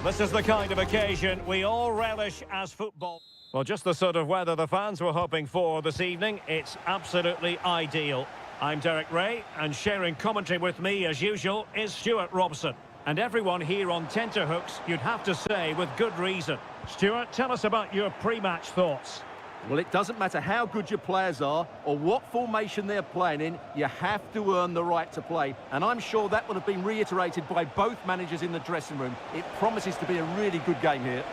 This is the kind of occasion we all relish as football. Well, just the sort of weather the fans were hoping for this evening. It's absolutely ideal. I'm Derek Ray, and sharing commentary with me, as usual, is Stuart Robson. And everyone here on tenterhooks, you'd have to say, with good reason. Stuart, tell us about your pre-match thoughts. Well, it doesn't matter how good your players are or what formation they're playing in, you have to earn the right to play. And I'm sure that would have been reiterated by both managers in the dressing room. It promises to be a really good game here.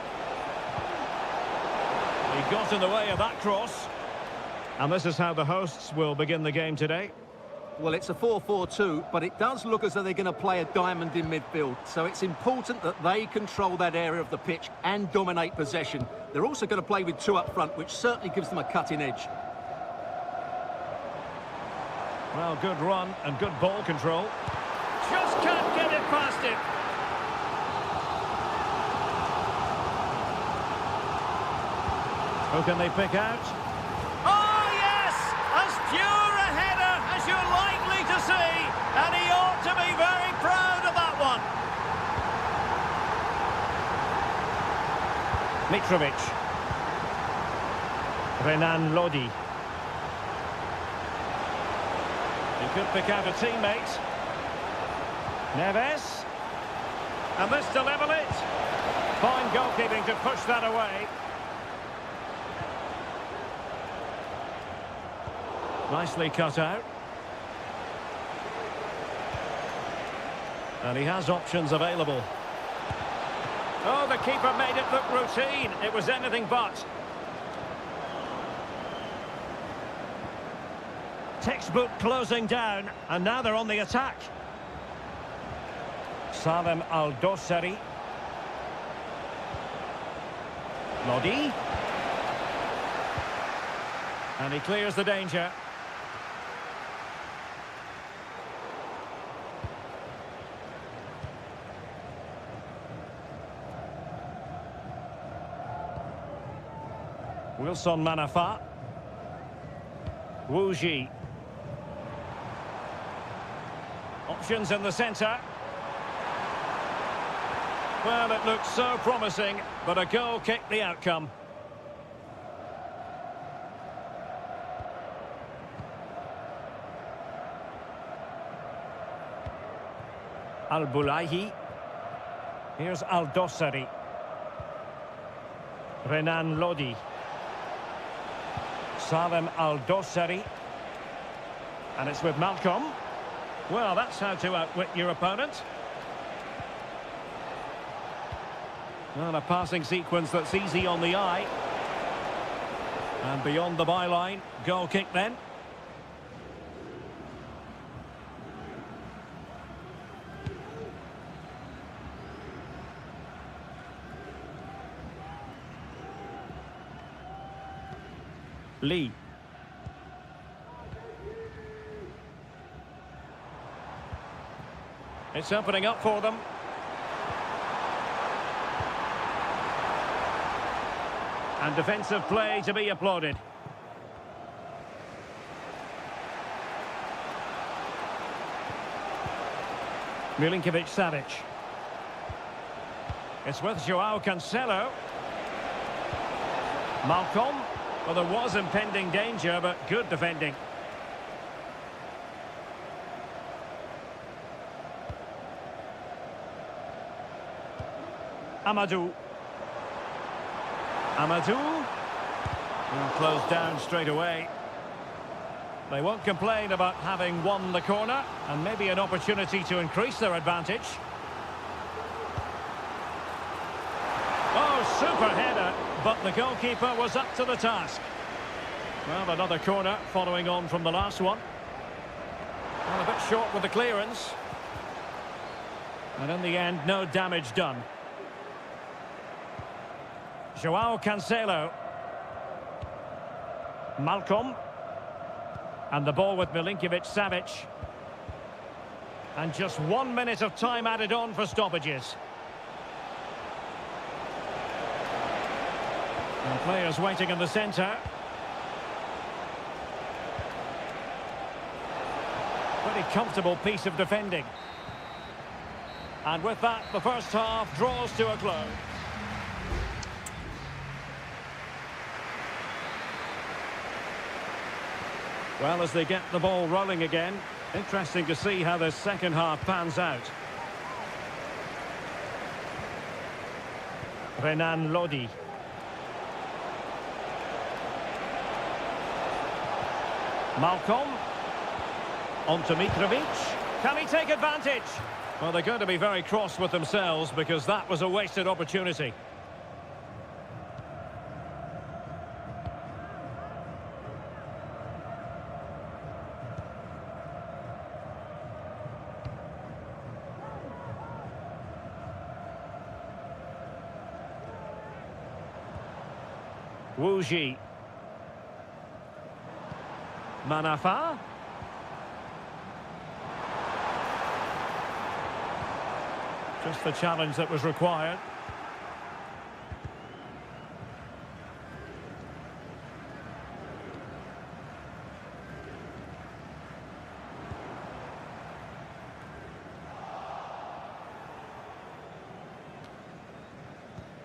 He got in the way of that cross. And this is how the hosts will begin the game today. Well, it's a 4-4-2, but it does look as though they're going to play a diamond in midfield. So it's important that they control that area of the pitch and dominate possession. They're also going to play with two up front, which certainly gives them a cutting edge. Well, good run and good ball control. Just can't get it past him. Who can they pick out? Oh, yes! As pure a header as you're likely to see. And he ought to be very proud of that one. Mitrovic. Renan Lodi. He could pick out a teammate. Neves. And this to level it. Fine goalkeeping to push that away. Nicely cut out. And he has options available. Oh, the keeper made it look routine. It was anything but. Textbook closing down, and now they're on the attack. Salem Al-Dossari. Lodi. And he clears the danger. Wilson Manafa. Wu Ji. Options in the centre. Well, it looks so promising, but a goal kicked the outcome. Al-Bulaihi. Here's Al-Dossari. Renan Lodi. Salem Al-Dossari. And it's with Malcolm. Well, that's how to outwit your opponent. Well, a passing sequence that's easy on the eye. And beyond the byline, goal kick then. Lee. It's opening up for them. And defensive play to be applauded. Milinkovic-Savic. It's with Joao Cancelo. Malcolm. Well, there was impending danger, but good defending. Amadou. And closed down straight away. They won't complain about having won the corner, and maybe an opportunity to increase their advantage. Oh, super header, but the goalkeeper was up to the task. Well, another corner following on from the last one. Well, a bit short with the clearance. And in the end, no damage done. Joao Cancelo. Malcolm. And the ball with Milinkovic-Savic. And just 1 minute of time added on for stoppages. And players waiting in the centre. Pretty comfortable piece of defending. And with that, the first half draws to a close. Well, as they get the ball rolling again, interesting to see how the second half pans out. Renan Lodi. Malcolm. On to Mitrovic. Can he take advantage? Well, they're going to be very cross with themselves because that was a wasted opportunity. Wu Ji. Manafa. Just the challenge that was required.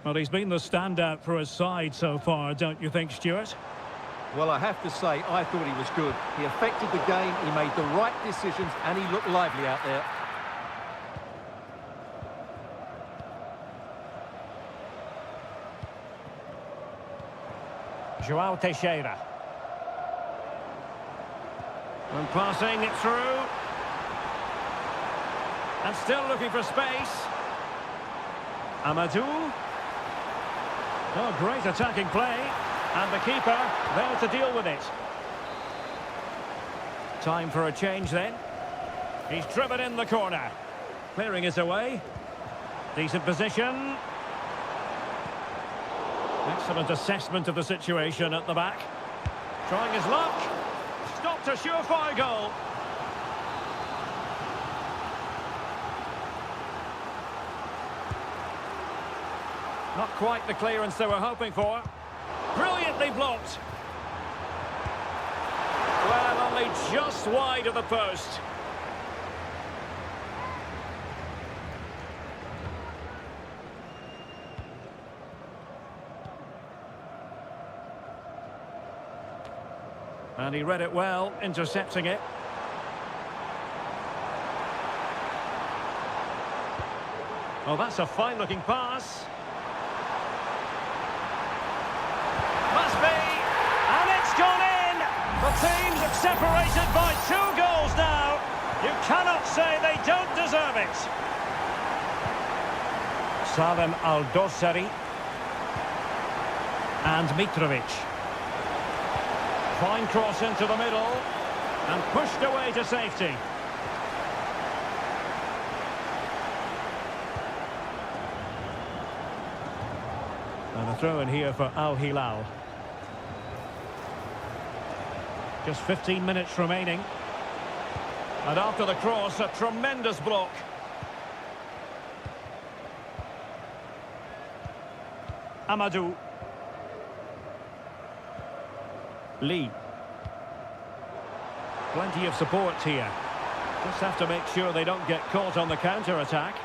Well, he's been the standout for his side so far, don't you think, Stuart? Well, I have to say, I thought he was good. He affected the game, he made the right decisions, and he looked lively out there. João Teixeira. And passing it through. And still looking for space. Amadou. Oh, great attacking play. And the keeper there to deal with it. Time for a change then. He's driven in the corner. Clearing his away. Decent position. Excellent assessment of the situation at the back. Trying his luck. Stopped a surefire goal. Not quite the clearance they were hoping for. Brilliantly blocked. Well, only just wide of the post. And he read it well, intercepting it. Oh, that's a fine-looking pass. Must be, and it's gone in! The teams are separated by 2 goals now. You cannot say they don't deserve it. Salem Al-Dossari and Mitrovic. Fine cross into the middle and pushed away to safety. And a throw in here for Al Hilal. Just 15 minutes remaining. And after the cross, a tremendous block. Amadou. Lee. Plenty of support here. Just have to make sure they don't get caught on the counter-attack.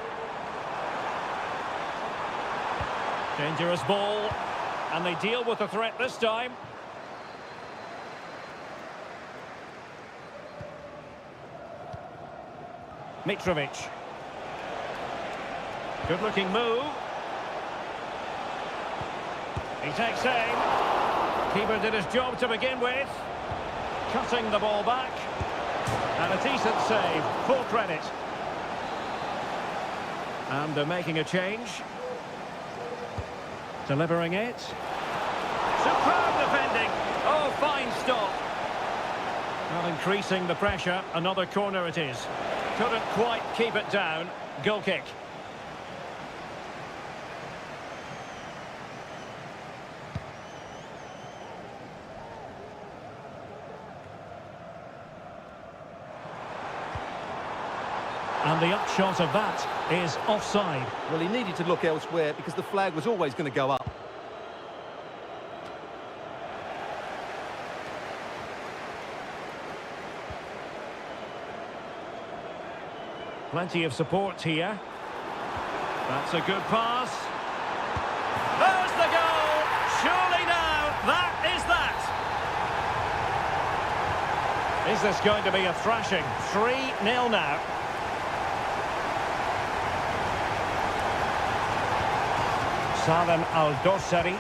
Dangerous ball. And they deal with the threat this time. Mitrovic. Good-looking move. He takes aim. Keeper did his job to begin with. Cutting the ball back. And a decent save. Full credit. And they're making a change. Delivering it. Superb defending. Oh, fine stop. Well, increasing the pressure. Another corner it is. Couldn't quite keep it down. Goal kick. And the upshot of that is offside. Well, he needed to look elsewhere because the flag was always going to go up. Plenty of support here. That's a good pass. There's the goal! Surely now, that is that! Is this going to be a thrashing? 3-0 now. Salem Al-Dossari.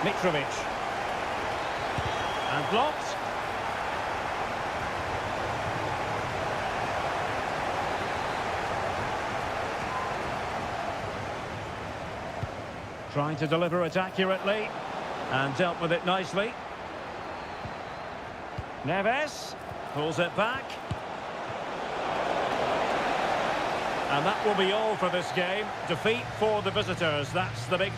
Mitrovic. And blocked. Trying to deliver it accurately. And dealt with it nicely. Neves pulls it back. And that will be all for this game. Defeat for the visitors. That's the big...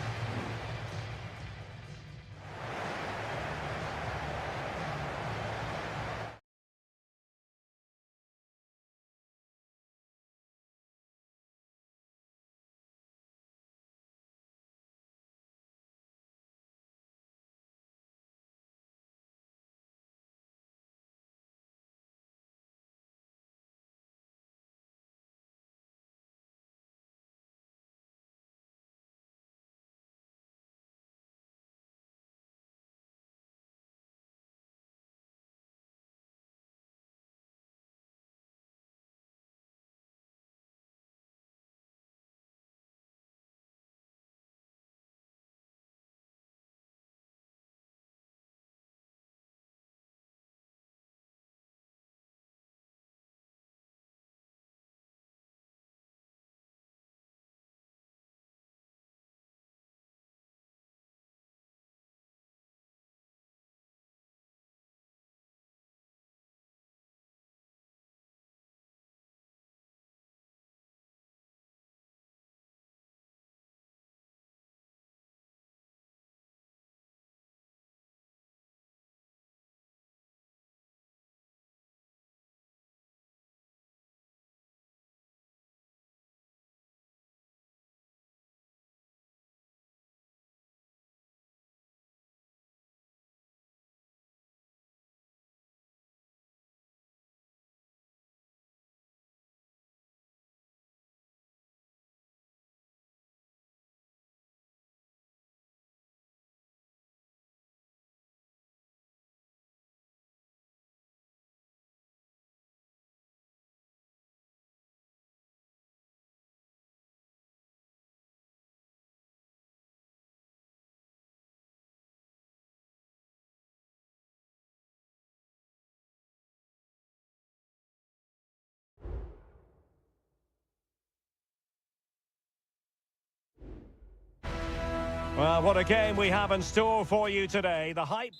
Well, what a game we have in store for you today. The hype...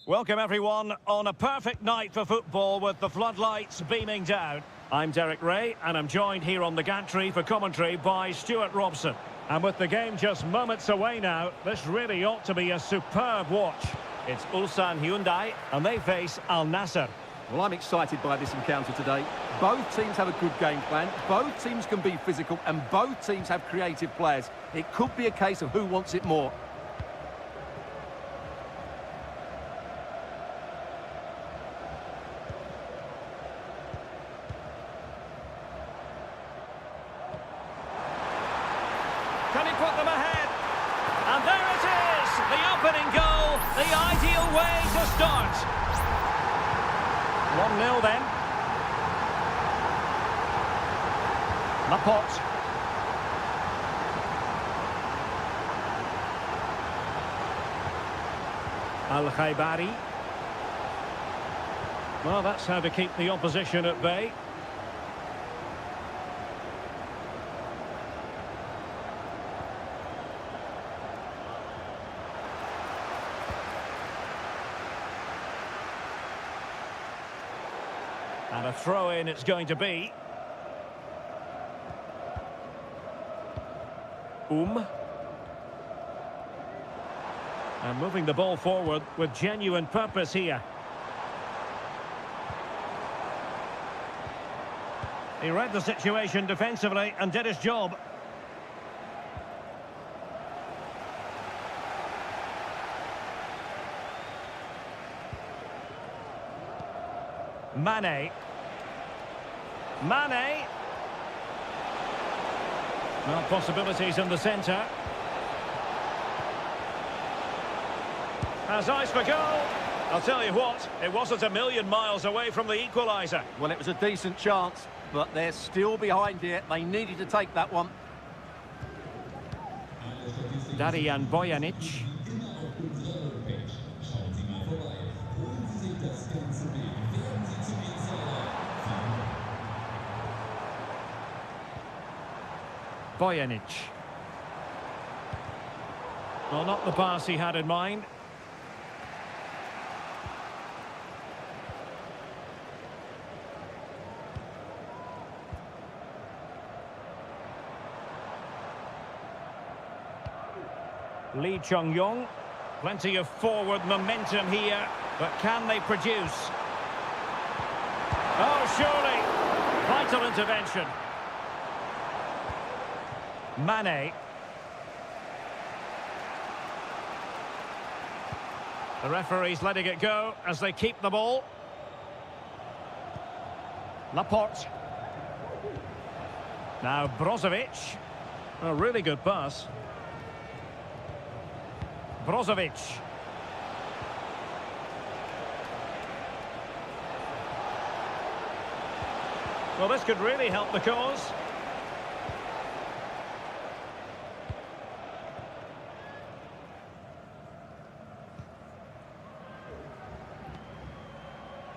Welcome, everyone, on a perfect night for football with the floodlights beaming down. I'm Derek Ray, and I'm joined here on the gantry for commentary by Stuart Robson. And with the game just moments away now, this really ought to be a superb watch. It's Ulsan Hyundai, and they face Al Nassr. Well, I'm excited by this encounter today. Both teams have a good game plan, both teams can be physical, and both teams have creative players. It could be a case of who wants it more. Can he put them ahead? And there it is! The opening goal, the ideal way to start. 1-0 then. Laporte. Al-Khaibari. Well, that's how to keep the opposition at bay. And a throw-in it's going to be. And moving the ball forward with genuine purpose here. He read the situation defensively and did his job. Mane. Well, possibilities in the centre. Has eyes for goal. I'll tell you what, it wasn't a million miles away from the equaliser. Well, it was a decent chance, but they're still behind here. They needed to take that one. Darijan Bojanic. Bojanic. Well, not the pass he had in mind. Lee Chung-yong. Plenty of forward momentum here, but can they produce? Oh, surely. Vital intervention. Mane. The referee's letting it go as they keep the ball. Laporte. Now Brozovic. A really good pass. Brozovic. Well, this could really help the cause.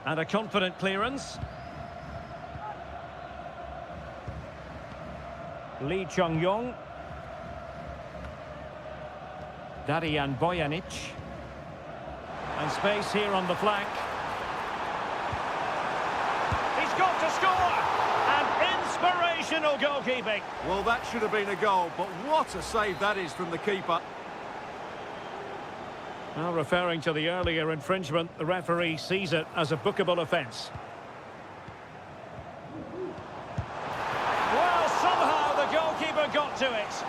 And a confident clearance. Lee Chung-yong. Darijan Bojanic. And space here on the flank. He's got to score! And inspirational goalkeeping. Well, that should have been a goal, but what a save that is from the keeper. Well, referring to the earlier infringement, the referee sees it as a bookable offence. Well, somehow the goalkeeper got to it.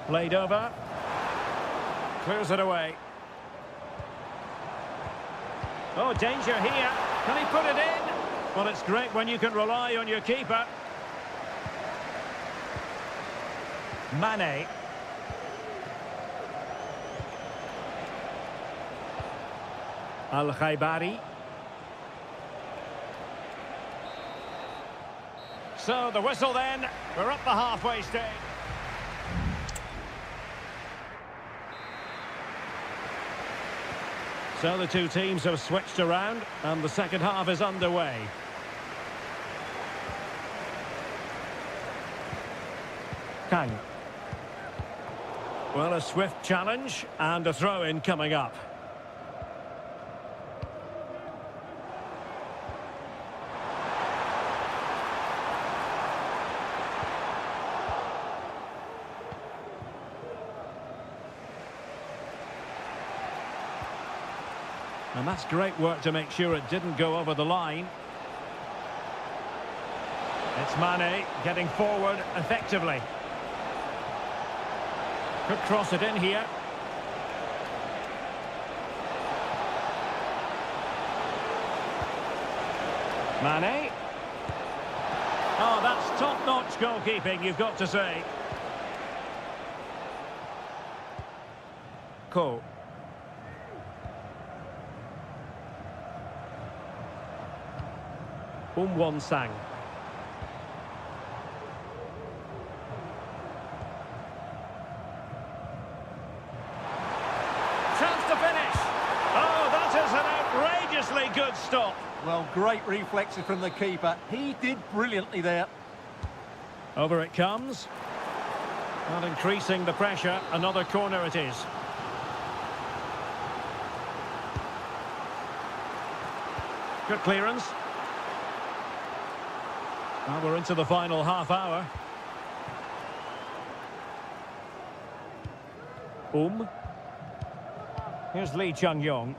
Played over. Clears it away. Oh, danger here. Can he put it in? Well, it's great when you can rely on your keeper. Mane. Al-Khaibari. So the whistle then. We're up the halfway stage. So the two teams have switched around and the second half is underway. Kang. Well, a swift challenge and a throw-in coming up. And that's great work to make sure it didn't go over the line. It's Mane getting forward effectively. Could cross it in here. Mane. Oh, that's top-notch goalkeeping, you've got to say. Ko. Won-sang. Chance to finish. Oh, that is an outrageously good stop. Well, great reflexes from the keeper. He did brilliantly there. Over it comes. Not increasing the pressure. Another corner it is. Good clearance. Well, we're into the final half hour. Here's Lee Chung-yong.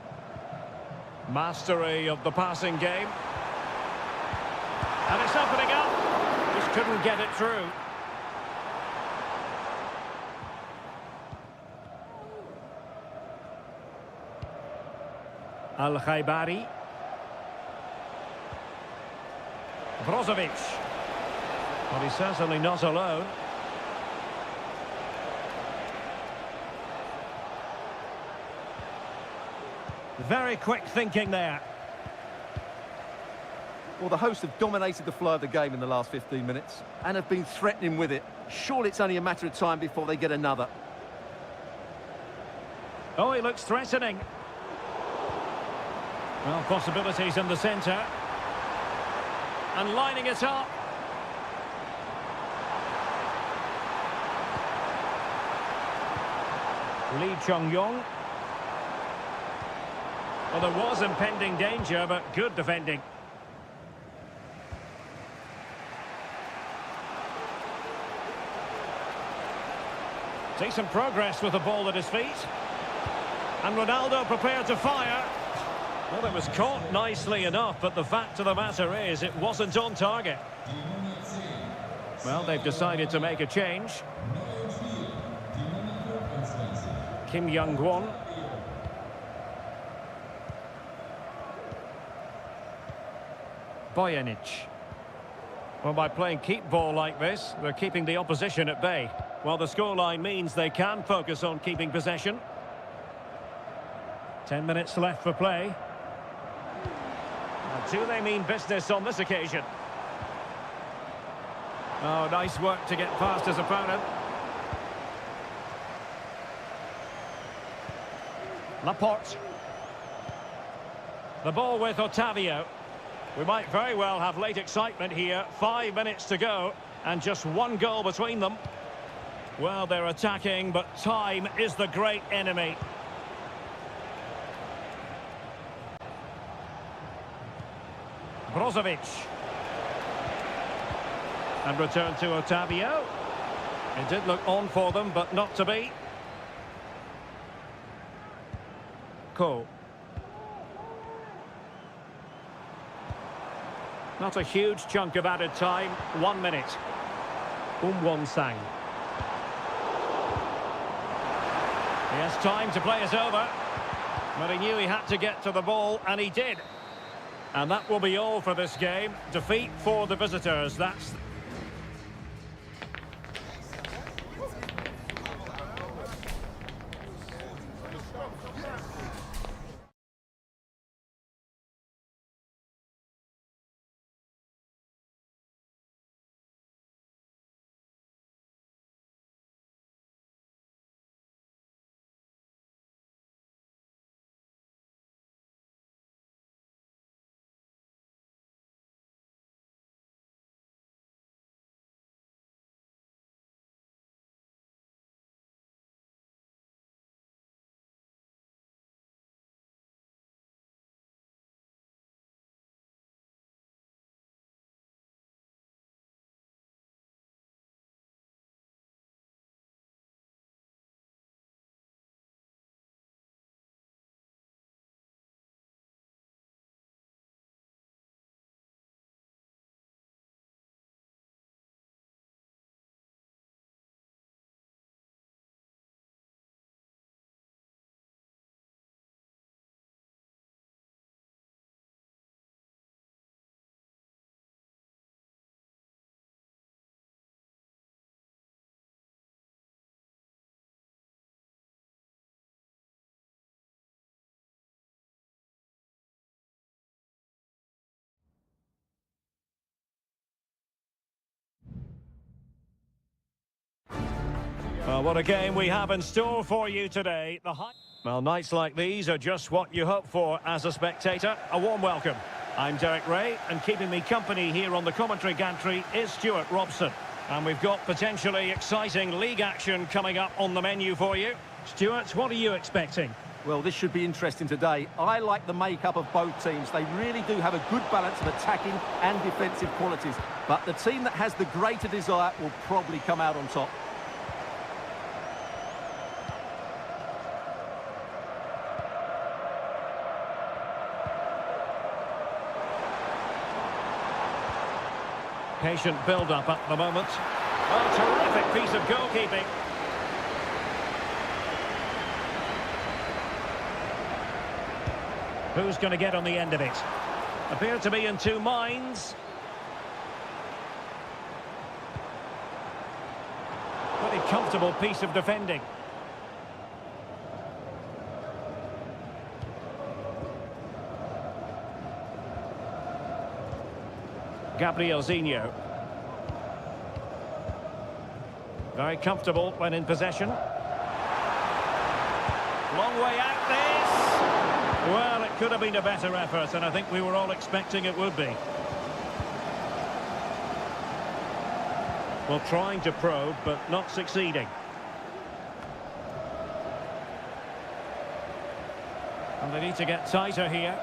Mastery of the passing game. And it's opening up. Just couldn't get it through. Al-Khaibari. Brozovic. But he's certainly not alone. Very quick thinking there. Well, the hosts have dominated the flow of the game in the last 15 minutes and have been threatening with it. Surely it's only a matter of time before they get another. Oh, he looks threatening. Well, possibilities in the centre. And lining it up. Lee Chung-yong. Well, there was impending danger, but good defending. Decent progress with the ball at his feet. And Ronaldo prepared to fire. Well, it was caught nicely enough, but the fact of the matter is it wasn't on target. Well, they've decided to make a change. Kim Young-won. Bojanic. Well, by playing keep ball like this, they're keeping the opposition at bay. Well, the scoreline means they can focus on keeping possession. 10 minutes left for play. Now, do they mean business on this occasion? Oh, nice work to get past his opponent. Laporte. The ball with Otavio. We might very well have late excitement here. 5 minutes to go, and just one goal between them. Well, they're attacking, but time is the great enemy. Brozovic. And return to Otavio. It did look on for them, but not to be. Cole. Not a huge chunk of added time. 1 minute. Won-sang. He has time to play it over. But he knew he had to get to the ball, and he did. And that will be all for this game. Defeat for the visitors. That's... Well, what a game we have in store for you today. Well, nights like these are just what you hope for as a spectator. A warm welcome. I'm Derek Ray, and keeping me company here on the commentary gantry is Stuart Robson. And we've got potentially exciting league action coming up on the menu for you. Stuart, what are you expecting? Well, this should be interesting today. I like the makeup of both teams. They really do have a good balance of attacking and defensive qualities. But the team that has the greater desire will probably come out on top. Patient build-up at the moment. Oh, terrific piece of goalkeeping. Who's going to get on the end of it? Appear to be in two minds. comfortable piece of defending. Gabrielzinho. Very comfortable when in possession. Long way out this. Well, it could have been a better effort, and I think we were all expecting it would be. Well, trying to probe, but not succeeding. And they need to get tighter here.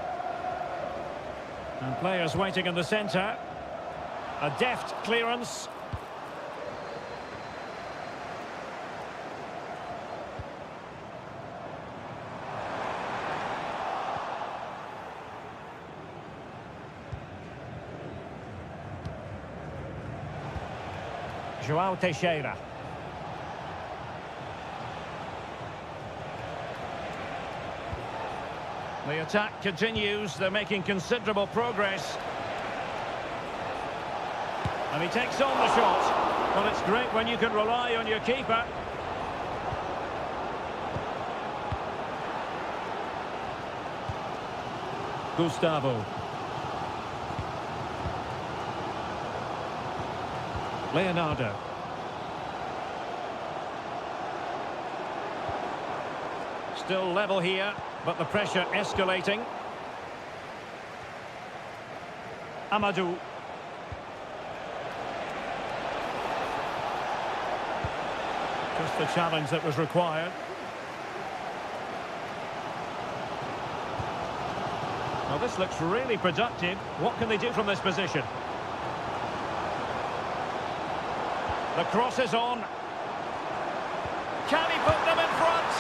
And players waiting in the centre. A deft clearance. João Teixeira. The attack continues. They're making considerable progress. And he takes on the shot. Well, it's great when you can rely on your keeper. Gustavo. Leonardo. Still level here, but the pressure escalating. Amadou. Just the challenge that was required. Well, this looks really productive. What can they do from this position? The cross is on. Can he put them in front?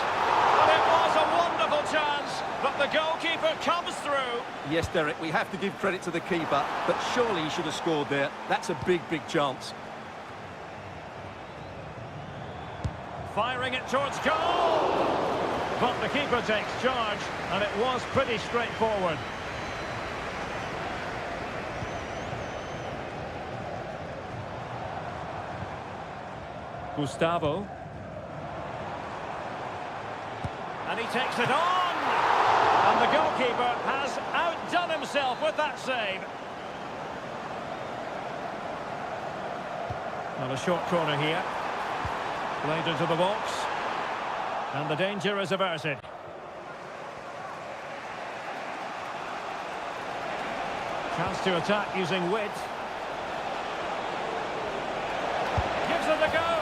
And it was a wonderful chance, but the goalkeeper comes through. Yes, Derek, we have to give credit to the keeper, but surely he should have scored there. That's a big, big chance. Firing it towards goal! But the keeper takes charge, and it was pretty straightforward. Gustavo. And he takes it on! And the goalkeeper has outdone himself with that save. And a short corner here. Played into the box. And the danger is averted. Chance to attack using width. Gives it a go.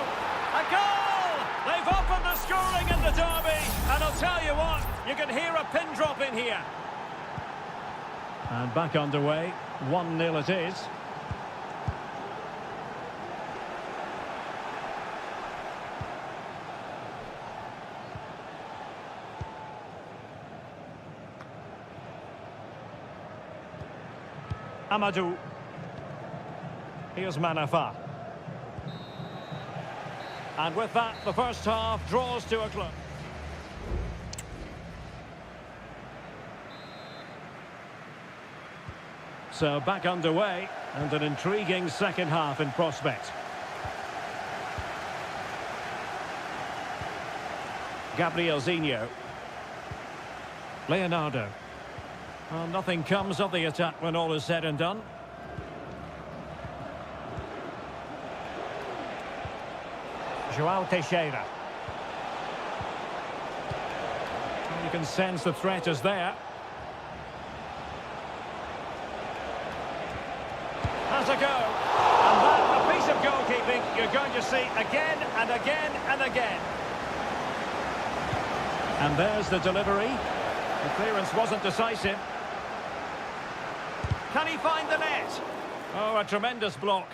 A goal! They've opened the scoring in the derby. And I'll tell you what, you can hear a pin drop in here. And back underway. 1-0 it is. Amadou. Here's Manafa. And with that, the first half draws to a close. So back underway, and an intriguing second half in prospect. Gabrielzinho. Leonardo. Well, nothing comes of the attack when all is said and done. João Teixeira. You can sense the threat is there. Has a go. And that, a piece of goalkeeping you're going to see again and again and again. And there's the delivery. The clearance wasn't decisive. Can he find the net? Oh, a tremendous block.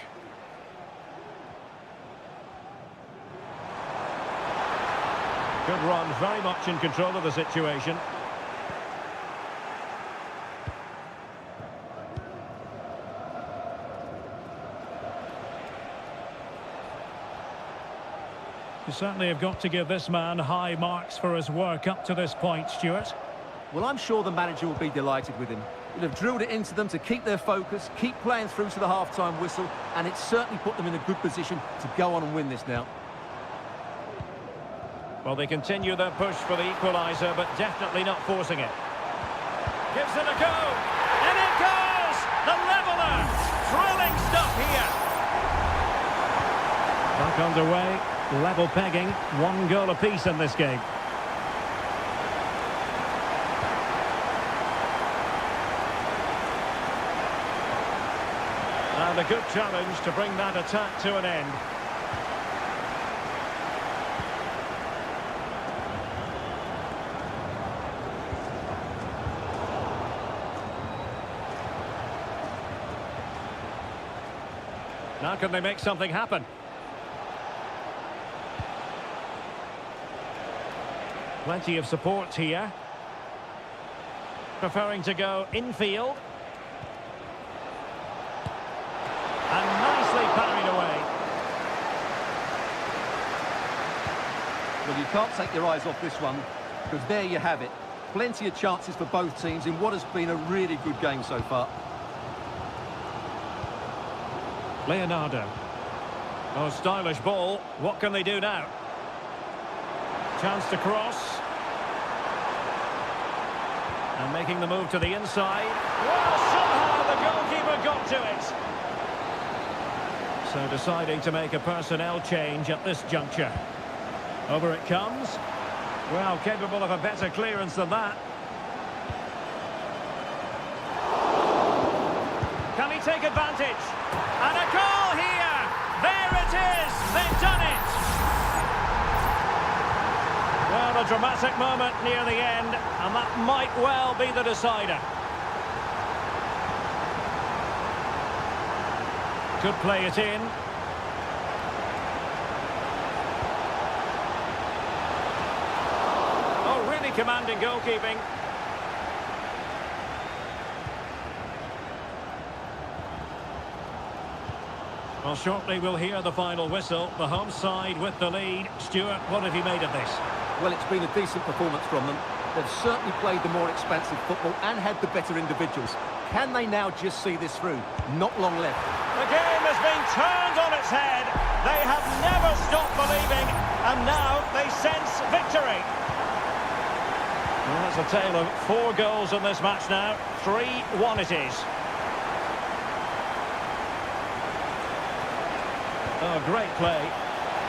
Good run, very much in control of the situation. You certainly have got to give this man high marks for his work up to this point, Stuart. Well, I'm sure the manager will be delighted with him. He'll have drilled it into them to keep their focus, keep playing through to the half-time whistle, and it's certainly put them in a good position to go on and win this now. Well, they continue their push for the equaliser, but definitely not forcing it. Gives it a go, and it goes! The leveller! Thrilling stuff here. Back underway, level pegging, 1 goal apiece in this game. And a good challenge to bring that attack to an end. Now can they make something happen? Plenty of support here. Preferring to go infield. And nicely parried away. Well, you can't take your eyes off this one, because there you have it. Plenty of chances for both teams in what has been a really good game so far. Leonardo. Oh, stylish ball. What can they do now? Chance to cross. And making the move to the inside. Well, somehow the goalkeeper got to it. So deciding to make a personnel change at this juncture. Over it comes. Well, capable of a better clearance than that. Can he take advantage? And a goal here! There it is! They've done it! Well, a dramatic moment near the end, and that might well be the decider. Could play it in. Oh, really commanding goalkeeping. Well, shortly we'll hear the final whistle. The home side with the lead. Stuart, what have you made of this? Well, it's been a decent performance from them. They've certainly played the more expansive football and had the better individuals. Can they now just see this through? Not long left. The game has been turned on its head. They have never stopped believing, and now they sense victory. Well, that's a tale of 4 goals in this match now. 3-1 it is. Oh, great play.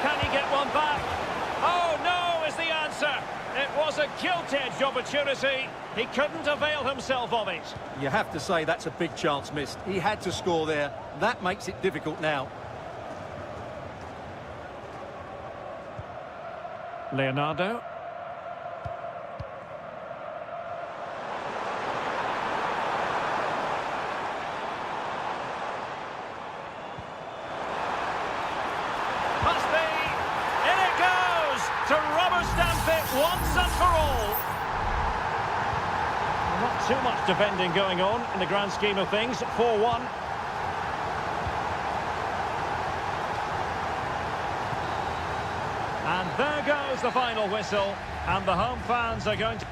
Can he get one back? Oh, no, is the answer. It was a gilt-edged opportunity. He couldn't avail himself of it. You have to say that's a big chance missed. He had to score there. That makes it difficult now. Leonardo. Must be. In it goes to rubber stamp it once and for all. Not too much defending going on in the grand scheme of things. 4-1. And there goes the final whistle, and the home fans are going to...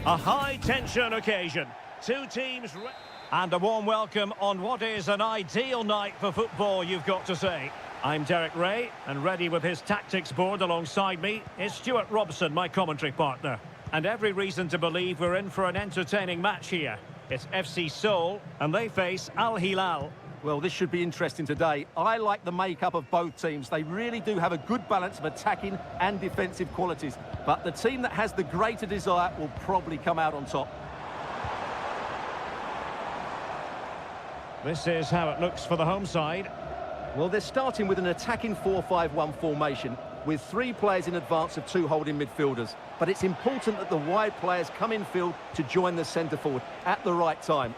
A high-tension occasion. Two teams... And a warm welcome on what is an ideal night for football, you've got to say. I'm Derek Ray, and ready with his tactics board alongside me is Stuart Robson, my commentary partner. And every reason to believe we're in for an entertaining match here. It's FC Seoul, and they face Al Hilal. Well, this should be interesting today. I like the makeup of both teams. They really do have a good balance of attacking and defensive qualities. But the team that has the greater desire will probably come out on top. This is how it looks for the home side. Well, they're starting with an attacking 4-5-1 formation with 3 players in advance of 2 holding midfielders. But it's important that the wide players come in field to join the centre forward at the right time.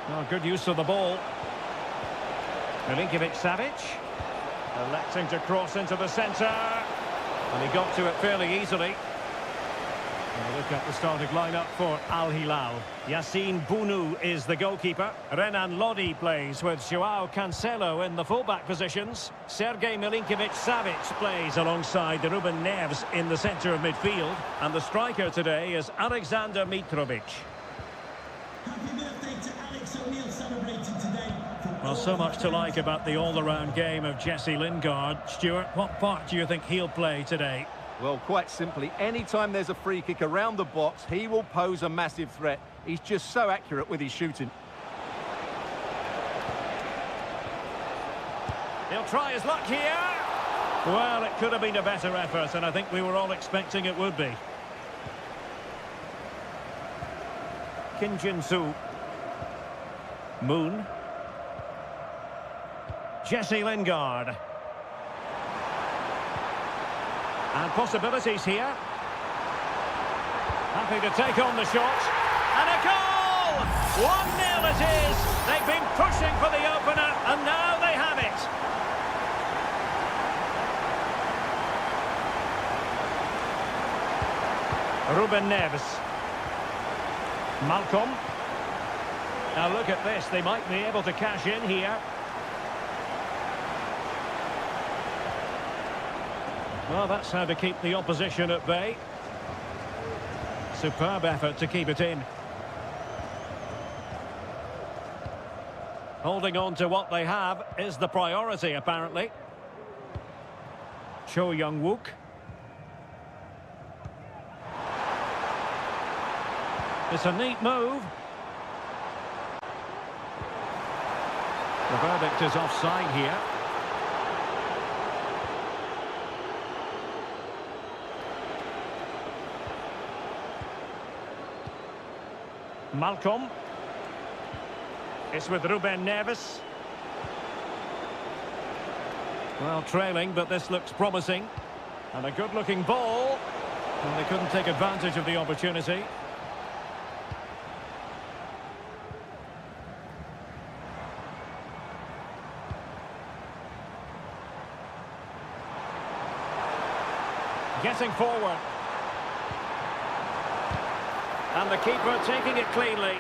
Oh, good use of the ball. Milinkovic-Savic electing to cross into the centre. And he got to it fairly easily. And look at the starting lineup for Al Hilal. Yassine Bounou is the goalkeeper. Renan Lodi plays with Joao Cancelo in the fullback positions. Sergej Milinkovic-Savic plays alongside Ruben Neves in the centre of midfield. And the striker today is Alexander Mitrovic. Well, so much to like about the all-around game of Jesse Lingard. Stuart, what part do you think he'll play today? Well, quite simply, anytime there's a free kick around the box, he will pose a massive threat. He's just so accurate with his shooting. He'll try his luck here. Well, it could have been a better effort, and I think we were all expecting it would be. Kim Jin-soo. Moon. Jesse Lingard. And possibilities here. Happy to take on the shot. And a goal! 1-0 it is. They've been pushing for the opener, and now they have it. Ruben Neves. Malcolm. Now look at this. They might be able to cash in here. Well, that's how to keep the opposition at bay. Superb effort to keep it in. Holding on to what they have is the priority, apparently. Cho Young-wook. It's a neat move. The verdict is offside here. Malcolm. It's with Ruben Neves. Well, trailing, but this looks promising. And a good-looking ball. And they couldn't take advantage of the opportunity. Getting forward. And the keeper taking it cleanly.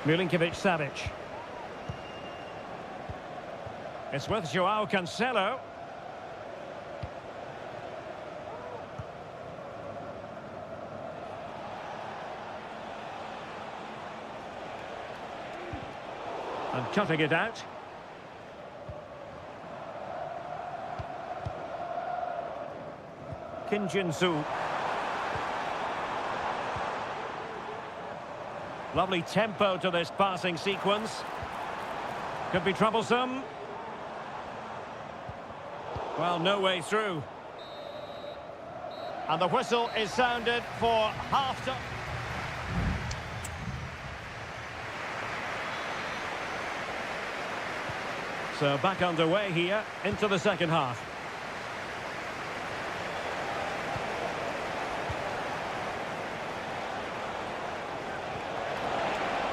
Milinkovic-Savic. It's with Joao Cancelo. And cutting it out. Kim Jin-soo. Lovely tempo to this passing sequence. Could be troublesome. Well, no way through. And the whistle is sounded for half-time. So back underway here into the second half.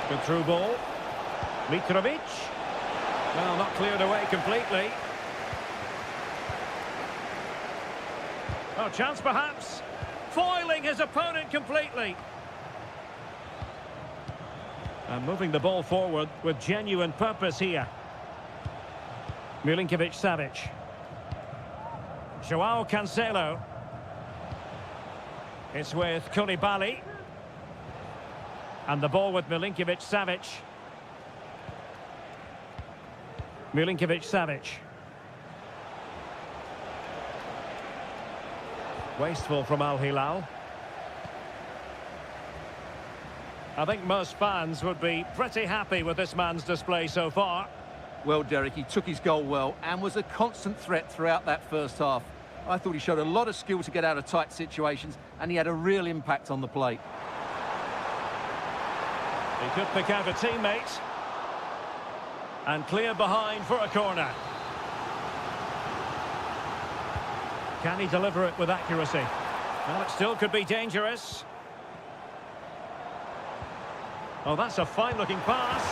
Good through ball. Mitrovic. Well, not cleared away completely. Oh, chance perhaps. Foiling his opponent completely. And moving the ball forward with genuine purpose here. Milinkovic-Savic. Joao Cancelo. It's with Koulibaly. And the ball with Milinkovic-Savic. Milinkovic-Savic. Wasteful from Al Hilal. I think most fans would be pretty happy with this man's display so far. Well, Derek, he took his goal well and was a constant threat throughout that first half. I thought he showed a lot of skill to get out of tight situations, and he had a real impact on the plate. He could pick out a teammate. And clear behind for a corner. Can he deliver it with accuracy? Well, it still could be dangerous. Oh, that's a fine-looking pass.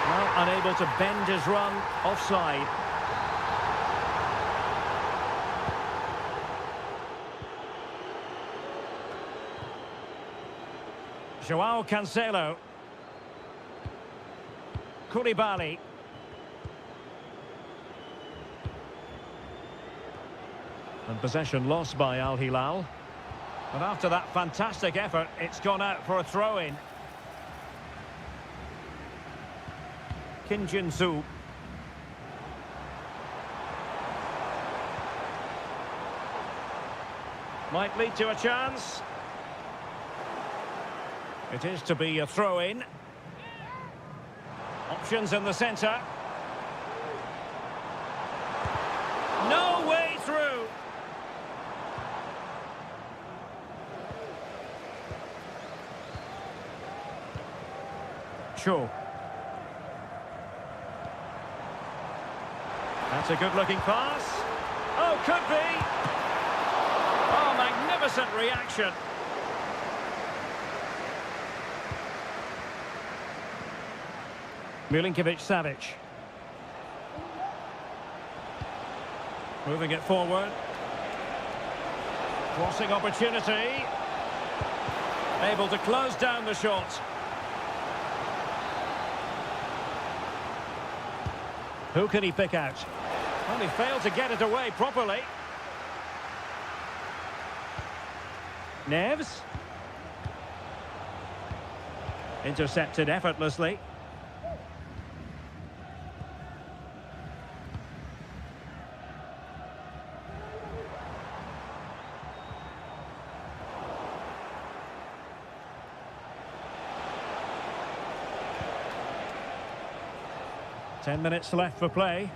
Well, unable to bend his run, offside. Joao Cancelo. Koulibaly. And possession lost by Al Hilal. But after that fantastic effort, it's gone out for a throw-in. Kim Jin-soo. Might lead to a chance. It is to be a throw-in. Options in the centre. No way through. Sure. That's a good-looking pass. Oh, could be. Oh, magnificent reaction. Milinkovic-Savic. Moving it forward. Crossing opportunity. Able to close down the shot. Who can he pick out? Well, he failed to get it away properly. Neves. Intercepted effortlessly. Ten minutes left for play.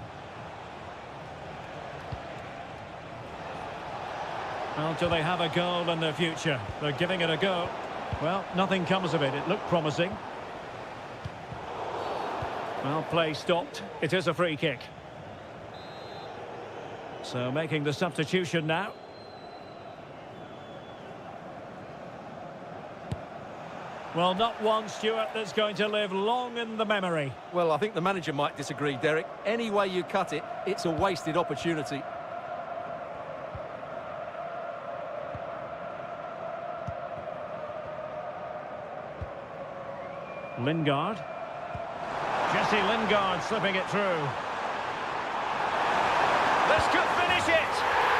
Well, do they have a goal in their future? They're giving it a go. Well, nothing comes of it. It looked promising. Well, play stopped. It is a free kick. So making the substitution now. Well, not one, Stuart, that's going to live long in the memory. Well, I think the manager might disagree, Derek. Any way you cut it, it's a wasted opportunity. Lingard. Jesse Lingard slipping it through. This could finish it.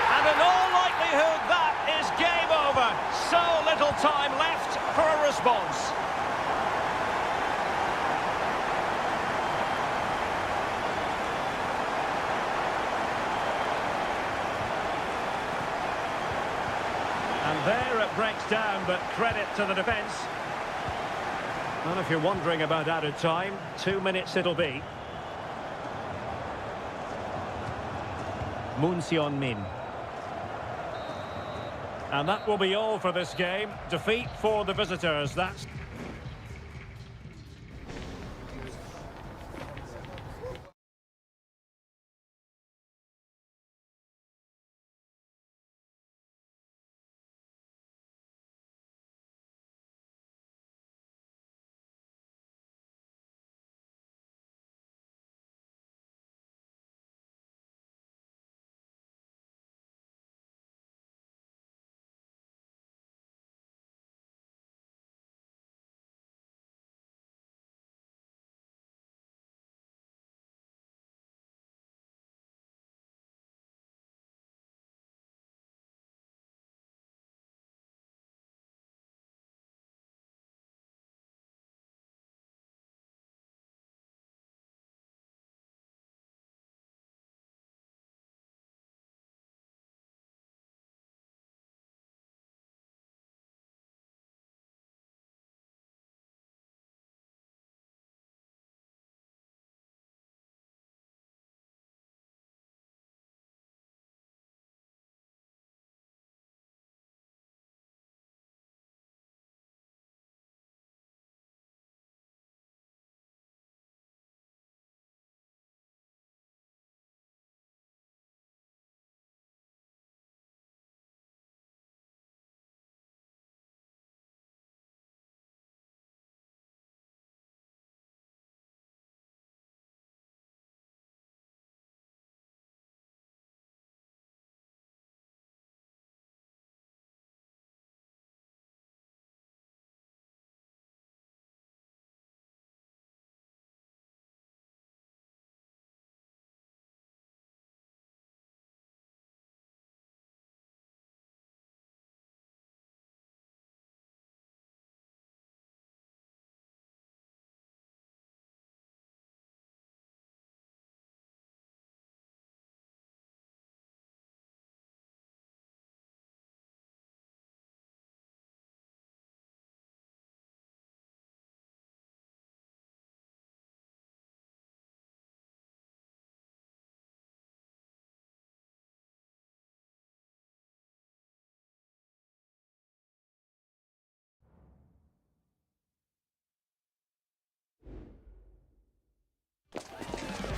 And in all likelihood, that is game over. So little time left for a response. And there it breaks down, but credit to the defence. Well, if you're wondering about added time, 2 minutes it'll be. Moon Seon-min. And that will be all for this game. Defeat for the visitors. That's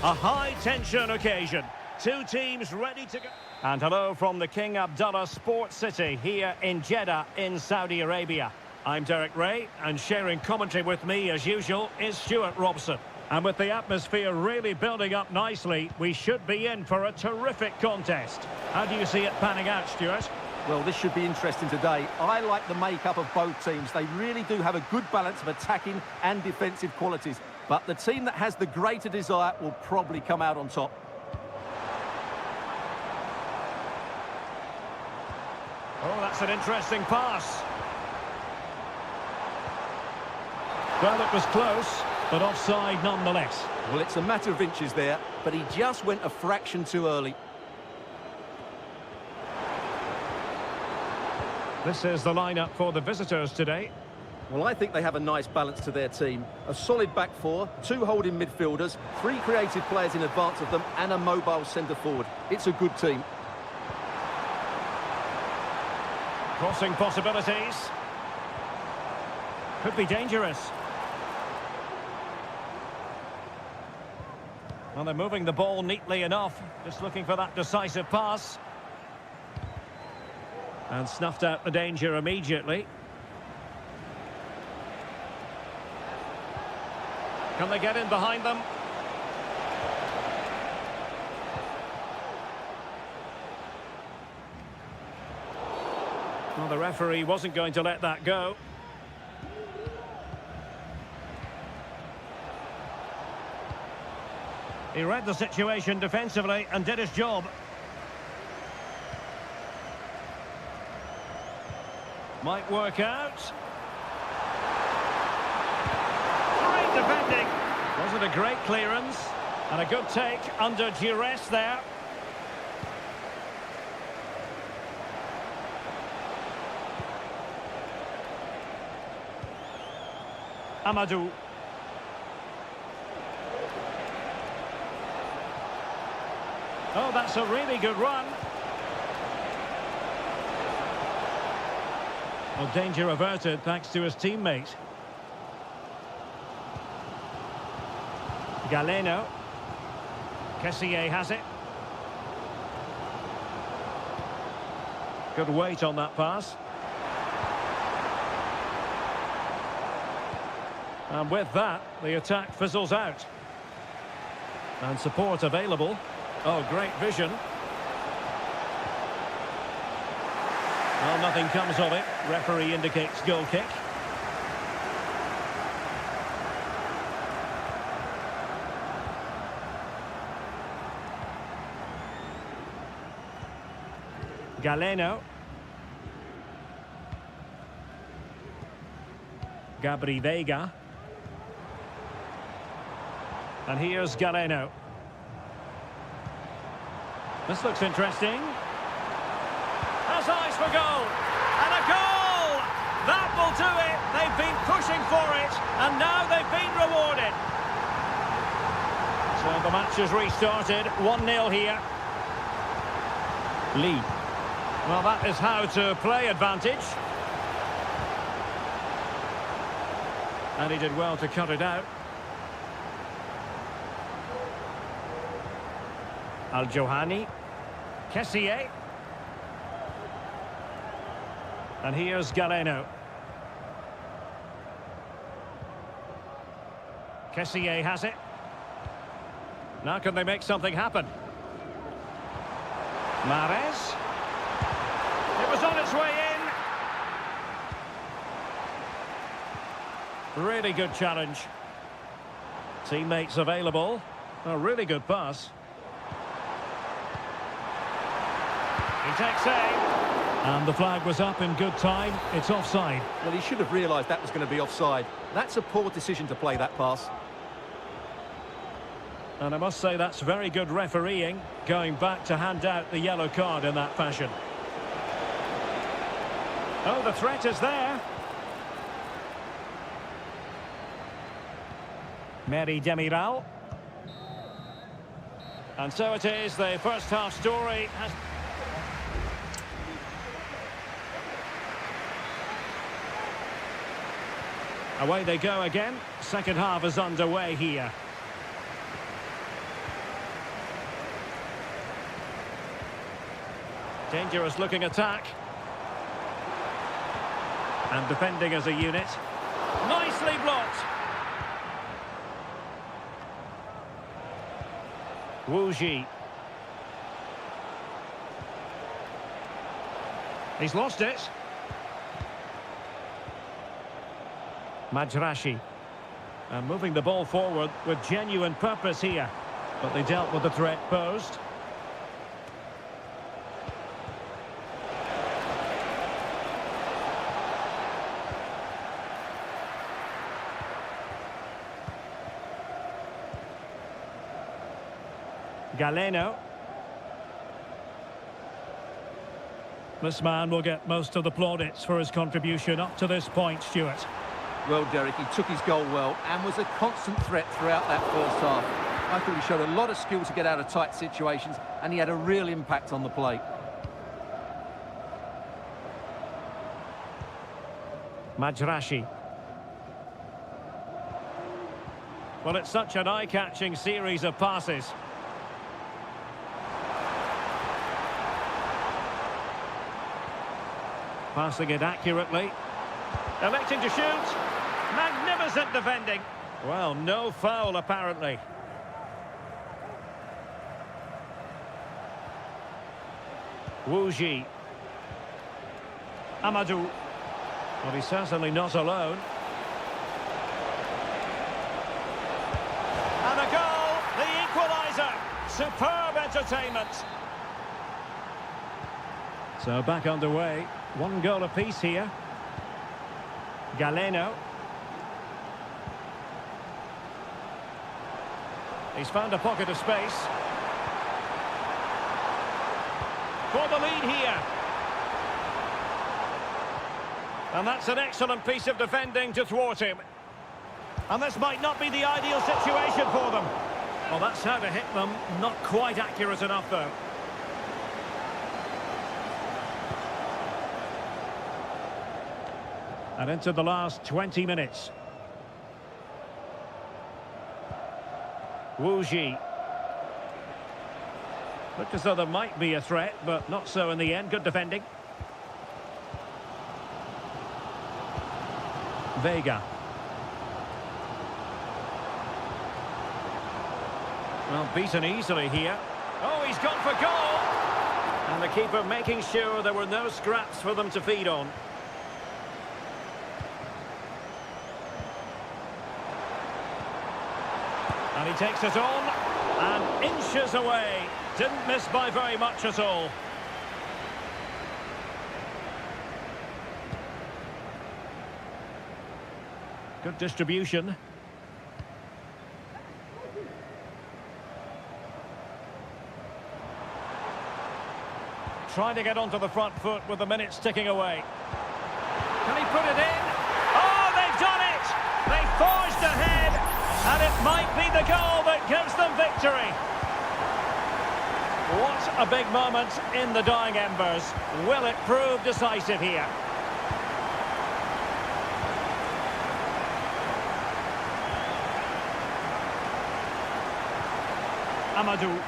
A high-tension occasion. Two teams ready to go. And hello from the King Abdullah Sports City here in Jeddah in Saudi Arabia. I'm Derek Ray, and sharing commentary with me as usual is Stuart Robson. And with the atmosphere really building up nicely, we should be in for a terrific contest. How do you see it panning out, Stuart? Well, this should be interesting today. I like the makeup of both teams. They really do have a good balance of attacking and defensive qualities. But the team that has the greater desire will probably come out on top. Oh, that's an interesting pass. Well, it was close, but offside nonetheless. Well, it's a matter of inches there, but he just went a fraction too early. This is the lineup for the visitors today. Well, I think they have a nice balance to their team. A solid back four, two holding midfielders, three creative players in advance of them, and a mobile centre-forward. It's a good team. Crossing possibilities. Could be dangerous. Well, they're moving the ball neatly enough. Just looking for that decisive pass. And snuffed out the danger immediately. Can they get in behind them? Well, the referee wasn't going to let that go. He read the situation defensively and did his job. Might work out. Great defending. Wasn't a great clearance. And a good take under duress there. Amadou. Oh, that's a really good run. Well, danger averted thanks to his teammate. Galeno. Kessié has it. Good weight on that pass. And with that, the attack fizzles out. And support available. Oh, great vision. Well, nothing comes of it. Referee indicates goal kick. Galeno. Gabri Veiga. And here's Galeno. This looks interesting. Has eyes for goal. And a goal! That will do it. They've been pushing for it. And now they've been rewarded. So the match has restarted. 1-0 here. Lee. Well, that is how to play advantage. And he did well to cut it out. Al-Johani. Kessié. And here's Galeno. Kessié has it. Now can they make something happen? Mahrez. It was on its way in. Really good challenge. Teammates available. A really good pass. He takes aim. And the flag was up in good time. It's offside. Well, he should have realised that was going to be offside. That's a poor decision to play that pass. And I must say that's very good refereeing, going back to hand out the yellow card in that fashion. Oh, the threat is there. Mary Demiral. And so it is, the first half story has... Away they go again. Second half is underway here. Dangerous looking attack. And defending as a unit. Nicely blocked. Wu Ji. He's lost it. Majrashi. And moving the ball forward with genuine purpose here. But they dealt with the threat posed. Galeno. This man will get most of the plaudits for his contribution up to this point, Stuart. Well, Derek, he took his goal well and was a constant threat throughout that first half. I thought he showed a lot of skill to get out of tight situations, and he had a real impact on the plate. Majrashi. Well, it's such an eye-catching series of passes. Passing it accurately. Electing to shoot. Magnificent defending. Well, no foul, apparently. Wu Ji. Amadou. Well, he's certainly not alone. And a goal! The equaliser! Superb entertainment. So back underway. One goal apiece here. Galeno. He's found a pocket of space. For the lead here. And that's an excellent piece of defending to thwart him. And this might not be the ideal situation for them. Well, that's how to hit them. Not quite accurate enough, though. And into the last 20 minutes. Wu Ji. Looked as though there might be a threat, but not so in the end. Good defending. Vega. Well, beaten easily here. Oh, he's gone for goal! And the keeper making sure there were no scraps for them to feed on. And he takes it on, and inches away. Didn't miss by very much at all. Good distribution. Trying to get onto the front foot with the minutes ticking away. Can he put it in? Oh, they've done it! They forged ahead, and it might be the goal that gives them victory. What a big moment in the dying embers. Will it prove decisive here? Amadou.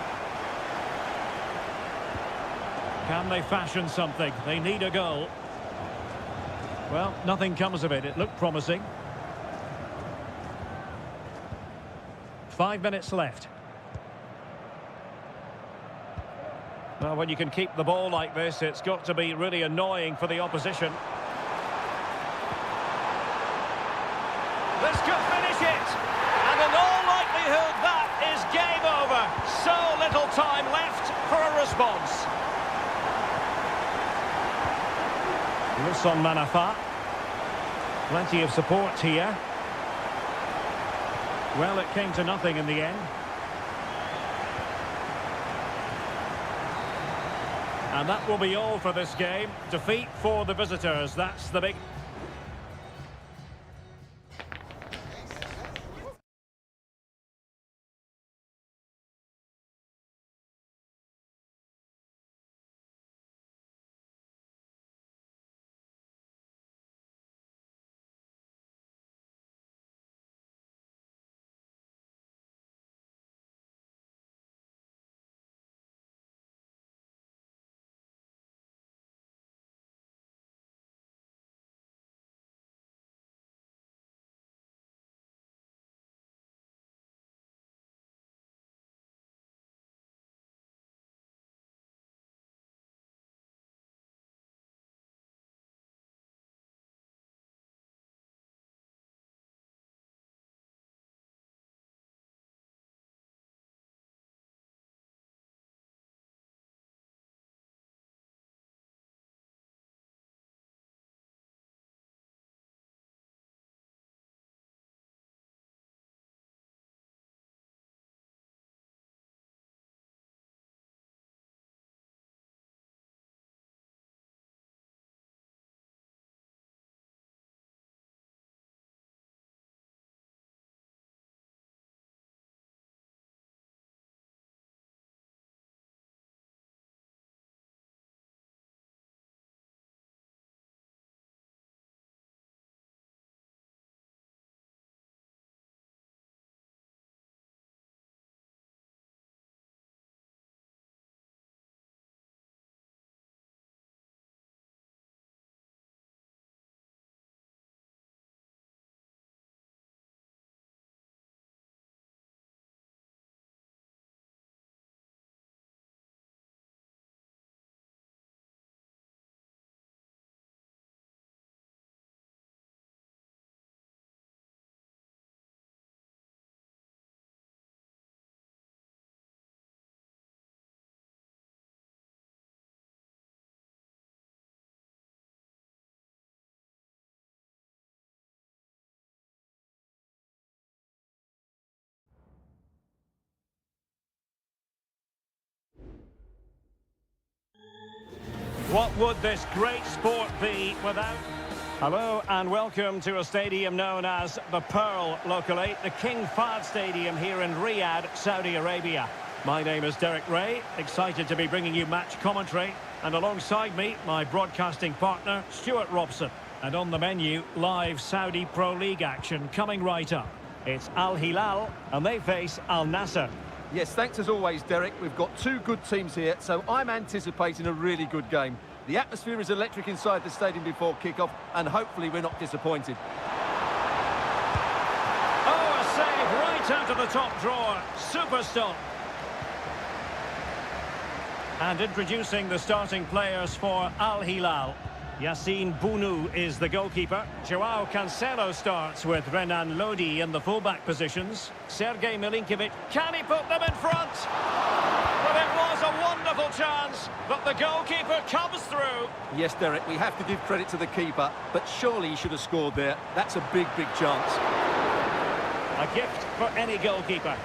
Can they fashion something? They need a goal. Well, nothing comes of it. It looked promising. 5 minutes left. Well, when you can keep the ball like this, it's got to be really annoying for the opposition. This could finish it! And in all likelihood, that is game over. So little time left for a response. Wilson Manafa. Plenty of support here. Well, it came to nothing in the end. And that will be all for this game. Defeat for the visitors. That's the big... What would this great sport be without... Hello and welcome to a stadium known as the Pearl locally, the King Fahd Stadium here in Riyadh, Saudi Arabia. My name is Derek Ray, excited to be bringing you match commentary, and alongside me, my broadcasting partner, Stuart Robson. And on the menu, live Saudi Pro League action coming right up. It's Al Hilal, and they face Al Nassr. Yes, thanks as always, Derek. We've got two good teams here, so I'm anticipating a really good game. The atmosphere is electric inside the stadium before kick-off, and hopefully we're not disappointed. Oh, a save right out of the top drawer. Super stop. And introducing the starting players for Al Hilal. Yassine Bounou is the goalkeeper. Joao Cancelo starts with Renan Lodi in the fullback positions. Sergej Milinkovic, can he put them in front? But it was a wonderful chance, but the goalkeeper comes through. Yes, Derek, we have to give credit to the keeper, but surely he should have scored there. That's a big, big chance. A gift for any goalkeeper.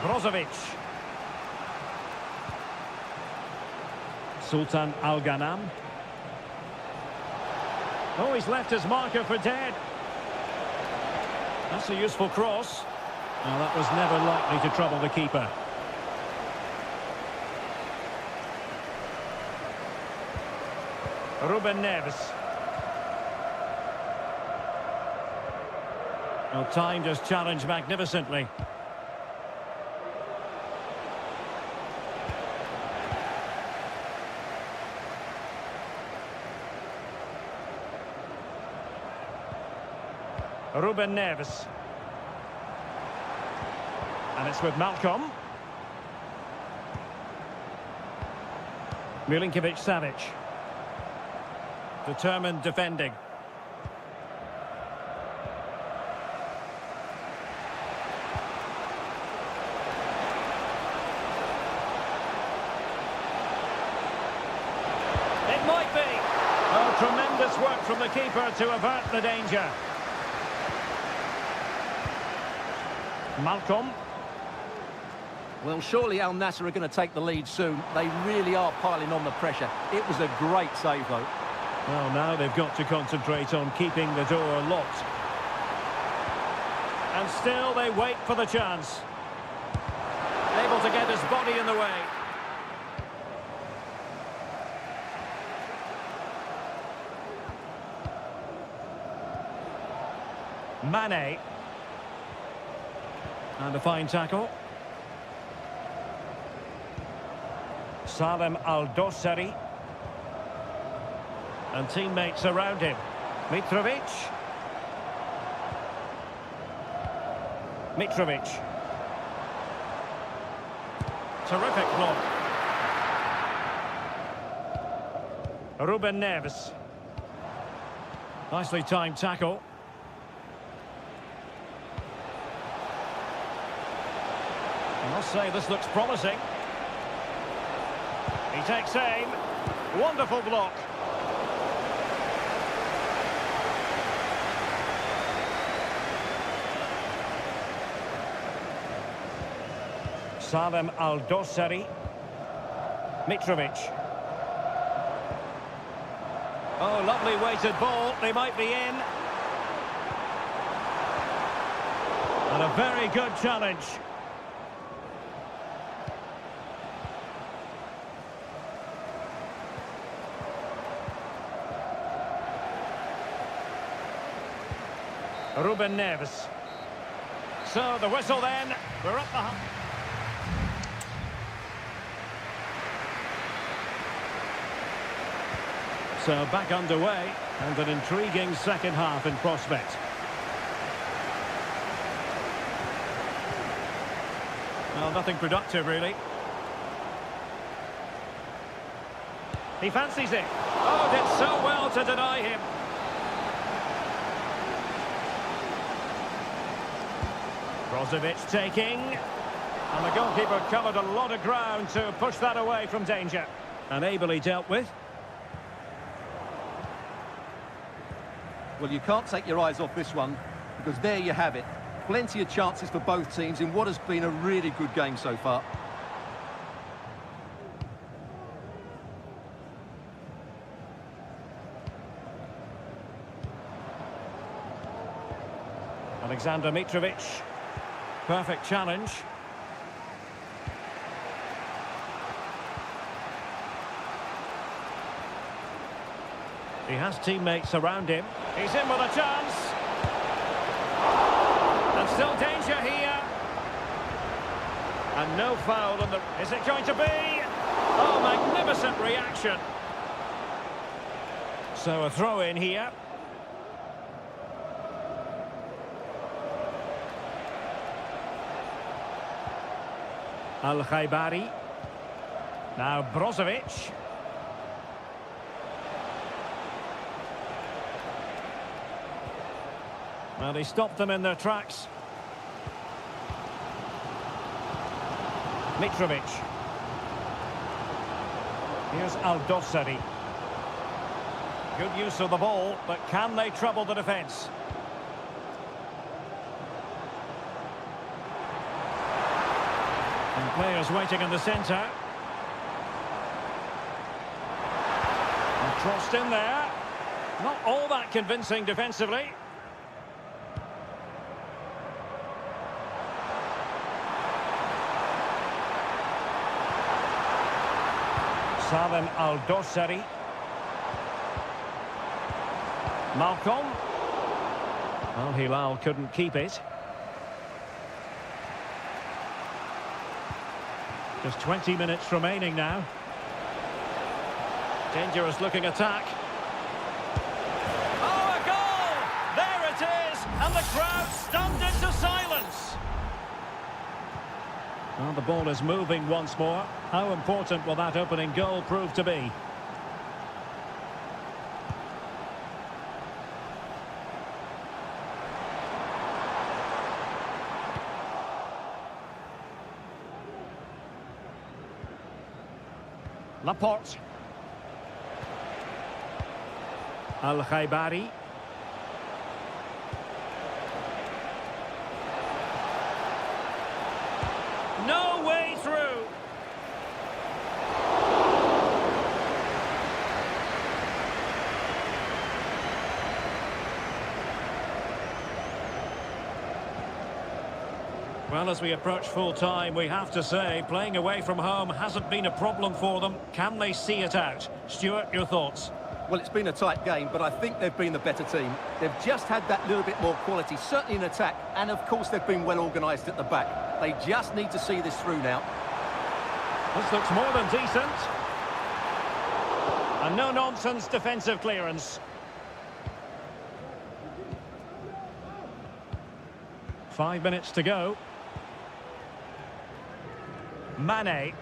Brozovic. Sultan Al-Ghanam. Oh, he's left his marker for dead. That's a useful cross. Well, that was never likely to trouble the keeper. Ruben Neves. Well, timed his challenge magnificently. Ruben Neves. And it's with Malcolm. Milinkovic-Savic. Determined defending. It might be. Oh, tremendous work from the keeper to avert the danger. Malcolm. Well, surely Al Nassr are going to take the lead soon. They really are piling on the pressure. It was a great save, though. Well, now they've got to concentrate on keeping the door locked. And still they wait for the chance. Able to get his body in the way. Mane. And a fine tackle. Salem Al-Dossari. And teammates around him. Mitrovic. Mitrovic. Terrific block. Ruben Neves. Nicely timed tackle. I must say this looks promising. He takes aim. Wonderful block. Salem Al-Dossari. Mitrovic. Oh, lovely weighted ball. They might be in. And a very good challenge. Ruben Neves. So the whistle then. We're up the... So back underway, and an intriguing second half in prospect. Well, nothing productive, really. He fancies it. Oh, did so well to deny him. Brozovic taking. And the goalkeeper covered a lot of ground to push that away from danger. And ably dealt with. Well, you can't take your eyes off this one, because there you have it. Plenty of chances for both teams in what has been a really good game so far. Alexander Mitrovic. Perfect challenge. He has teammates around him. He's in with a chance. And still danger here. And no foul on the... Is it going to be? Oh, magnificent reaction. So a throw in here. Al-Khaibari. Now Brozovic. Well, he stopped them in their tracks. Mitrovic. Here's Al-Dossari. Good use of the ball, but can they trouble the defence? And players waiting in the centre. And crossed in there. Not all that convincing defensively. Salim Al-Dossari. Malcolm. Well, Hilal couldn't keep it. Just 20 minutes remaining now. Dangerous looking attack. Oh, a goal! There it is! And the crowd stunned into silence. Well, the ball is moving once more. How important will that opening goal prove to be? Laporte. Al-Khaibari. No way through. Well, as we approach full time, we have to say, playing away from home hasn't been a problem for them. Can they see it out? Stuart, your thoughts? Well, it's been a tight game, but I think they've been the better team. They've just had that little bit more quality, certainly in attack, and of course they've been well organised at the back. They just need to see this through now. This looks more than decent. A no-nonsense defensive clearance. Five minutes to go. Mane.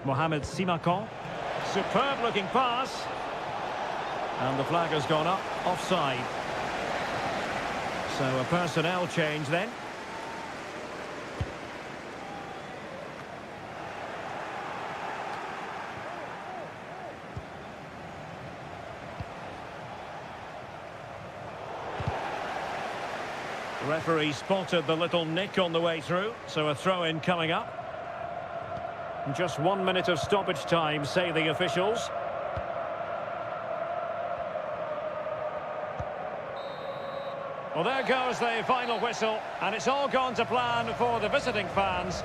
Mohamed Simakon. Superb looking pass. And the flag has gone up, offside. So a personnel change then. The referee spotted the little nick on the way through, so a throw-in coming up. Just 1 minute of stoppage time, say the officials. Well, there goes the final whistle, and it's all gone to plan for the visiting fans.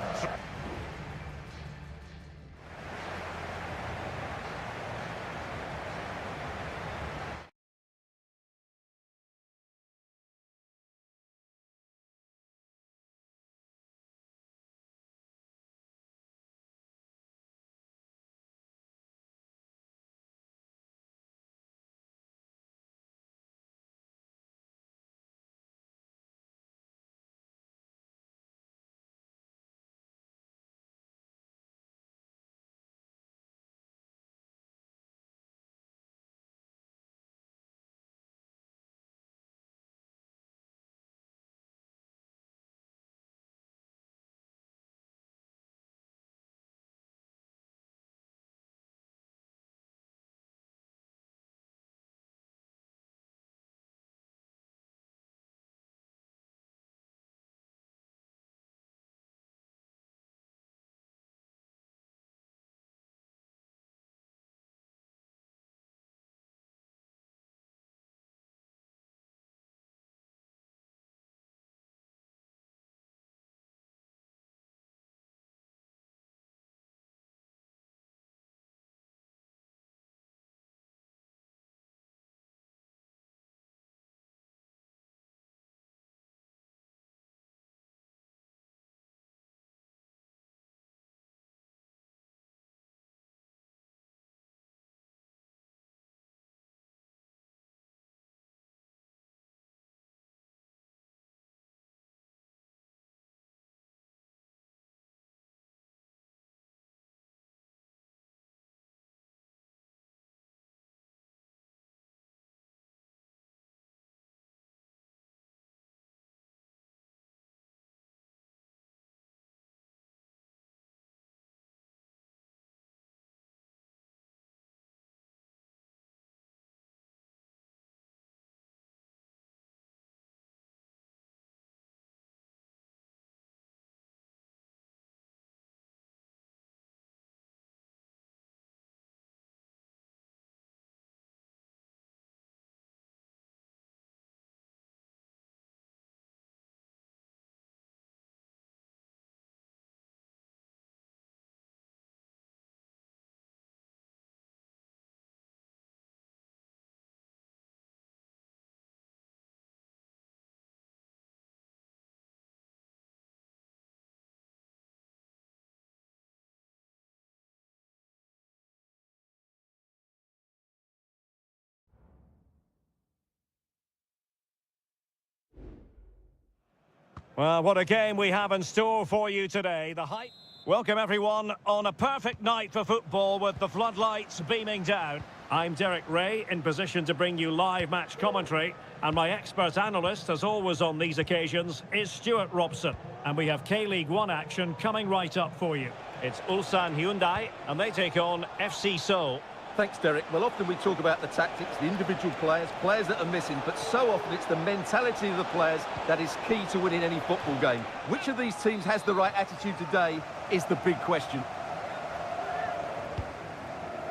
Well, what a game we have in store for you today. The hype. Welcome everyone on a perfect night for football with the floodlights beaming down. I'm Derek Ray, in position to bring you live match commentary, and my expert analyst, as always on these occasions, is Stuart Robson. And we have K-League 1 action coming right up for you. It's Ulsan Hyundai, and they take on FC Seoul. Thanks, Derek. Well, often we talk about the tactics, the individual players that are missing, but so often it's the mentality of the players that is key to winning any football game. Which of these teams has the right attitude today is the big question.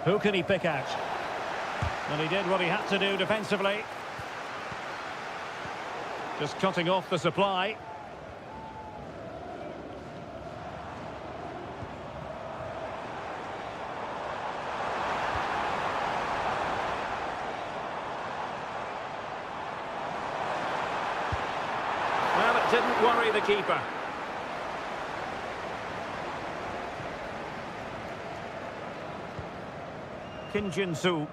Who can he pick out? And he did what he had to do defensively. Just cutting off the supply. Well, it didn't worry the keeper. Kim Jin-soo.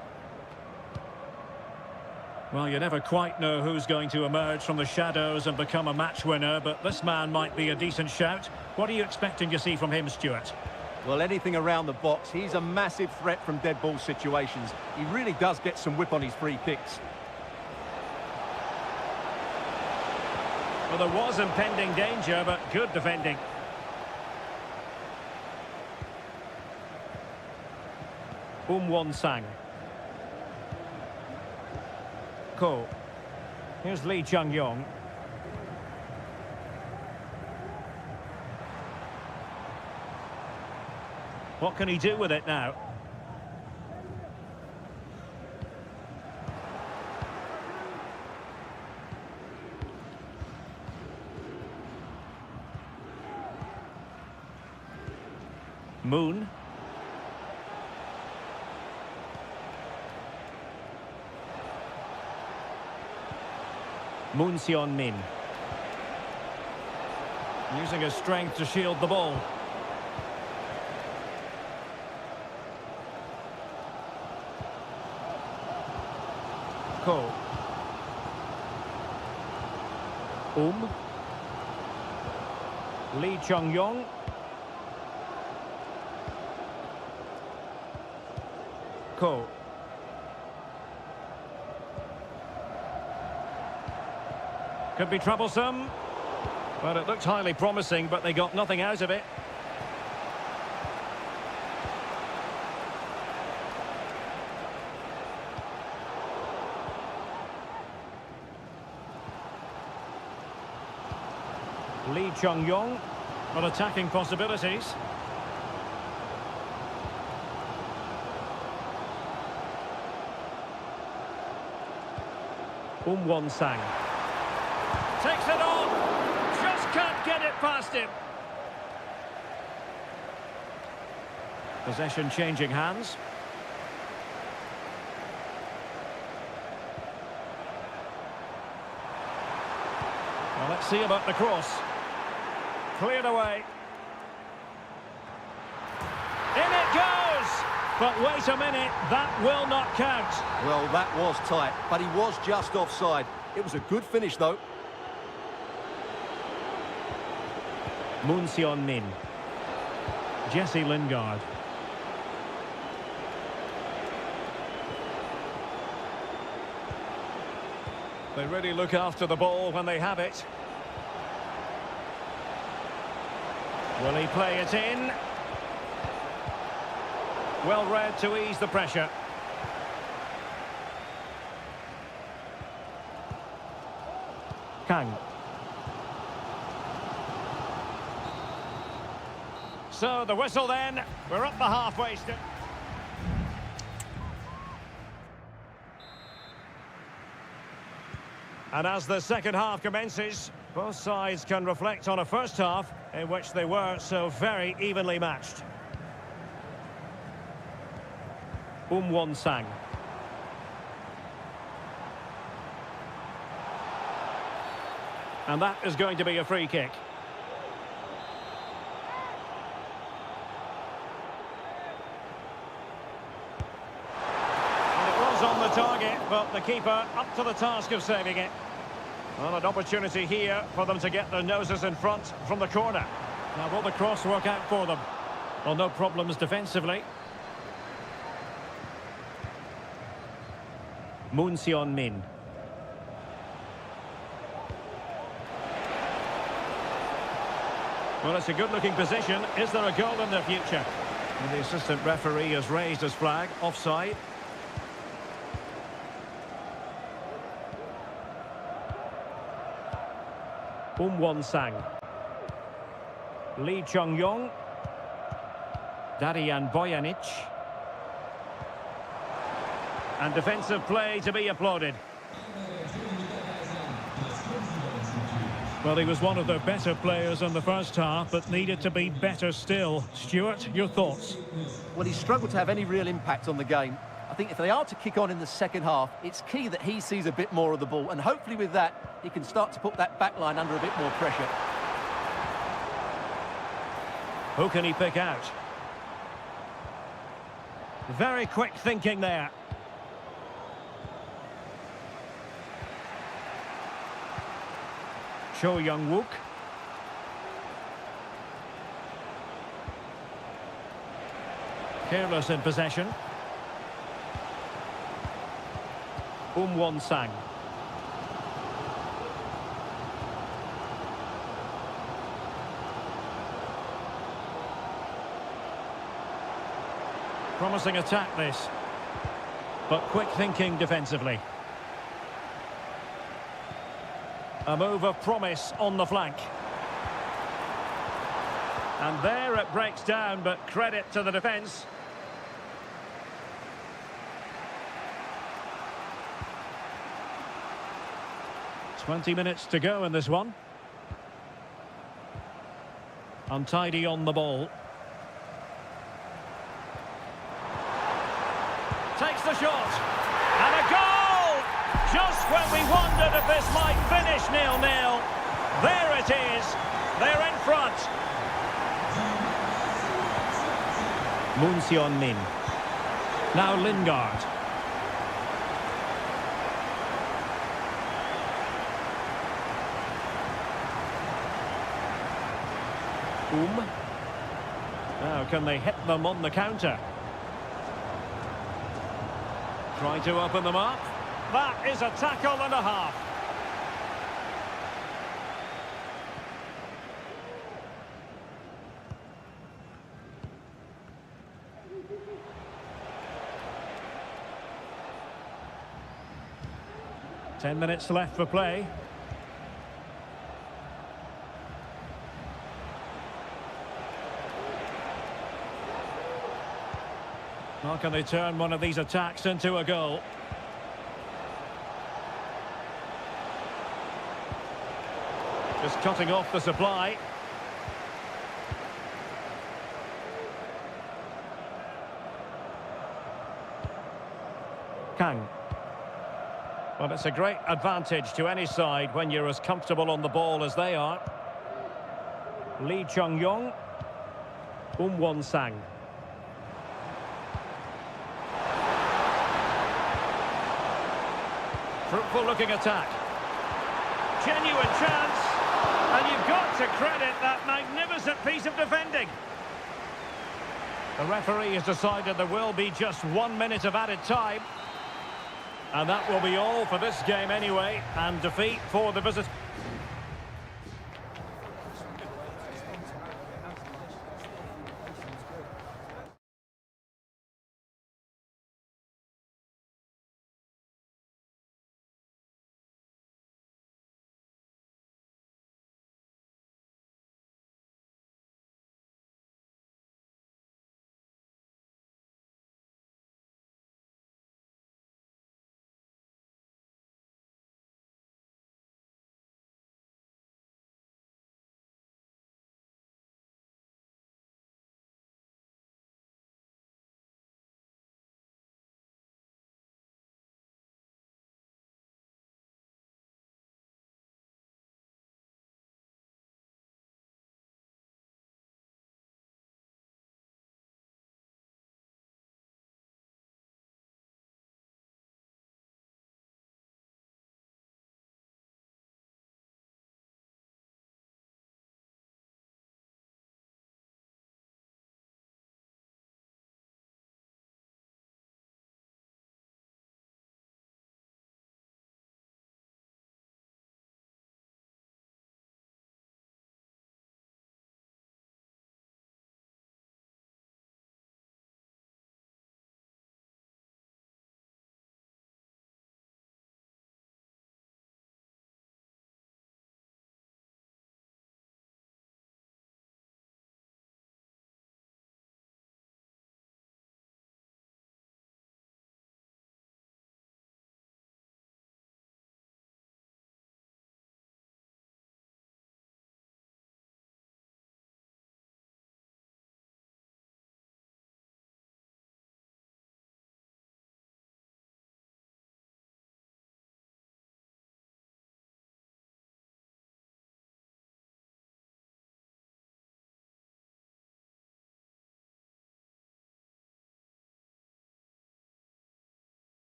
Well, you never quite know who's going to emerge from the shadows and become a match winner, but this man might be a decent shout. What are you expecting to see from him, Stuart? Well, anything around the box. He's a massive threat from dead ball situations. He really does get some whip on his free kicks. Well, there was impending danger, but good defending. Won-sang. Ko. Here's Lee Chung-yong. What can he do with it now? Moon. Moon Seon-min. Using his strength to shield the ball. Ko. Lee Chung-yong. Ko. Could be troublesome. Well, it looked highly promising, but they got nothing out of it. Lee Chung-yong, but attacking possibilities. Won-sang. Takes it on. Just can't get it past him. Possession changing hands. Well, let's see about the cross. Cleared away. In it goes! But wait a minute, that will not count. Well, that was tight, but he was just offside. It was a good finish, though. Moon Seon-min. Jesse Lingard. They really look after the ball when they have it. Will he play it in? Well read to ease the pressure. Kang. So the whistle then. We're up the halfway step. And as the second half commences, both sides can reflect on a first half in which they were so very evenly matched. Won-sang. And that is going to be a free kick. And it was on the target, but the keeper up to the task of saving it. Well, an opportunity here for them to get their noses in front from the corner. Now, will the cross work out for them? Well, no problems defensively. Moon Sion-min. Well, it's a good-looking position. Is there a goal in the future? And the assistant referee has raised his flag. Offside. Won-sang. Lee Chung-yong. Darian Bojanic. And defensive play to be applauded. Well, he was one of the better players in the first half, but needed to be better still. Stuart, your thoughts? Well, he struggled to have any real impact on the game. I think if they are to kick on in the second half, it's key that he sees a bit more of the ball, and hopefully with that, he can start to put that back line under a bit more pressure. Who can he pick out? Very quick thinking there. Cho Young-wook. Careless in possession. Won-sang. Promising attack this, but quick thinking defensively. A move of promise on the flank. And there it breaks down, but credit to the defence. "20 minutes to go in this one. Untidy on the ball. Takes the shot. And a goal! Just when we wondered if this might finish 0-0. There it is. They're in front. Moon Sion-min. Now Lingard. Now can they hit them on the counter? Trying to open them up. That is a tackle and a half. Ten minutes left for play. How can they turn one of these attacks into a goal? Just cutting off the supply. Kang. Well, it's a great advantage to any side when you're as comfortable on the ball as they are. Lee Chung-yong. Won-sang. Fruitful looking attack. Genuine chance. And you've got to credit that magnificent piece of defending. The referee has decided there will be just 1 minute of added time. And that will be all for this game anyway. And defeat for the visitors.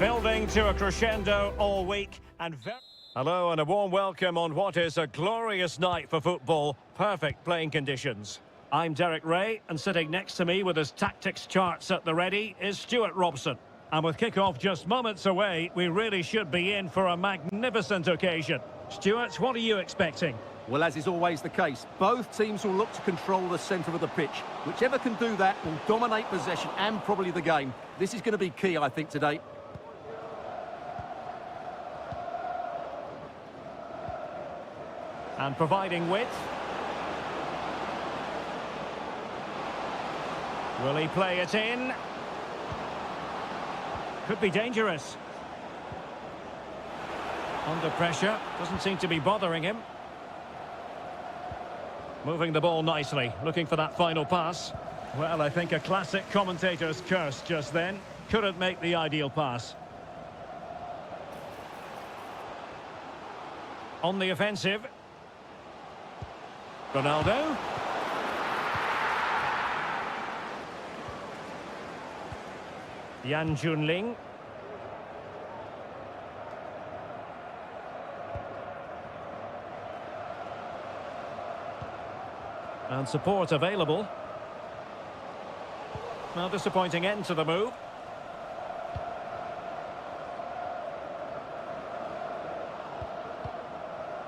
Building to a crescendo all week and hello and a warm welcome on what is a glorious night for football. Perfect playing conditions. I'm Derek Ray, and sitting next to me with his tactics charts at the ready is Stuart Robson. And with kick-off just moments away, we really should be in for a magnificent occasion. Stuart, what are you expecting? Well, as is always the case, both teams will look to control the centre of the pitch. Whichever can do that will dominate possession and probably the game. This is going to be key, I think, today. And providing width. Will he play it in? Could be dangerous. Under pressure, doesn't seem to be bothering him. Moving the ball nicely, looking for that final pass. Well, I think a classic commentator's curse just then. Couldn't make the ideal pass. On the offensive. Ronaldo. Yan Junling. And support available. Well, disappointing end to the move.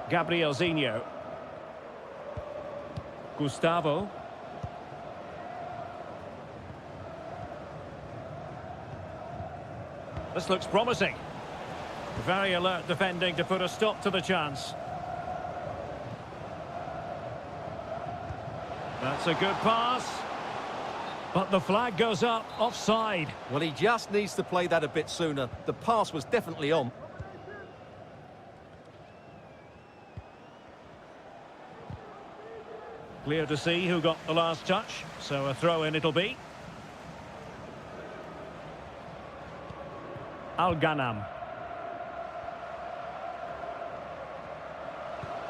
Gabrielzinho. Gustavo. This looks promising. Very alert defending to put a stop to the chance. That's a good pass. But the flag goes up, offside. Well, he just needs to play that a bit sooner. The pass was definitely on. Clear to see who got the last touch, so a throw-in it'll be. Al-Ghanam.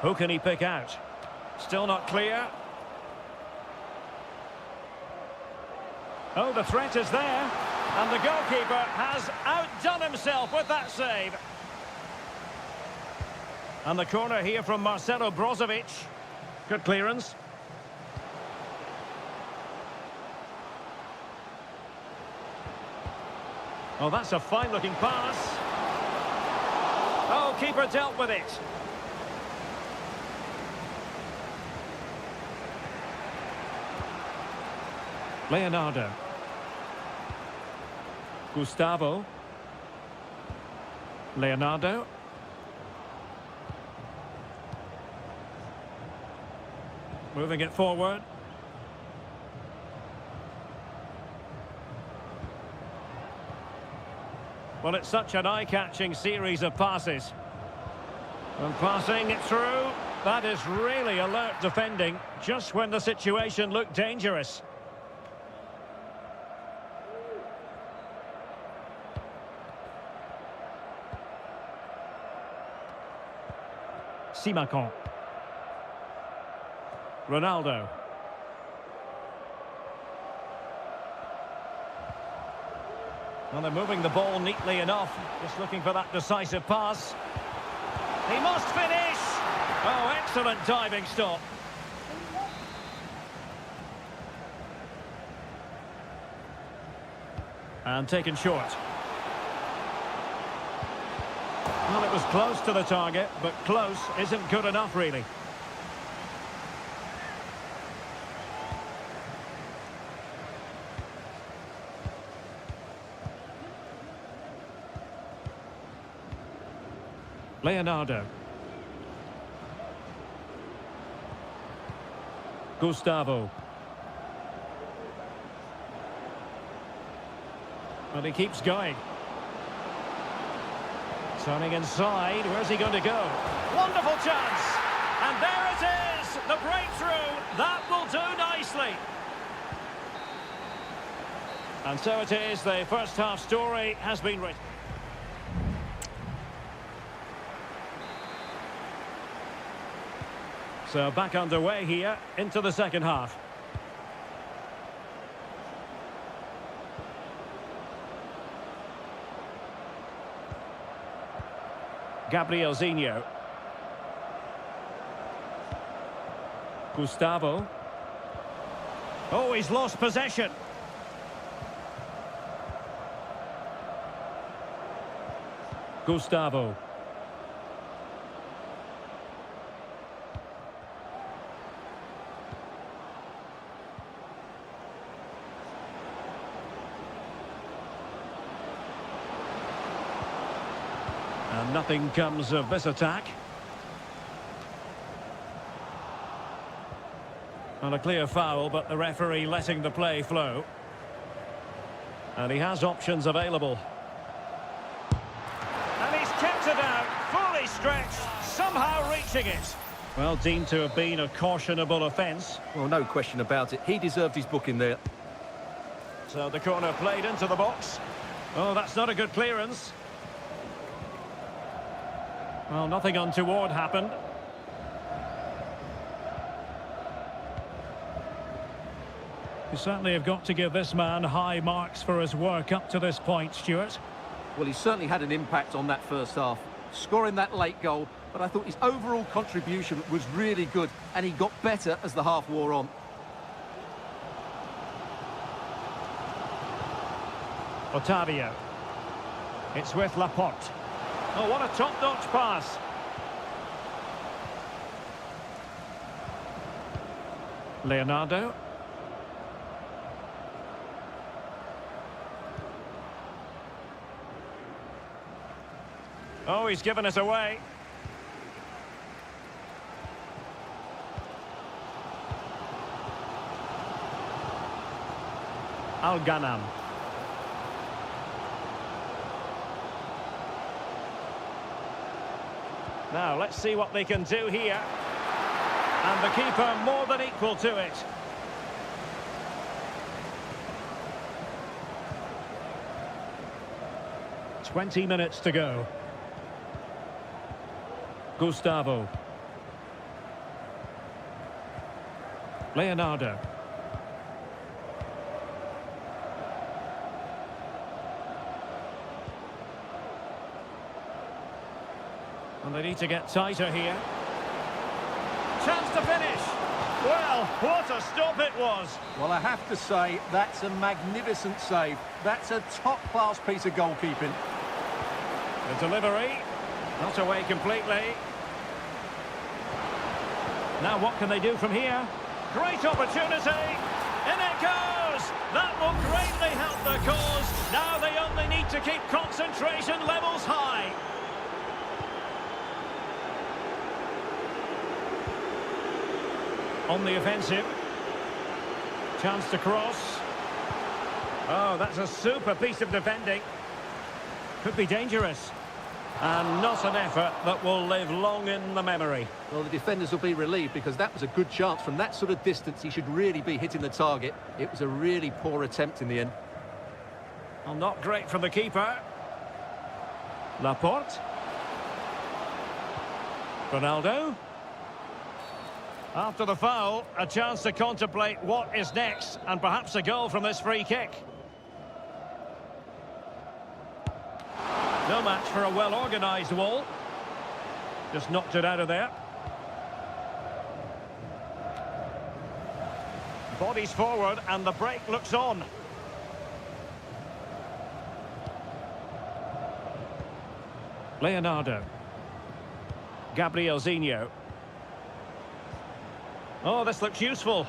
Who can he pick out? Still not clear. Oh, the threat is there. And the goalkeeper has outdone himself with that save. And the corner here from Marcelo Brozovic. Good clearance. Oh, that's a fine-looking pass. Oh, keeper dealt with it. Leonardo. Gustavo. Leonardo. Moving it forward. Well, it's such an eye-catching series of passes. And passing it through. That is really alert defending, just when the situation looked dangerous. Simakon. Ronaldo. Well, they're moving the ball neatly enough. Just looking for that decisive pass. He must finish! Oh, excellent diving stop. And taken short. Well, it was close to the target, but close isn't good enough, really. Leonardo. Gustavo. Well, he keeps going. Turning inside, where's he going to go? Wonderful chance! And there it is! The breakthrough! That will do nicely! And so it is, the first half story has been written. So back underway here into the second half. Gabrielzinho. Gustavo. Oh, he's lost possession. Gustavo. And nothing comes of this attack. And a clear foul, but the referee letting the play flow. And he has options available. And he's kept it out, fully stretched, somehow reaching it. Well, deemed to have been a cautionable offence. Well, no question about it. He deserved his booking there. So the corner played into the box. Oh, that's not a good clearance. Well, nothing untoward happened. You certainly have got to give this man high marks for his work up to this point, Stuart. Well, he certainly had an impact on that first half, scoring that late goal, but I thought his overall contribution was really good, and he got better as the half wore on. Otavio. It's with Laporte. Oh, what a top-notch pass. Leonardo. Oh, he's given us away. Al-Ghanam. Now, let's see what they can do here. And the keeper more than equal to it. "20 minutes to go. Gustavo. Leonardo. And they need to get tighter here. Chance to finish. Well, what a stop it was. Well, I have to say, that's a magnificent save. That's a top-class piece of goalkeeping. The delivery, not away completely. Now what can they do from here? Great opportunity. In it goes. That will greatly help the cause. Now they only need to keep concentration levels high. On the offensive. Chance to cross. Oh, that's a super piece of defending. Could be dangerous. And not an effort that will live long in the memory. Well, the defenders will be relieved because that was a good chance. From that sort of distance, he should really be hitting the target. It was a really poor attempt in the end. Well, not great from the keeper. Laporte. Ronaldo. After the foul, a chance to contemplate what is next, and perhaps a goal from this free kick. No match for a well-organised wall. Just knocked it out of there. Bodies forward, and the break looks on. Leonardo. Gabrielzinho. Oh, this looks useful.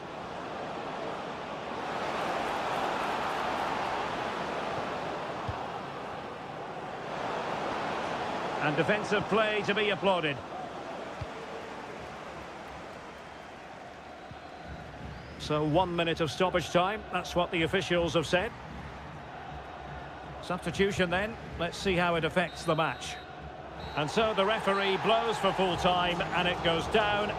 And defensive play to be applauded. So 1 minute of stoppage time. That's what the officials have said. Substitution then. Let's see how it affects the match. And so the referee blows for full time, and it goes down.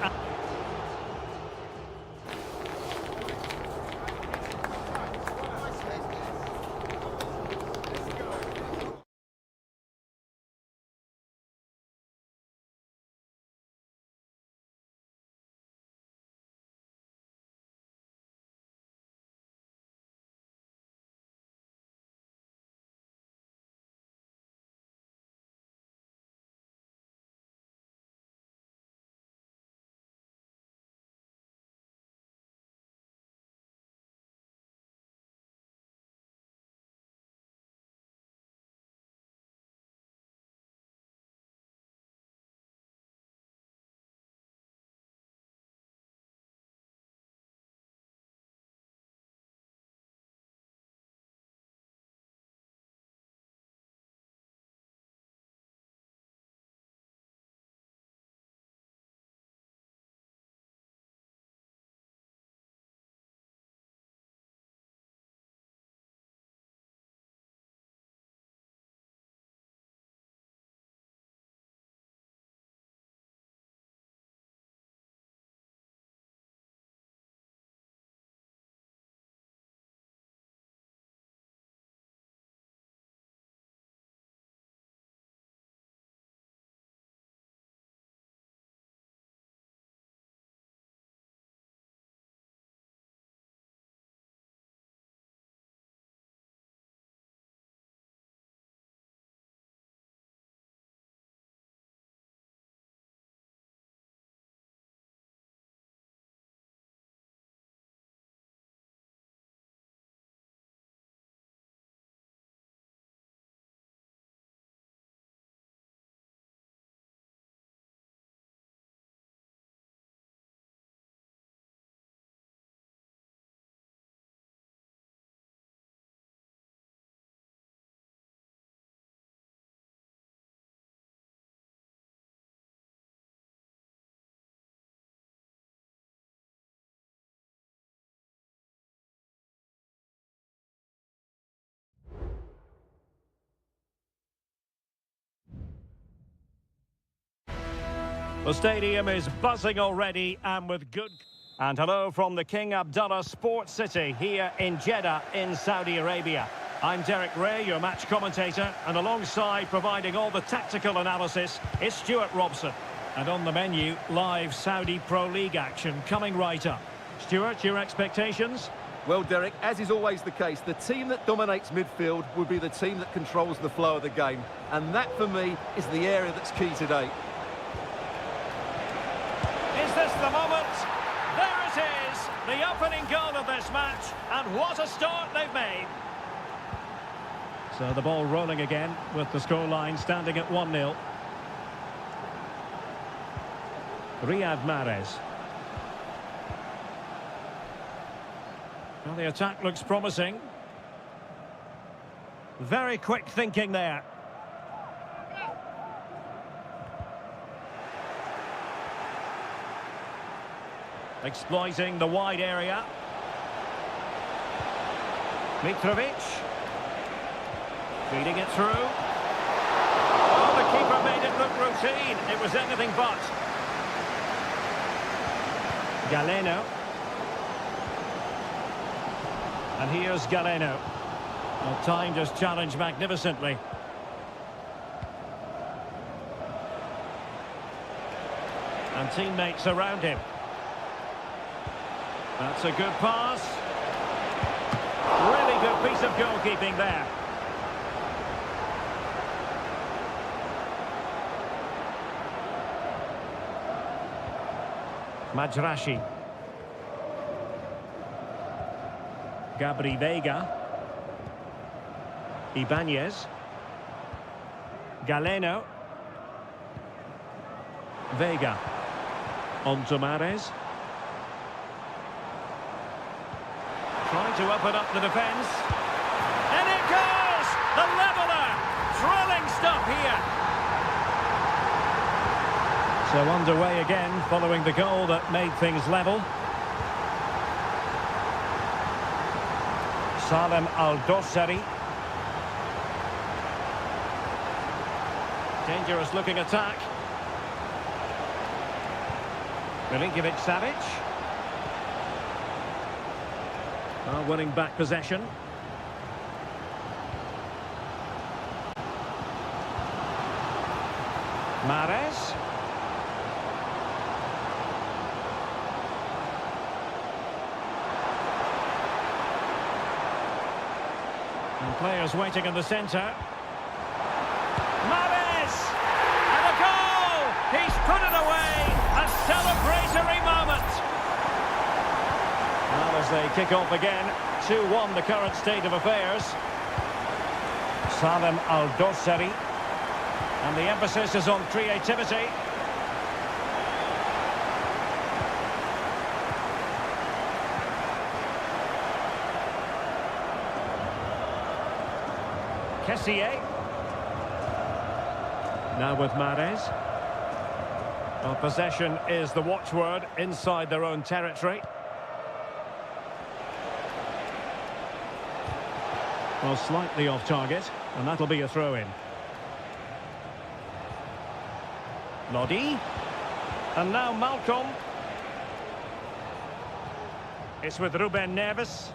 The stadium is buzzing already and with good... And hello from the King Abdullah Sports City here in Jeddah in Saudi Arabia. I'm Derek Ray, your match commentator, and alongside providing all the tactical analysis is Stuart Robson. And on the menu, live Saudi Pro League action coming right up. Stuart, your expectations? Well, Derek, as is always the case, the team that dominates midfield will be the team that controls the flow of the game. And that, for me, is the area that's key today. Is this the moment? There it is, the opening goal of this match, and what a start they've made. So the ball rolling again with the scoreline standing at 1-0. Riyad Mahrez. Well, the attack looks promising. Very quick thinking there. Exploiting the wide area. Mitrovic. Feeding it through. Oh, the keeper made it look routine. It was anything but. Galeno. And here's Galeno. Well, timed his challenge magnificently. And teammates around him. That's a good pass. Really good piece of goalkeeping there. Majrashi. Gabri Veiga. Ibanez. Galeno. Veiga. On to Mahrez. Trying to open up the defence. And it goes! The leveller! Thrilling stuff here. So underway again following the goal that made things level. Salem Al-Dossari. Dangerous looking attack. Milinkovic-Savic. Winning back possession. Mahrez. And players waiting in the centre. Mahrez! And a goal! He's put it away! A celebratory moment! Well, as they kick off again, 2-1 the current state of affairs. Salem Al-Dossari. And the emphasis is on creativity. Kessié. Now with Mahrez. Well, possession is the watchword inside their own territory. Well, slightly off target, and that'll be a throw-in. Lodi. And now Malcolm. It's with Ruben Neves.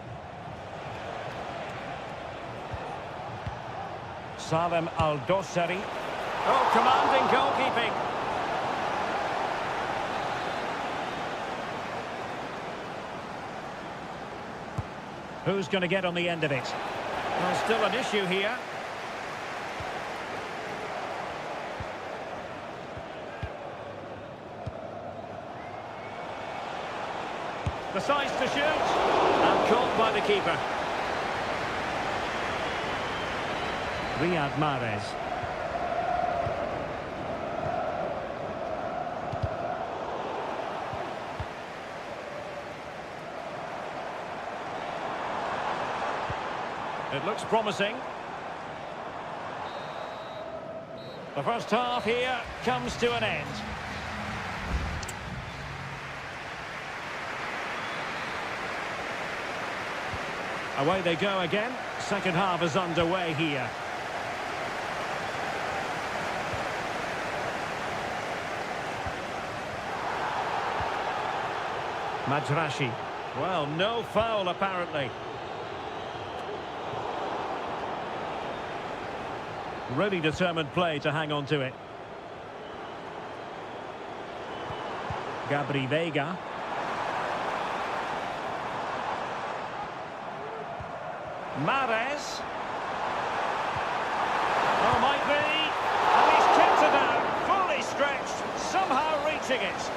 Salem Al-Dossari. Oh, commanding goalkeeping. Who's going to get on the end of it? Well, still an issue here. Decides to shoot. And caught by the keeper. Riyad Mahrez. It looks promising. The first half here comes to an end. Away they go again. Second half is underway here. Madrashi. Well, no foul apparently. Really determined play to hang on to it. Gabri Veiga. Mahrez. Oh, might be. And he's kept it out. Fully stretched. Somehow reaching it.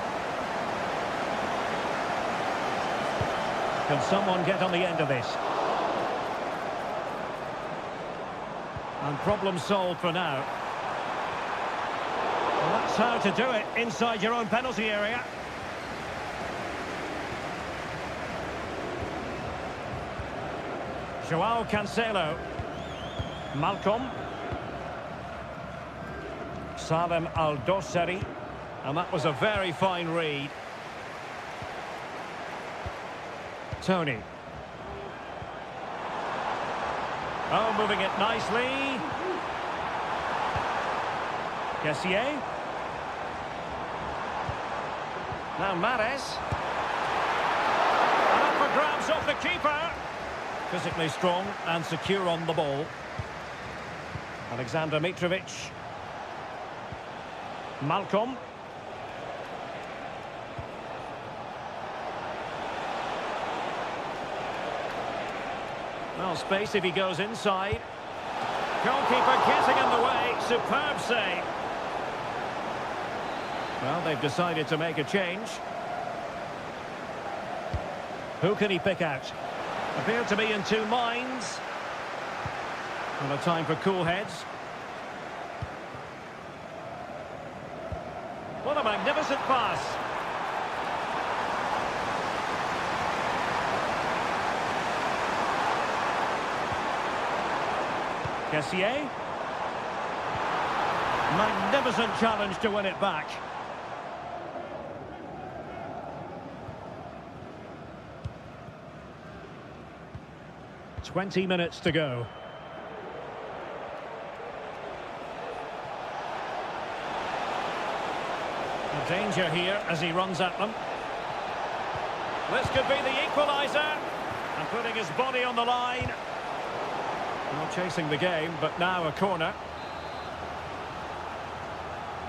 Can someone get on the end of this? And problem solved for now. Well, that's how to do it inside your own penalty area. Joao Cancelo. Malcolm. Salem Al-Dossari. And that was a very fine read. Tony. Oh, moving it nicely. Kessié. Now Mahrez. And up for grabs off the keeper. Physically strong and secure on the ball. Alexander Mitrovic. Malcolm. Well, space if he goes inside. Goalkeeper getting in the way. Superb save. Well, they've decided to make a change. Who can he pick out? Appeared to be in two minds. Well, a time for cool heads. What a magnificent pass. Kessié. Magnificent challenge to win it back. "20 minutes to go. A danger here as he runs at them. This could be the equaliser. And putting his body on the line. Not chasing the game, but now a corner.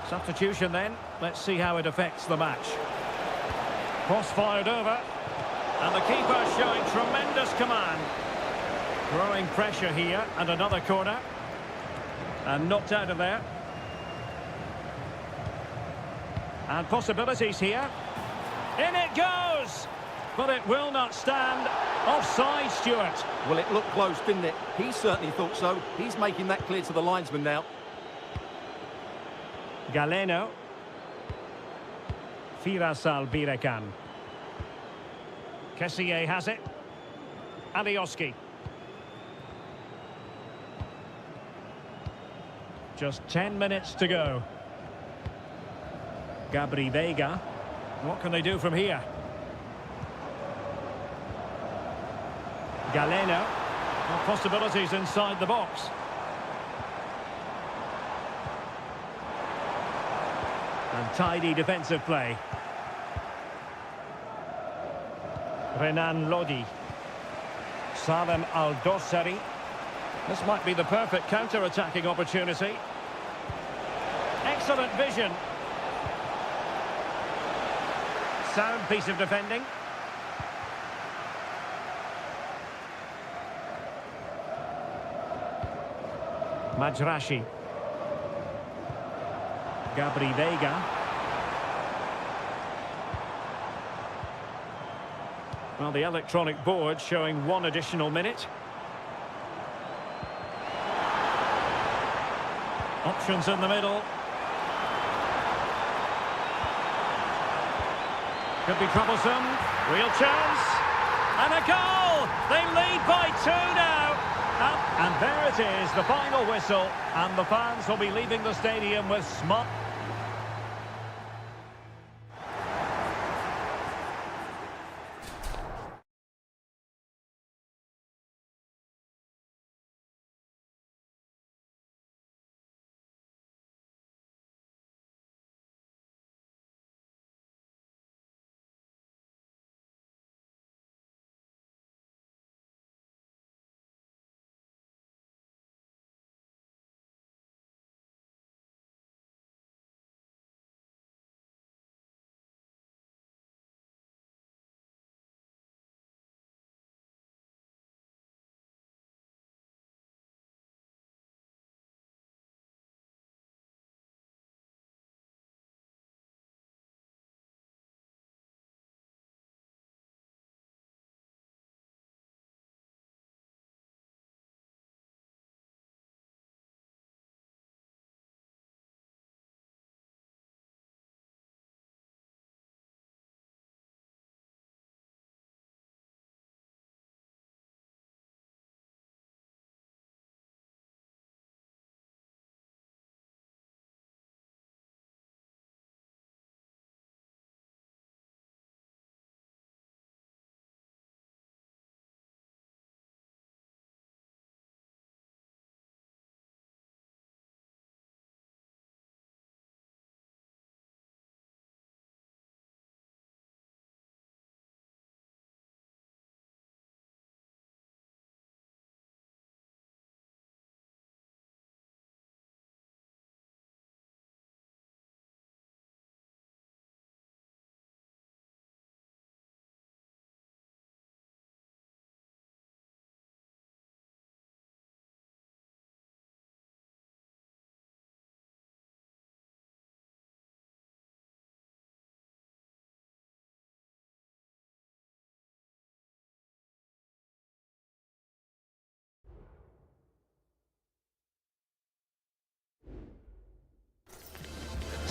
Substitution then. Let's see how it affects the match. Cross fired over. And the keeper showing tremendous command. Growing pressure here, and another corner. And knocked out of there. And possibilities here. In it goes! But it will not stand. Offside, Stuart. Well, it looked close, didn't it? He certainly thought so. He's making that clear to the linesman now. Galeno. Firasal Birekan. Kessié has it. Alioski. Just 10 minutes to go. Gabri Veiga. What can they do from here? Galeno. Well, possibilities inside the box. And tidy defensive play. Renan Lodi. Salem Al-Dossari. This might be the perfect counter-attacking opportunity. Excellent vision. Sound piece of defending. Madrashi. Gabri Veiga. Well, the electronic board showing one additional minute. Options in the middle. Could be troublesome. Real chance. And a goal! They lead by 2 now. And there it is, the final whistle. And the fans will be leaving the stadium with smart...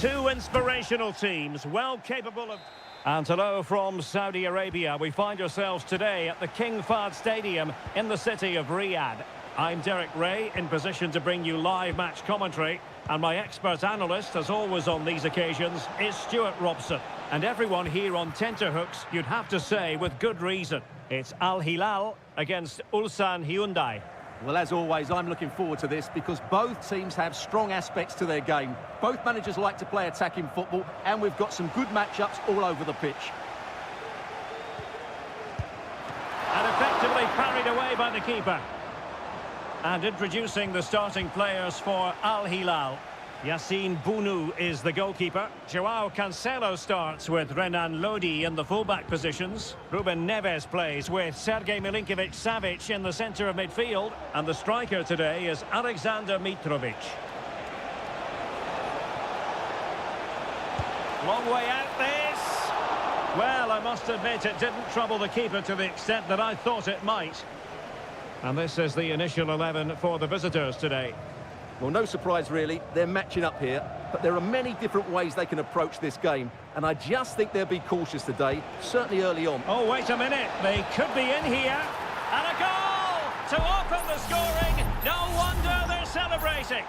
Two inspirational teams, well capable of... And hello from Saudi Arabia. We find ourselves today at the King Fahd Stadium in the city of Riyadh. I'm Derek Ray, in position to bring you live match commentary. And my expert analyst, as always on these occasions, is Stuart Robson. And everyone here on tenterhooks, you'd have to say, with good reason. It's Al Hilal against Ulsan Hyundai. Well, as always, I'm looking forward to this because both teams have strong aspects to their game. Both managers like to play attacking football, and we've got some good matchups all over the pitch. And effectively parried away by the keeper. And introducing the starting players for Al Hilal. Yassine Bounou is the goalkeeper. Joao Cancelo starts with Renan Lodi in the fullback positions. Ruben Neves plays with Sergej Milinkovic-Savic in the centre of midfield. And the striker today is Alexander Mitrovic. Long way out this. Well, I must admit it didn't trouble the keeper to the extent that I thought it might. And this is the initial 11 for the visitors today. Well, no surprise, really. They're matching up here, but there are many different ways they can approach this game, and I just think they'll be cautious today, certainly early on. Oh, wait a minute. They could be in here. And a goal to open the scoring. No wonder they're celebrating.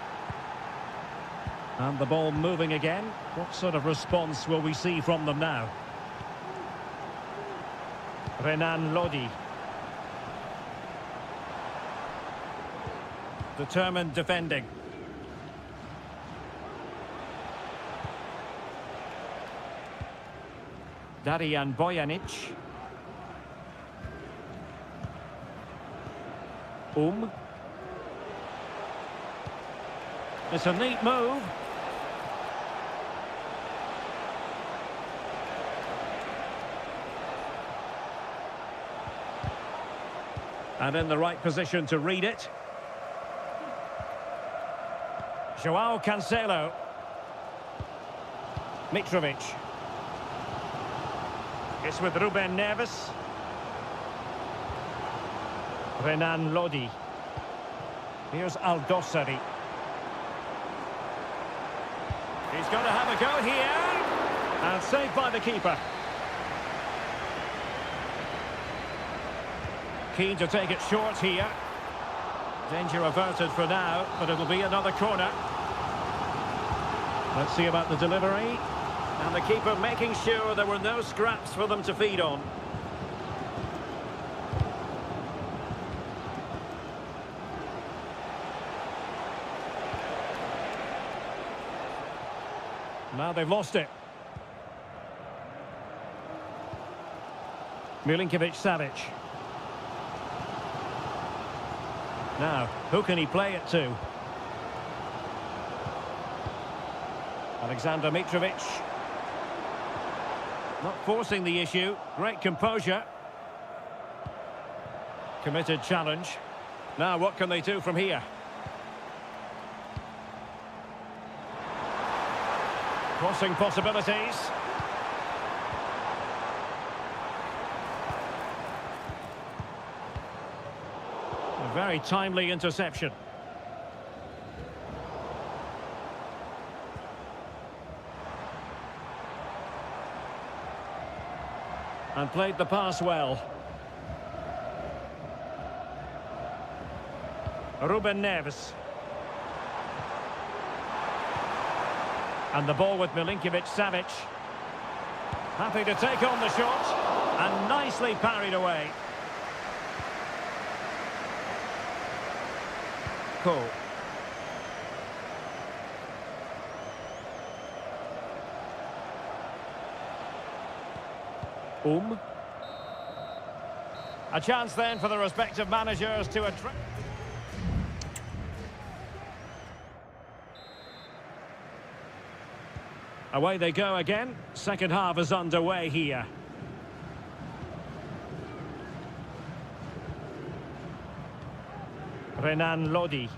And the ball moving again. What sort of response will we see from them now? Renan Lodi. Determined defending. Darijan Bojanic. It's a neat move. And in the right position to read it. Joao Cancelo. Mitrovic. It's with Ruben Neves. Renan Lodi. Here's Al-Dossari. He's going to have a go here. And saved by the keeper. Keen to take it short here. Danger averted for now, but it'll be another corner. Let's see about the delivery. And the keeper making sure there were no scraps for them to feed on. Now they've lost it. Milinkovic-Savic. Now, who can he play it to? Alexander Mitrovic. Not forcing the issue. Great composure. Committed challenge. Now, what can they do from here? Crossing possibilities. A very timely interception. And played the pass well. Ruben Neves. And the ball with Milinkovic-Savic. Happy to take on the shot. And nicely parried away. Cool. A chance then for the respective managers to attract. Away they go again. Second half is underway here. Renan Lodi.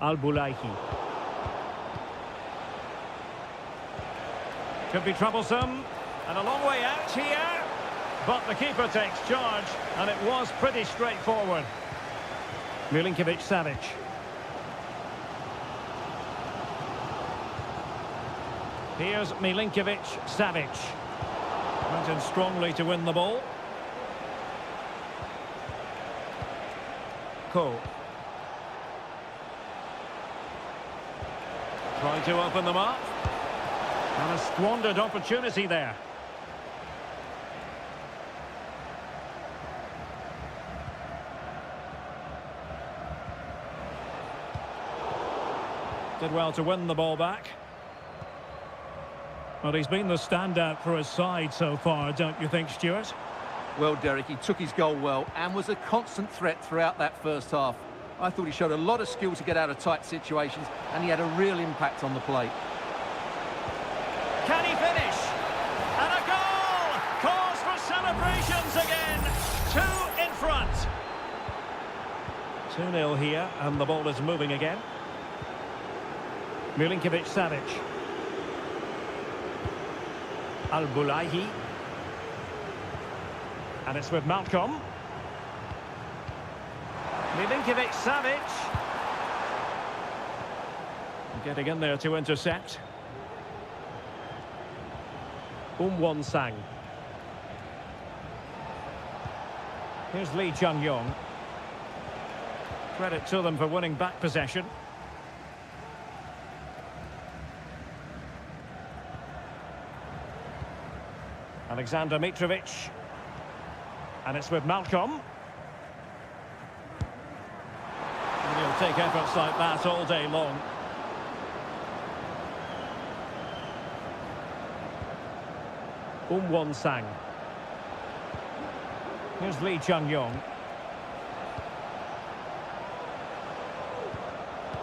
Al-Bulaihi. Could be troublesome. And a long way out here. But the keeper takes charge. And it was pretty straightforward. Milinkovic-Savic. Here's Milinkovic-Savic. Went in strongly to win the ball. Cole. Trying to open them up. And a squandered opportunity there. Did well to win the ball back. Well, he's been the standout for his side so far, don't you think, Stuart? Well, Derek, he took his goal well and was a constant threat throughout that first half. I thought he showed a lot of skill to get out of tight situations, and he had a real impact on the plate. Can he finish? And a goal! Cause for celebrations again. 2 in front. 2-0 here, and the ball is moving again. Milinkovic-Savic. Al-Bulaihi. And it's with Malcolm. Milinkovic-Savic. Getting in there to intercept. Sang. Here's Lee Chung-yong. Credit to them for winning back possession. Alexander Mitrovic. And it's with Malcolm. And he'll take efforts like that all day long. Sang. Here's Lee Chung-yong.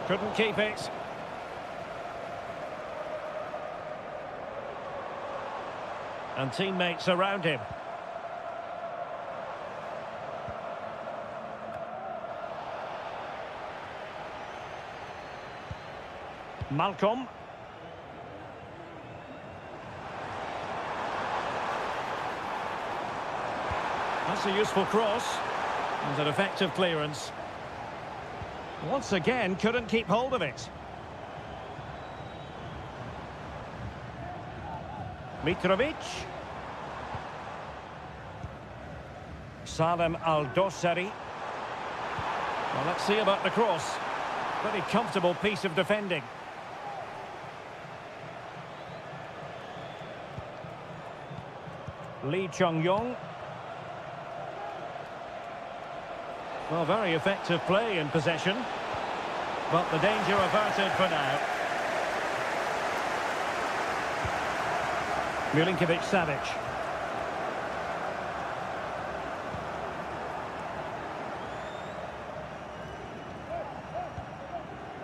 Couldn't keep it. And teammates around him. Malcolm. That's a useful cross. And an effective clearance. Once again, couldn't keep hold of it. Mitrovic. Salem Al-Dossari. Well, let's see about the cross. Pretty comfortable piece of defending. Lee Chung-yong. Well, very effective play in possession. But the danger averted for now. Milinkovic-Savic.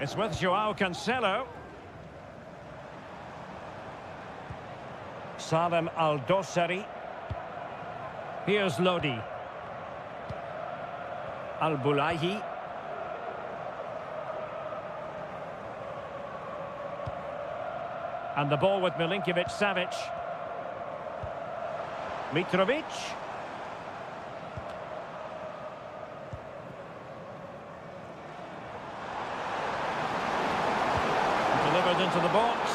It's with Joao Cancelo. Salem Al-Dossari. Here's Lodi. Al-Bulaihi. And the ball with Milinkovic-Savic. Mitrovic. Delivered into the box.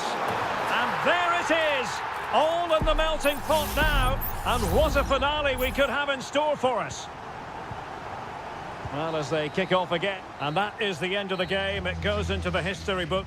And there it is! All in the melting pot now. And what a finale we could have in store for us. Well, as they kick off again. And that is the end of the game. It goes into the history book.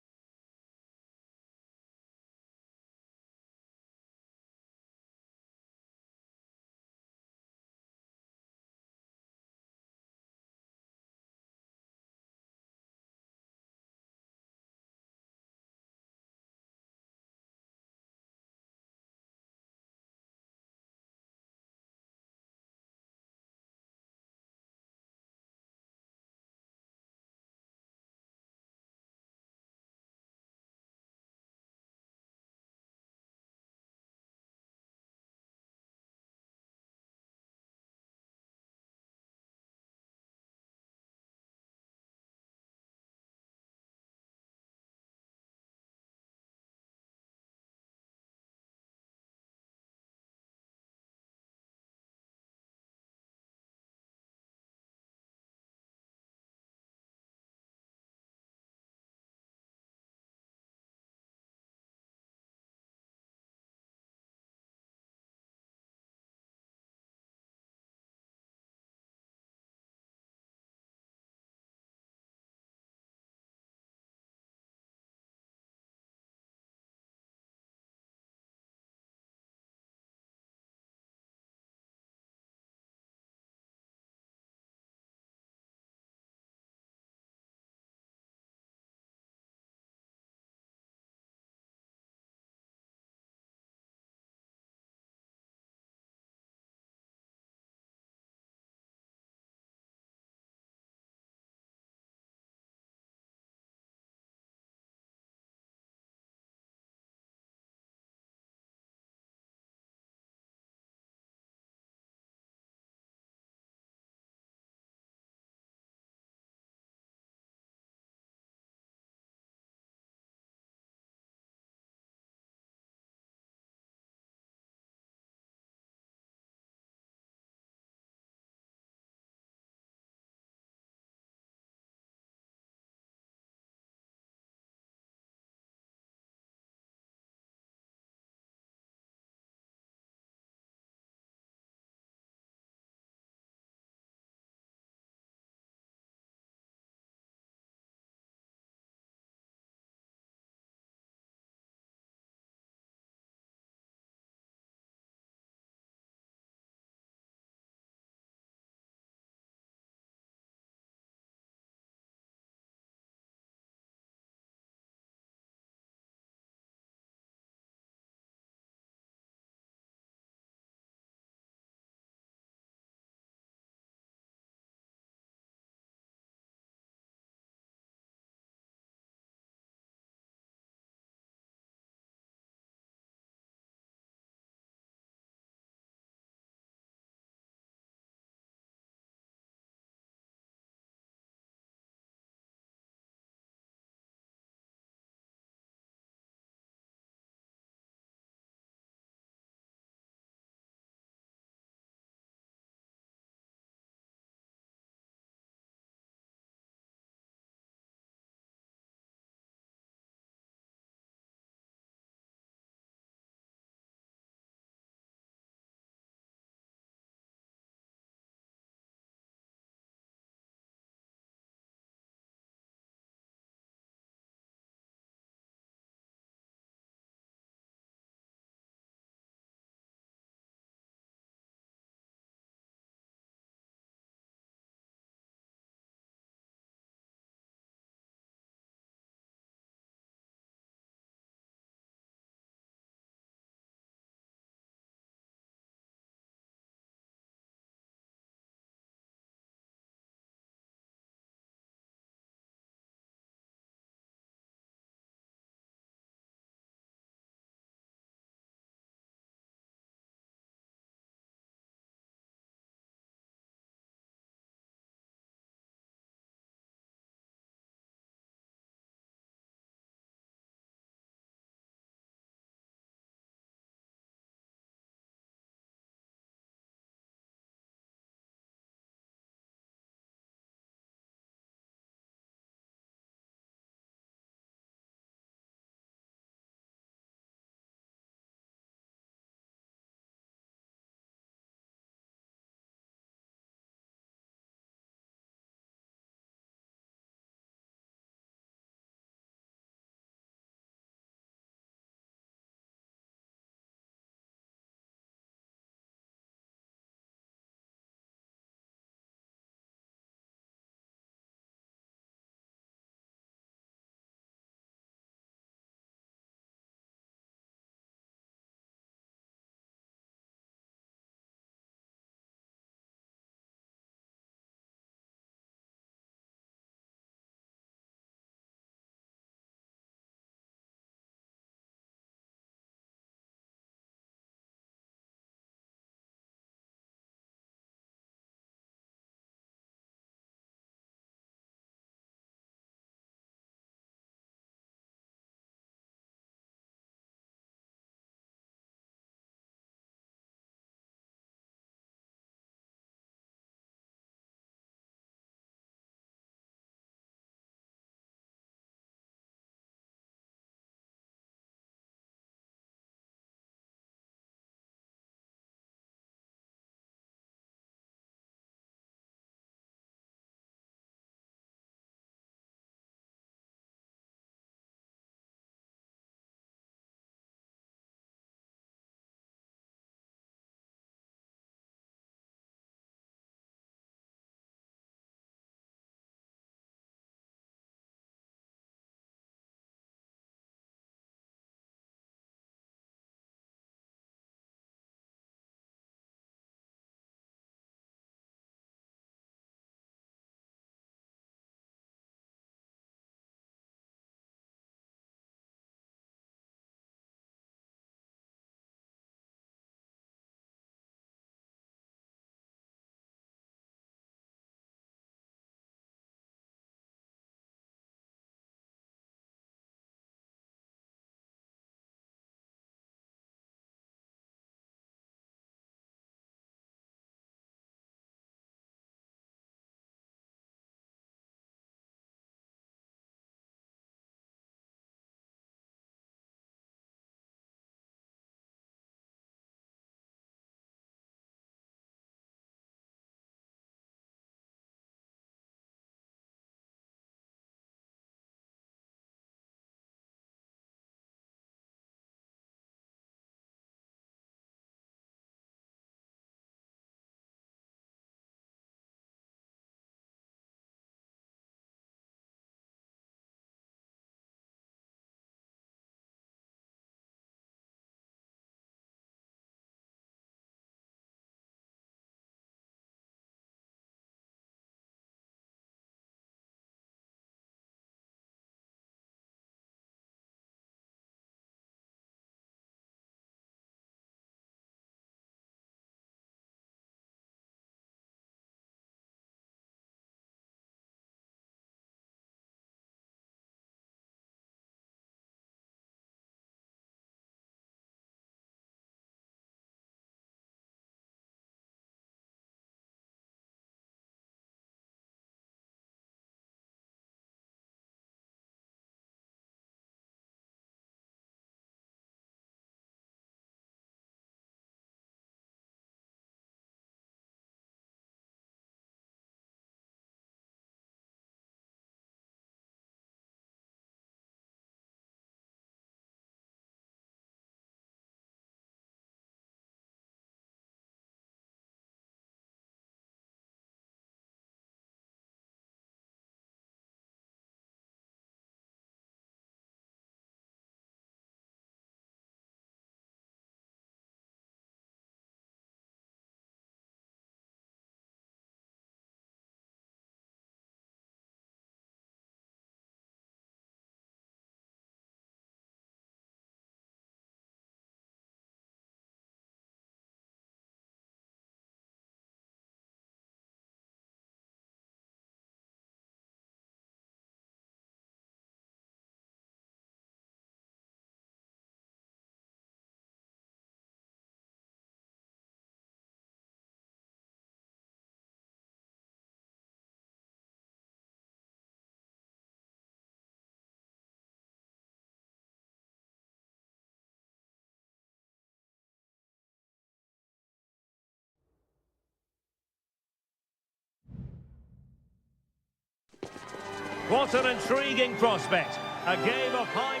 What an intriguing prospect. A game of high...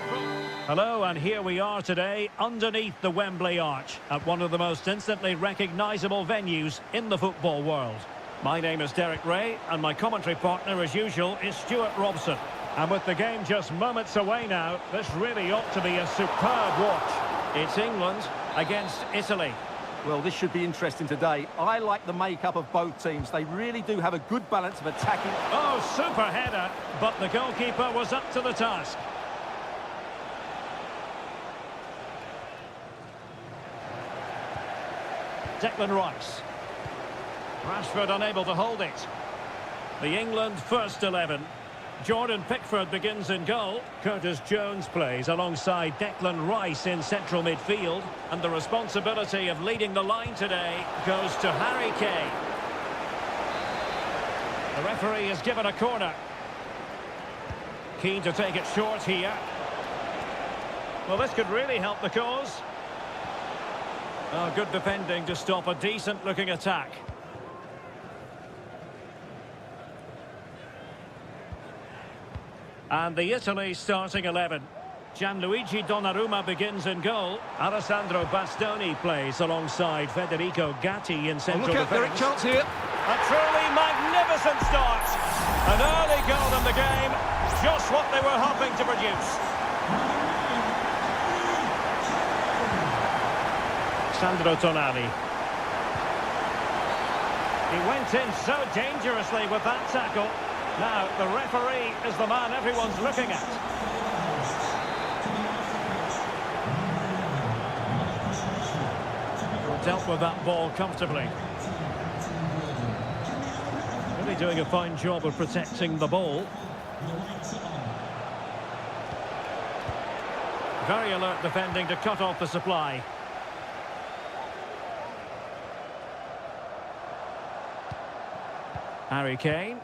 Hello, and here we are today underneath the Wembley Arch at one of the most instantly recognisable venues in the football world. My name is Derek Ray, and my commentary partner, as usual, is Stuart Robson. And with the game just moments away now, this really ought to be a superb watch. It's England against Italy. Well, this should be interesting today. I like the makeup of both teams. They really do have a good balance of attacking... Oh, super header, but the goalkeeper was up to the task. Declan Rice. Rashford unable to hold it. The England first 11. Jordan Pickford begins in goal. Curtis Jones plays alongside Declan Rice in central midfield. And the responsibility of leading the line today goes to Harry Kane. The referee has given a corner. Keen to take it short here. Well, this could really help the cause. Oh, good defending to stop a decent-looking attack. And the Italy starting 11. Gianluigi Donnarumma begins in goal. Alessandro Bastoni plays alongside Federico Gatti in central defence. Look out, chance here. A truly magnificent start. An early goal in the game. Just what they were hoping to produce. Sandro Tonali. He went in so dangerously with that tackle. Now, the referee is the man everyone's looking at. Dealt with that ball comfortably. Really doing a fine job of protecting the ball. Very alert defending to cut off the supply. Harry Kane.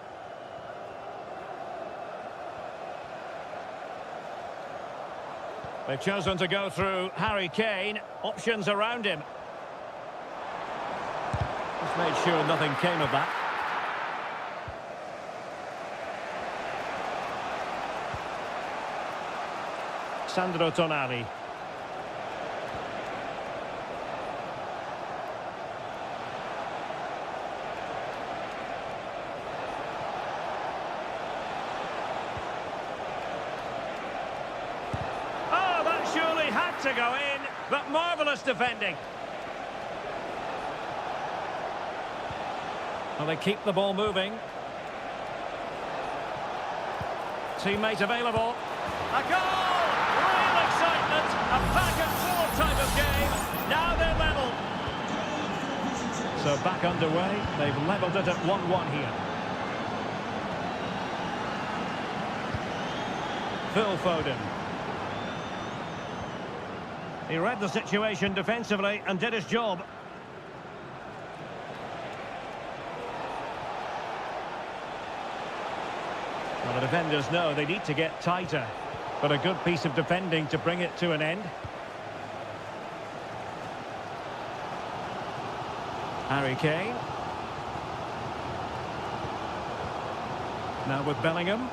They've chosen to go through Harry Kane. Options around him. Just made sure nothing came of that. Sandro Tonali. To go in, but marvellous defending. Well, they keep the ball moving. Teammate available. A goal! Real excitement! A back-and-forth type of game. Now they're level. So back underway. They've levelled it at 1-1 here. Phil Foden. He read the situation defensively and did his job. Well, the defenders know they need to get tighter, but a good piece of defending to bring it to an end. Harry Kane. Now with Bellingham.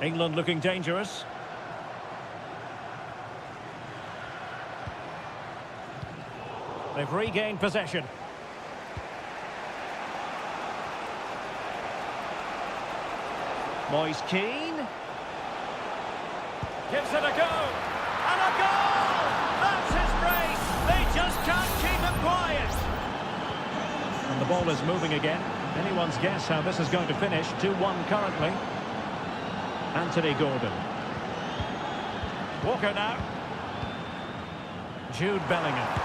England looking dangerous. They've regained possession. Moise Keane. Gives it a go. And a goal! That's his brace. They just can't keep it quiet. And the ball is moving again. Anyone's guess how this is going to finish. 2-1 currently. Anthony Gordon. Walker now. Jude Bellingham.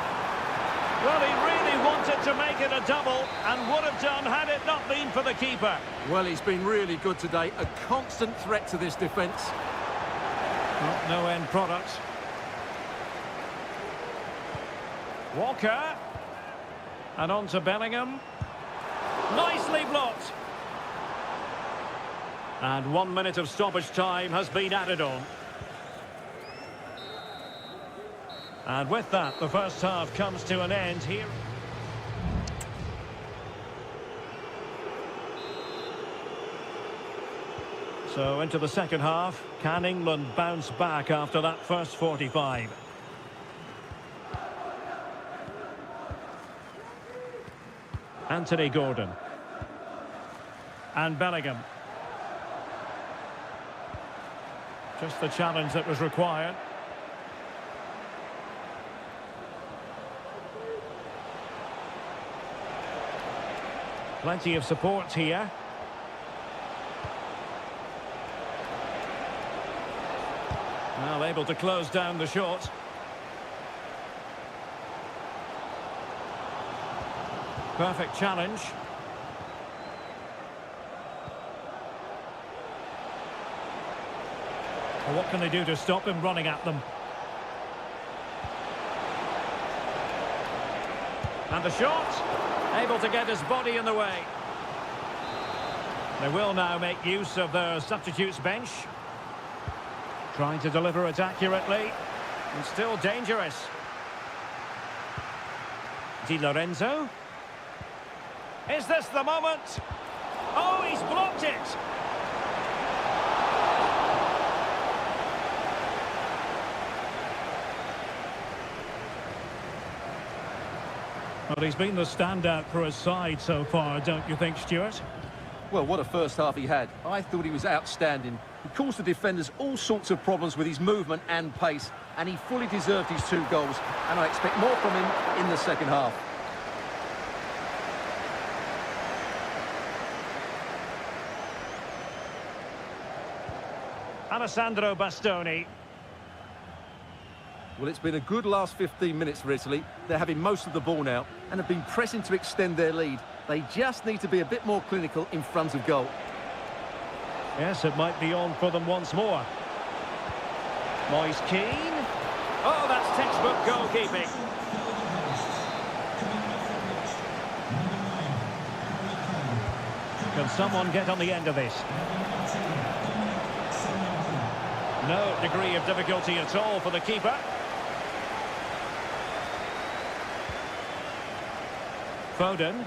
Well, he really wanted to make it a double and would have done had it not been for the keeper. Well, he's been really good today. A constant threat to this defence. No end product. Walker. And on to Bellingham. Nicely blocked. And 1 minute of stoppage time has been added on. And with that, the first half comes to an end here. So into the second half, can England bounce back after that first 45? Anthony Gordon. And Bellingham. Just the challenge that was required. Plenty of support here. Well, able to close down the shot. Perfect challenge. Well, what can they do to stop him running at them? And the shot! Able to get his body in the way. They will now make use of their substitutes bench. Trying to deliver it accurately. And still dangerous. Di Lorenzo. Is this the moment? Oh, he's blocked it! Well, he's been the standout for his side so far, don't you think, Stuart? Well, what a first half he had. I thought he was outstanding. He caused the defenders all sorts of problems with his movement and pace, and he fully deserved his 2 goals, and I expect more from him in the second half. Alessandro Bastoni. Well, it's been a good last 15 minutes for Italy. They're having most of the ball now and have been pressing to extend their lead. They just need to be a bit more clinical in front of goal. Yes, it might be on for them once more. Moise Keane. Oh, that's textbook goalkeeping. Can someone get on the end of this? No degree of difficulty at all for the keeper. Foden.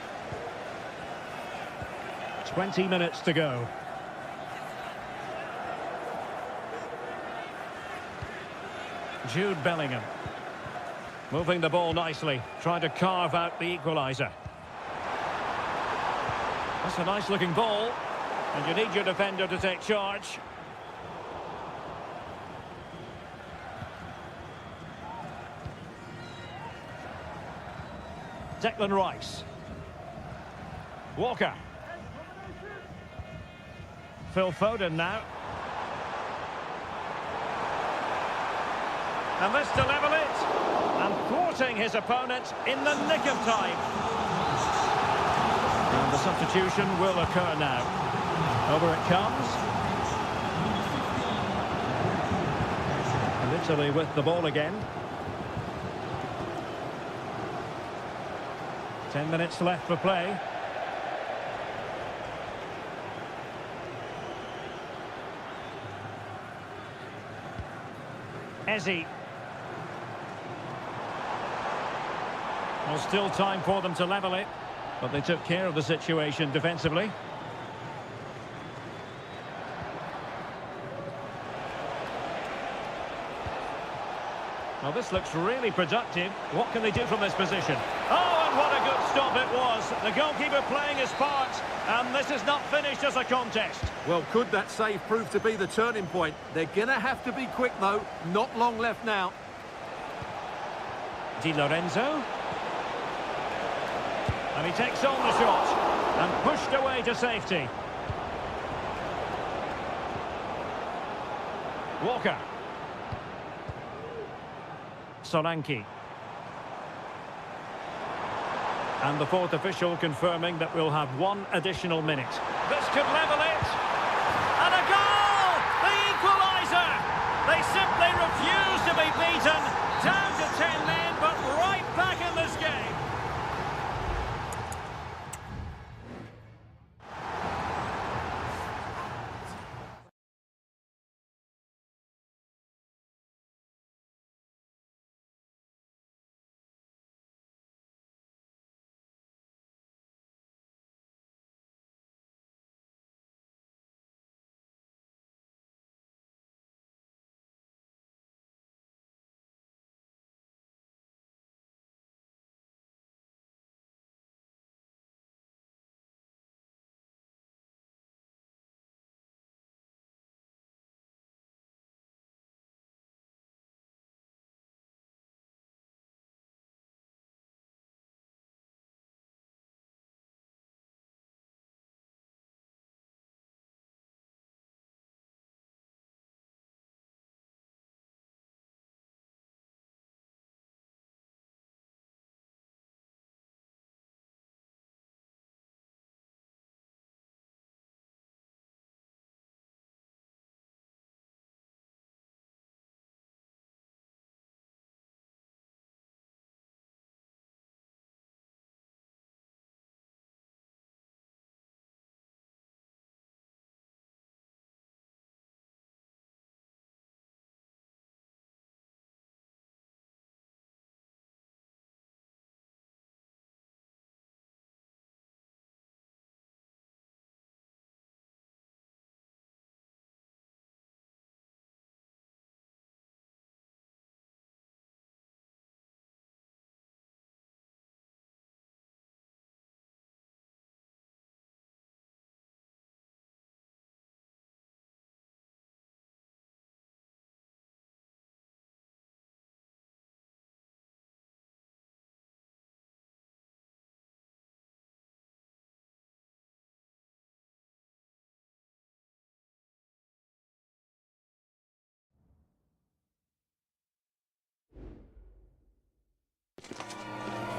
20 minutes to go. Jude Bellingham. Moving the ball nicely, trying to carve out the equaliser. That's a nice looking ball, and you need your defender to take charge. Declan Rice. Walker. Phil Foden now. And this to level it. And thwarting his opponent in the nick of time. And the substitution will occur now. Over it comes. And Italy with the ball again. 10 minutes left for play. Ezzy. Well, still time for them to level it, but they took care of the situation defensively. Well, this looks really productive. What can they do from this position? Oh, and what a good stop it was. The goalkeeper playing his part, and this is not finished as a contest. Well, could that save prove to be the turning point? They're going to have to be quick, though. Not long left now. Di Lorenzo. And he takes on the shot and pushed away to safety. Walker. Solanke. And the fourth official confirming that we'll have 1 additional minute. This could level it. And a goal! The equaliser! They simply refuse to be beaten. Down to 10 men, but right back in this game.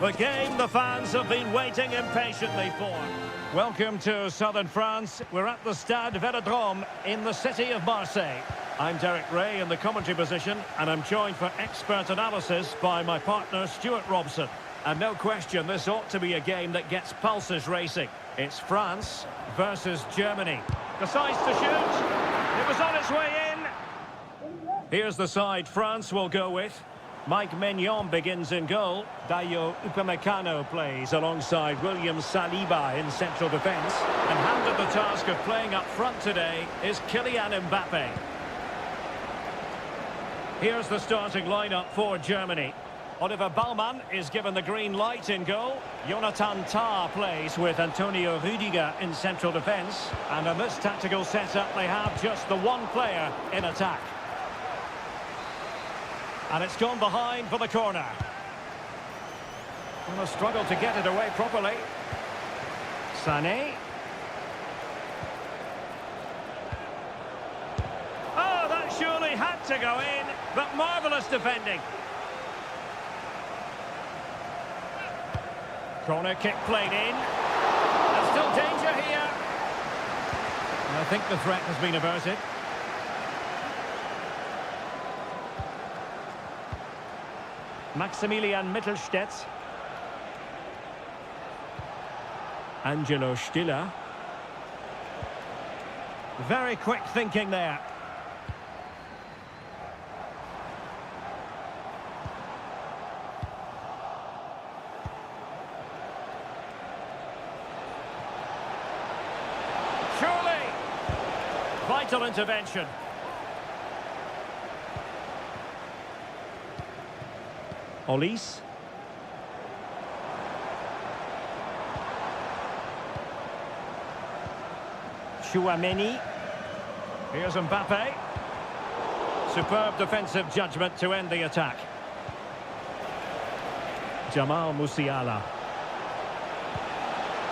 The game the fans have been waiting impatiently for. Welcome to southern France. We're at the Stade Vélodrome in the city of Marseille. I'm Derek Ray in the commentary position, and I'm joined for expert analysis by my partner Stuart Robson. And no question, this ought to be a game that gets pulses racing. It's France versus Germany. Decides to shoot. It was on its way in. Here's the side France will go with. Mike Maignan begins in goal. Dayo Upamecano plays alongside William Saliba in central defence. And handed the task of playing up front today is Kylian Mbappe. Here's the starting lineup for Germany. Oliver Baumann is given the green light in goal. Jonathan Tah plays with Antonio Rüdiger in central defence. And in this tactical setup, they have just the one player in attack. And it's gone behind for the corner. And a struggle to get it away properly. Sané. Oh, that surely had to go in, but marvellous defending. Corner kick played in. There's still danger here. And I think the threat has been averted. Maximilian Mittelstädt. Angelo Stiller. Very quick thinking there. Surely! Vital intervention. Olise. Chouameni. Here's Mbappe. Superb defensive judgment to end the attack. Jamal Musiala.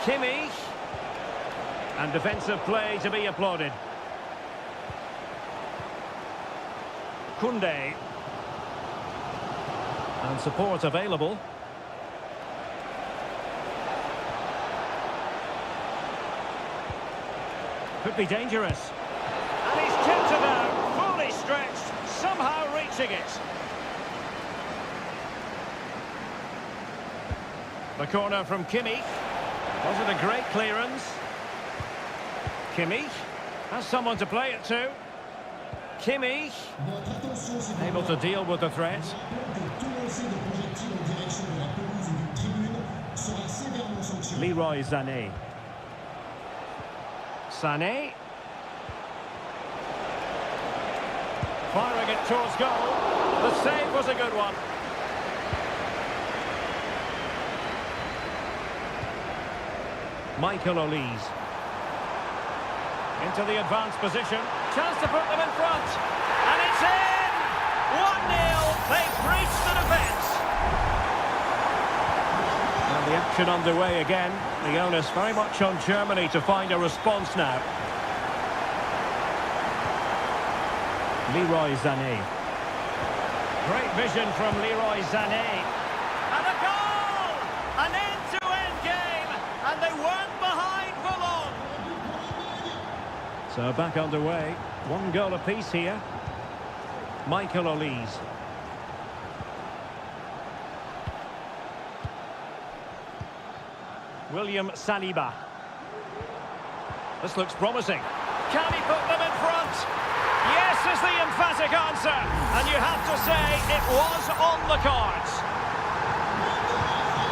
Kimmich. And defensive play to be applauded. Koundé. And support available. Could be dangerous. And he's kept it out, fully stretched, somehow reaching it. The corner from Kimmich. Was it a great clearance? Kimmich has someone to play it to. Kimmich able to deal with the threat. Leroy Sané. Sané. Firing it towards goal. The save was a good one. Michael Olise. Into the advanced position. Chance to put them in front. And it's in! 1-0. They've breached the defence. And the action underway again. The onus very much on Germany to find a response now. Leroy Sané. Great vision from Leroy Sané. And a goal! An end-to-end game. And they weren't behind for long. So back underway. One goal apiece here. Michael Olise. William Saliba. This looks promising. Can he put them in front? Yes is the emphatic answer. And you have to say it was on the cards.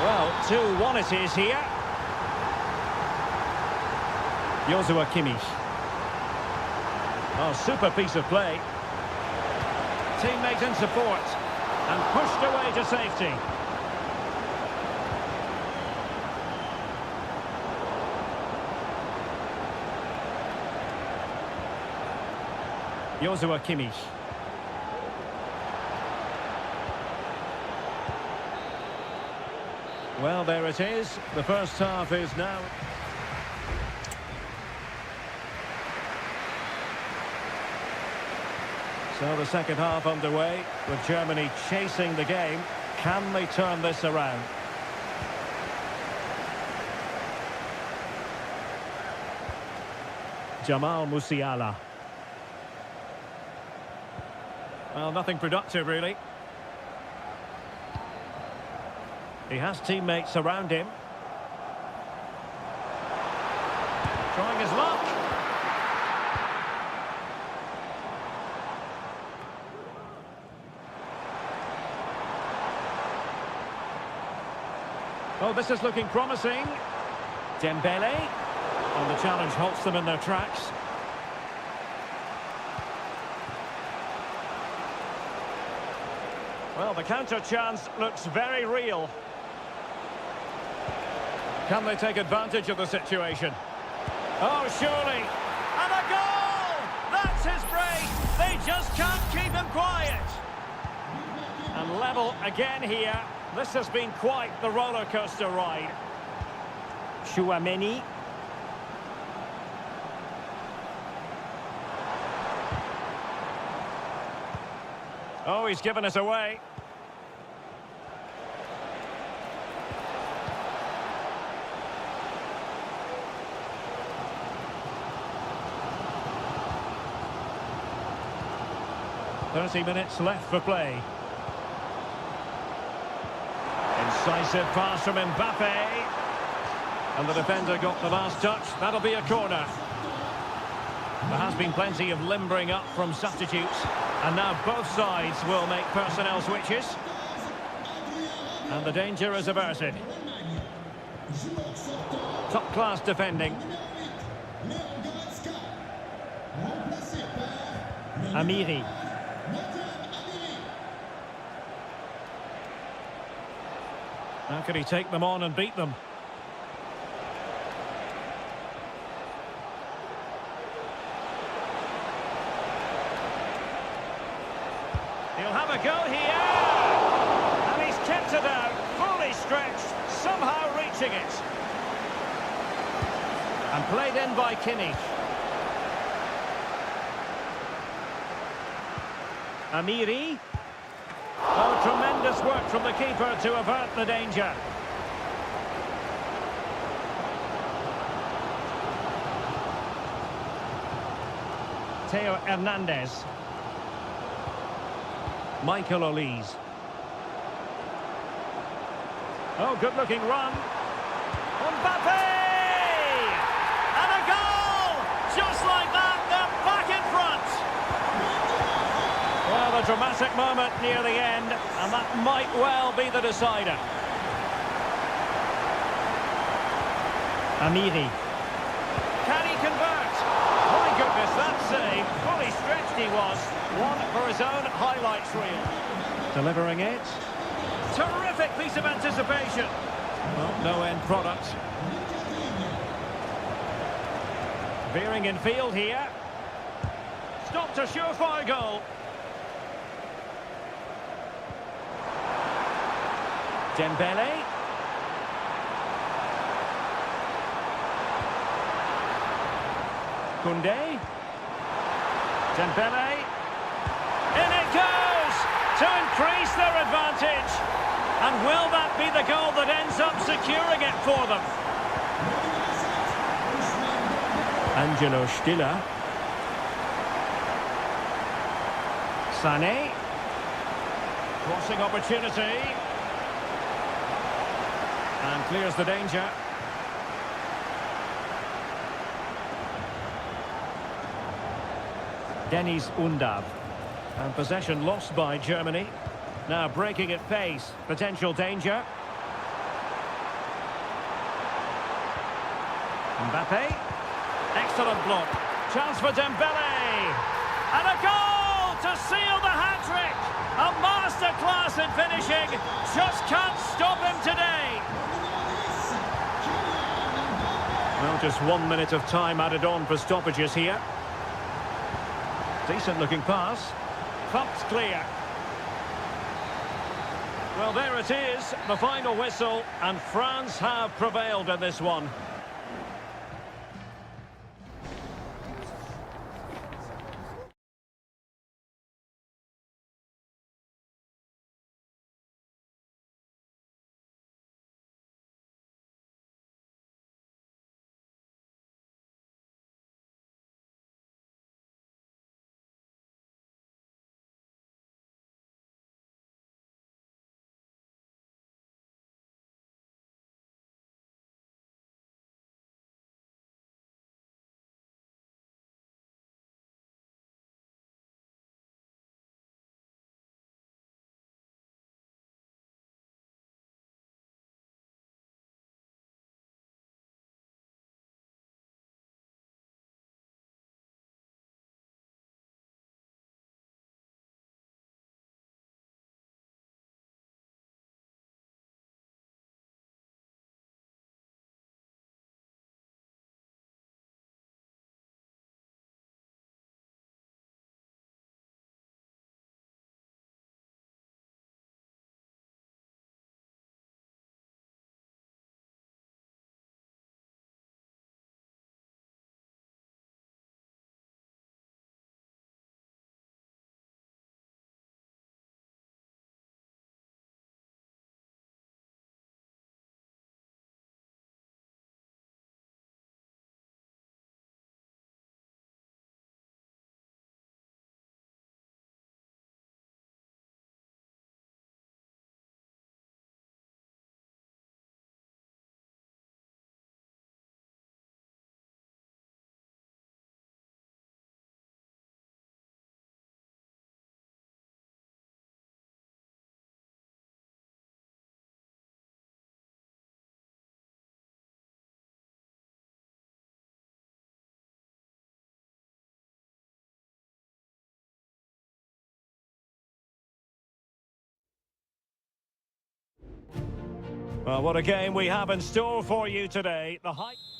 Well, 2-1 it is here. Joshua Kimmich. Oh, super piece of play. Teammate in support. And pushed away to safety. Joshua Kimmich. Well, there it is. The first half is now. So the second half underway with Germany chasing the game. Can they turn this around? Jamal Musiala. Well, nothing productive, really. He has teammates around him. Trying his luck. Oh, this is looking promising. Dembele. And the challenge halts them in their tracks. Well, the counter chance looks very real. Can they take advantage of the situation? Oh, surely. And a goal! That's his break. They just can't keep him quiet. And level again here. This has been quite the roller coaster ride. Chouameni. Oh, he's given us away. "30 minutes left for play. Incisive pass from Mbappe. And the defender got the last touch. That'll be a corner. There has been plenty of limbering up from substitutes. And now both sides will make personnel switches. And the danger is averted. Top-class defending. Amiri. How can he take them on and beat them? He'll have a go here. And he's kept it out, fully stretched, somehow reaching it. And played in by Kimmich. Amiri. Oh, tremendous work from the keeper to avert the danger. Theo Hernandez. Michael Olise. Oh, good-looking run. Mbappe! And a goal! Just like that, they're back in front. Well, a dramatic moment near the end, and that might well be the decider. Amiri. Can he convert? My goodness, that save. Fully stretched he was. One for his own highlights reel. Delivering it. Terrific piece of anticipation. Well, no end product. Veering in field here. Stopped a surefire goal. Dembele. Koundé. Dembele. In it goes to increase their advantage. And will that be the goal that ends up securing it for them? Angelo Stiller. Sané. Crossing opportunity. And clears the danger. Deniz Undav. And possession lost by Germany. Now breaking at pace. Potential danger. Mbappe. Excellent block. Chance for Dembele. And a goal to seal the hat-trick. A masterclass in finishing. Just can't stop him today. Well, just 1 minute of time added on for stoppages here. Decent looking pass. Pumped clear. Well, there it is, the final whistle, and France have prevailed in this one. Well, what a game we have in store for you today.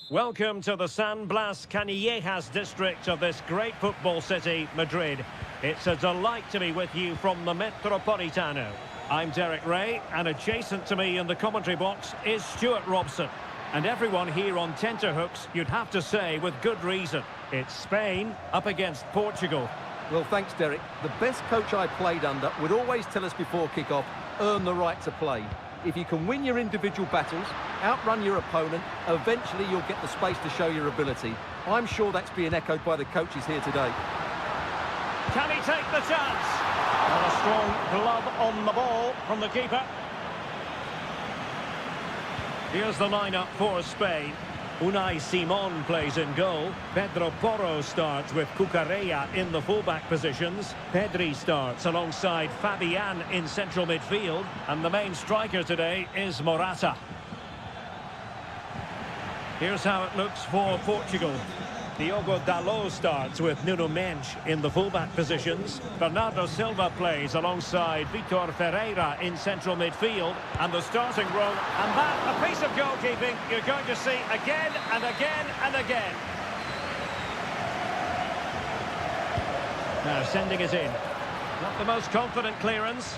Welcome to the San Blas Canillejas district of this great football city, Madrid. It's a delight to be with you from the Metropolitano. I'm Derek Ray, and adjacent to me in the commentary box is Stuart Robson. And everyone here on tenterhooks, you'd have to say, with good reason. It's Spain up against Portugal. Well, thanks, Derek. The best coach I played under would always tell us before kick-off, earn the right to play. If you can win your individual battles, outrun your opponent, eventually you'll get the space to show your ability. I'm sure that's being echoed by the coaches here today. Can he take the chance? And a strong glove on the ball from the keeper. Here's the lineup for Spain. Unai Simon plays in goal. Pedro Porro starts with Cucurella in the fullback positions. Pedri starts alongside Fabian in central midfield. And the main striker today is Morata. Here's how it looks for Portugal. Diogo Dalot starts with Nuno Mendes in the fullback positions. Bernardo Silva plays alongside Vitor Ferreira in central midfield. And the starting role, and that, a piece of goalkeeping you're going to see again and again and again. Now sending it in. Not the most confident clearance.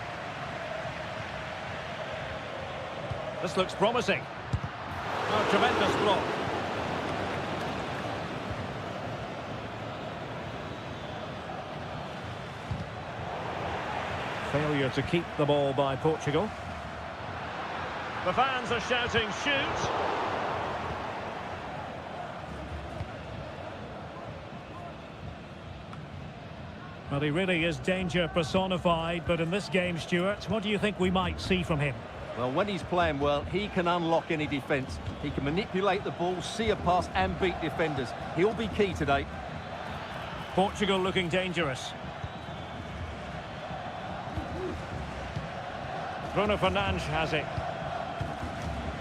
This looks promising. Oh, tremendous block. Failure to keep the ball by Portugal. The fans are shouting, shoot! Well, he really is danger personified, but in this game, Stuart, what do you think we might see from him? Well, when he's playing well, he can unlock any defence. He can manipulate the ball, see a pass and beat defenders. He'll be key today. Portugal looking dangerous. Bruno Fernandes has it.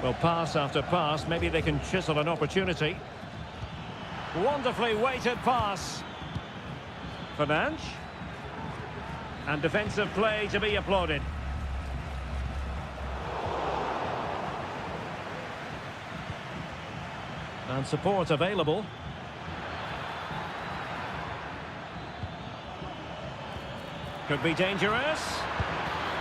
Well, pass after pass, maybe they can chisel an opportunity. Wonderfully weighted pass. Fernandes. And defensive play to be applauded. And support available. Could be dangerous.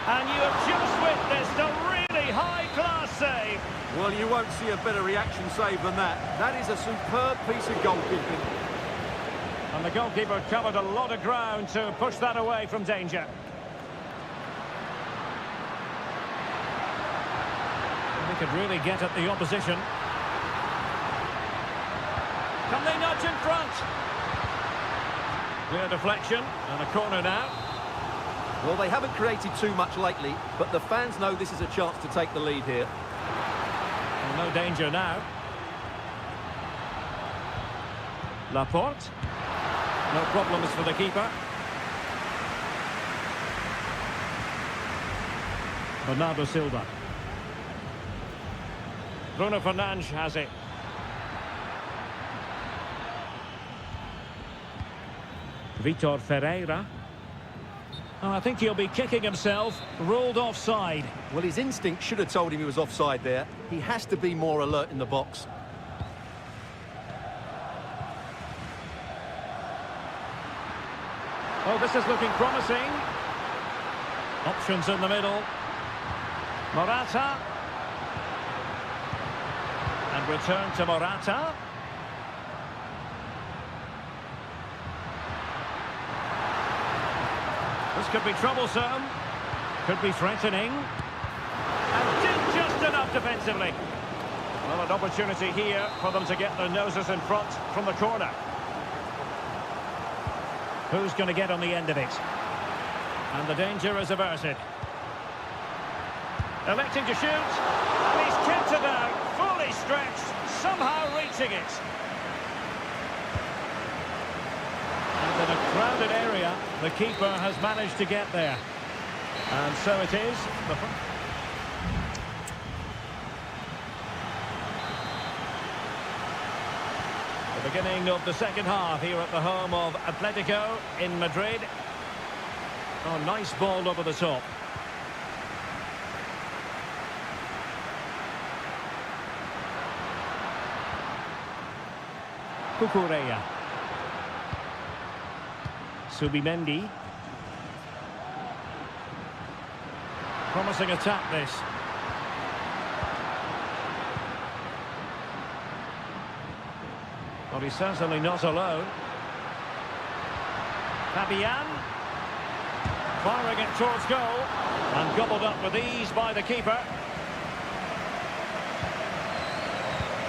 And you have just witnessed a really high-class save. Well, you won't see a better reaction save than that. That is a superb piece of goalkeeping. And the goalkeeper covered a lot of ground to push that away from danger. They could really get at the opposition. Can they nudge in front? Clear deflection and a corner now. Well, they haven't created too much lately, but the fans know this is a chance to take the lead here. Well, no danger now. Laporte. No problems for the keeper. Bernardo Silva. Bruno Fernandes has it. Vitor Ferreira. Oh, I think he'll be kicking himself. Ruled offside. Well, his instinct should have told him he was offside there. He has to be more alert in the box. Oh, this is looking promising. Options in the middle. Morata. And return to Morata. This could be troublesome. Could be threatening. And did just enough defensively. Well, an opportunity here for them to get their noses in front from the corner. Who's going to get on the end of it? And the danger is averted. Electing to shoot. And he's kept it out. Fully stretched. Somehow reaching it. And in a crowded area, the keeper has managed to get there. And so it is. The beginning of the second half here at the home of Atletico in Madrid. Oh, nice ball over the top. Cucurella. Subimendi. Promising attack this. Well, he's certainly not alone. Fabian. Firing it towards goal. And gobbled up with ease by the keeper.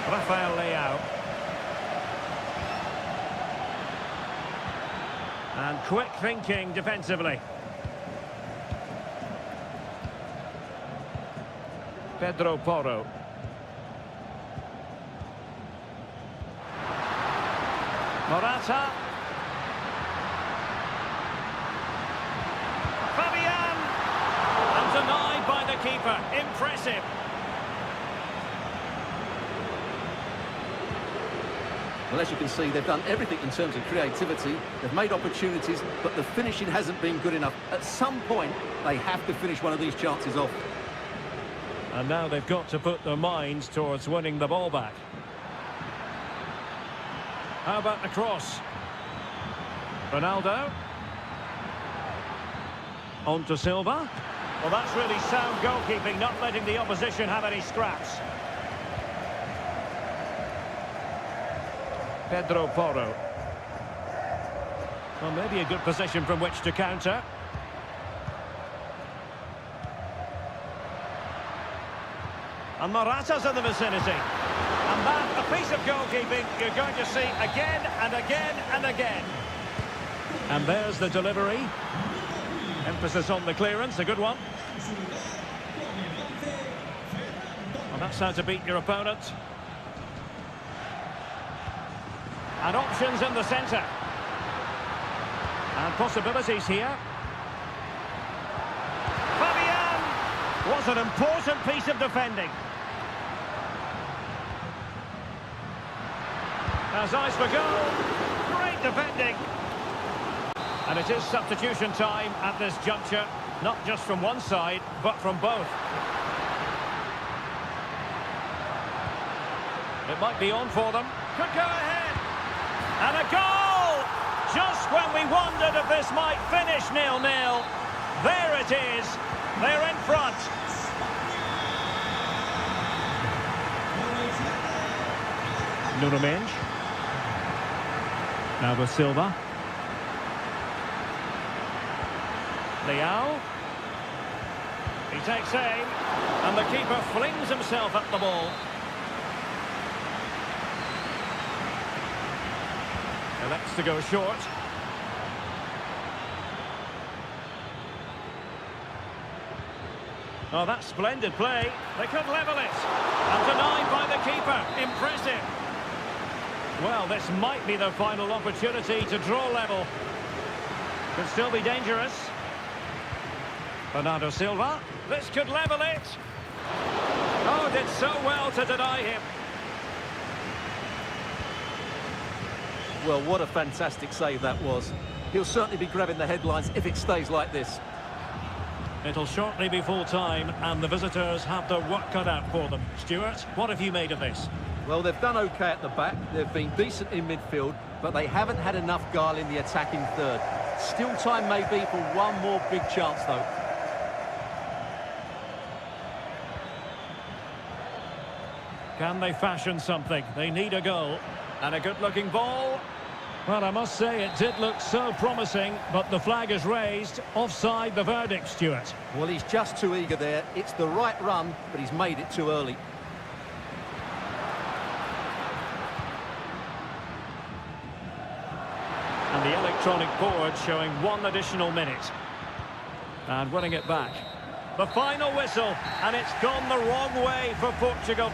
Rafael Leao. And quick thinking defensively. Pedro Porro. Morata. Fabian. And denied by the keeper. Impressive. Well, as you can see, they've done everything in terms of creativity. They've made opportunities, but the finishing hasn't been good enough. At some point, they have to finish one of these chances off. And now they've got to put their minds towards winning the ball back. How about the cross? Ronaldo. On to Silva. Well, that's really sound goalkeeping, not letting the opposition have any scraps. Pedro Porro. Well, maybe a good position from which to counter. And Morata's in the vicinity. And that, a piece of goalkeeping you're going to see again and again and again. And there's the delivery. Emphasis on the clearance, a good one. Well, that's how to beat your opponent. And options in the centre. And possibilities here. Fabian! Was an important piece of defending. Has eyes for goal. Great defending. And it is substitution time at this juncture. Not just from one side, but from both. It might be on for them. Could go ahead. And a goal! Just when we wondered if this might finish 0-0. There it is. They're in front. Nuno Mendes. Now with Silva. Leao. He takes aim. And the keeper flings himself at the ball. Elects to go short. Oh, that's splendid play. They could level it. And denied by the keeper. Impressive. Well, this might be the final opportunity to draw level. Could still be dangerous. Bernardo Silva. This could level it. Oh, did so well to deny him. Well, what a fantastic save that was. He'll certainly be grabbing the headlines if it stays like this. It'll shortly be full time, and the visitors have their work cut out for them. Stuart, what have you made of this? Well, they've done okay at the back. They've been decent in midfield, but they haven't had enough guile in the attacking third. Still time may be for one more big chance, though. Can they fashion something? They need a goal. And a good-looking ball. Well, I must say it did look so promising, but the flag is raised. Offside the verdict, Stuart. Well, he's just too eager there. It's the right run, but he's made it too early. And the electronic board showing 1 additional minute. And winning it back. The final whistle, and it's gone the wrong way for Portugal.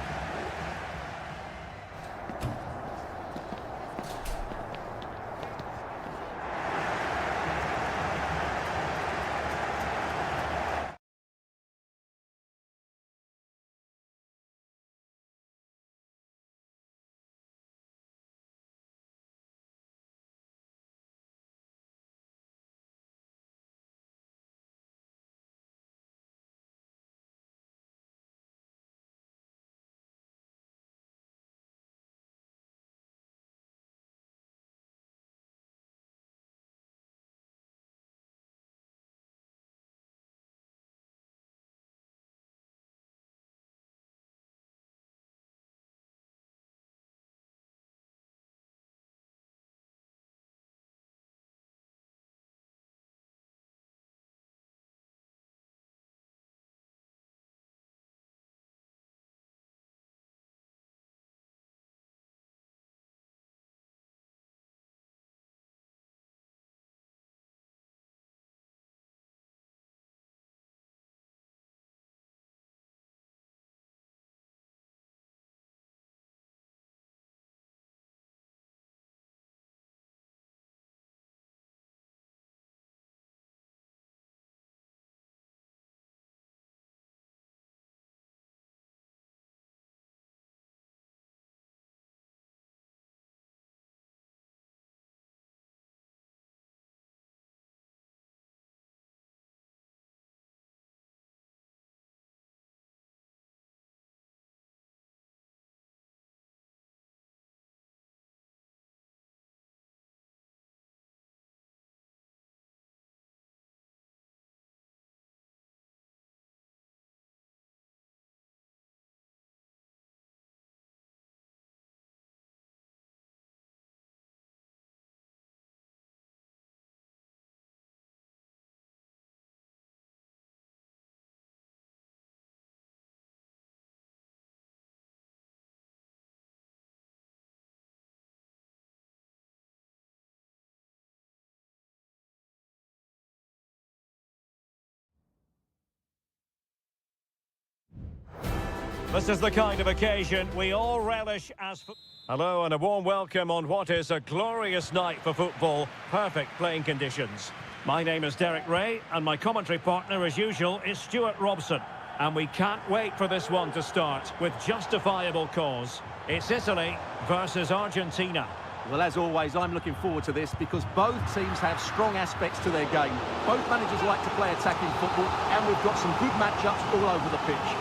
This is the kind of occasion we all relish as... Hello and a warm welcome on what is a glorious night for football. Perfect playing conditions. My name is Derek Ray and my commentary partner as usual is Stuart Robson. And we can't wait for this one to start with justifiable cause. It's Italy versus Argentina. Well, as always, I'm looking forward to this because both teams have strong aspects to their game. Both managers like to play attacking football and we've got some good matchups all over the pitch.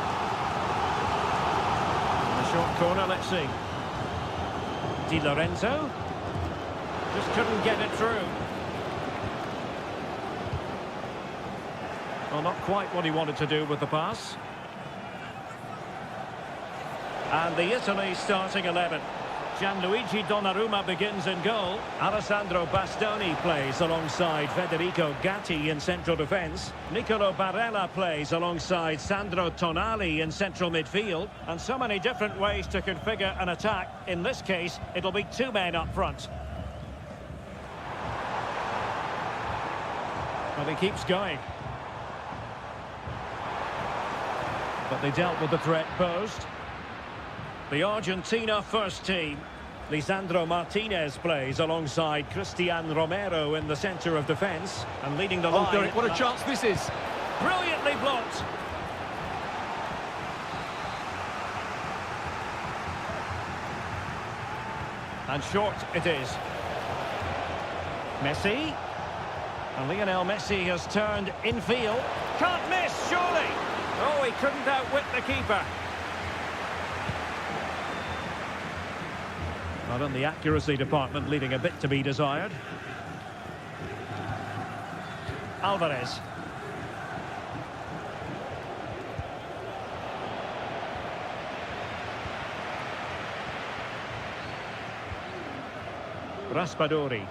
A short corner, let's see. Di Lorenzo. Just couldn't get it through. Well, not quite what he wanted to do with the pass. And the Italy starting 11. Gianluigi Donnarumma begins in goal. Alessandro Bastoni plays alongside Federico Gatti in central defence. Nicolo Barella plays alongside Sandro Tonali in central midfield. And so many different ways to configure an attack. In this case, it'll be two men up front. Well, he keeps going. But they dealt with the threat posed. The Argentina first team. Lisandro Martinez plays alongside Cristian Romero in the centre of defence. And leading the line... Derek, what a chance this is. Brilliantly blocked. And short it is. Messi. And Lionel Messi has turned infield. Can't miss, surely. Oh, he couldn't outwit the keeper. Not in the accuracy department, leaving a bit to be desired. Alvarez. Raspadori.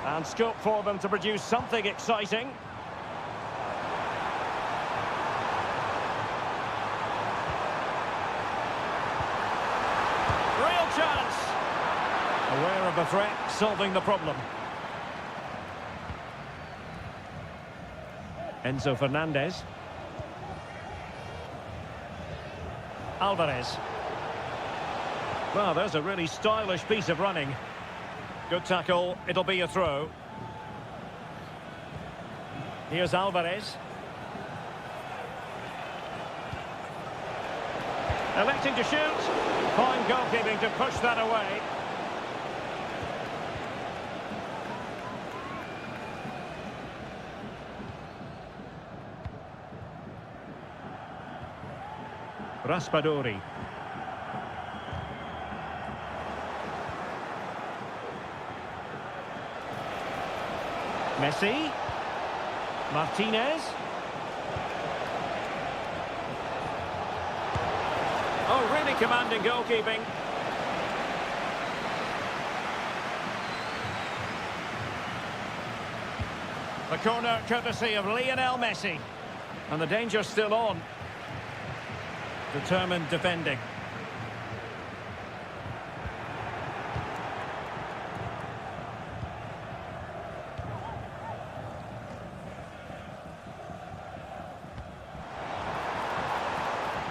And scope for them to produce something exciting. Chance. Aware of the threat, solving the problem. Enzo Fernandez. Alvarez. Well, there's a really stylish piece of running. Good tackle, it'll be a throw. Here's Alvarez. Electing to shoot. Fine goalkeeping to push that away. Raspadori. Messi. Martinez. Oh, really commanding goalkeeping. The corner courtesy of Lionel Messi. And the danger's still on. Determined defending.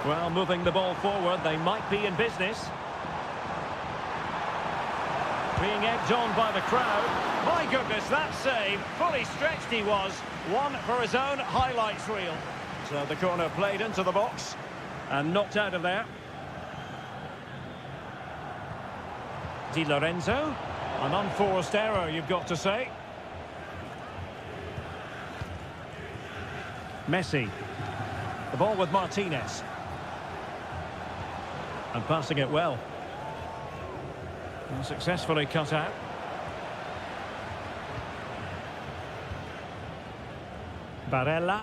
Well, moving the ball forward, they might be in business. Being egged on by the crowd. My goodness, that save. Fully stretched he was. One for his own highlights reel. So the corner played into the box and knocked out of there. Di Lorenzo. An unforced error, you've got to say. Messi. The ball with Martinez. And passing it well. And successfully cut out. Barella.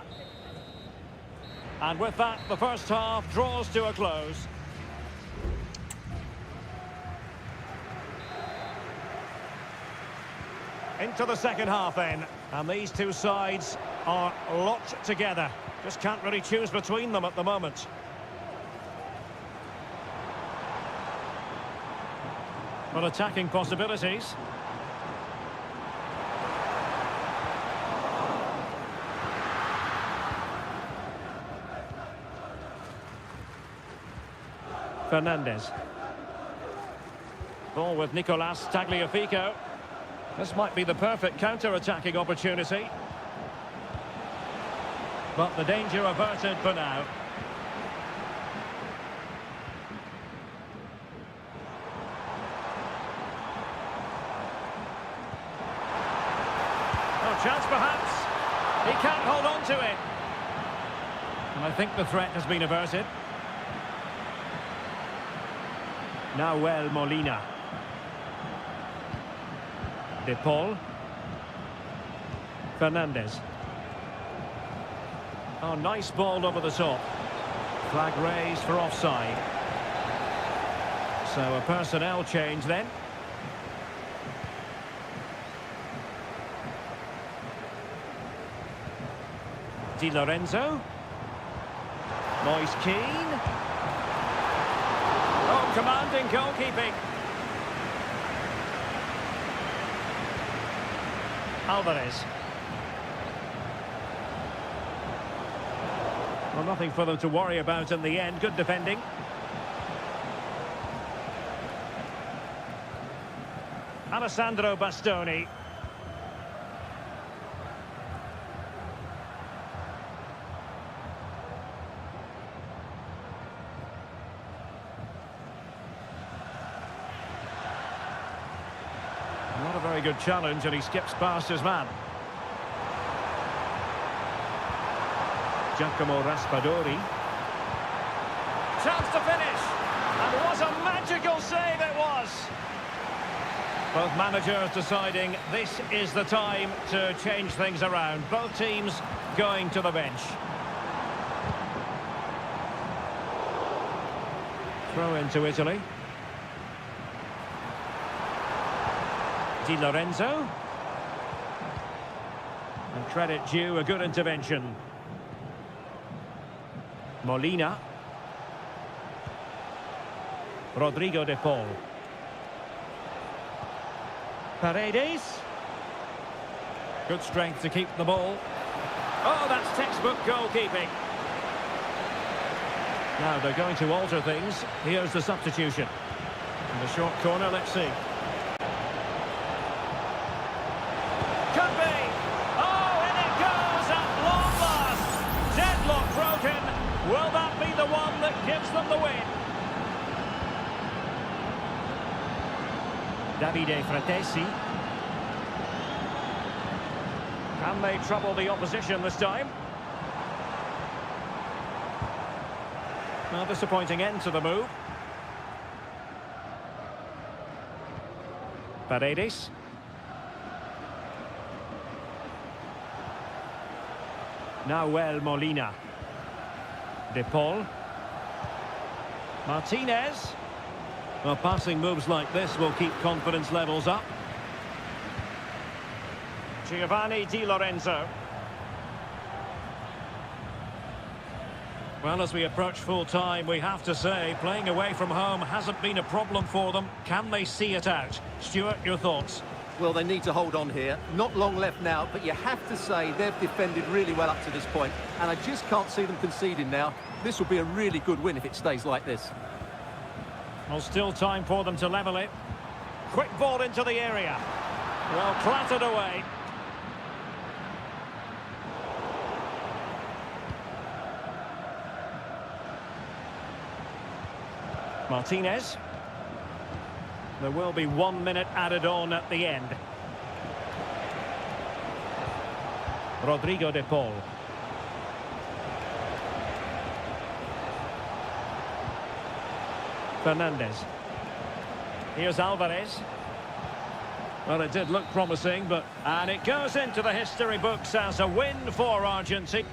And with that, the first half draws to a close. Into the second half then. And these two sides are locked together. Just can't really choose between them at the moment. But attacking possibilities. Fernandez. Ball with Nicolas Tagliafico. This might be the perfect counter-attacking opportunity. But the danger averted for now. Oh, chance perhaps. He can't hold on to it. And I think the threat has been averted. Nahuel Molina. De Paul. Fernandez. Oh, nice ball over the top. Flag raised for offside. So a personnel change then. Di Lorenzo. Moise Keane. Oh, commanding goalkeeping. Alvarez. Well, nothing for them to worry about in the end. Good defending. Alessandro Bastoni. Not a very good challenge, and he skips past his man. Giacomo Raspadori. Chance to finish. And what a magical save it was. Both managers deciding this is the time to change things around. Both teams going to the bench. Throw into Italy. Di Lorenzo. And credit due, a good intervention. Molina. Rodrigo de Paul. Paredes. Good strength to keep the ball. Oh, that's textbook goalkeeping. Now they're going to alter things. Here's the substitution. In the short corner, let's see. Could be. Oh, in it goes at long last. Deadlock broken. Will that be the one that gives them the win? Davide Fratesi. Can they trouble the opposition this time? Well, disappointing end to the move. Paredes. Nahuel Molina. De Paul. Martinez. Well, passing moves like this will keep confidence levels up. Giovanni Di Lorenzo. Well, as we approach full time, we have to say, playing away from home hasn't been a problem for them. Can they see it out? Stuart, your thoughts? Well, they need to hold on here. Not long left now, but you have to say they've defended really well up to this point, and I just can't see them conceding now. This will be a really good win if it stays like this. Well, still time for them to level it. Quick ball into the area. Well, clattered away. Martinez. There will be 1 minute added on at the end. Rodrigo de Paul. Fernandez. Here's Alvarez. Well, it did look promising, but... And it goes into the history books as a win for Argentina.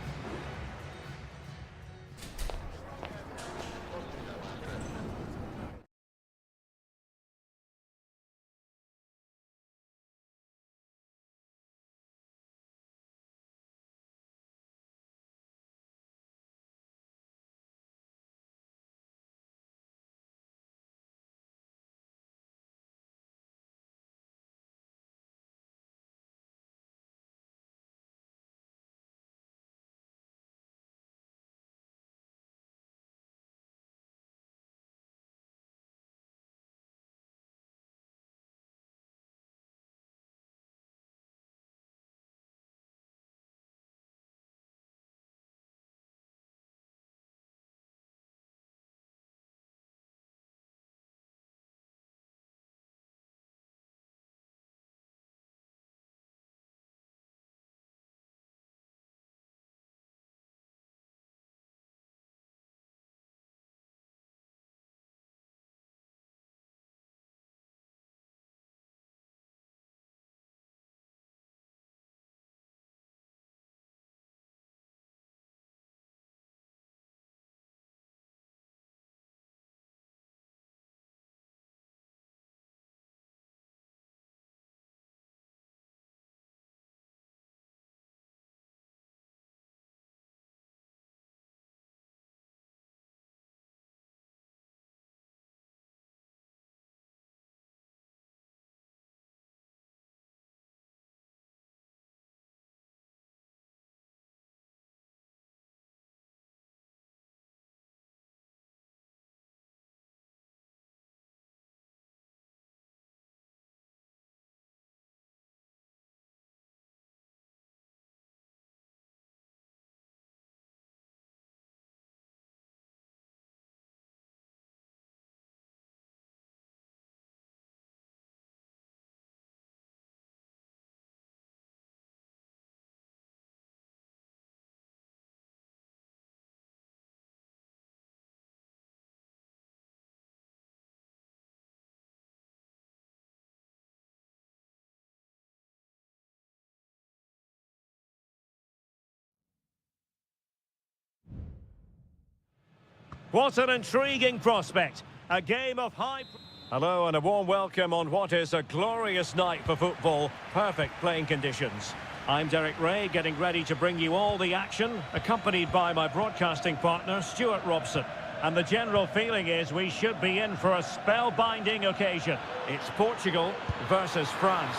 What an intriguing prospect. A game of high... Hello and a warm welcome on what is a glorious night for football. Perfect playing conditions. I'm Derek Ray, getting ready to bring you all the action, accompanied by my broadcasting partner, Stuart Robson. And the general feeling is we should be in for a spellbinding occasion. It's Portugal versus France.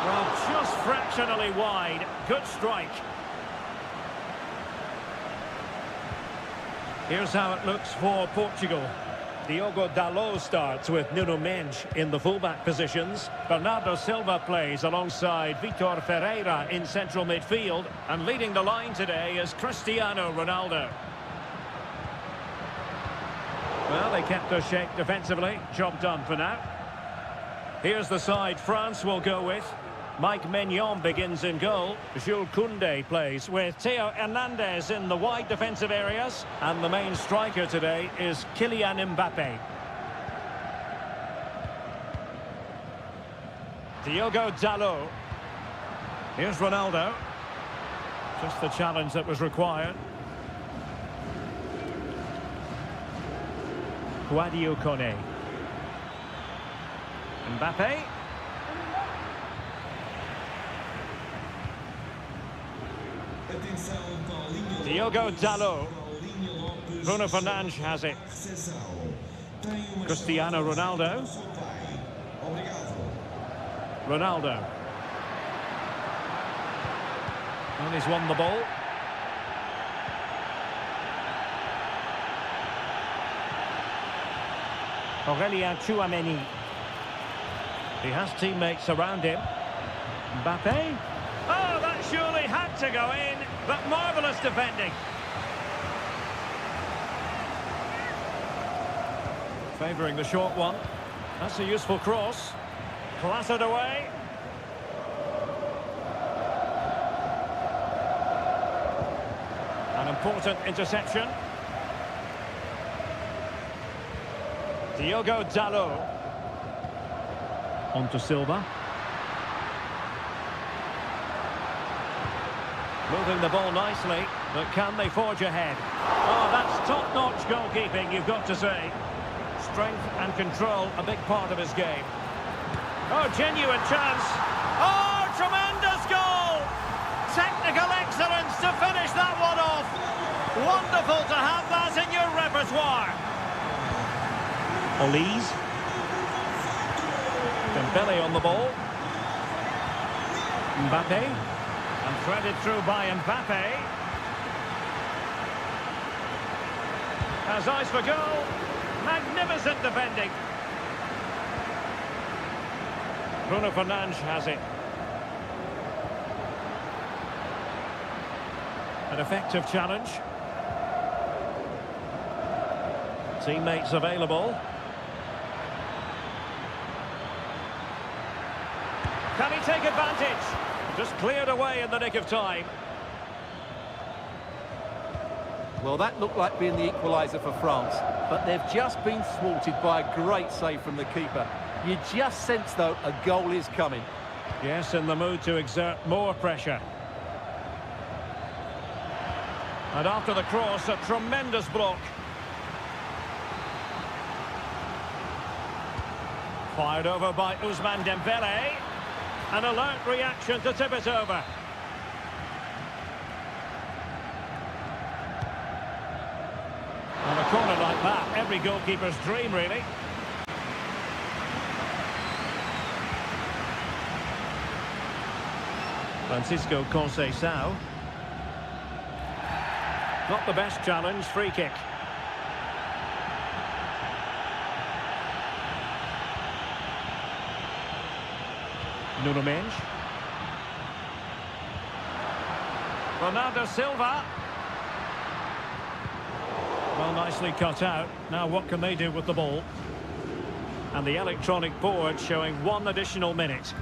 Well, just fractionally wide. Good strike. Here's how it looks for Portugal. Diogo Dalot starts with Nuno Mendes in the fullback positions. Bernardo Silva plays alongside Vitor Ferreira in central midfield. And leading the line today is Cristiano Ronaldo. Well, they kept their shape defensively. Job done for now. Here's the side France will go with. Mike Maignan begins in goal. Jules Koundé plays with Theo Hernandez in the wide defensive areas. And the main striker today is Kylian Mbappe. Diogo Dalot. Here's Ronaldo. Just the challenge that was required. Guadio Kone. Mbappe. Diogo Dalot. Bruno Fernandes has it. Cristiano Ronaldo. Ronaldo. And he's won the ball. Aurélien Tchouameni. He has teammates around him. Mbappe. Oh, that surely had to go in, but marvellous defending. Favouring the short one. That's a useful cross. Clattered away. An important interception. Diogo Dalot. On to Silva. Moving the ball nicely, but can they forge ahead? Oh, that's top-notch goalkeeping, you've got to say. Strength and control, a big part of his game. Oh, genuine chance. Oh, tremendous goal! Technical excellence to finish that one off. Wonderful to have that in your repertoire. Olise. Dembele on the ball. Mbappe. And threaded through by Mbappe. Has eyes for goal. Magnificent defending. Bruno Fernandes has it. An effective challenge. Teammates available. Can he take advantage? Just cleared away in the nick of time. Well, that looked like being the equaliser for France, but they've just been thwarted by a great save from the keeper. You just sense, though, a goal is coming. Yes, in the mood to exert more pressure. And after the cross, a tremendous block. Fired over by Ousmane Dembele. An alert reaction to tip it over. On a corner like that, every goalkeeper's dream, really. Francisco Conceição. Not the best challenge, free kick. Nuno Mendes. Bernardo Silva. Well, nicely cut out. Now what can they do with the ball? And the electronic board showing one additional minute.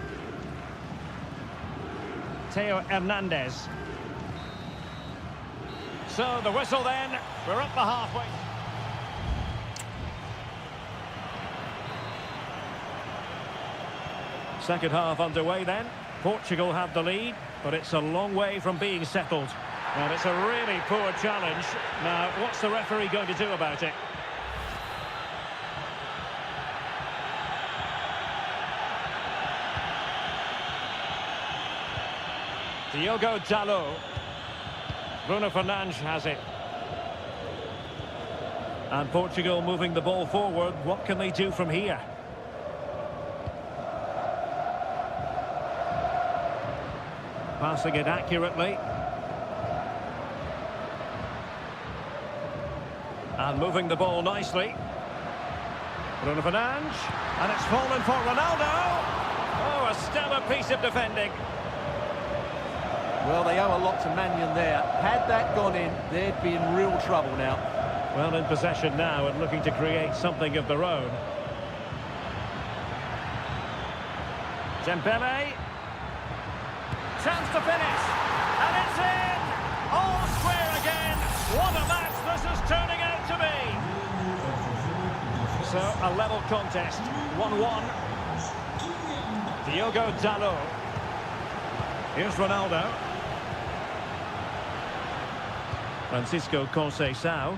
Theo Hernandez. So the whistle then. We're up the halfway. Second half underway then. Portugal have the lead, but it's a long way from being settled. And it's a really poor challenge. Now, what's the referee going to do about it? Diogo Dalot. Bruno Fernandes has it. And Portugal moving the ball forward. What can they do from here? Passing it accurately. And moving the ball nicely. Bruno Fernandes. And it's fallen for Ronaldo. Oh, a stellar piece of defending. Well, they owe a lot to Mannion there. Had that gone in, they'd be in real trouble now. Well, in possession now and looking to create something of their own. Dembele. Chance to finish. And it's in! All square again. What a match this is turning out to be. So, a level contest. 1-1. Diogo Dalot. Here's Ronaldo. Francisco Conceição.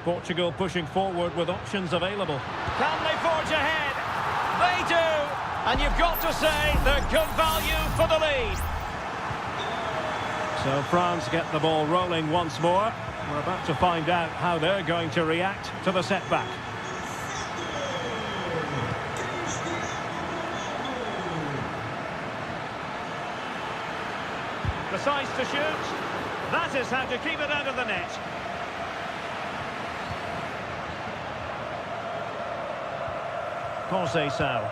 Portugal pushing forward with options available. Can they forge ahead? They do! And you've got to say they're good value for the lead. So France get the ball rolling once more. We're about to find out how they're going to react to the setback. Decides to shoot. That is how to keep it out of the net. Conceição.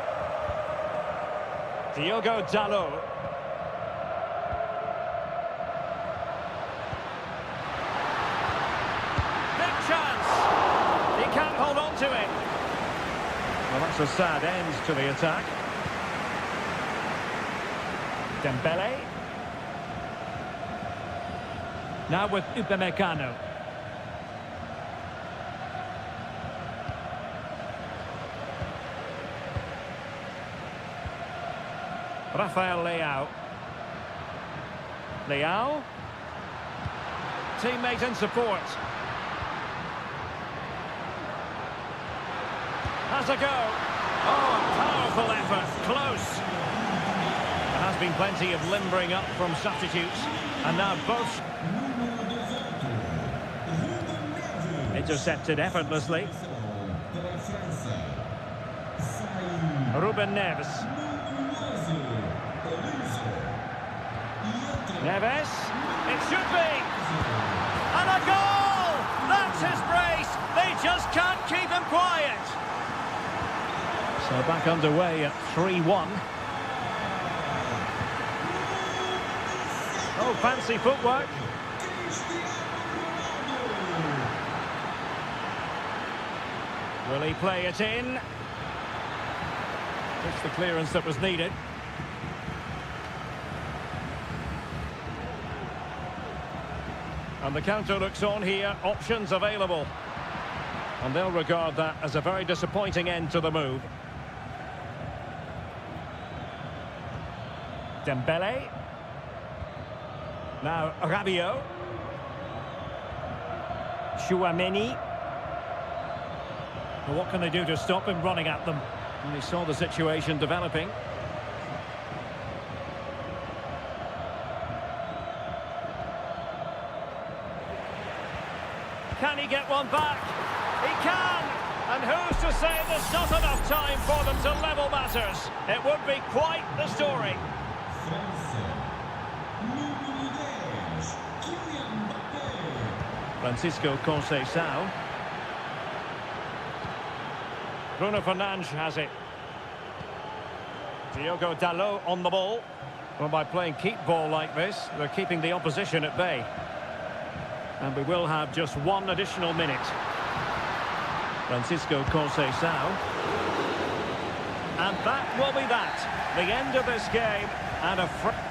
Diogo Dalot. Big chance. He can't hold on to it. Well, that's a sad end to the attack. Dembele. Now with Upamecano. Rafael Leao. Leao. Teammate and support. Has a go. Oh, a powerful effort. Close. There has been plenty of limbering up from substitutes. And now both intercepted effortlessly. Ruben Neves. Neves. It should be. And a goal! That's his brace. They just can't keep him quiet. So back underway at 3-1. Oh, fancy footwork. Will he play it in? Just the clearance that was needed. And the counter looks on here, options available. And they'll regard that as a very disappointing end to the move. Dembele. Now Rabiot. Chouameni. Well, what can they do to stop him running at them? And they saw the situation developing. Can he get one back? He can! And who's to say there's not enough time for them to level matters? It would be quite the story. Francisco Conceição. Bruno Fernandes has it. Diogo Dalot on the ball. Well, by playing keep ball like this, they're keeping the opposition at bay. And we will have just one additional minute. Francisco Conceição. And that will be that. The end of this game and a...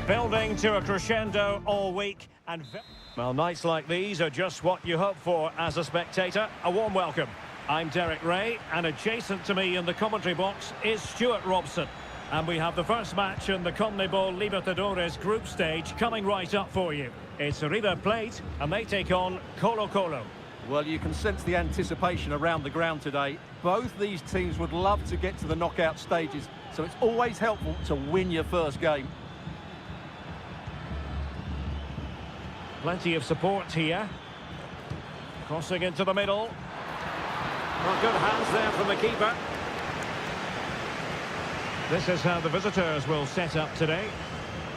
Building to a crescendo all week. Well, nights like these are just what you hope for as a spectator. A warm welcome. I'm Derek Ray, and adjacent to me in the commentary box is Stuart Robson. And we have the first match in the CONMEBOL Libertadores group stage coming right up for you. It's River Plate, and they take on Colo-Colo. Well, you can sense the anticipation around the ground today. Both these teams would love to get to the knockout stages, so it's always helpful to win your first game. Plenty of support here. Crossing into the middle. Well, good hands there from the keeper. This is how the visitors will set up today.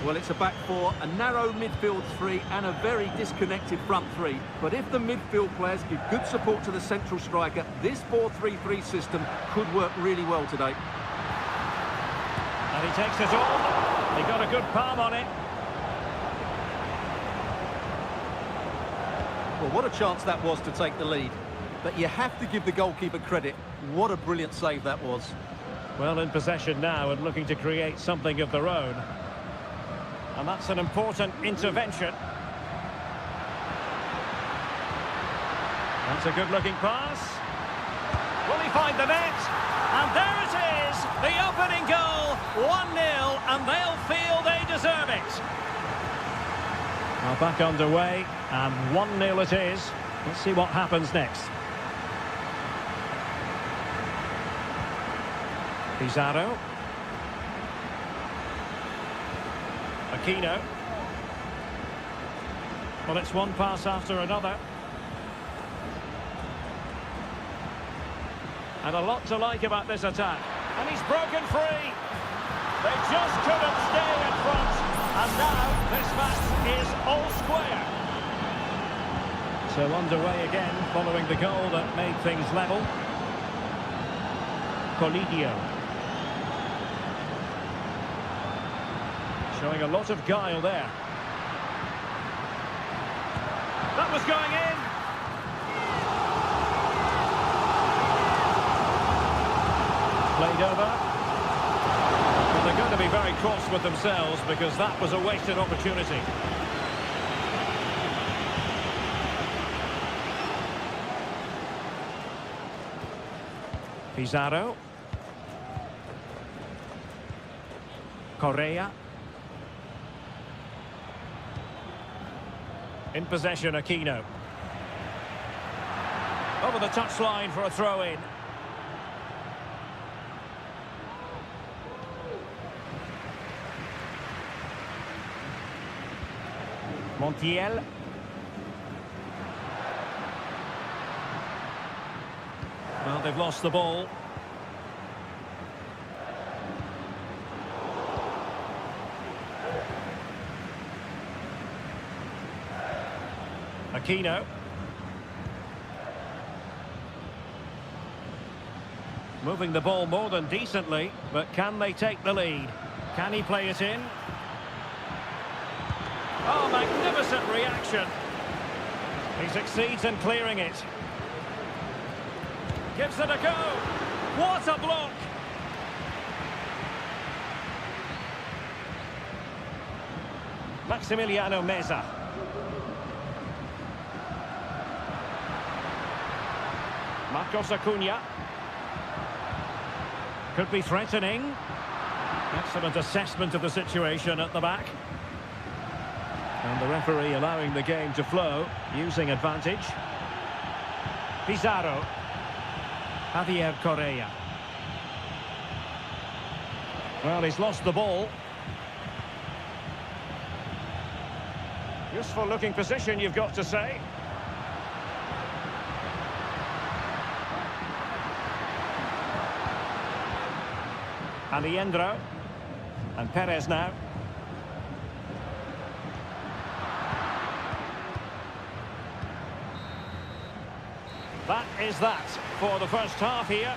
Well, it's a back four, a narrow midfield three and a very disconnected front three. But if the midfield players give good support to the central striker, this 4-3-3 system could work really well today. And he takes it on. He got a good palm on it. Well, what a chance that was to take the lead. But you have to give the goalkeeper credit. What a brilliant save that was. Well, in possession now and looking to create something of their own. And that's an important intervention. That's a good-looking pass. Will he find the net? And there it is, the opening goal, 1-0, and they'll feel they deserve it. Now back underway, and 1-0 it is. Let's see what happens next. Pizarro. Aquino. Well, it's one pass after another. And a lot to like about this attack. And he's broken free. They just couldn't stay in front. And now this match is all square. So underway again, following the goal that made things level. Colidio. Showing a lot of guile there. That was going in. Played over. Well, they're going to be very cross with themselves because that was a wasted opportunity. Pizarro. Correa. In possession, Aquino. Over the touchline for a throw-in. Montiel. Well, they've lost the ball. Aquino. Moving the ball more than decently, but can they take the lead? Can he play it in? Oh, magnificent reaction. He succeeds in clearing it. Gives it a go. What a block! Maximiliano Meza. Marcos Acuna. Could be threatening. Excellent assessment of the situation at the back. And the referee allowing the game to flow, using advantage. Pizarro. Javier Correa. Well, he's lost the ball. Useful looking position, you've got to say. Aliendro. And Perez now. That is that for the first half here.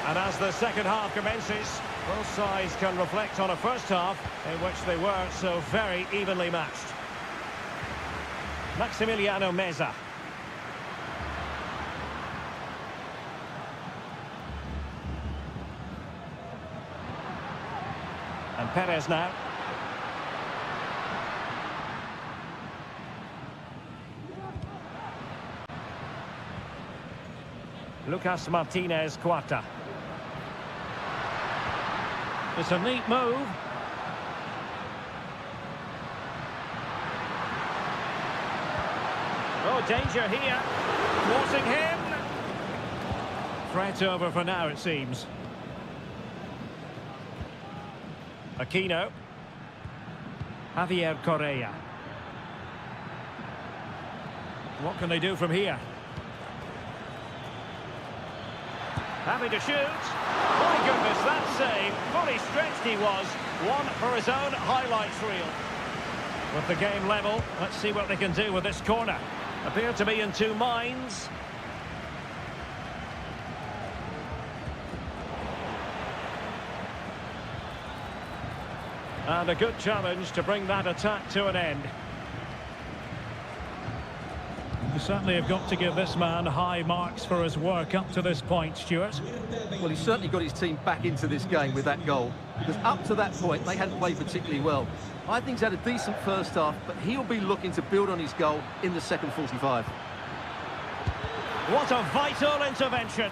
And as the second half commences, both sides can reflect on a first half in which they were so very evenly matched. Maximiliano Meza. And Perez now. Lucas Martinez Cuarta. It's a neat move. Oh, danger here. Forcing him. Threat over for now, it seems. Aquino. Javier Correa. What can they do from here? Having to shoot. My goodness, that save. Fully stretched he was. One for his own highlights reel. With the game level, let's see what they can do with this corner. Appear to be in two minds. And a good challenge to bring that attack to an end. You certainly have got to give this man high marks for his work up to this point, Stuart. Well, he's certainly got his team back into this game with that goal, because up to that point, they hadn't played particularly well. I think he's had a decent first half, but he'll be looking to build on his goal in the second 45. What a vital intervention.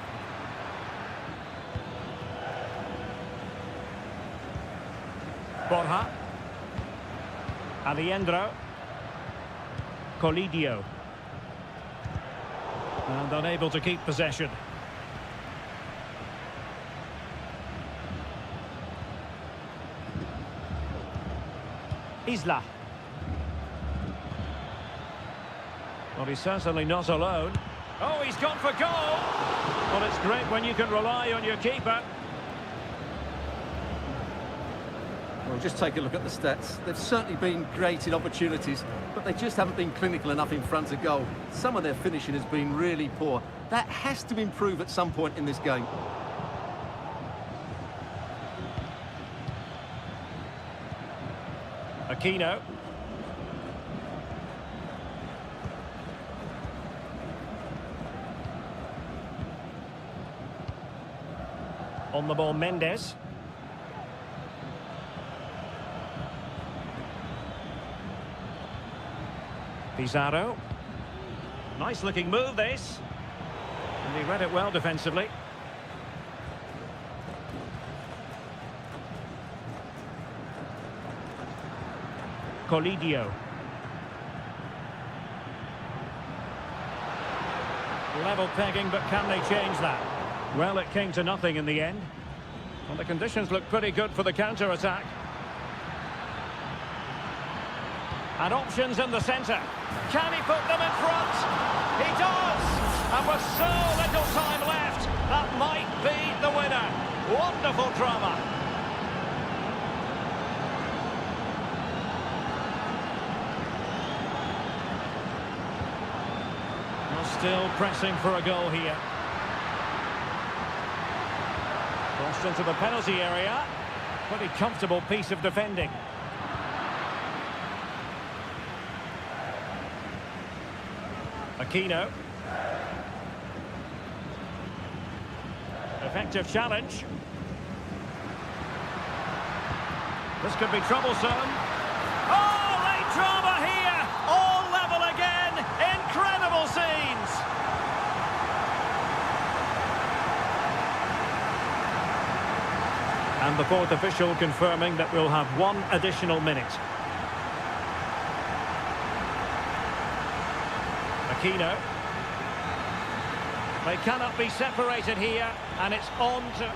Borja. Aliendro. Colidio. And unable to keep possession. Isla. Well, he's certainly not alone. Oh, he's gone for goal! Well, it's great when you can rely on your keeper. Well, just take a look at the stats. They've certainly been great in opportunities, but they just haven't been clinical enough in front of goal. Some of their finishing has been really poor. That has to improve at some point in this game. Aquino. On the ball, Mendes. Pizarro. Nice looking move, this. And he read it well defensively. Colidio. Level pegging, but can they change that? Well, it came to nothing in the end. Well, the conditions look pretty good for the counter-attack. And options in the centre. Can he put them in front? He does! And with so little time left, that might be the winner. Wonderful drama. Well, still pressing for a goal here. Crossed into the penalty area. Pretty comfortable piece of defending. Aquino. Effective challenge. This could be troublesome. Oh, late drama here! All level again! Incredible scenes! And the fourth official confirming that we'll have one additional minute. Aquino. They cannot be separated here, and it's on to...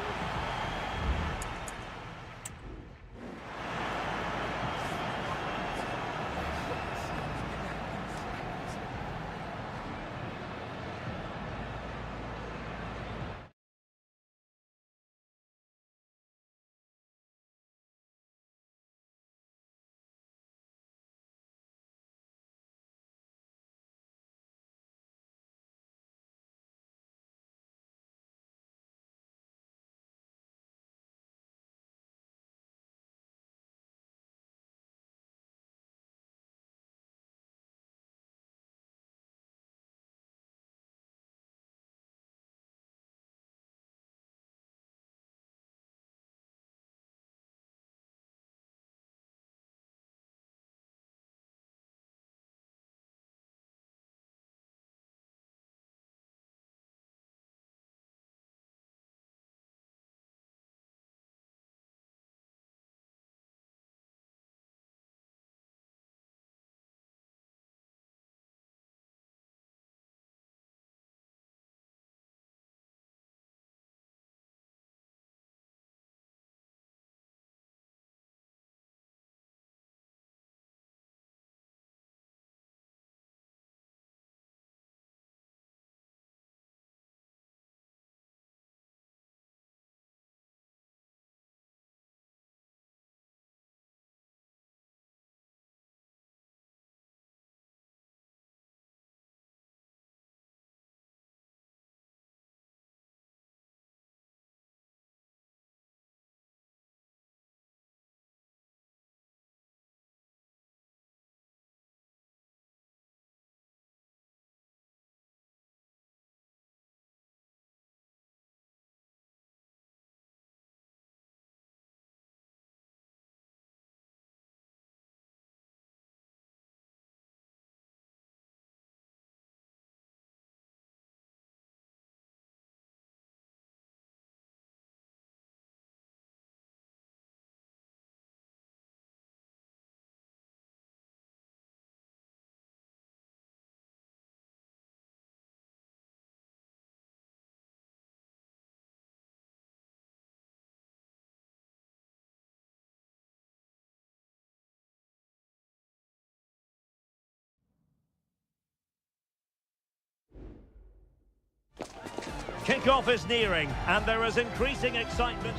Kick-off is nearing, and there is increasing excitement.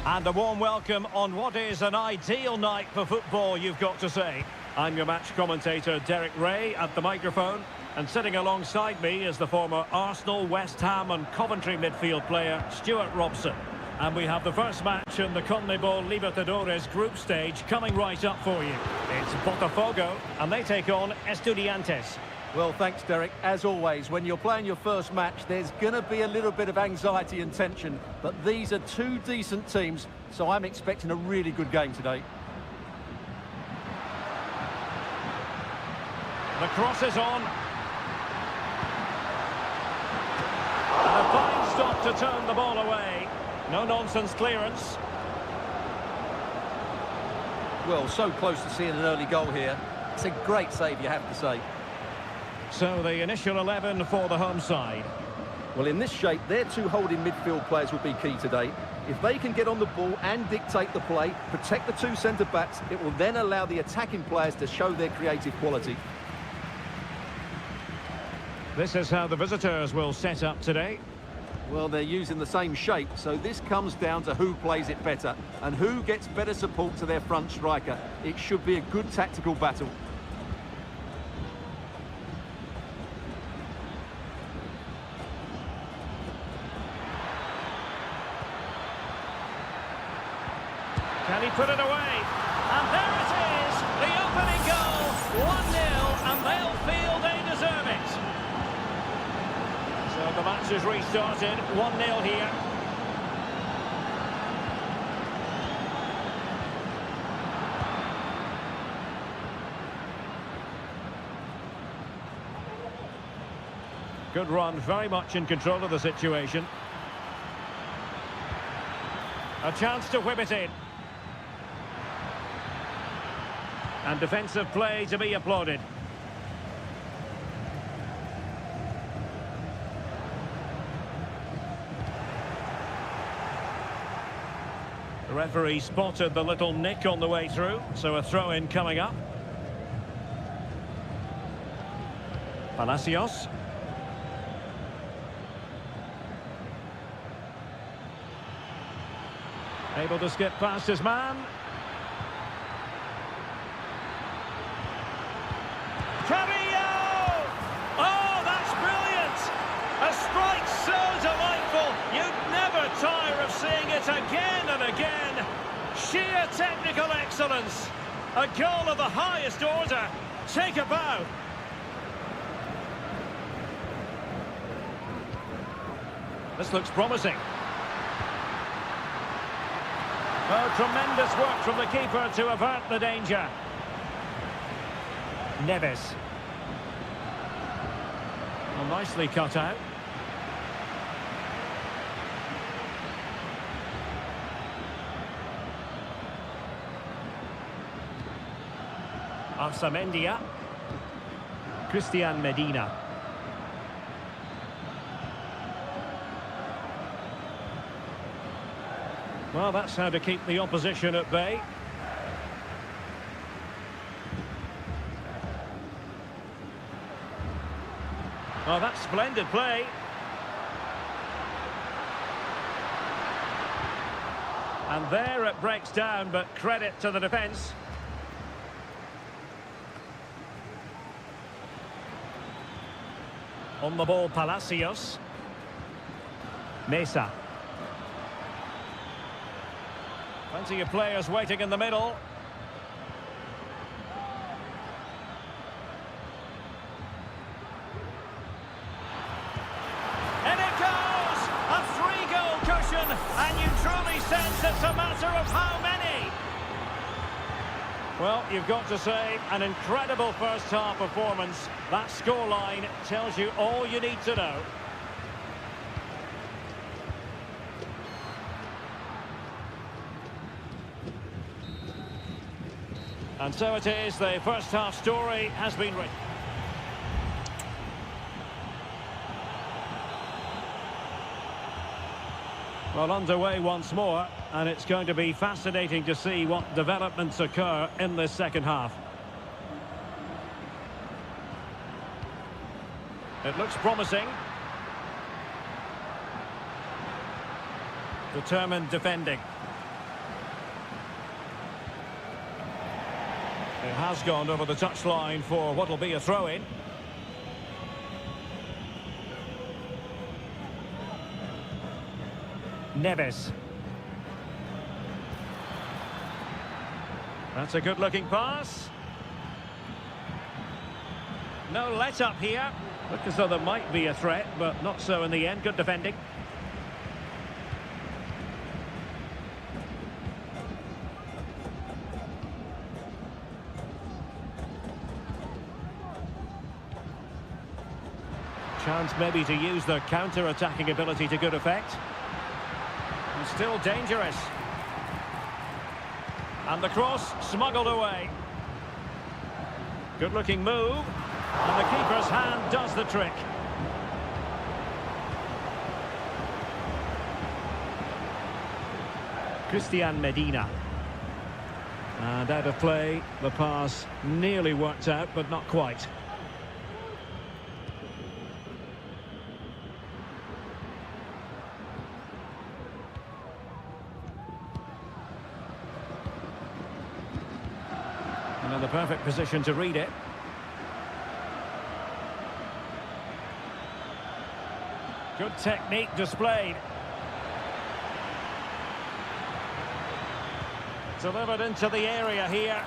And a warm welcome on what is an ideal night for football, you've got to say. I'm your match commentator, Derek Ray, at the microphone. And sitting alongside me is the former Arsenal, West Ham and Coventry midfield player, Stuart Robson. And we have the first match in the CONMEBOL Libertadores group stage coming right up for you. It's Botafogo, and they take on Estudiantes. Well, thanks, Derek. As always, when you're playing your first match, there's going to be a little bit of anxiety and tension. But these are two decent teams, so I'm expecting a really good game today. The cross is on. And a fine stop to turn the ball away. No-nonsense clearance. Well, so close to seeing an early goal here. It's a great save, you have to say. So the initial 11 for the home side. Well, in this shape, their two holding midfield players will be key today. If they can get on the ball and dictate the play, protect the two centre-backs, it will then allow the attacking players to show their creative quality. This is how the visitors will set up today. Well, they're using the same shape, so this comes down to who plays it better and who gets better support to their front striker. It should be a good tactical battle. Can he put it away? And there it is! The opening goal! 1-0, and they'll feel they deserve it. So the match is restarted. 1-0 here. Good run, very much in control of the situation. A chance to whip it in. And defensive play to be applauded. The referee spotted the little nick on the way through, so a throw-in coming up. Palacios. Able to skip past his man. Carrillo! Oh, that's brilliant! A strike so delightful, you'd never tire of seeing it again and again. Sheer technical excellence. A goal of the highest order. Take a bow. This looks promising. Oh, tremendous work from the keeper to avert the danger. Neves. Well, nicely cut out. Arsamendia. Christian Medina. Well, that's how to keep the opposition at bay. Oh, that's splendid play. And there it breaks down, but credit to the defence. On the ball, Palacios. Mesa. Plenty of players waiting in the middle. And it goes! A 3-goal cushion, and you truly sense it's a matter of how many. Well, you've got to say, an incredible first-half performance. That scoreline tells you all you need to know. And so it is, the first half story has been written. Well, underway once more, and it's going to be fascinating to see what developments occur in this second half. It looks promising. Determined defending. It has gone over the touchline for what will be a throw-in. Neves. That's a good-looking pass. No let-up here. Looked as though there might be a threat, but not so in the end. Good defending. Chance maybe to use their counter-attacking ability to good effect. And still dangerous. And the cross smuggled away. Good-looking move. And the keeper's hand does the trick. Christian Medina. And out of play, the pass nearly worked out, but not quite. And in the perfect position to read it. Good technique displayed. Delivered into the area here.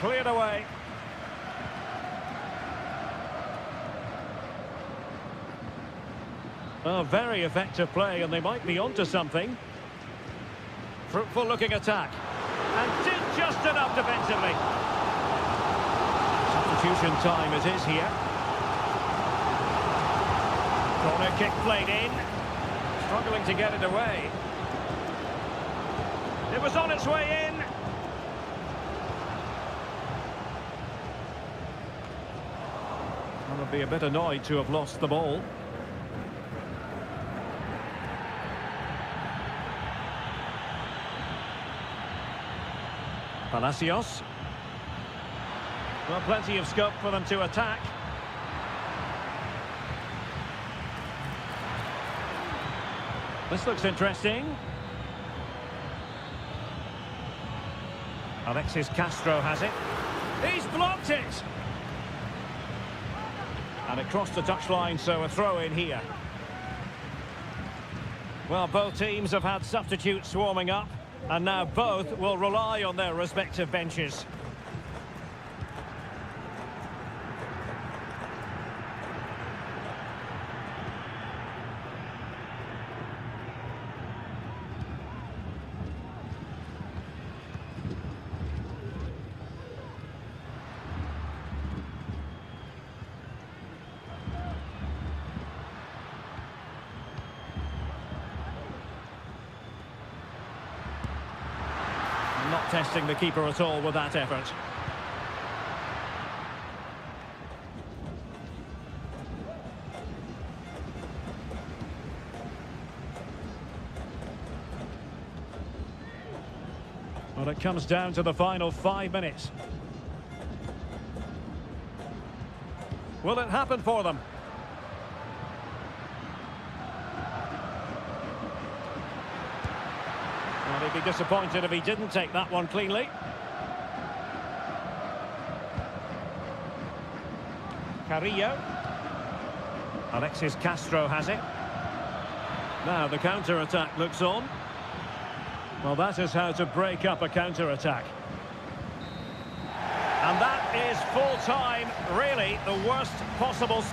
Cleared away. Oh, very effective play, and they might be onto something. Fruitful looking attack. And did just enough defensively. Substitution time it is here. Corner kick played in. Struggling to get it away. It was on its way in. I'll be a bit annoyed to have lost the ball. Palacios. Well, plenty of scope for them to attack. This looks interesting. Alexis Castro has it. He's blocked it! And it crossed the touchline, so a throw in here. Well, both teams have had substitutes warming up, and now both will rely on their respective benches. Not testing the keeper at all with that effort. Well, it comes down to the final 5 minutes. Will it happen for them? Well, he'd be disappointed if he didn't take that one cleanly. Carrillo. Alexis Castro has it. Now the counter-attack looks on. Well, that is how to break up a counter-attack. And that is full-time, really the worst possible...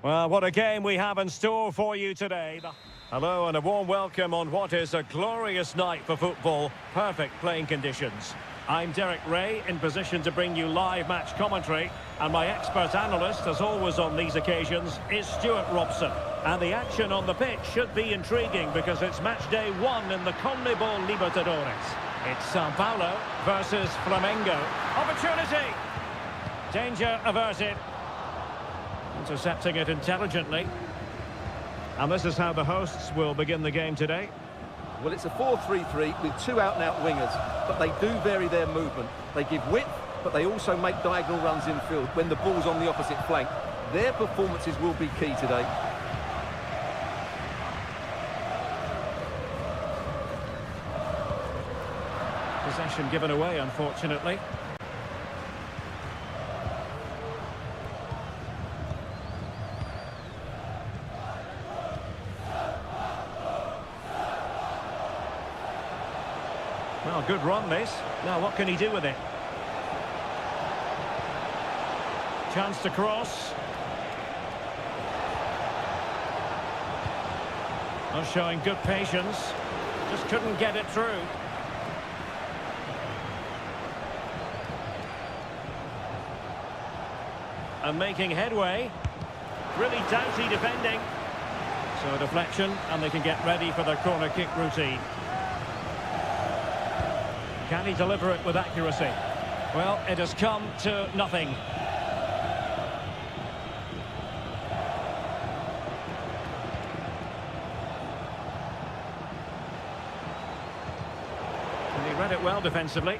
Well, what a game we have in store for you today. Hello and a warm welcome on what is a glorious night for football. Perfect playing conditions. I'm Derek Ray, in position to bring you live match commentary. And my expert analyst, as always on these occasions, is Stuart Robson. And the action on the pitch should be intriguing because it's match day 1 in the CONMEBOL Libertadores. It's Sao Paulo versus Flamengo. Opportunity! Danger averted. Intercepting it intelligently. And this is how the hosts will begin the game today. Well, it's a 4-3-3 with two out-and-out wingers, but they do vary their movement. They give width, but they also make diagonal runs in field when the ball's on the opposite flank. Their performances will be key today. Possession given away, unfortunately. Well, good run this. Now what can he do with it? Chance to cross. Not showing good patience. Just couldn't get it through. And making headway. Really doughty defending. So a deflection, and they can get ready for their corner kick routine. Can he deliver it with accuracy? Well, it has come to nothing. And he read it well defensively.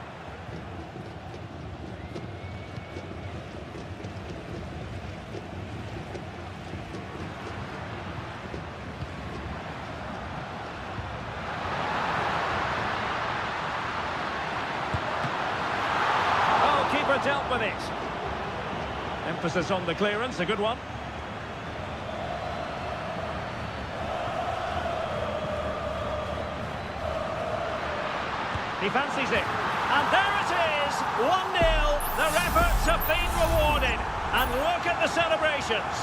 Dealt with it. Emphasis on the clearance, a good one. He fancies it. And there it is! 1-0. Their efforts have been rewarded. And look at the celebrations.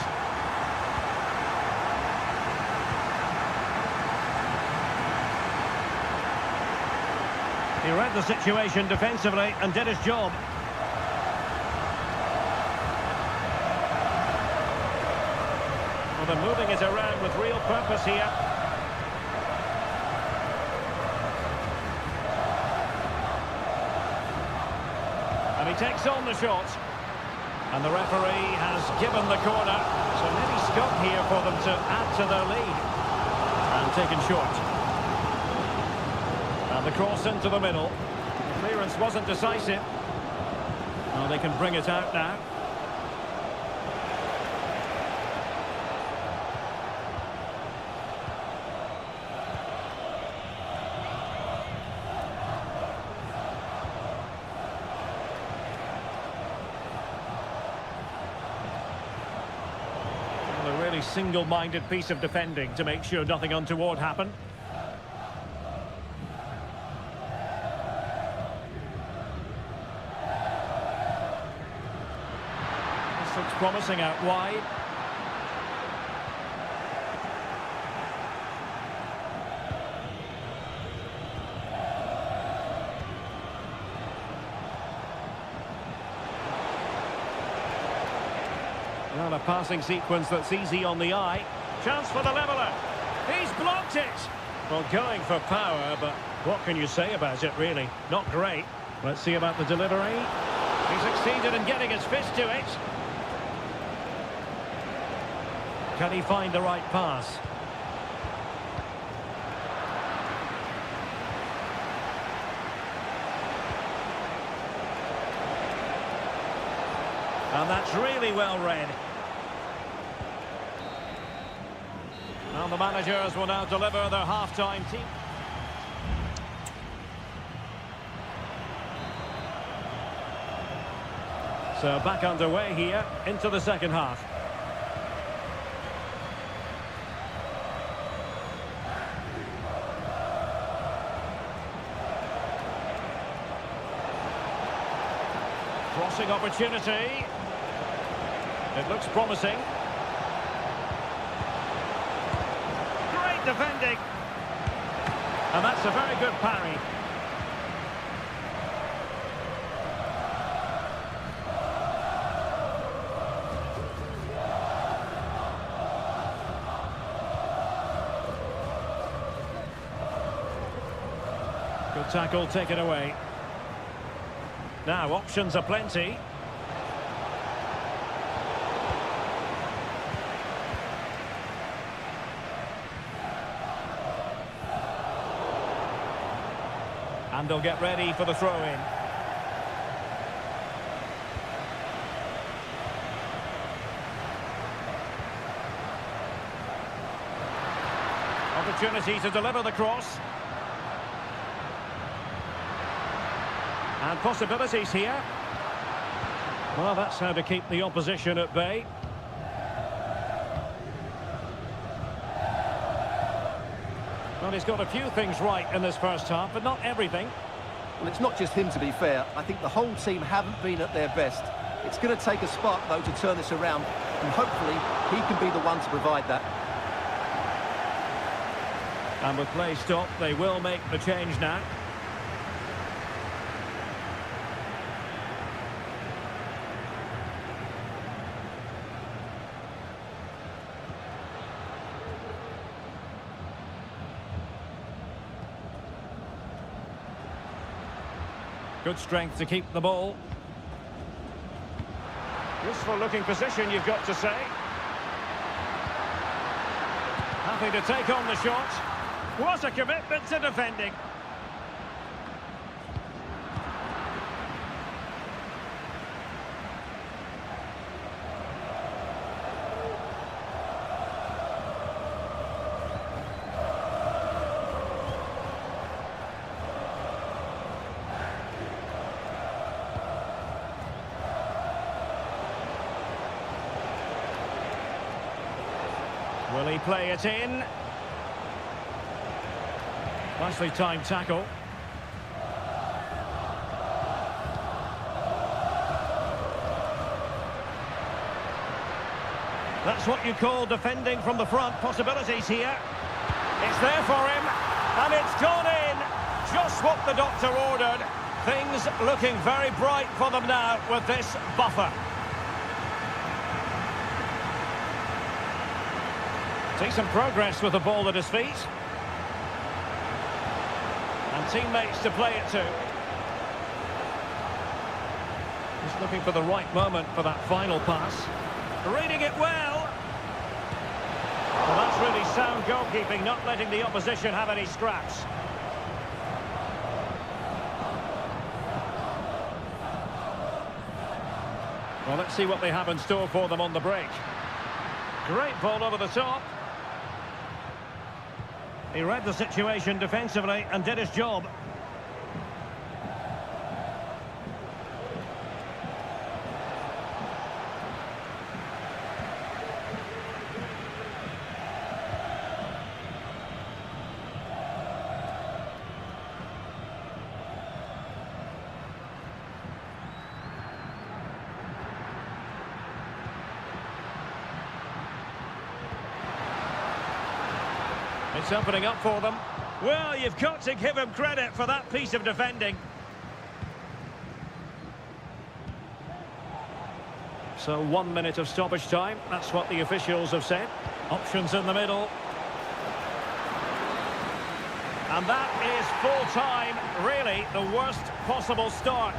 He read the situation defensively and did his job. Well, they're moving it around with real purpose here. And he takes on the shot. And the referee has given the corner. So maybe scope here for them to add to their lead. And taken short. And the cross into the middle. The clearance wasn't decisive. Well, they can bring it out now. A really single-minded piece of defending to make sure nothing untoward happened. This looks promising out wide. Well, a passing sequence that's easy on the eye. Chance for the leveller. He's blocked it. Well, going for power, but what can you say about it, really? Not great. Let's see about the delivery. He succeeded in getting his fist to it. Can he find the right pass? And that's really well read. Well, the managers will now deliver their half-time team. So back underway here into the second half. Crossing opportunity. It looks promising. Great defending. And that's a very good parry. Good tackle taken away. Now, options are plenty. And they'll get ready for the throw-in. Opportunity to deliver the cross. And possibilities here. Well, that's how to keep the opposition at bay. Well, he's got a few things right in this first half, but not everything. Well, it's not just him, to be fair. I think the whole team haven't been at their best. It's going to take a spark, though, to turn this around, and hopefully he can be the one to provide that. And with play stopped, they will make the change now. Good strength to keep the ball. Useful looking position, you've got to say. Happy to take on the shot. What a commitment to defending. Will he play it in? Nicely timed tackle. That's what you call defending from the front. Possibilities here. It's there for him, and it's gone in. Just what the doctor ordered. Things looking very bright for them now with this buffer. Decent progress with the ball at his feet. And teammates to play it to. Just looking for the right moment for that final pass. Reading it well. Well, that's really sound goalkeeping, not letting the opposition have any scraps. Well, let's see what they have in store for them on the break. Great ball over the top. He read the situation defensively and did his job. It's opening up for them. Well, you've got to give him credit for that piece of defending. So 1 minute of stoppage time. That's what the officials have said. Options in the middle. And that is full time. Really, the worst possible start.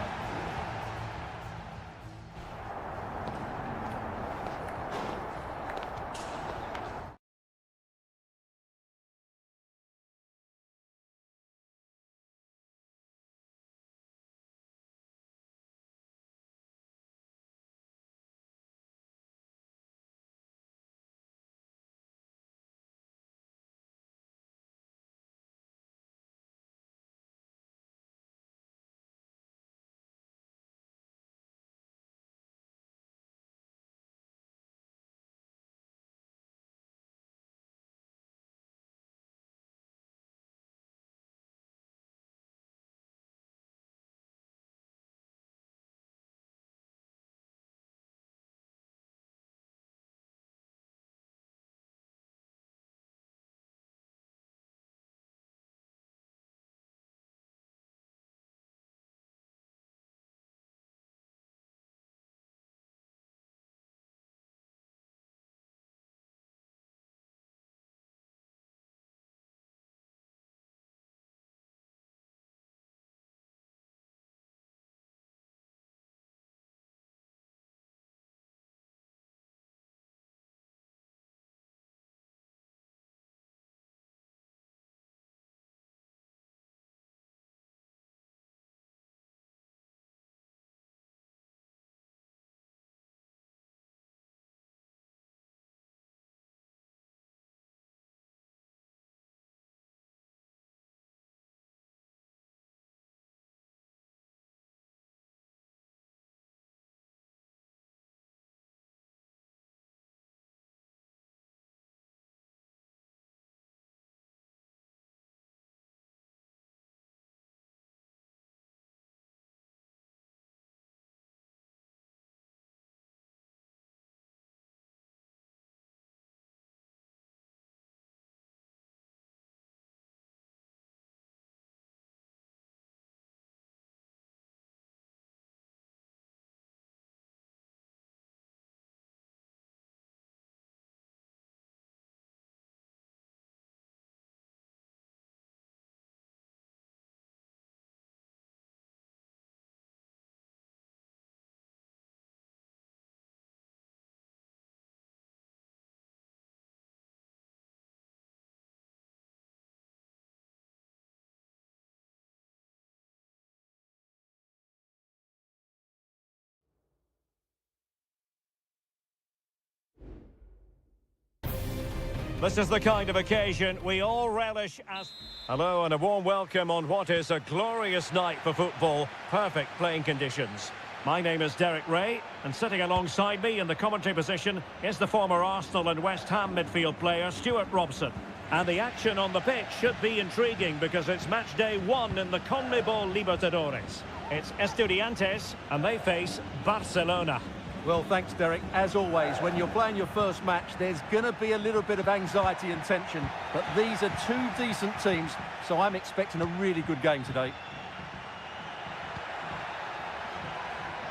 This is the kind of occasion we all relish as... Hello and a warm welcome on what is a glorious night for football. Perfect playing conditions. My name is Derek Ray, and sitting alongside me in the commentary position is the former Arsenal and West Ham midfield player Stuart Robson. And the action on the pitch should be intriguing because it's match day 1 in the CONMEBOL Libertadores. It's Estudiantes, and they face Barcelona. Well, thanks, Derek. As always, when you're playing your first match, there's going to be a little bit of anxiety and tension. But these are two decent teams, so I'm expecting a really good game today.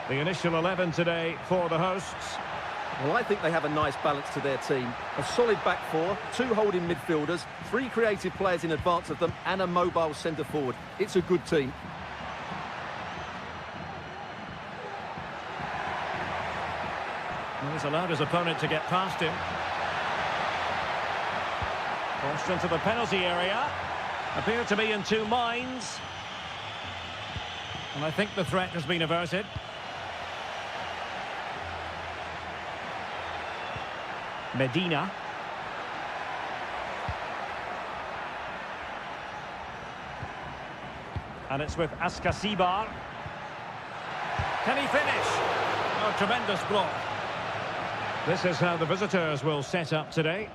The initial 11 today for the hosts. Well, I think they have a nice balance to their team. A solid back four, 2 holding midfielders, 3 creative players in advance of them, and a mobile centre-forward. It's a good team. He's allowed his opponent to get past him. Crossed into the penalty area. Appear to be in 2 minds. And I think the threat has been averted. Medina. And it's with Ascasibar. Can he finish? Oh, tremendous block. This is how the visitors will set up today.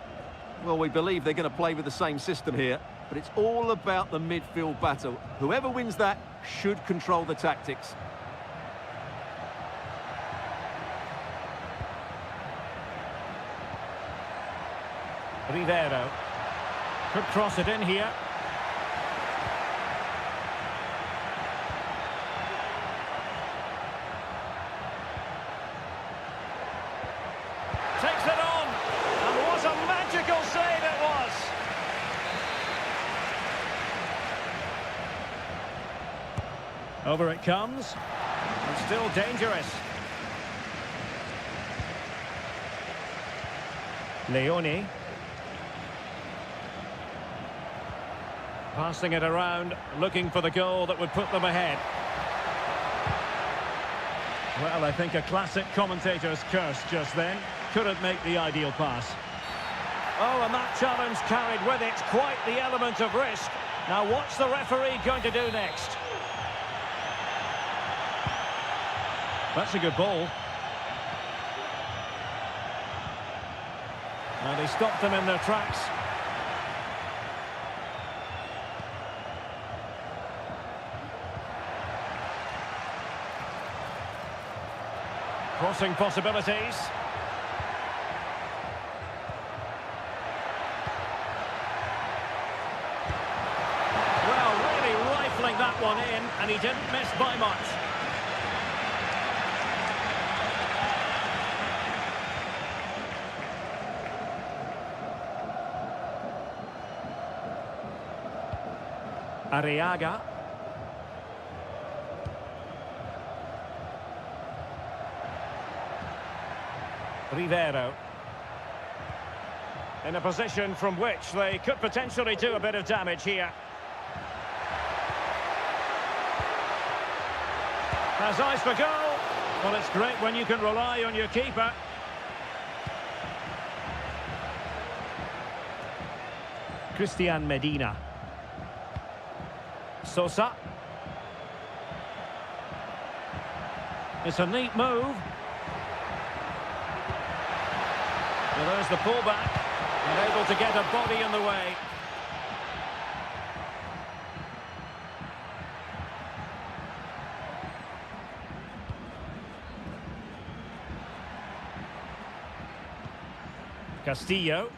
Well, we believe they're going to play with the same system here, but it's all about the midfield battle. Whoever wins that should control the tactics. Rivero. Could cross it in here. Takes it on, and what a magical save it was! Over it comes, and still dangerous. Leone. Passing it around, looking for the goal that would put them ahead. Well, I think a classic commentator's curse just then. Couldn't make the ideal pass. Oh, and that challenge carried with it quite the element of risk. Now what's the referee going to do next? That's a good ball. And he stopped them in their tracks. Crossing possibilities. Well, really rifling that one in, and he didn't miss by much. Arriaga. Rivero. In a position from which they could potentially do a bit of damage here. Has eyes for goal. Well, it's great when you can rely on your keeper. Christian Medina. Sosa. It's a neat move. Well, there's the pullback, and able to get a body in the way. Castillo.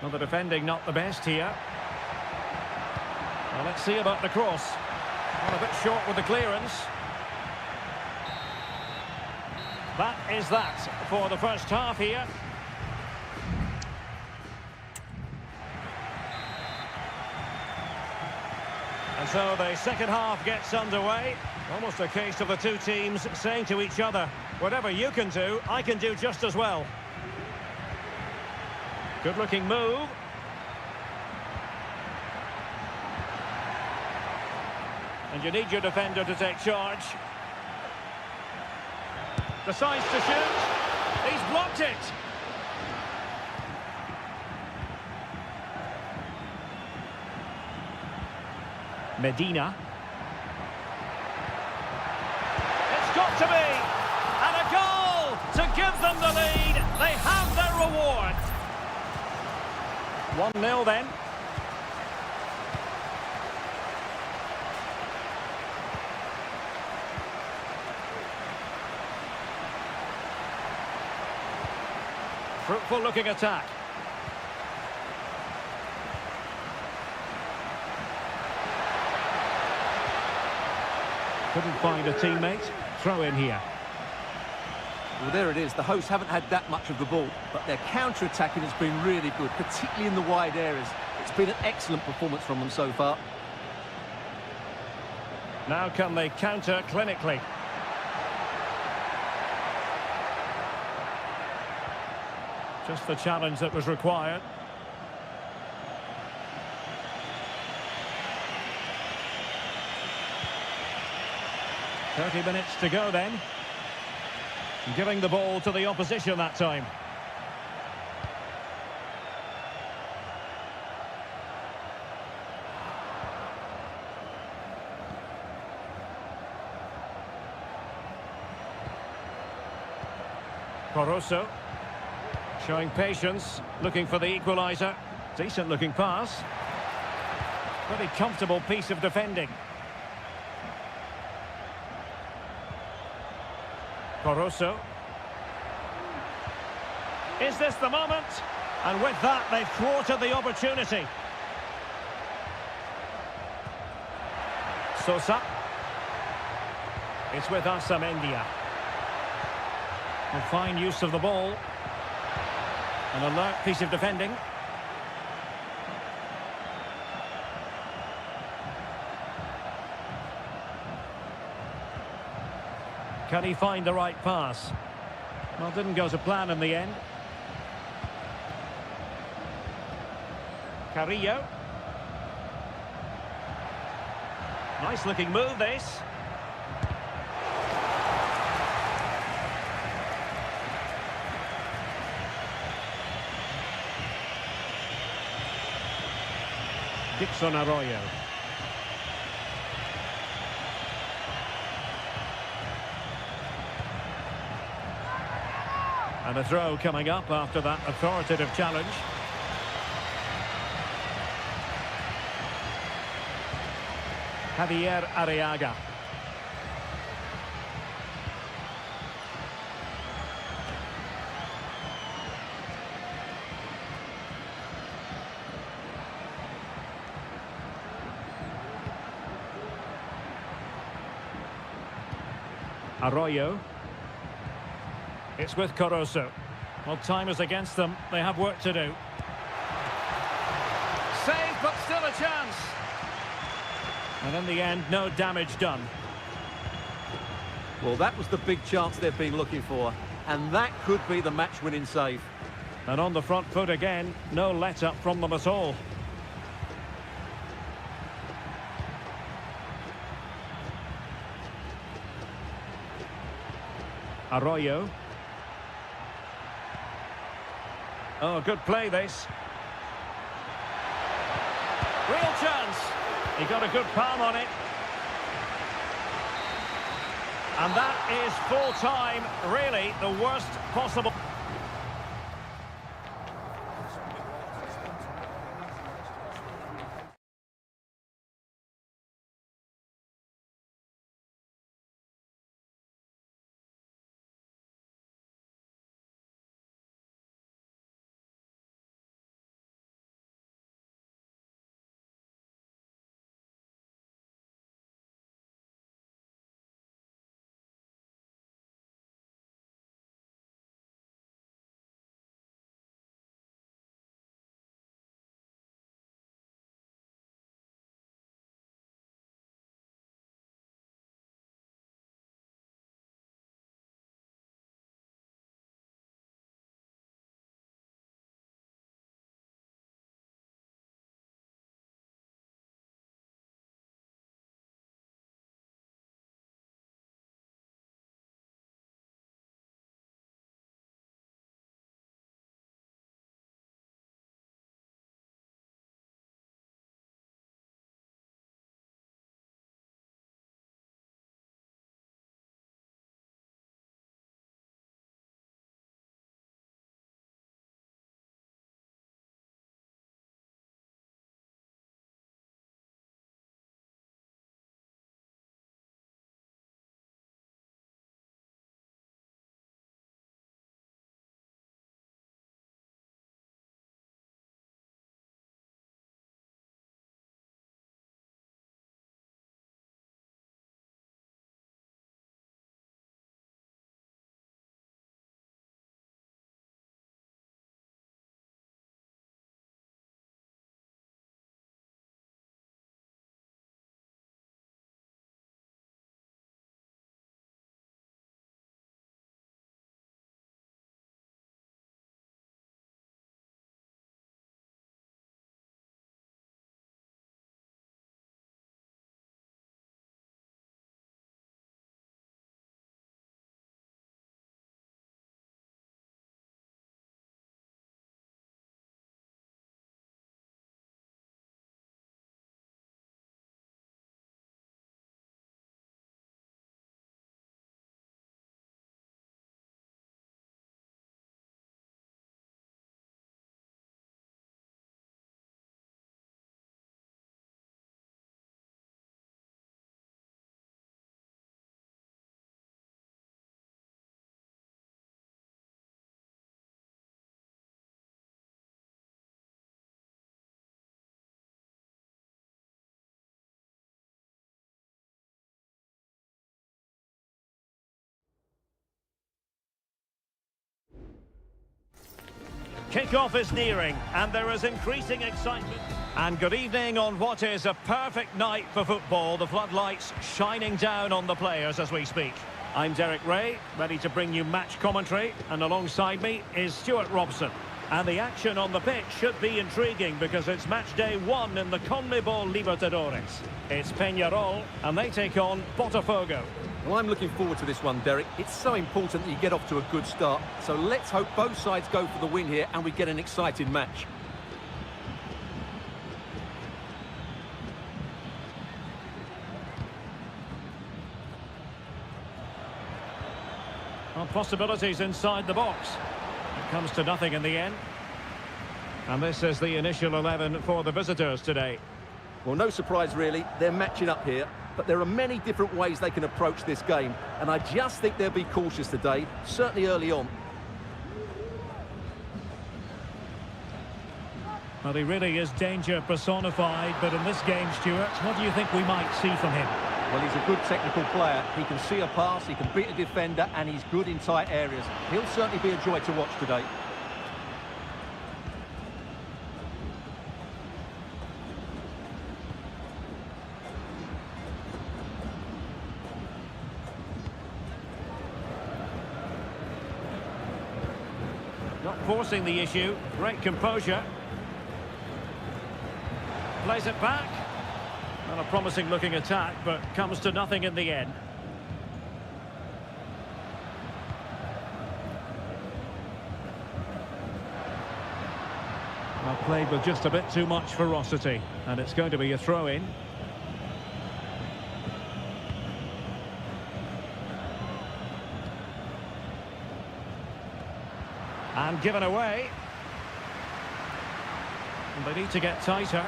Well, the defending not the best here. Well, let's see about the cross. Well, a bit short with the clearance. That is that for the first half here. And so the second half gets underway. Almost a case of the two teams saying to each other, whatever you can do, I can do just as well. Good-looking move. And you need your defender to take charge. Decides to shoot. He's blocked it. Medina. It's got to be! And a goal to give them the lead. They have their reward. 1-0 then. Fruitful looking attack. Couldn't find a teammate. Throw in here. Well, there it is. The hosts haven't had that much of the ball, but their counter-attacking has been really good, particularly in the wide areas. It's been an excellent performance from them so far. Now can they counter clinically? Just the challenge that was required. "30 minutes to go then. Giving the ball to the opposition that time. Barroso. Showing patience, looking for the equaliser. Decent looking pass. Pretty comfortable piece of defending. Barroso. Is this the moment? And with that, they've thwarted the opportunity. Sosa. It's with Asamendia. A fine use of the ball. An alert piece of defending. Can he find the right pass? Well, didn't go to plan in the end. Carrillo. Nice looking move, this. Dixon Arroyo. And a throw coming up after that authoritative challenge. Javier Arriaga. Arroyo. It's with Caruso. Well, time is against them. They have work to do. Save, but still a chance. And in the end, no damage done. Well, that was the big chance they've been looking for. And that could be the match-winning save. And on the front foot again, no let-up from them at all. Arroyo. Oh, good play, this. Real chance. He got a good palm on it. And that is full time, really the worst possible. Kick-off is nearing, and there is increasing excitement. And good evening on what is a perfect night for football. The floodlights shining down on the players as we speak. I'm Derek Ray, ready to bring you match commentary, and alongside me is Stuart Robson. And the action on the pitch should be intriguing because it's match day 1 in the CONMEBOL Libertadores. It's Peñarol, and they take on Botafogo. Well, I'm looking forward to this one, Derek. It's so important that you get off to a good start. So let's hope both sides go for the win here and we get an exciting match. Well, possibilities inside the box. It comes to nothing in the end. And this is the initial 11 for the visitors today. Well, no surprise really, they're matching up here, but there are many different ways they can approach this game, and I just think they'll be cautious today, certainly early on. Well, he really is danger personified, but in this game, Stuart, what do you think we might see from him? Well, he's a good technical player. He can see a pass, he can beat a defender, and he's good in tight areas. He'll certainly be a joy to watch today. Not forcing the issue, great composure. Plays it back. Not a promising looking attack, but comes to nothing in the end. Well, played with just a bit too much ferocity, and it's going to be a throw-in. And given away. And they need to get tighter.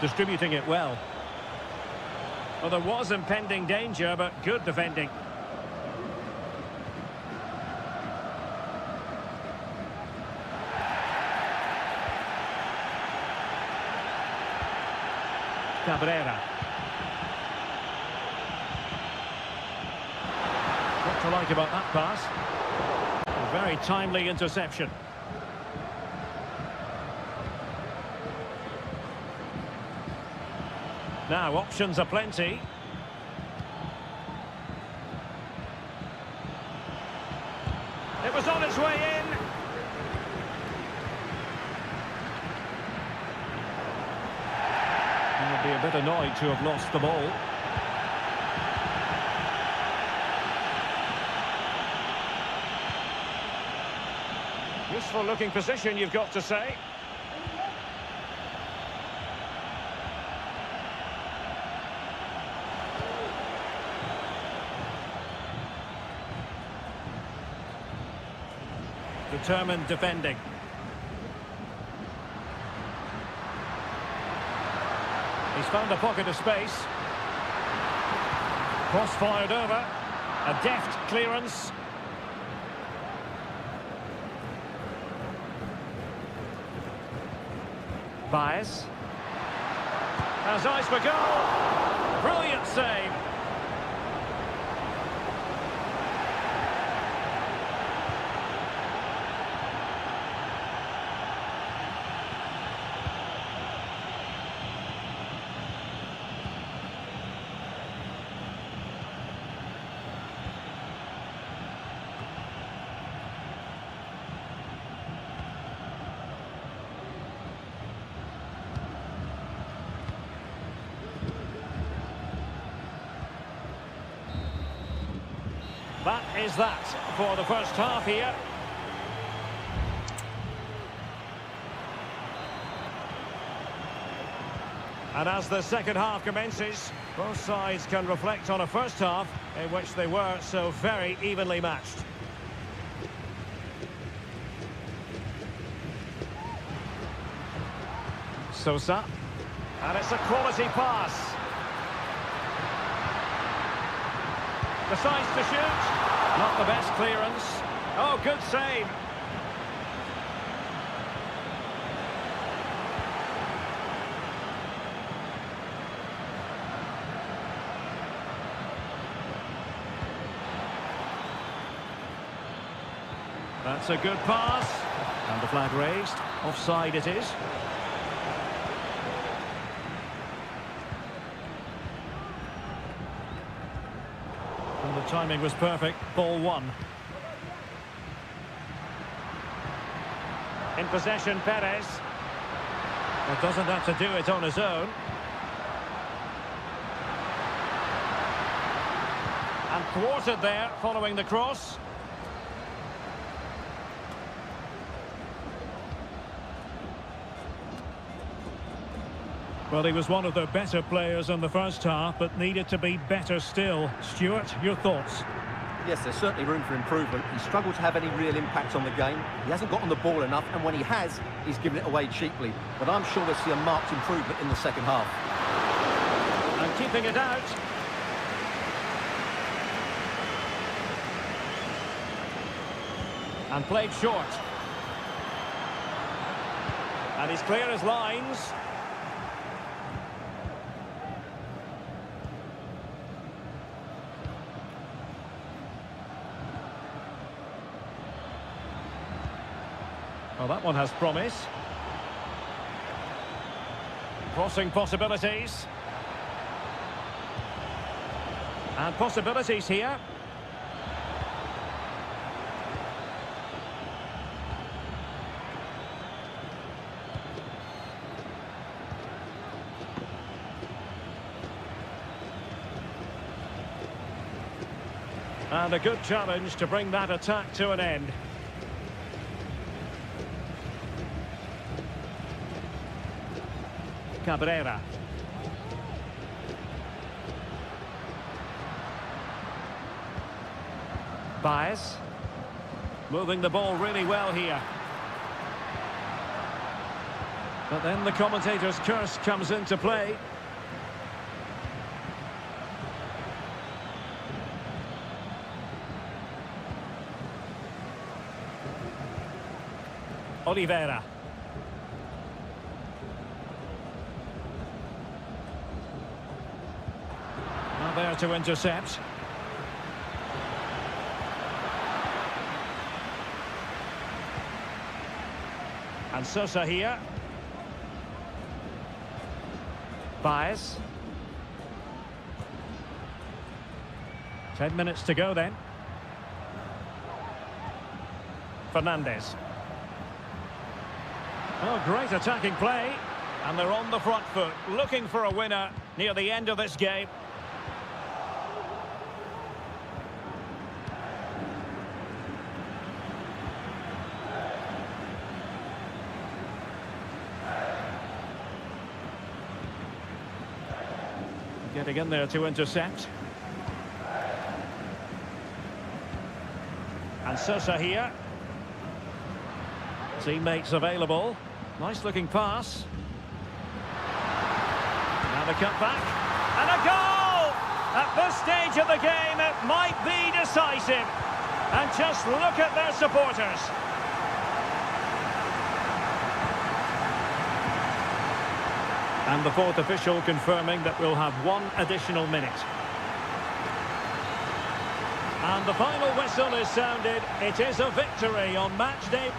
Distributing it well. Well, there was impending danger, but good defending. Cabrera. What to like about that pass? A very timely interception. Now, options are plenty. It was on its way in. He would be a bit annoyed to have lost the ball. Useful looking position, you've got to say. Determined defending. He's found a pocket of space. Cross fired over. A deft clearance. Baez. Has eyes for goal. Brilliant save. That is that for the first half here. And as the second half commences, both sides can reflect on a first half in which they were so very evenly matched. Sosa. And it's a quality pass. Decides to shoot. Not the best clearance. Oh, good save. That's a good pass. And the flag raised. Offside it is. And the timing was perfect. Ball one. In possession, Perez. But doesn't have to do it on his own. And thwarted there, following the cross. Well, he was one of the better players in the first half, but needed to be better still. Stuart, your thoughts? Yes, there's certainly room for improvement. He struggled to have any real impact on the game. He hasn't got on the ball enough, and when he has, he's given it away cheaply. But I'm sure we'll see a marked improvement in the second half. And keeping it out. And played short. And he's clear as lines. Well, that one has promise. Crossing possibilities. And possibilities here. And a good challenge to bring that attack to an end. Cabrera. Baez. Moving the ball really well here. But then the commentator's curse comes into play. Oliveira. Now there to intercept. And Sosa here. Baez. 10 minutes to go then. Fernandez. Oh, great attacking play. And they're on the front foot, looking for a winner near the end of this game. Getting in there to intercept. And Sosa here. Teammates available. Nice looking pass. Now the cut back. And a goal! At this stage of the game, it might be decisive. And just look at their supporters. And the fourth official confirming that we'll have one additional minute. And the final whistle is sounded. It is a victory on match day.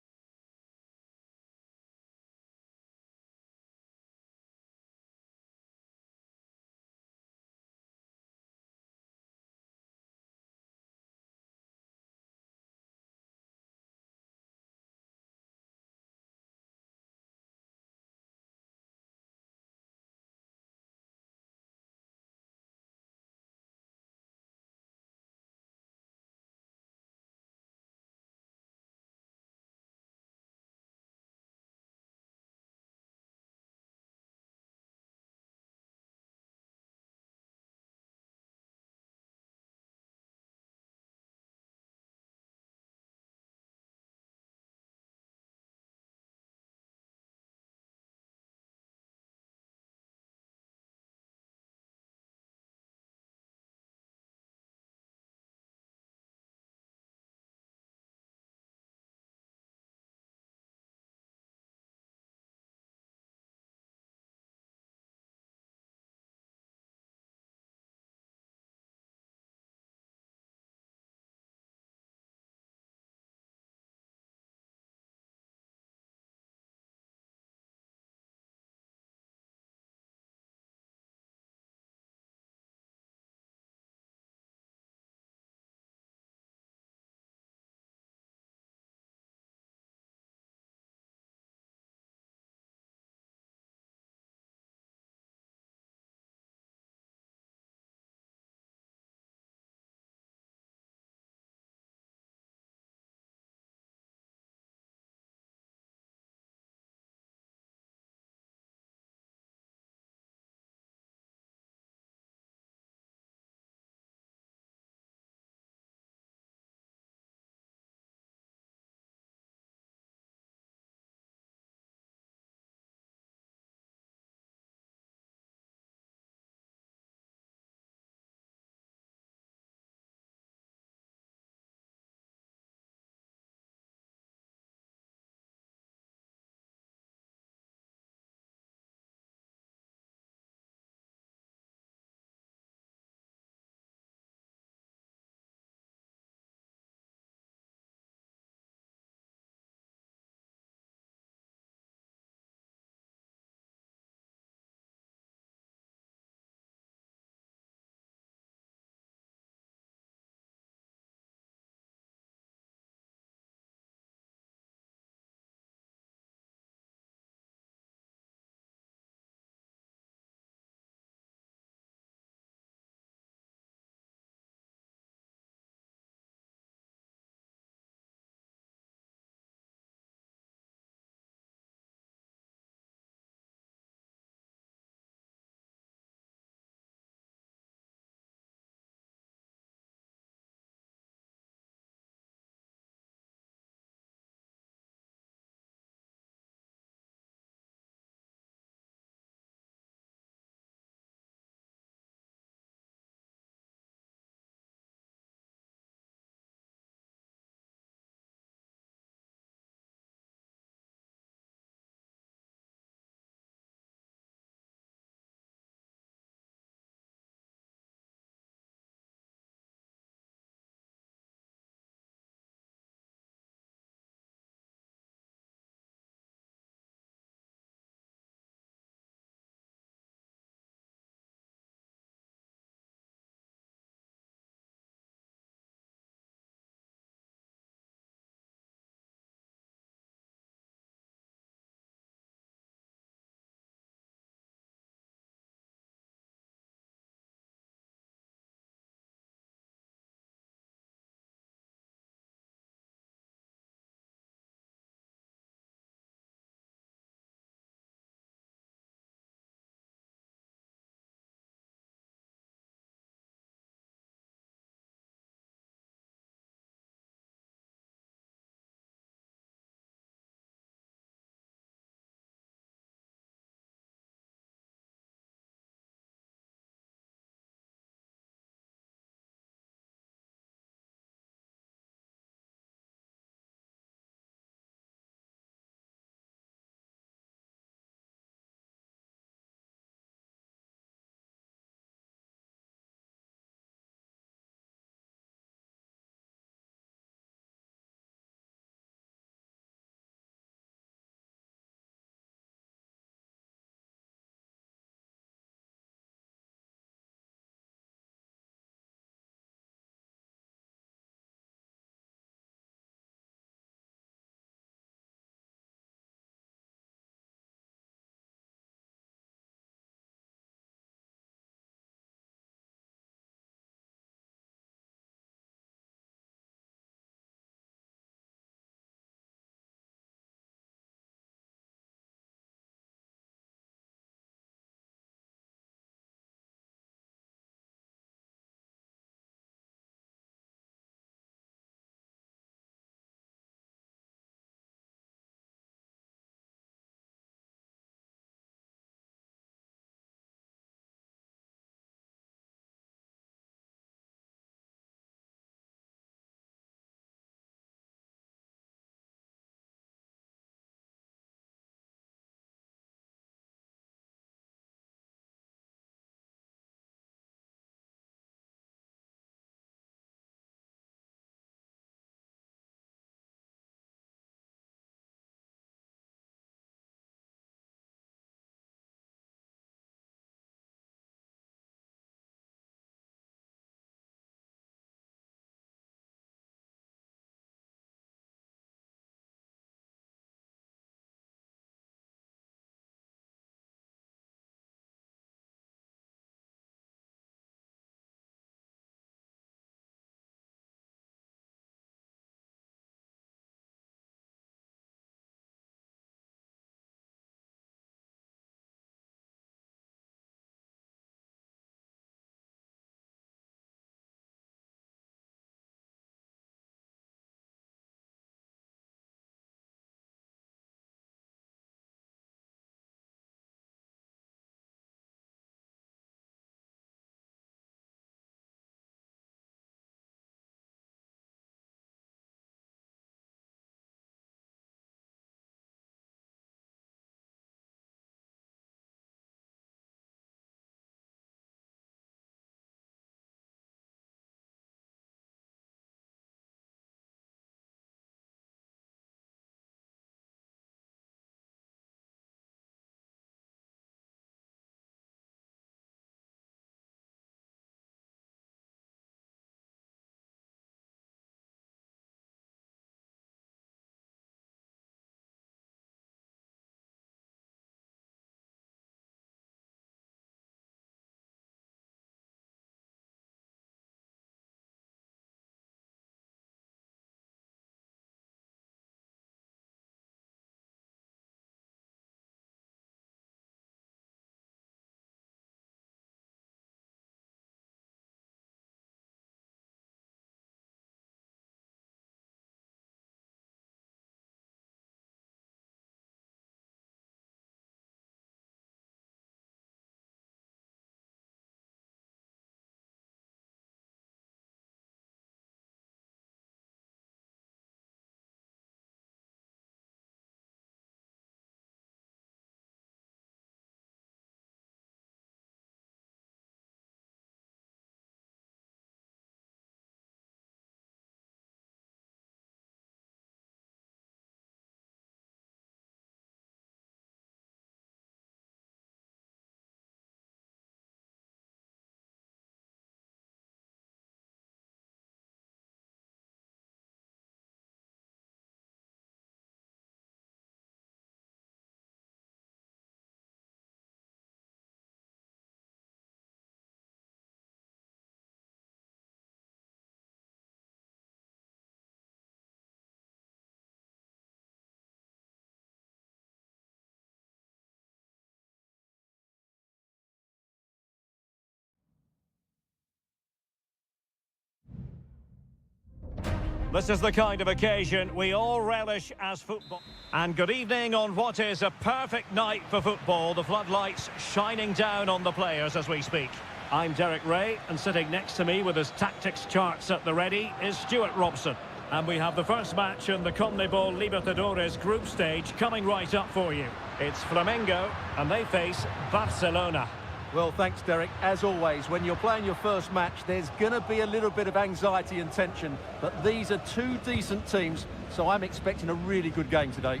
This is the kind of occasion we all relish as football. And good evening on what is a perfect night for football. The floodlights shining down on the players as we speak. I'm Derek Ray, and sitting next to me with his tactics charts at the ready is Stuart Robson. And we have the first match in the CONMEBOL Libertadores group stage coming right up for you. It's Flamengo, and they face Barcelona. Well, thanks, Derek. As always, when you're playing your first match, there's going to be a little bit of anxiety and tension. But these are two decent teams, so I'm expecting a really good game today.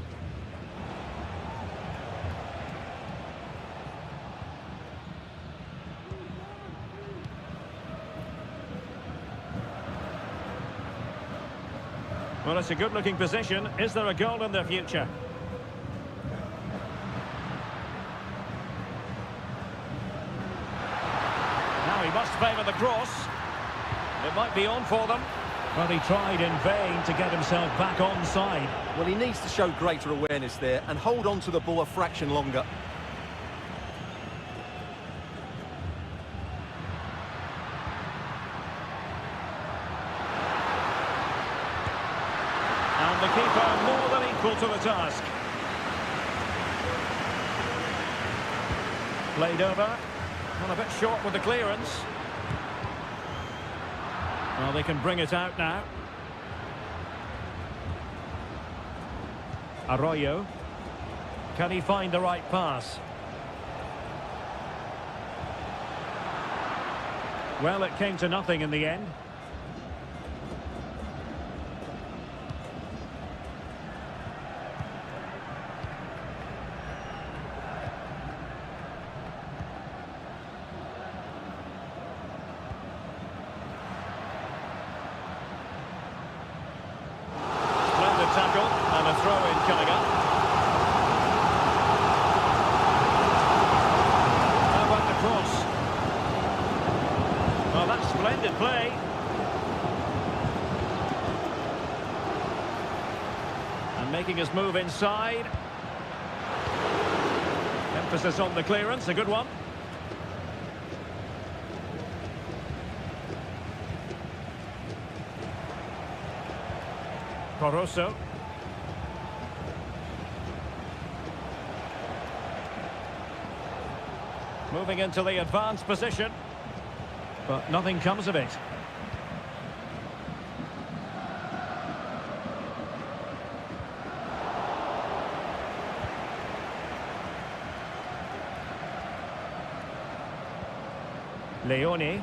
Well, it's a good-looking position. Is there a goal in the future? Now he must favour the cross. It might be on for them. Well, he tried in vain to get himself back onside. Well, he needs to show greater awareness there and hold on to the ball a fraction longer. And the keeper more than equal to the task. Played over. Well, a bit short with the clearance. Well, they can bring it out now. Arroyo. Can he find the right pass? Well, it came to nothing in the end. Tackle and a throw-in coming up. How about the cross? Well, that's splendid play. And making his move inside. Emphasis on the clearance, a good one. Coroso. Moving into the advanced position, but nothing comes of it. Leone.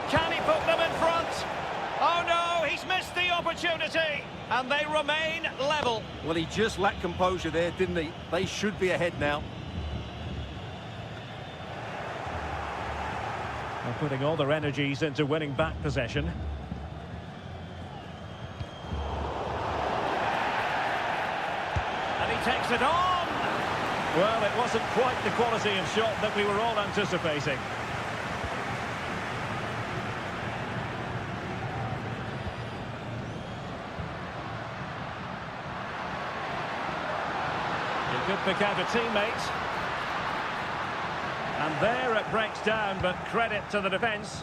Can he put them in front? Oh no, he's missed the opportunity, and they remain level. Well, he just lacked composure there, didn't he? They should be ahead now. They're putting all their energies into winning back possession. And he takes it on! Well, it wasn't quite the quality of shot that we were all anticipating. Could pick out a teammate. And there it breaks down, but credit to the defence.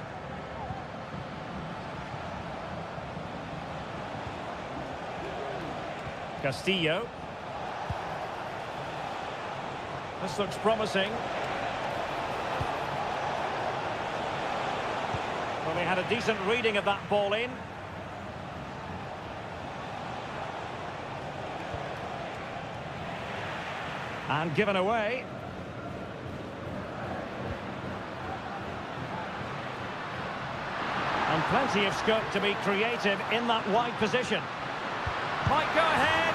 Castillo. This looks promising. Well, he had a decent reading of that ball in. And given away. And plenty of scope to be creative in that wide position. Might go ahead.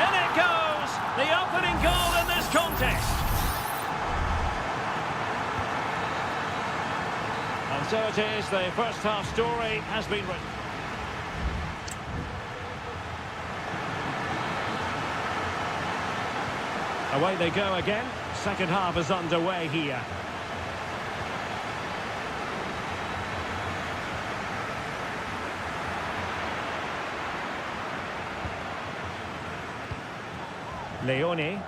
In it goes! The opening goal in this contest. And so it is, the first half story has been written. Away they go again. Second half is underway here. Leone.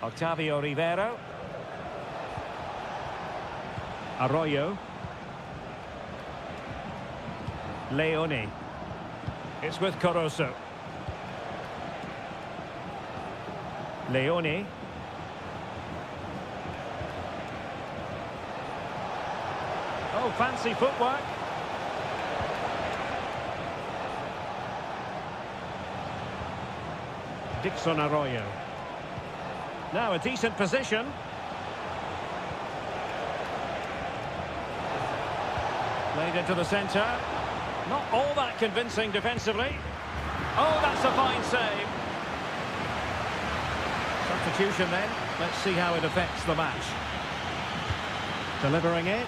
Octavio Rivero. Arroyo. Leone. It's with Caruso. Leone. Oh, fancy footwork. Dixon Arroyo. Now a decent position. Played into the centre. Not all that convincing defensively. Oh, that's a fine save. Substitution then. Let's see how it affects the match. Delivering it.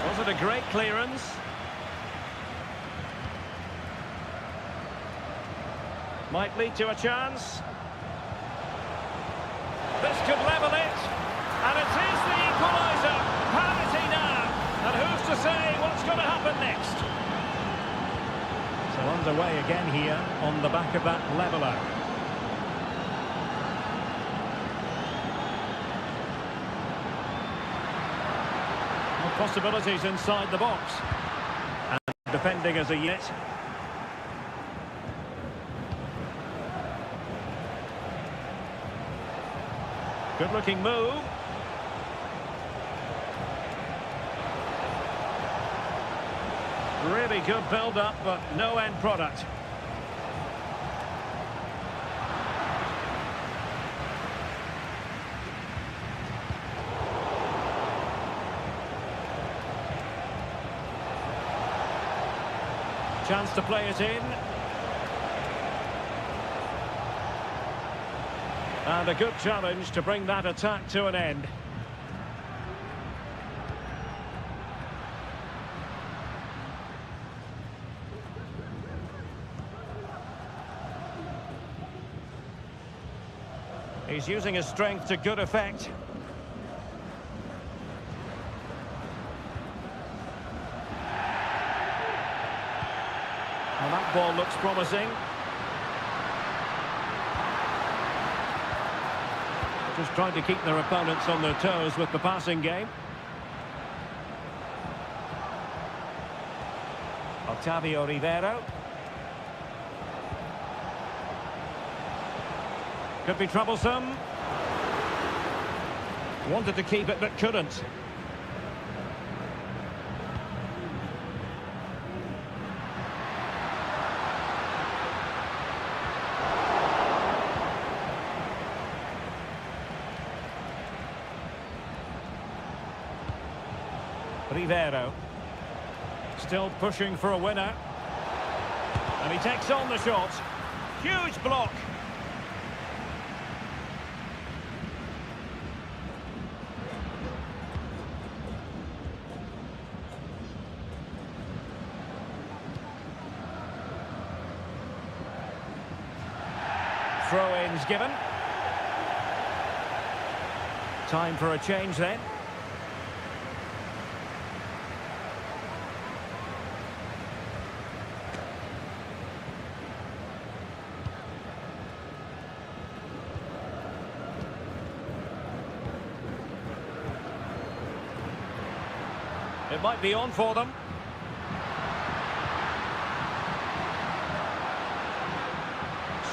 Was it a great clearance? Might lead to a chance. This could level it. And it is the equaliser. Parity now. And who's to say what's going to happen next? So underway again here on the back of that leveller. More possibilities inside the box. And defending as a unit. Good looking move. Really good build-up, but no end product. Chance to play it in. And a good challenge to bring that attack to an end. He's using his strength to good effect. Well, that ball looks promising. Just trying to keep their opponents on their toes with the passing game. Octavio Rivero. Could be troublesome. Wanted to keep it but couldn't. Rivero. Still pushing for a winner. And he takes on the shot. Huge block. Throw-ins given. Time for a change then. It might be on for them.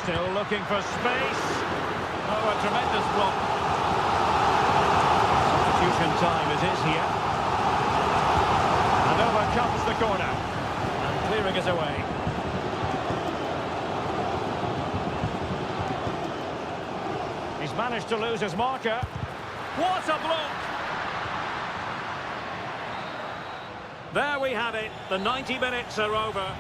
Still looking for space. Oh, a tremendous block. Substitution time it is here. And over comes the corner. And clearing it away. He's managed to lose his marker. What a block! There we have it. The 90 minutes are over.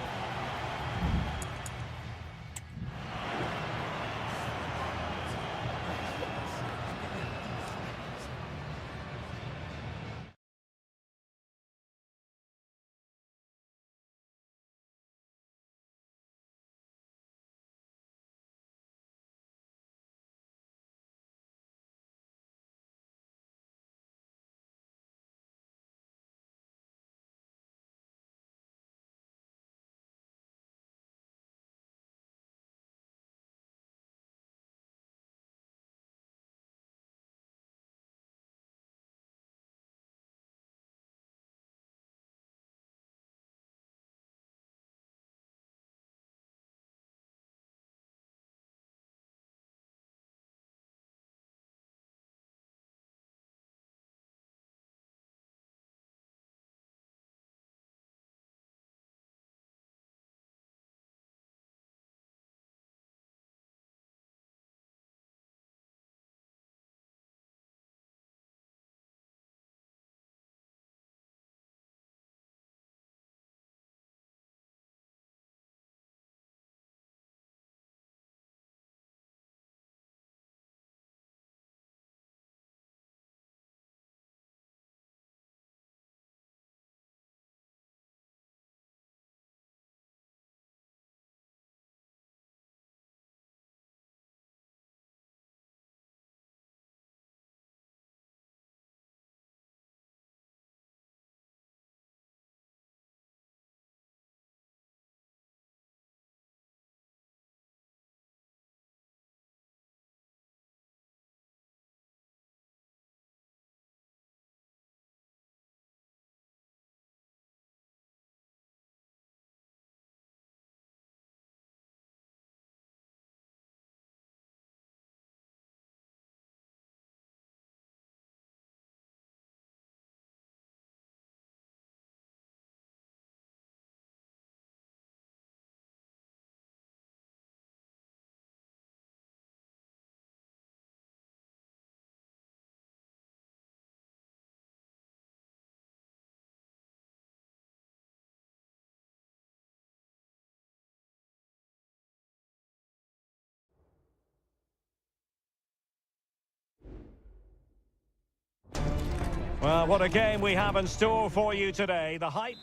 Well, what a game we have in store for you today. The hype.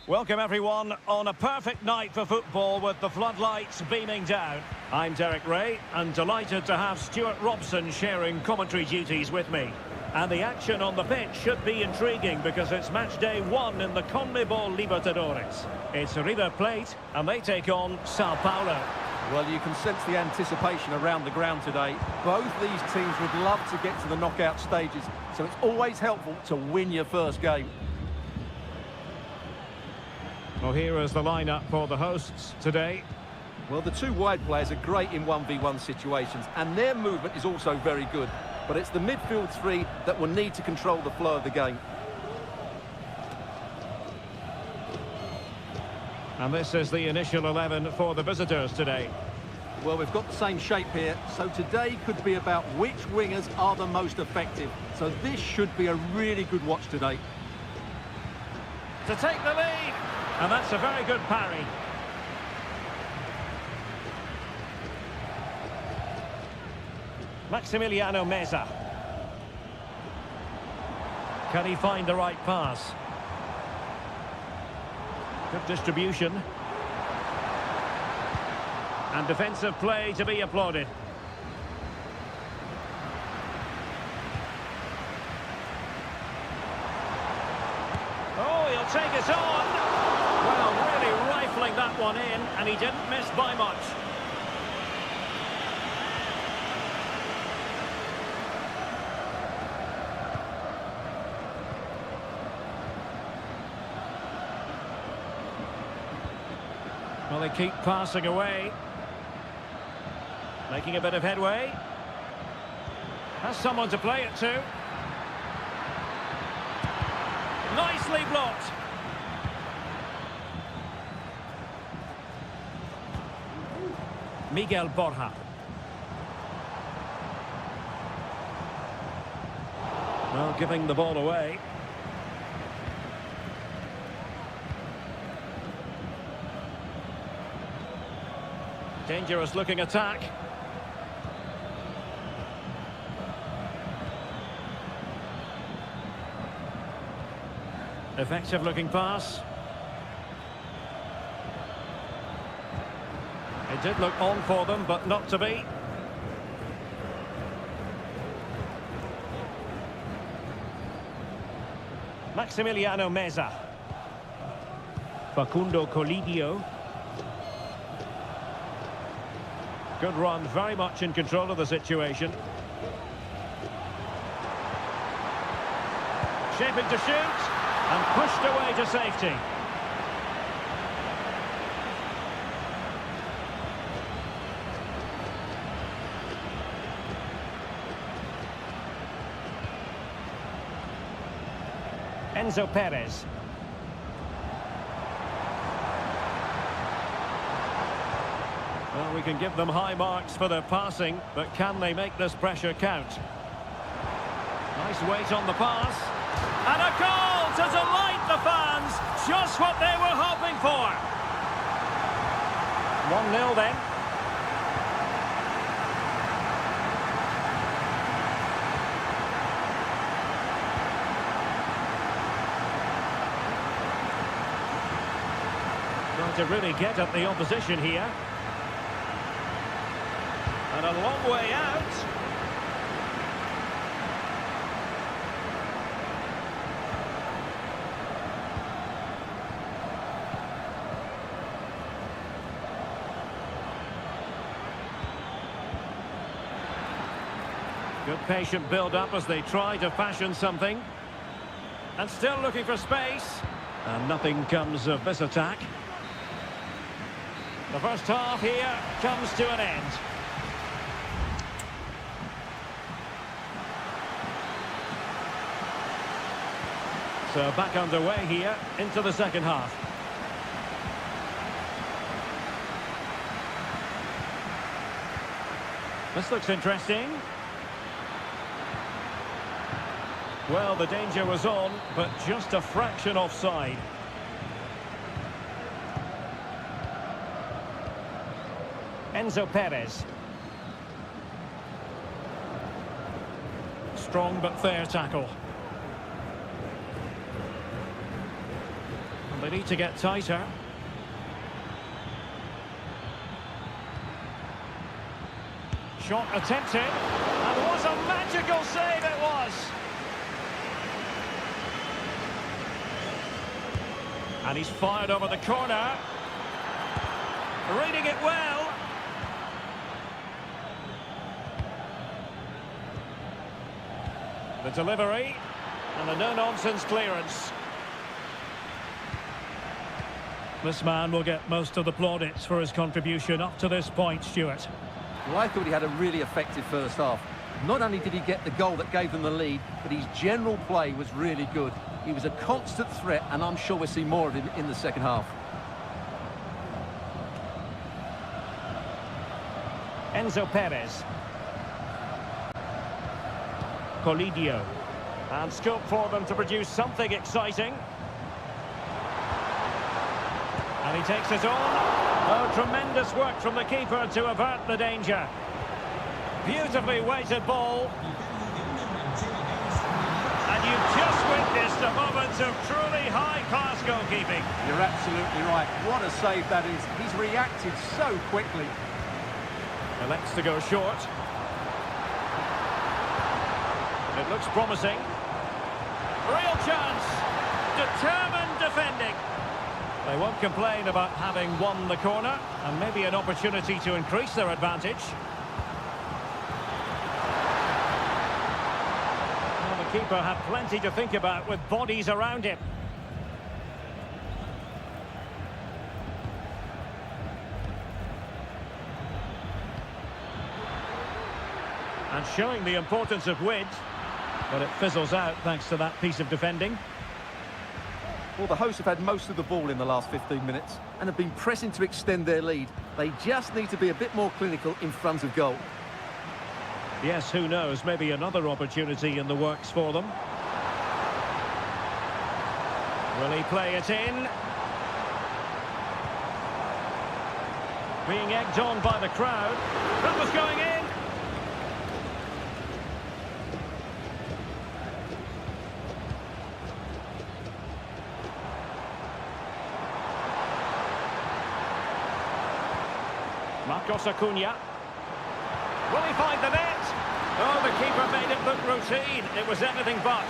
Welcome, everyone, on a perfect night for football with the floodlights beaming down. I'm Derek Ray, and delighted to have Stuart Robson sharing commentary duties with me. And the action on the pitch should be intriguing because it's match day 1 in the CONMEBOL Libertadores. It's River Plate, and they take on Sao Paulo. Well, you can sense the anticipation around the ground today. Both these teams would love to get to the knockout stages, so it's always helpful to win your first game. Well, here is the lineup for the hosts today. Well, the two wide players are great in 1v1 situations, and their movement is also very good. But it's the midfield three that will need to control the flow of the game. And this is the initial 11 for the visitors today. Well, we've got the same shape here, so today could be about which wingers are the most effective. So this should be a really good watch today. To take the lead, and that's a very good parry. Maximiliano Meza. Can he find the right pass? Good distribution. And defensive play to be applauded. Oh, he'll take it on. Well, really rifling that one in, and he didn't miss by much. Well, they keep passing away. Making a bit of headway. Has someone to play it to. Nicely blocked. Miguel Borja. Well, giving the ball away. Dangerous looking attack. Effective looking pass. It did look on for them, but not to be. Maximiliano Meza. Facundo Colidio. Good run, very much in control of the situation. Shaping to shoot, and pushed away to safety. Enzo Perez. Well, we can give them high marks for their passing, but can they make this pressure count? Nice weight on the pass. And a goal to delight the fans. Just what they were hoping for. 1-0 then. Trying to really get at the opposition here. And a long way out. Good patient build-up as they try to fashion something. And still looking for space. And nothing comes of this attack. The first half here comes to an end. So back underway here into the second half. This looks interesting. Well, the danger was on, but just a fraction offside. Enzo Perez. Strong but fair tackle. They need to get tighter. Shot attempted, and what a magical save it was! And he's fired over the corner. Reading it well. The delivery, and the no-nonsense clearance. This man will get most of the plaudits for his contribution up to this point, Stuart. Well, I thought he had a really effective first half. Not only did he get the goal that gave them the lead, but his general play was really good. He was a constant threat, and I'm sure we'll see more of him in the second half. Enzo Perez. Colidio. And scope for them to produce something exciting. And he takes it on. Oh, tremendous work from the keeper to avert the danger. Beautifully weighted ball. And you've just witnessed a moment of truly high-class goalkeeping. You're absolutely right. What a save that is. He's reacted so quickly. Elects to go short. It looks promising. Real chance. Determined defending. They won't complain about having won the corner, and maybe an opportunity to increase their advantage. Well, the keeper had plenty to think about with bodies around him. And showing the importance of width, but it fizzles out thanks to that piece of defending. Well, the hosts have had most of the ball in the last 15 minutes and have been pressing to extend their lead. They just need to be a bit more clinical in front of goal. Yes, who knows, maybe another opportunity in the works for them. Will he play it in? Being egged on by the crowd. That was going in. Marcos Acuna. Will he find the net? Oh, the keeper made it look routine. It was anything but.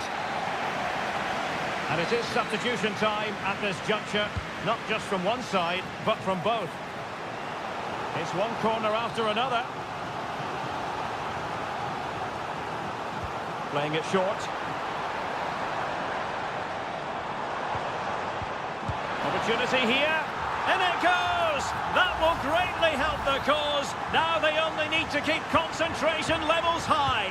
And it is substitution time at this juncture, not just from one side, but from both. It's one corner after another. Playing it short. Opportunity here. And it goes! That will greatly help the cause. Now they only need to keep concentration levels high.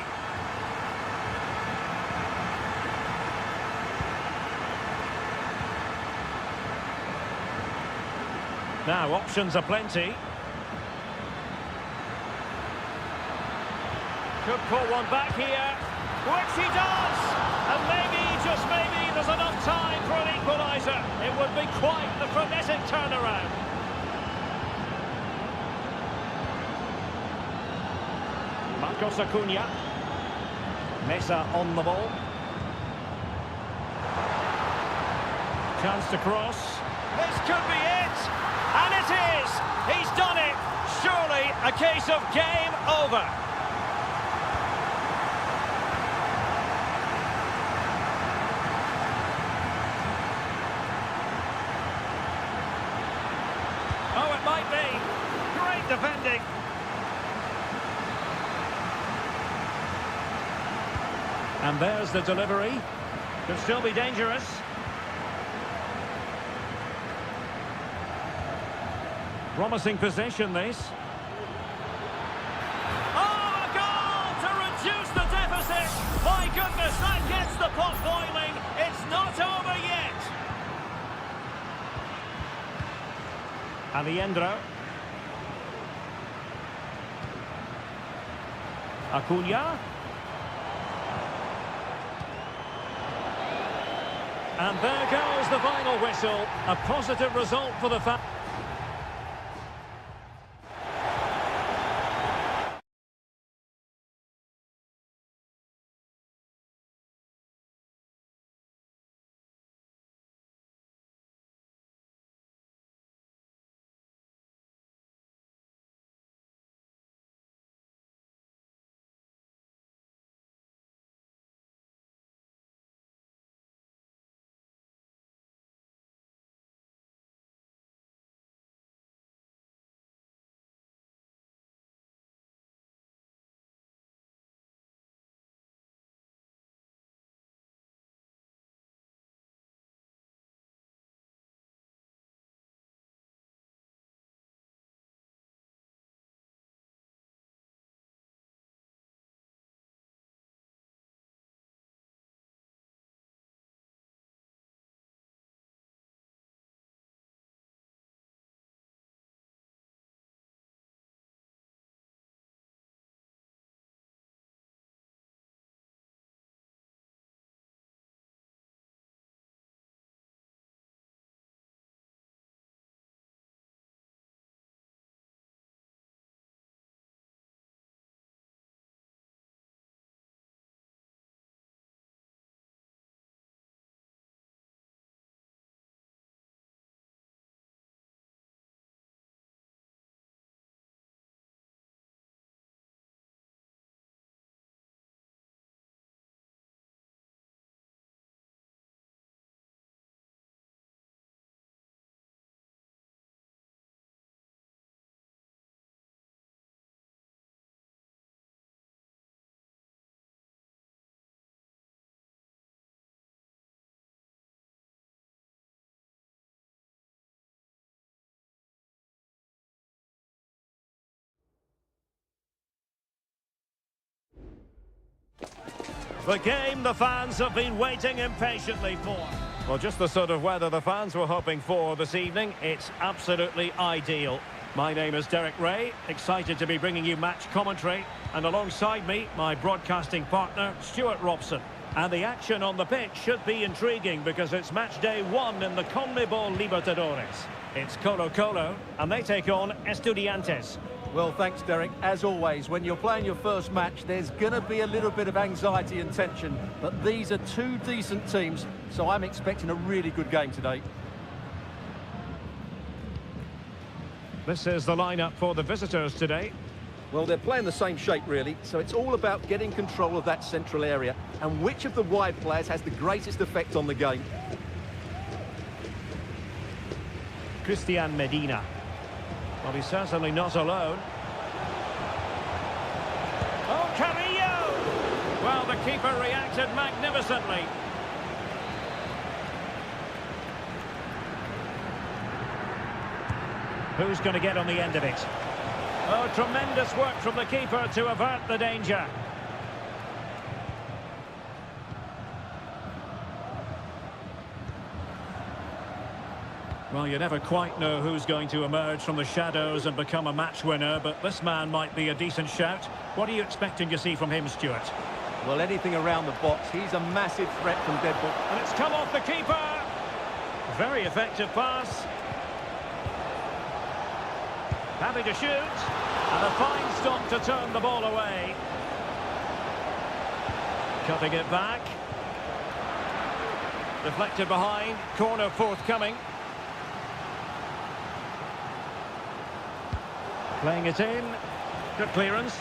Now, options are plenty. Could pull one back here, which he does! And maybe, just maybe, there's enough time for an equaliser. It would be quite the frenetic turnaround. Marcos Acuna. Mesa on the ball. Chance to cross. This could be it! And it is! He's done it! Surely a case of game over. Oh, it might be. Great defending. And there's the delivery. Could still be dangerous. Promising possession, this. Oh, a goal to reduce the deficit. My goodness, that gets the pot boiling. It's not over yet. Aliendro. Acuna. And there goes the final whistle. A positive result for the fans. The game the fans have been waiting impatiently for. Well, just the sort of weather the fans were hoping for this evening. It's absolutely ideal. My name is Derek Ray, excited to be bringing you match commentary. And alongside me, my broadcasting partner, Stuart Robson. And the action on the pitch should be intriguing because it's match day 1 in the CONMEBOL Libertadores. It's Colo-Colo, and they take on Estudiantes. Well, thanks, Derek. As always, when you're playing your first match, there's going to be a little bit of anxiety and tension. But these are two decent teams, so I'm expecting a really good game today. This is the lineup for the visitors today. Well, they're playing the same shape, really, so it's all about getting control of that central area and which of the wide players has the greatest effect on the game. Christian Medina. Well, he's certainly not alone. Oh, Carrillo! Well, the keeper reacted magnificently. Who's going to get on the end of it? Oh, tremendous work from the keeper to avert the danger. Well, you never quite know who's going to emerge from the shadows and become a match winner, but this man might be a decent shout. What are you expecting to see from him, Stuart? Well, anything around the box. He's a massive threat from dead ball. And it's come off the keeper. Very effective pass. Happy to shoot. And a fine stop to turn the ball away. Cutting it back. Deflected behind. Corner forthcoming. Playing it in. Good clearance.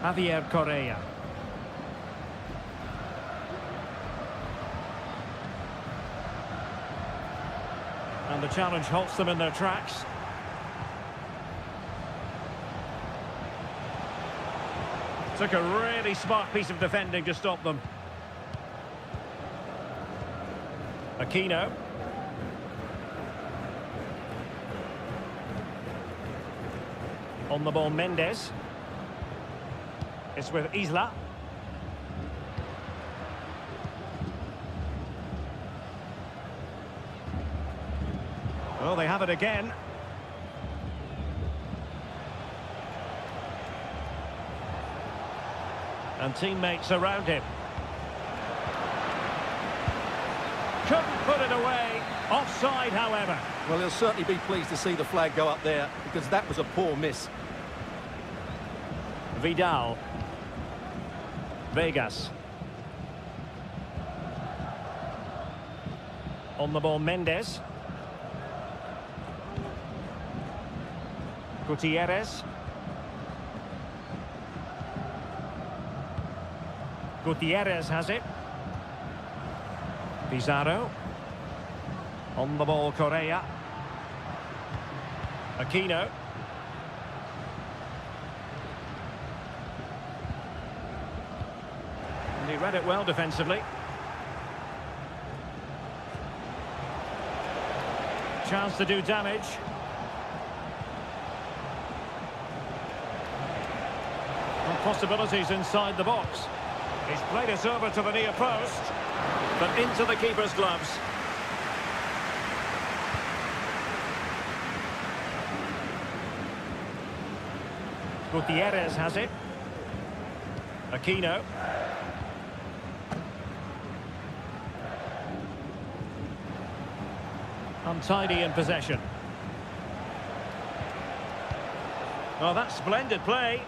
Javier Correa. And the challenge halts them in their tracks. Took a really smart piece of defending to stop them. Aquino. On the ball, Mendes. It's with Isla. Well, they have it again. And teammates around him. Couldn't put it away. Offside, however. Well, he'll certainly be pleased to see the flag go up there because that was a poor miss. Vidal. Vegas. On the ball, Mendes. Gutierrez. Gutierrez has it. Pizarro. On the ball, Correa. Aquino. And he read it well defensively. Chance to do damage. And possibilities inside the box. He's played it over to the near post, but into the keeper's gloves. Gutierrez has it. Aquino. Untidy in possession. Oh, that's splendid play.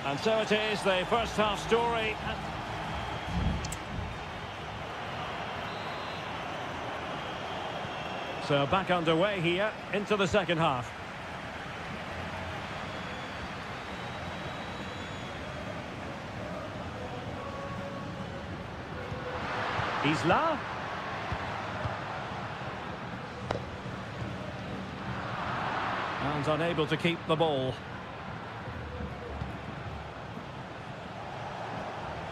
And so it is, the first half story. So back underway here into the second half. Isla. And unable to keep the ball.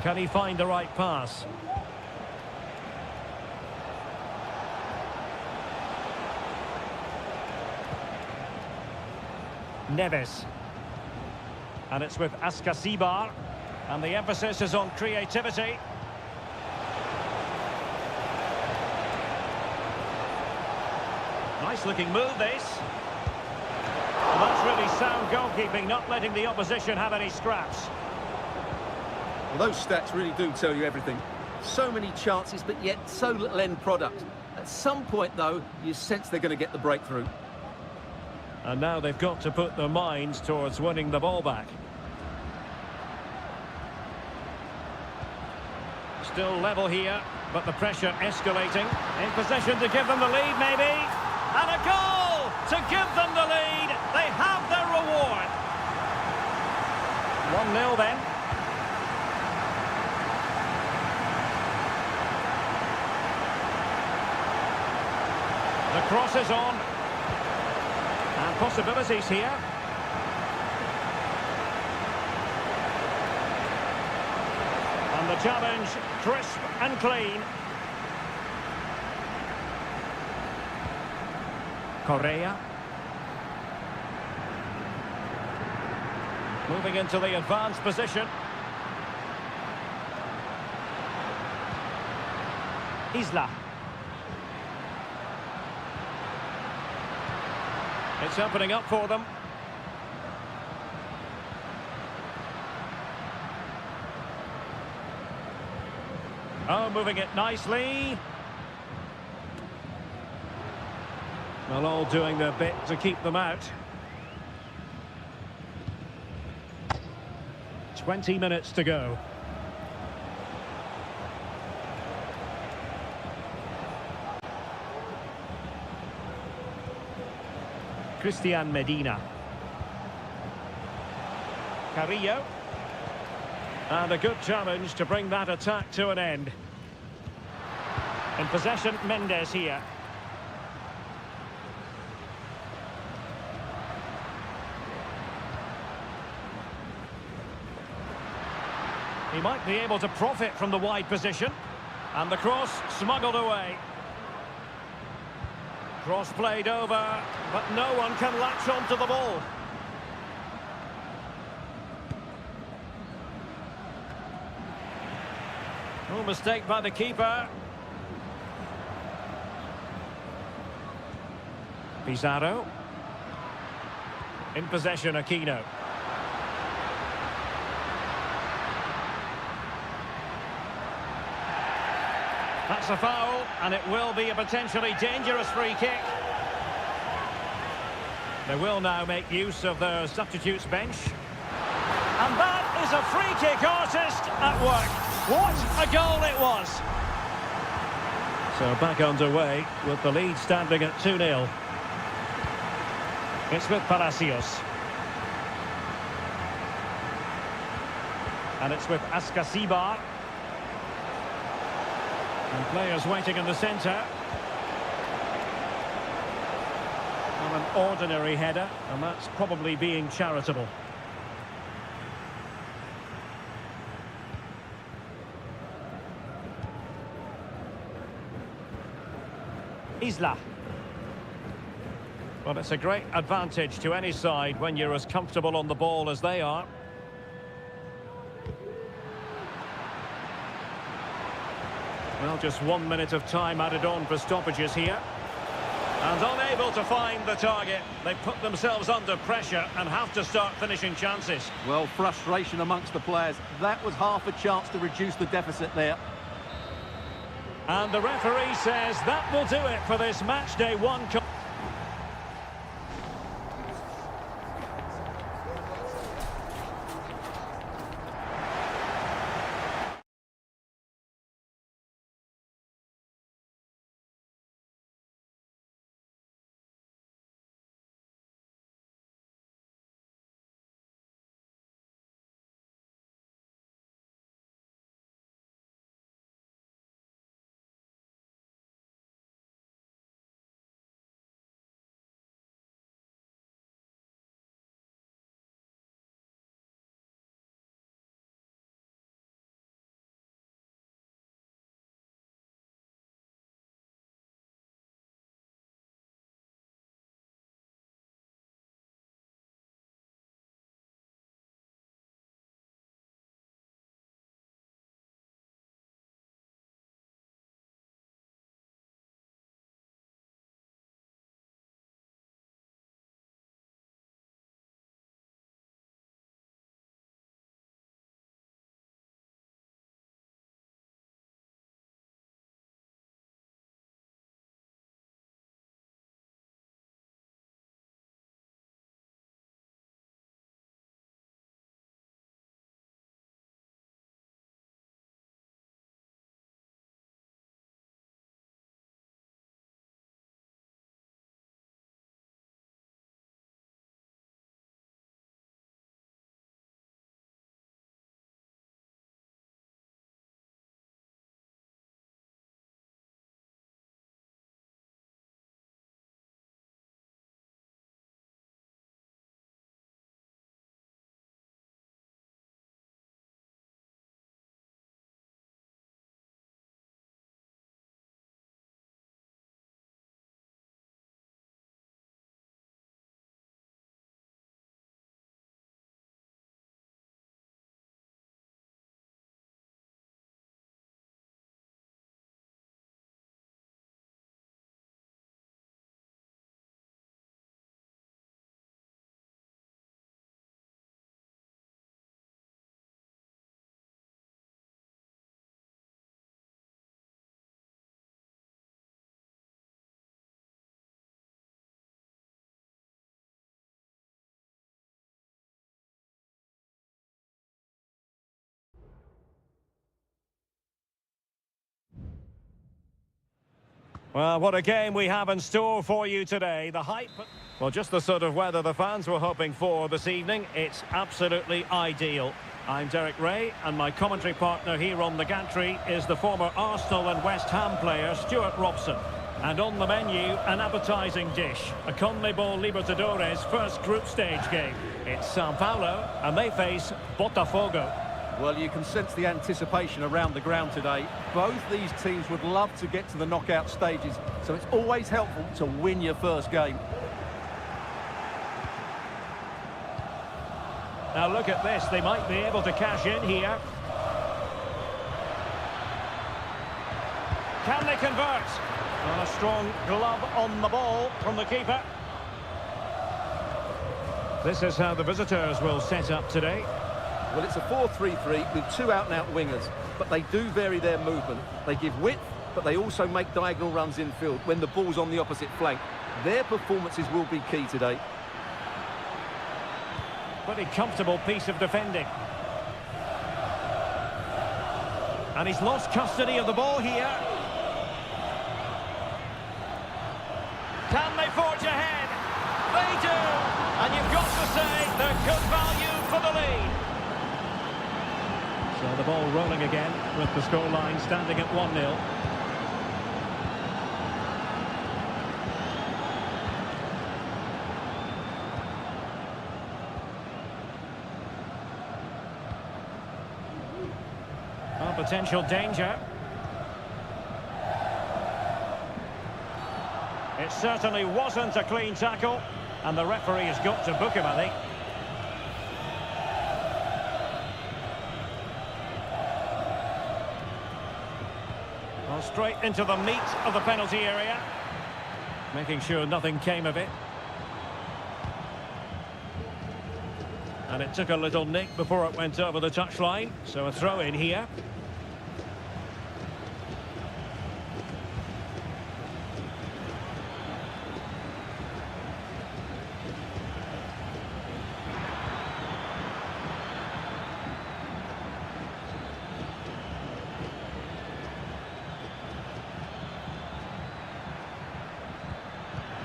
Can he find the right pass? Neves. And it's with Askasibar. And the emphasis is on creativity. Nice looking move, this. Well, that's really sound goalkeeping, not letting the opposition have any scraps. Well, those stats really do tell you everything. So many chances, but yet so little end product. At some point, though, you sense they're going to get the breakthrough. And now they've got to put their minds towards winning the ball back. Still level here, but the pressure escalating. In possession to give them the lead, maybe. And a goal to give them the lead. They have their reward. 1-0 then. The cross is on. And possibilities here. And the challenge, crisp and clean. Correa. Moving into the advanced position. Isla. It's opening up for them. Oh, moving it nicely. Well, all doing their bit to keep them out. 20 minutes to go. Christian Medina. Carrillo. And a good challenge to bring that attack to an end. In possession, Mendes here. He might be able to profit from the wide position. And the cross smuggled away. Cross played over, but no one can latch onto the ball. No mistake by the keeper. Pizarro. In possession, Aquino. That's a foul, and it will be a potentially dangerous free kick. They will now make use of their substitutes bench. And that is a free kick artist at work. What a goal it was! So back underway with the lead standing at 2-0. It's with Palacios. And it's with Askasibar. And players waiting in the centre. Well, an ordinary header, and that's probably being charitable. Isla. Well, it's a great advantage to any side when you're as comfortable on the ball as they are. Well, just 1 minute of time added on for stoppages here. And unable to find the target. They put themselves under pressure and have to start finishing chances. Well, frustration amongst the players. That was half a chance to reduce the deficit there. And the referee says that will do it for this match day 1. Well, what a game we have in store for you today. The hype... Well, just the sort of weather the fans were hoping for this evening. It's absolutely ideal. I'm Derek Ray, and my commentary partner here on the gantry is the former Arsenal and West Ham player, Stuart Robson. And on the menu, an appetising dish, a CONMEBOL Libertadores first group stage game. It's Sao Paulo, and they face Botafogo. Well, you can sense the anticipation around the ground today. Both these teams would love to get to the knockout stages, so it's always helpful to win your first game. Now look at this, they might be able to cash in here. Can they convert? A strong glove on the ball from the keeper. This is how the visitors will set up today. Well, it's a 4-3-3 with two out-and-out wingers, but they do vary their movement. They give width, but they also make diagonal runs infield when the ball's on the opposite flank. Their performances will be key today. Pretty comfortable piece of defending. And he's lost custody of the ball here. Can they forge ahead? They do! And you've got to say they're good value for the lead. So the ball rolling again with the scoreline standing at 1-0. Potential danger. It certainly wasn't a clean tackle, and the referee has got to book him, I think. Well, straight into the meat of the penalty area, making sure nothing came of it. And it took a little nick before it went over the touchline, so a throw in here.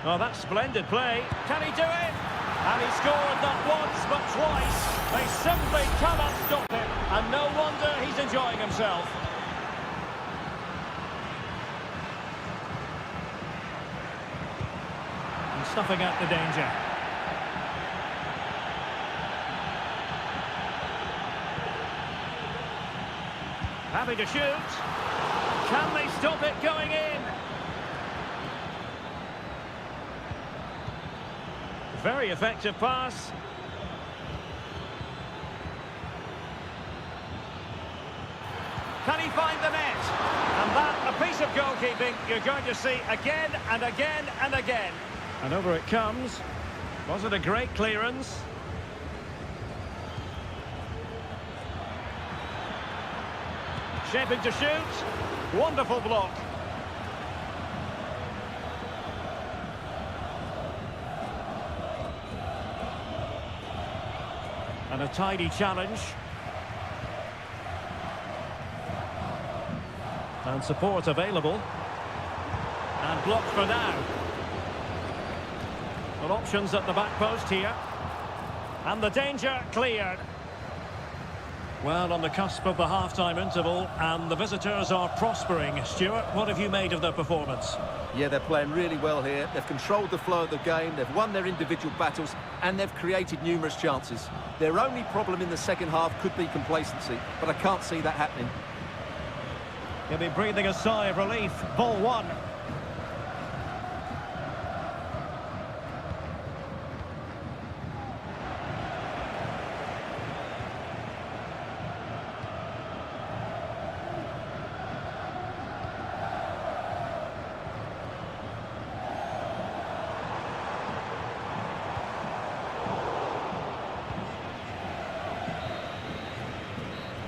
Well, that's splendid play. Can he do it? And he scored not once, but twice. They simply cannot stop him. And no wonder he's enjoying himself. And snuffing out the danger. Happy to shoot. Can they stop it going in? Very effective pass. Can he find the net? And that, a piece of goalkeeping you're going to see again and again and again. And over it comes. Was it a great clearance? Shaping to shoot. Wonderful block. And a tidy challenge. And support available. And blocked for now. Well, options at the back post here. And the danger cleared. Well, on the cusp of the half-time interval, and the visitors are prospering. Stuart, what have you made of their performance? Yeah, they're playing really well here. They've controlled the flow of the game, they've won their individual battles, and they've created numerous chances. Their only problem in the second half could be complacency, but I can't see that happening. He'll be breathing a sigh of relief. Ball one.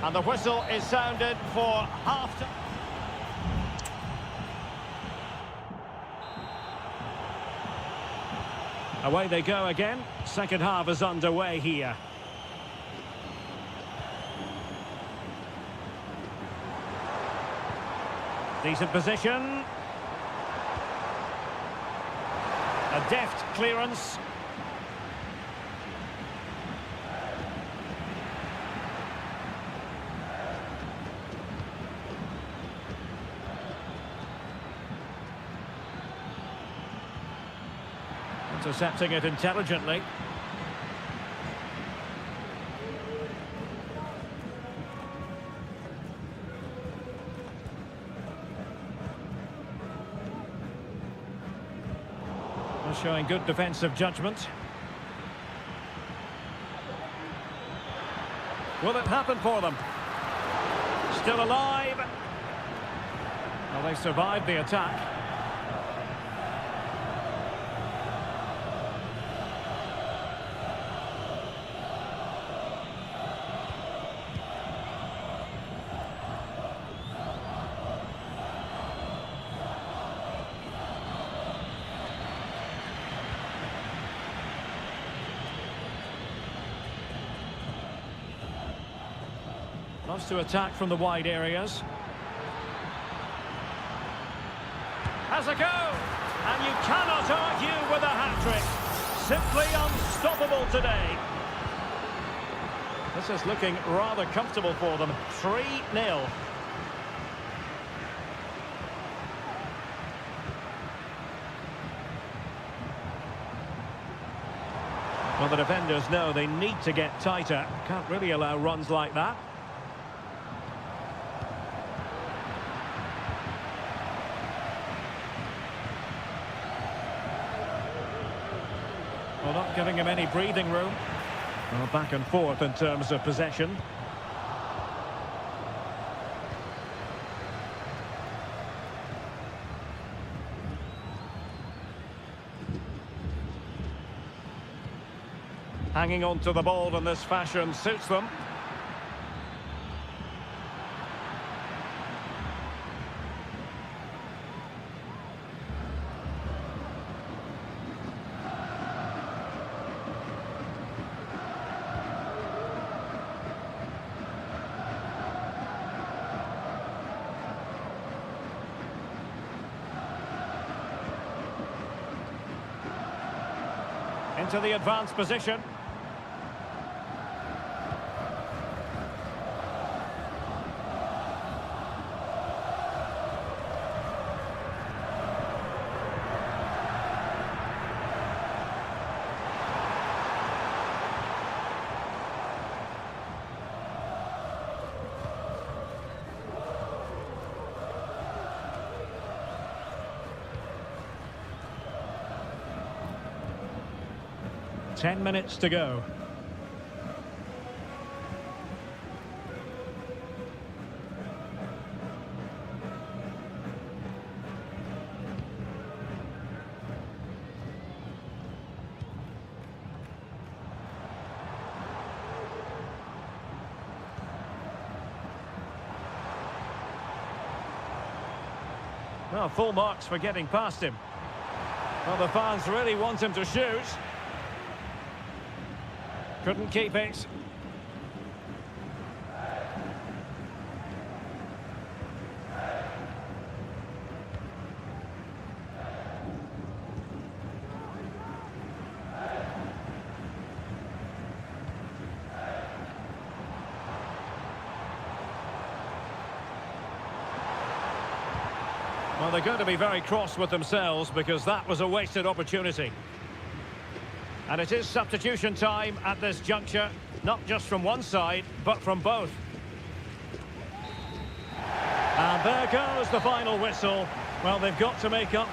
And the whistle is sounded for half-time. Away they go again. Second half is underway here. Decent position. A deft clearance. Intercepting it intelligently. Showing good defensive judgment. Will it happen for them? Still alive. Well, they survived the attack. Loves to attack from the wide areas. Has a go! And you cannot argue with a hat-trick. Simply unstoppable today. This is looking rather comfortable for them. 3-0. Well, the defenders know they need to get tighter. Can't really allow runs like that. Well, not giving him any breathing room. Well, back and forth in terms of possession. Hanging on to the ball in this fashion suits them. Into the advanced position. Ten minutes to go. Well, full marks for getting past him. Well, the fans really want him to shoot. Couldn't keep it. Well, they're going to be very cross with themselves because that was a wasted opportunity. And it is substitution time at this juncture, not just from one side, but from both. And there goes the final whistle. Well, they've got to make up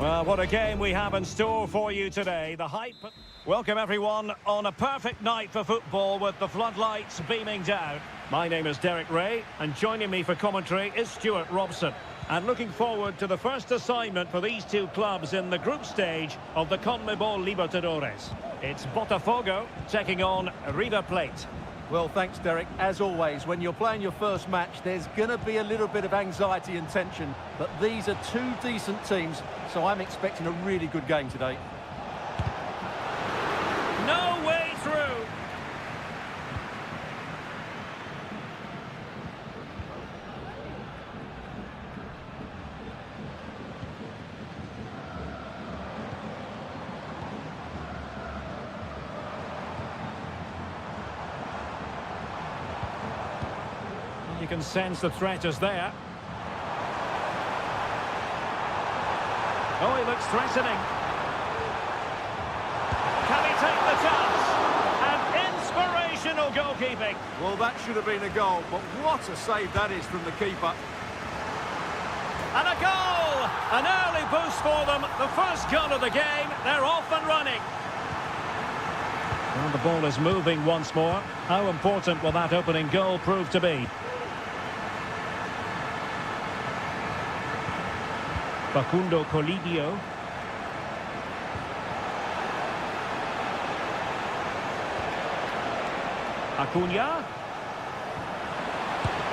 Well, what a game we have in store for you today. The hype. Welcome everyone on a perfect night for football with the floodlights beaming down. My name is Derek Ray, and joining me for commentary is Stuart Robson. And looking forward to the first assignment for these two clubs in the group stage of the CONMEBOL Libertadores. It's Botafogo taking on River Plate. Well, thanks, Derek. As always, when you're playing your first match, there's going to be a little bit of anxiety and tension. But these are two decent teams, so I'm expecting a really good game today. No way through. You can sense the threat is there. Oh, he looks threatening. Can he take the chance? And inspirational goalkeeping. Well, that should have been a goal, but what a save that is from the keeper. And a goal! An early boost for them. The first goal of the game. They're off and running. Well, the ball is moving once more. How important will that opening goal prove to be? Facundo Colidio. Acuna.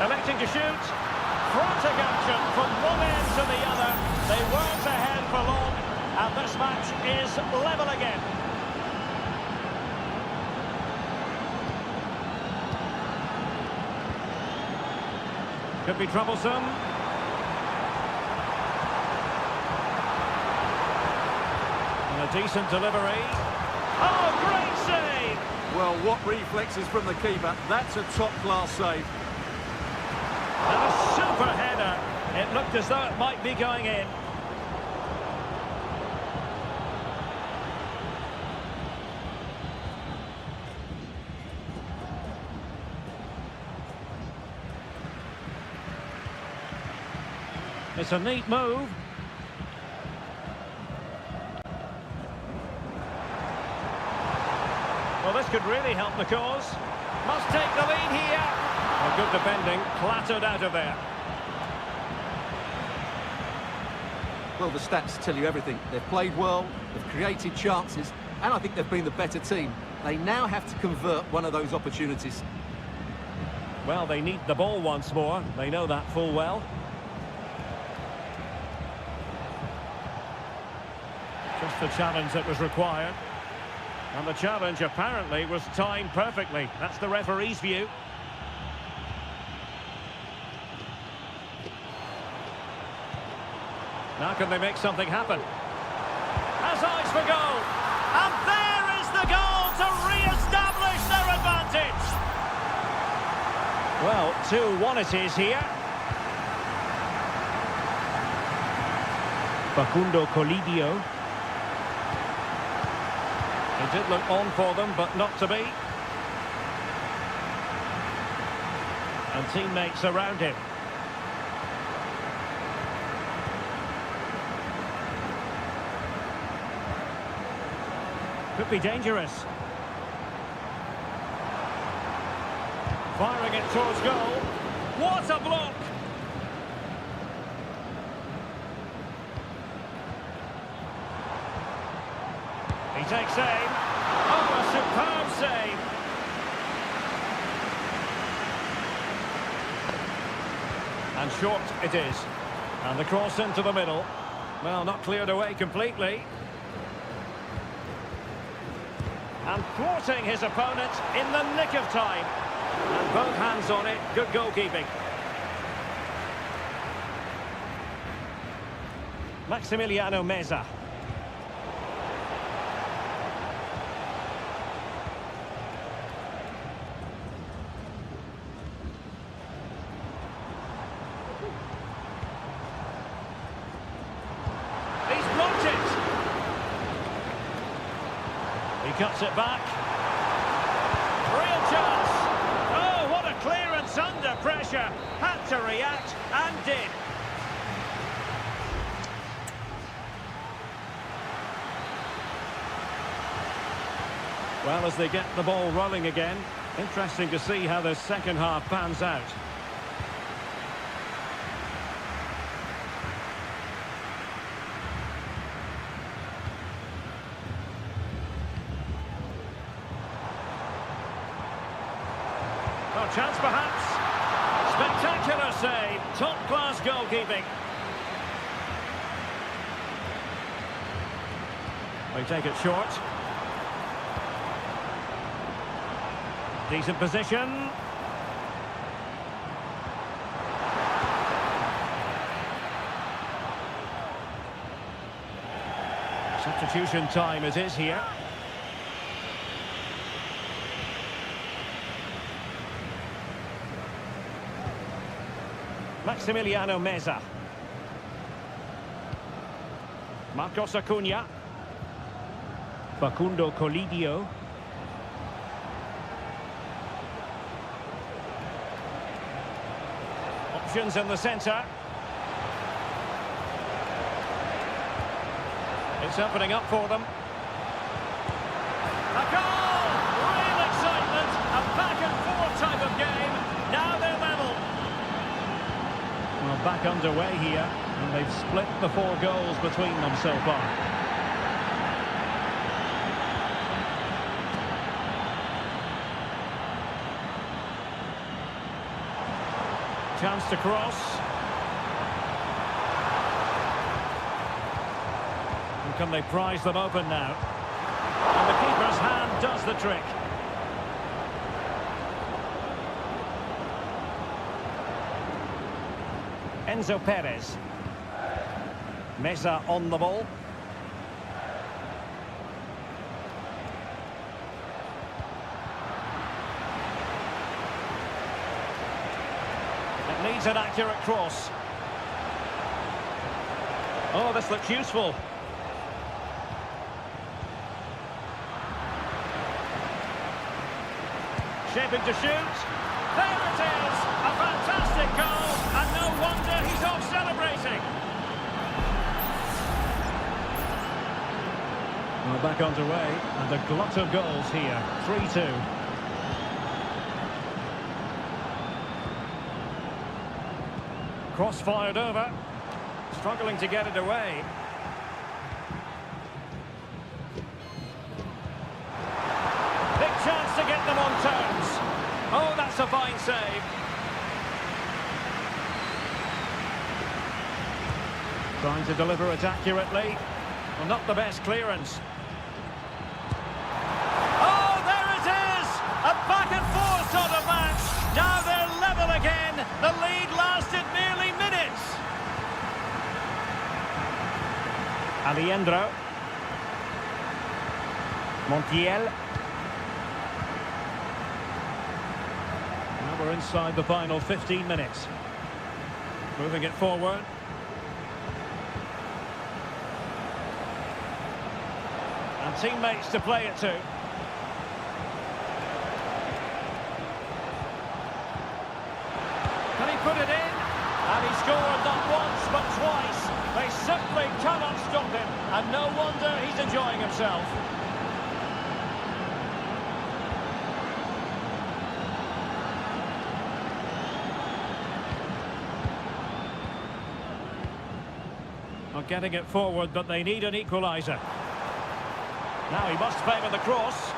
Electing to shoot. Frantic action from one end to the other. They weren't ahead for long, and this match is level again. Could be troublesome. A decent delivery. Oh, great save! Well, what reflexes from the keeper. That's a top-class save. And a super header. It looked as though it might be going in. It's a neat move. Well, this could really help the cause. Must take the lead here. Well, good defending, clattered out of there. Well, the stats tell you everything. They've played well, they've created chances, and I think they've been the better team. They now have to convert one of those opportunities. Well, they need the ball once more. They know that full well. Just the challenge that was required. And the challenge apparently was timed perfectly. That's the referee's view. Now can they make something happen? Has eyes for goal. And there is the goal to re-establish their advantage. Well, 2-1 it is here. Facundo Colidio. It did look on for them, but not to be. And teammates around him. Could be dangerous. Firing it towards goal. What a block! He takes aim. Oh, a superb save. And short it is. And the cross into the middle. Well, not cleared away completely. And thwarting his opponent in the nick of time. And both hands on it. Good goalkeeping. Maximiliano Meza. Cuts it back. Real chance. Oh, what a clearance under pressure. Had to react and did. Well, as they get the ball rolling again, interesting to see how the second half pans out. Oh, chance perhaps. Spectacular save. Top-class goalkeeping. They take it short. Decent position. Substitution time it is here. Maximiliano Meza. Marcos Acuna. Facundo Colidio. Options in the centre. It's opening up for them. A goal! Real excitement! A back and forth type of game. Now they're level. Well, back underway here, and they've split the 4 goals between them so far. Chance to cross. And can they prise them open now? And the keeper's hand does the trick. Enzo Perez. Meza on the ball. It needs an accurate cross. Oh, this looks useful. Shaping to shoot. There it is! A fantastic goal, and no wonder he's off celebrating. Well, back underway, and a glut of goals here. 3-2. Cross fired over. Struggling to get it away. Big chance to get them on terms. Oh, that's a fine save. Trying to deliver it accurately. Well, not the best clearance. Oh, there it is! A back and forth sort of match. Now they're level again. The lead lasted merely minutes. Aliendro. Montiel. Now we're inside the final 15 minutes. Moving it forward. And teammates to play it to. Can he put it in? And he scored not once but twice. They simply cannot stop him. And no wonder he's enjoying himself. Not getting it forward, but they need an equaliser. Now he must favour the cross.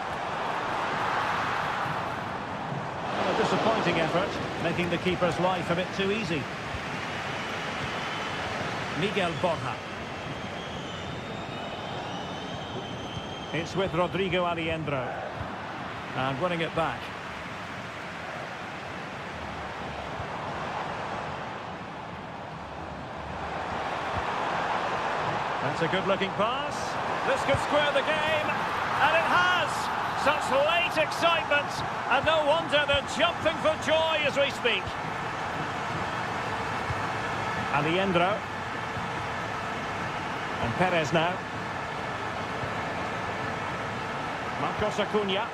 A disappointing effort, making the keeper's life a bit too easy. Miguel Borja. It's with Rodrigo Aliendro. And winning it back. That's a good-looking pass. This could square the game, and it has! Such late excitement, and no wonder they're jumping for joy as we speak. Aliendro. And Perez now. Marcos Acuna.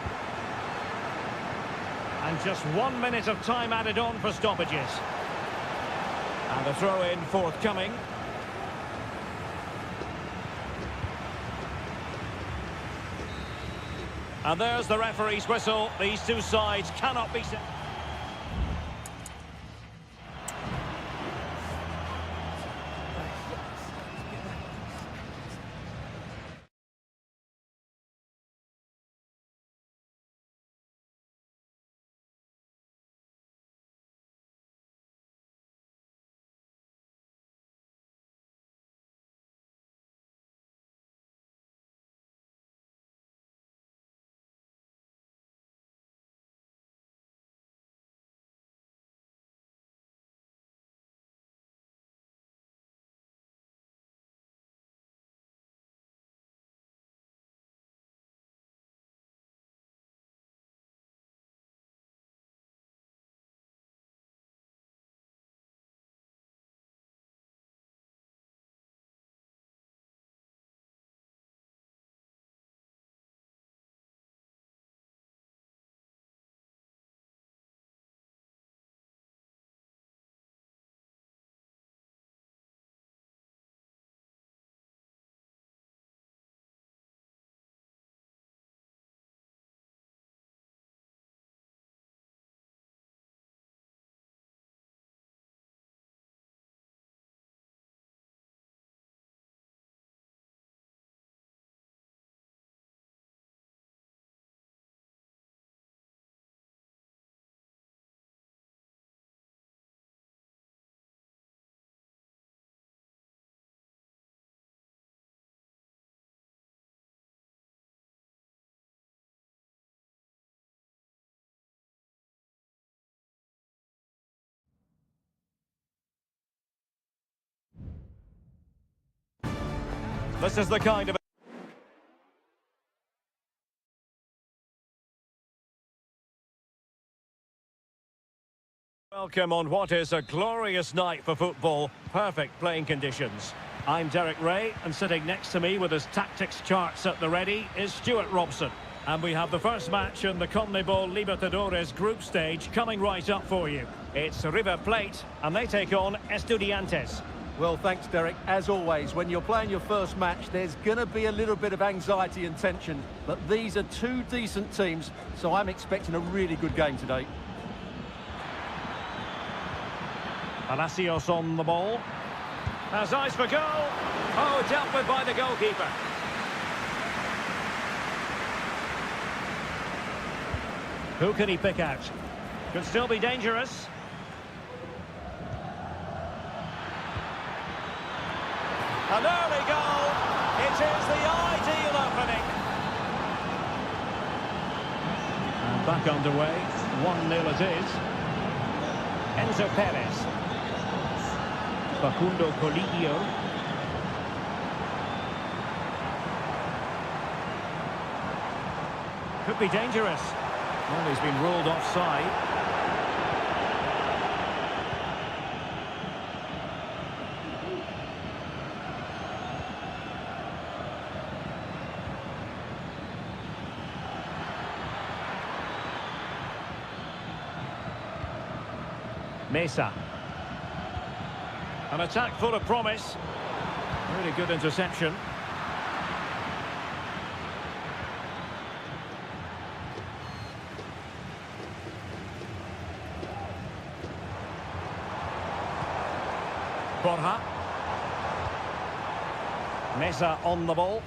And just 1 minute of time added on for stoppages. And the throw-in forthcoming. And there's the referee's whistle. These two sides cannot be... This is the kind of... Welcome on what is a glorious night for football. Perfect playing conditions. I'm Derek Ray, and sitting next to me with his tactics charts at the ready is Stuart Robson. And we have the first match in the CONMEBOL Libertadores group stage coming right up for you. It's River Plate, and they take on Estudiantes. Well, thanks, Derek. As always, when you're playing your first match, there's going to be a little bit of anxiety and tension. But these are two decent teams, so I'm expecting a really good game today. Palacios on the ball. Has eyes for goal. Oh, dealt with by the goalkeeper. Who can he pick out? Could still be dangerous. An early goal. It is the ideal opening. And back underway. 1-0 it is. Enzo Perez. Facundo Colidio. Could be dangerous. Well, he's been ruled offside. Mesa. An attack full of promise. Really good interception. Borja. Mesa on the ball.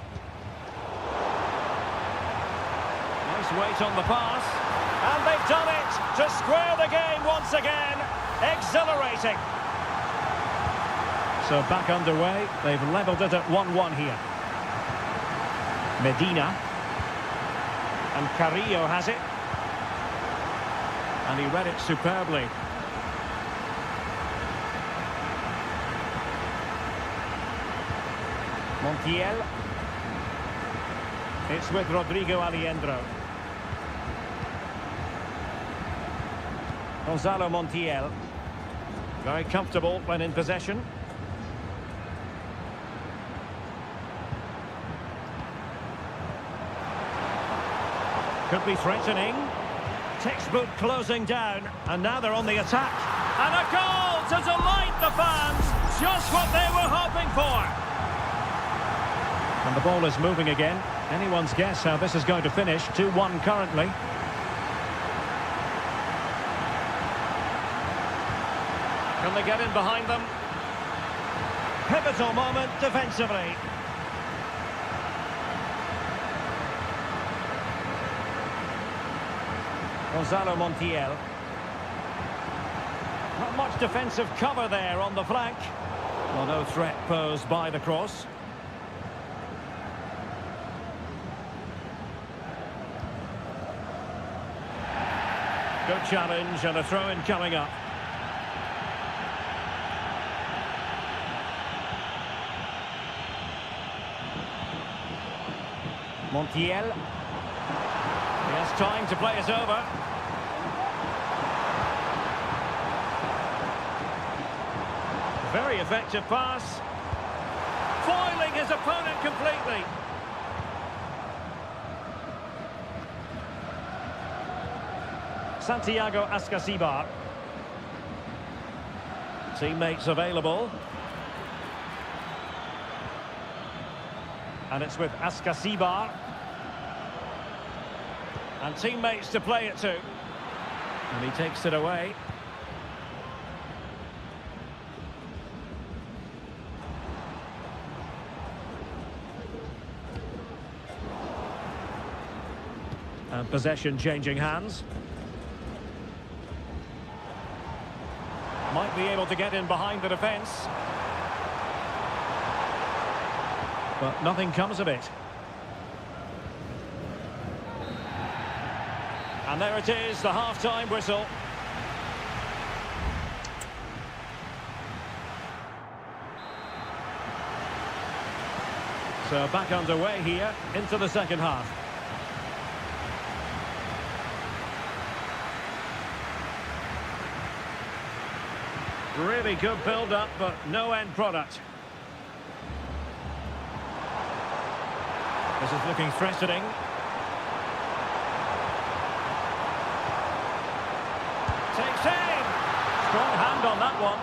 Nice weight on the pass. And they've done it to square the game once again. Exhilarating. So back underway. They've levelled it at 1-1 here. Medina. And Carrillo has it. And he read it superbly. Montiel. It's with Rodrigo Aliendro. Gonzalo Montiel. Very comfortable when in possession. Could be threatening. Textbook closing down. And now they're on the attack. And a goal to delight the fans. Just what they were hoping for. And the ball is moving again. Anyone's guess how this is going to finish. 2-1 currently. Can they get in behind them? Pivotal moment defensively. Gonzalo Montiel. Not much defensive cover there on the flank. Well, no threat posed by the cross. Good challenge and a throw-in coming up. Montiel. He has time to play it over. Very effective pass. Foiling his opponent completely. Santiago Ascasibar. Teammates available. And it's with Ascasibar. And teammates to play it to. And he takes it away. And possession changing hands. Might be able to get in behind the defence. But nothing comes of it. And there it is, the half-time whistle. So back underway here into the second half. Really good build-up, but no end product. This is looking threatening. Takes aim. Strong hand on that one.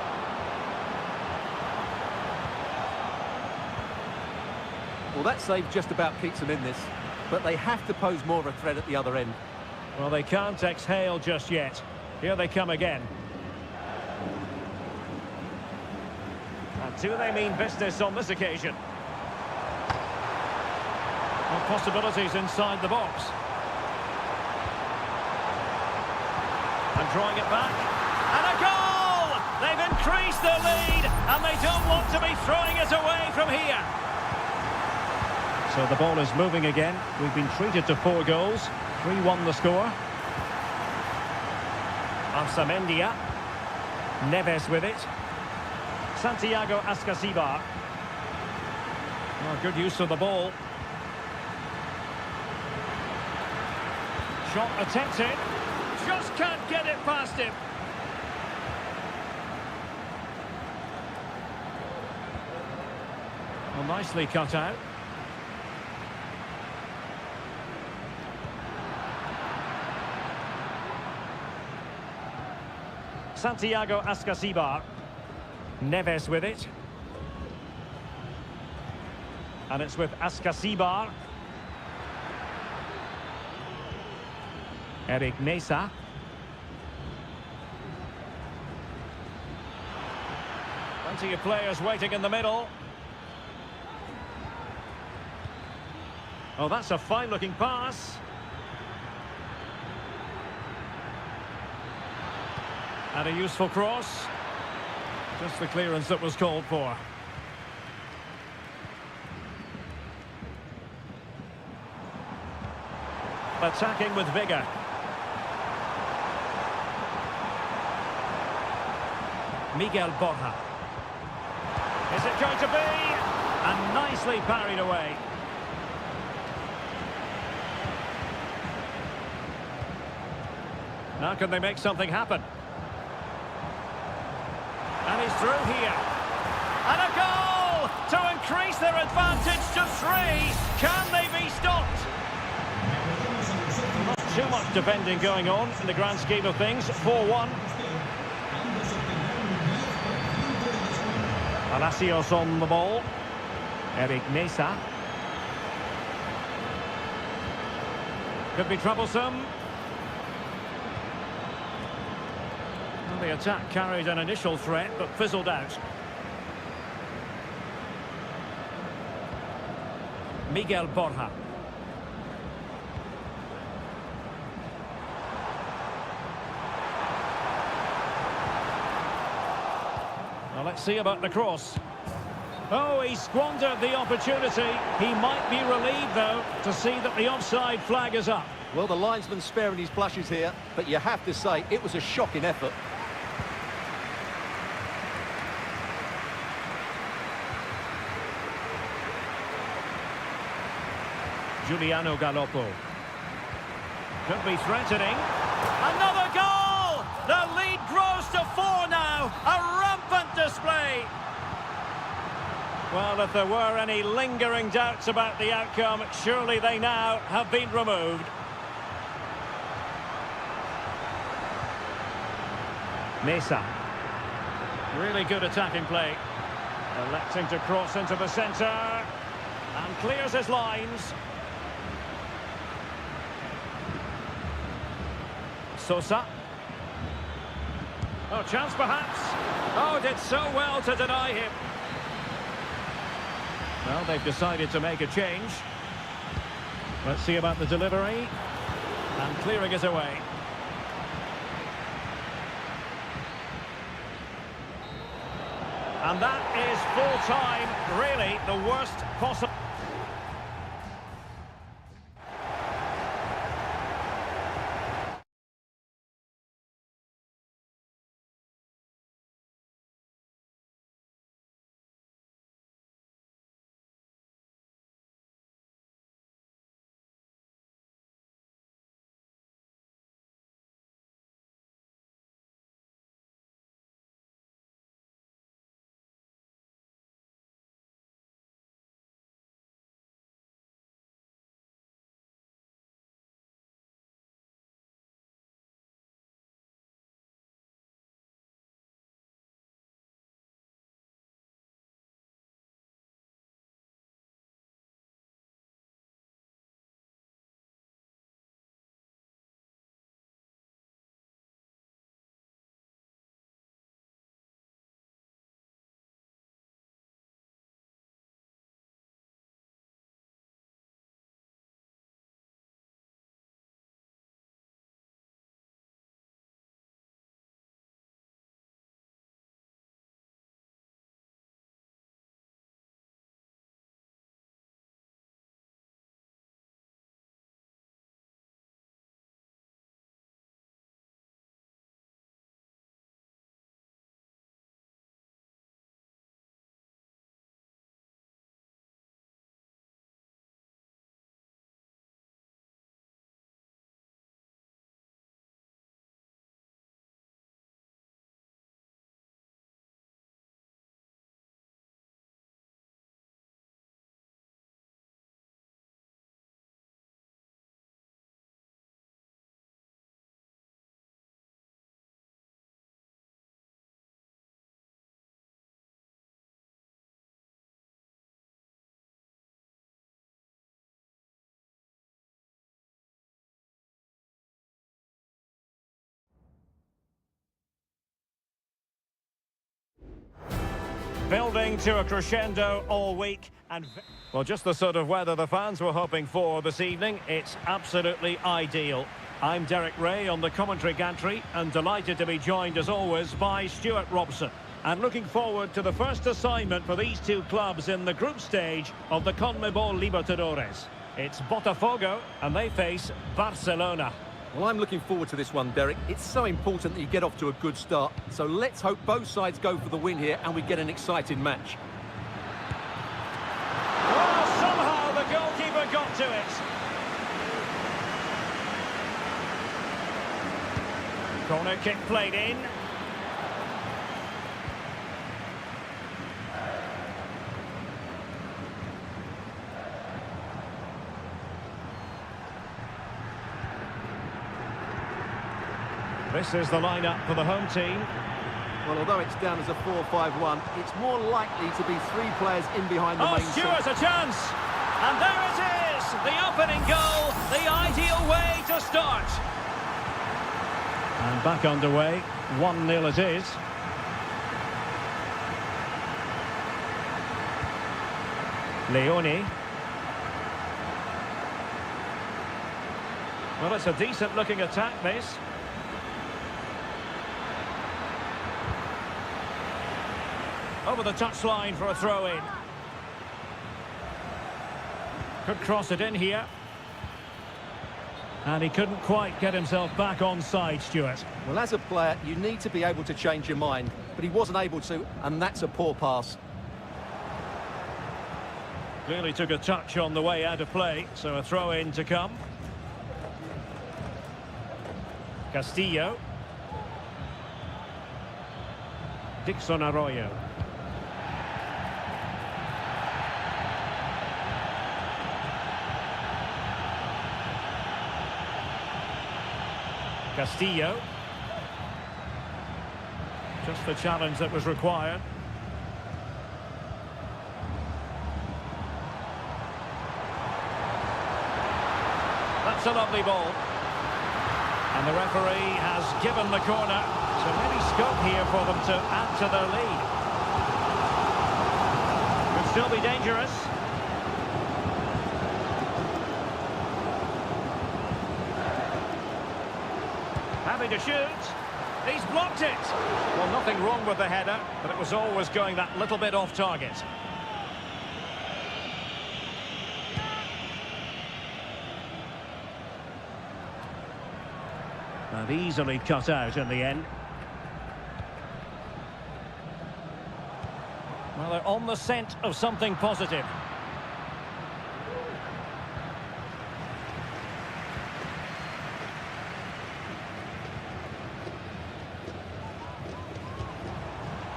Well, that save just about keeps them in this, but they have to pose more of a threat at the other end. Well, they can't exhale just yet. Here they come again. And do they mean business on this occasion? Well, possibilities inside the box. And drawing it back. And a goal! They've increased their lead, and they don't want to be throwing it away from here. So the ball is moving again. We've been treated to 4 goals. 3-1 the score. Arsamendia. Neves with it. Santiago Ascasibar. Oh, good use of the ball. Shot attempted. Just can't get it past him. Well, nicely cut out. Santiago Ascasibar. Neves with it. And it's with Ascasibar. Eric Mesa. Plenty of players waiting in the middle. Oh, that's a fine-looking pass. And a useful cross. Just the clearance that was called for. Attacking with vigour. Miguel Borja. Is it going to be? And nicely parried away. Now can they make something happen? And he's through here. And a goal to increase their advantage to 3. Can they be stopped? Not too much defending going on in the grand scheme of things. 4-1. Palacios on the ball. Eric Mesa. Could be troublesome. Well, the attack carried an initial threat, but fizzled out. Miguel Borja. Well, let's see about the cross. Oh, he squandered the opportunity. He might be relieved, though, to see that the offside flag is up. Well, the linesman's sparing his blushes here, but you have to say it was a shocking effort. Giuliano Galoppo. Could be threatening. Another goal! The lead grows to 4 now. A rampant display. Well, if there were any lingering doubts about the outcome, surely they now have been removed. Mesa. Really good attacking play. Electing to cross into the centre. And clears his lines. Sosa. Oh, chance perhaps. Oh, did so well to deny him. Well, they've decided to make a change. Let's see about the delivery. And clearing it away. And that is full time, really the worst possible. Building to a crescendo all week and... Well, just the sort of weather the fans were hoping for this evening. It's absolutely ideal. I'm Derek Ray on the commentary gantry and delighted to be joined as always by Stuart Robson. And looking forward to the first assignment for these two clubs in the group stage of the CONMEBOL Libertadores. It's Botafogo and they face Barcelona. Well, I'm looking forward to this one, Derek. It's so important that you get off to a good start. So let's hope both sides go for the win here and we get an exciting match. Well, somehow the goalkeeper got to it. Corner kick played in. This is the lineup for the home team. Well, although it's down as a 4-5-1, it's more likely to be 3 players in behind the main... Oh, Stuart, a chance! And there it is! the opening goal, the ideal way to start. And back underway, 1-0 it is. Leone. Well, it's a decent-looking attack, this. Over the touchline for a throw-in. Could cross it in here. And he couldn't quite get himself back on side, Stuart. Well, as a player, you need to be able to change your mind, but he wasn't able to, and that's a poor pass. Clearly took a touch on the way out of play, so a throw-in to come. Castillo. Dixon Arroyo. Castillo. Just the challenge that was required. That's a lovely ball. And the referee has given the corner, so maybe scope here for them to add to their lead. Could still be dangerous. Happy to shoot. He's blocked it. Well, nothing wrong with the header, but it was always going that little bit off target. And easily cut out in the end. Well, they're on the scent of something positive.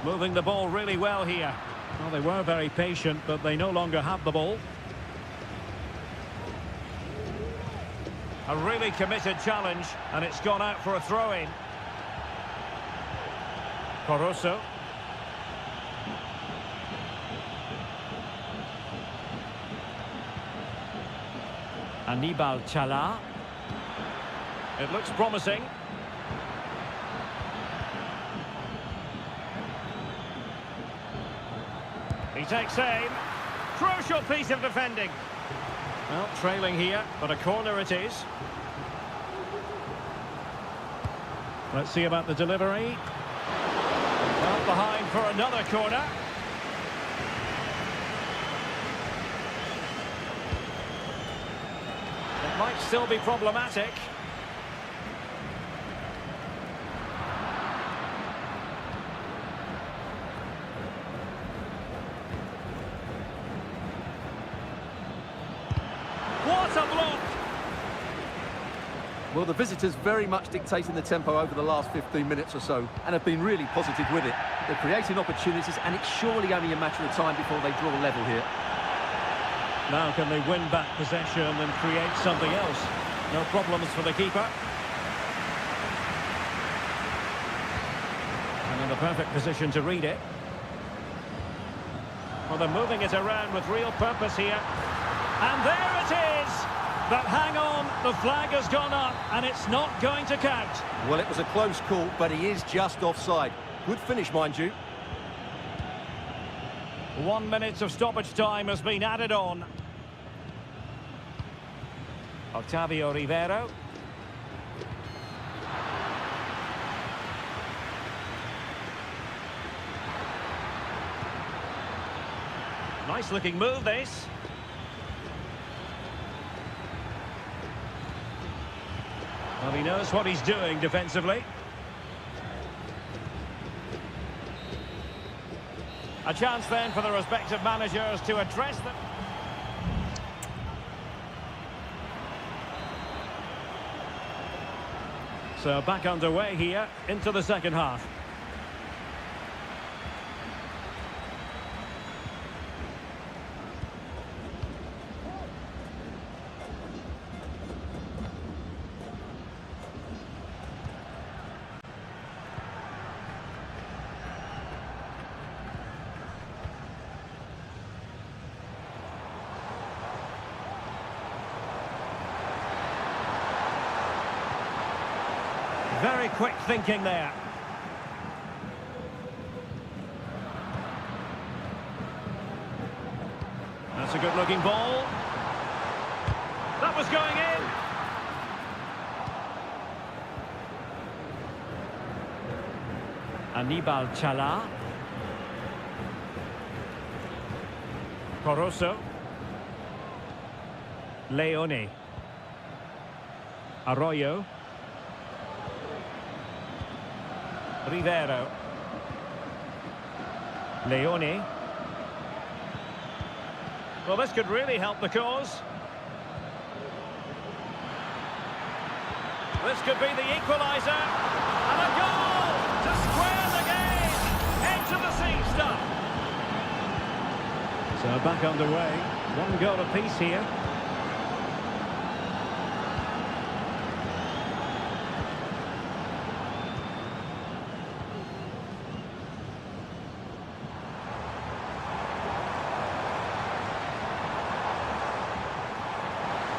Moving the ball really well here. Well, they were very patient, but they no longer have the ball. A really committed challenge, and it's gone out for a throw-in. Caruso. Anibal Chala. It looks promising. He takes aim. Crucial piece of defending. Well, trailing here, but a corner it is. Let's see about the delivery. Well, behind for another corner. It might still be problematic. What a block! Well, the visitors very much dictating the tempo over the last 15 minutes or so, and have been really positive with it. They're creating opportunities, and it's surely only a matter of time before they draw level here. Now can they win back possession and create something else? No problems for the keeper. And in the perfect position to read it. Well, they're moving it around with real purpose here. And there it is! But hang on, the flag has gone up, and it's not going to count. Well, it was a close call, but he is just offside. Good finish, mind you. 1 minute of stoppage time has been added on. Octavio Rivero. Nice looking move, this. Well, he knows what he's doing defensively. A chance then for the respective managers to address them. So back underway here into the second half. Very quick thinking there. That's a good-looking ball. That was going in. Anibal Chala. Coroso. Leone. Arroyo. Rivero. Leone. Well, this could really help the cause. This could be the equaliser. And a goal to square the game. Into the sea stuff. So back underway. One goal apiece here.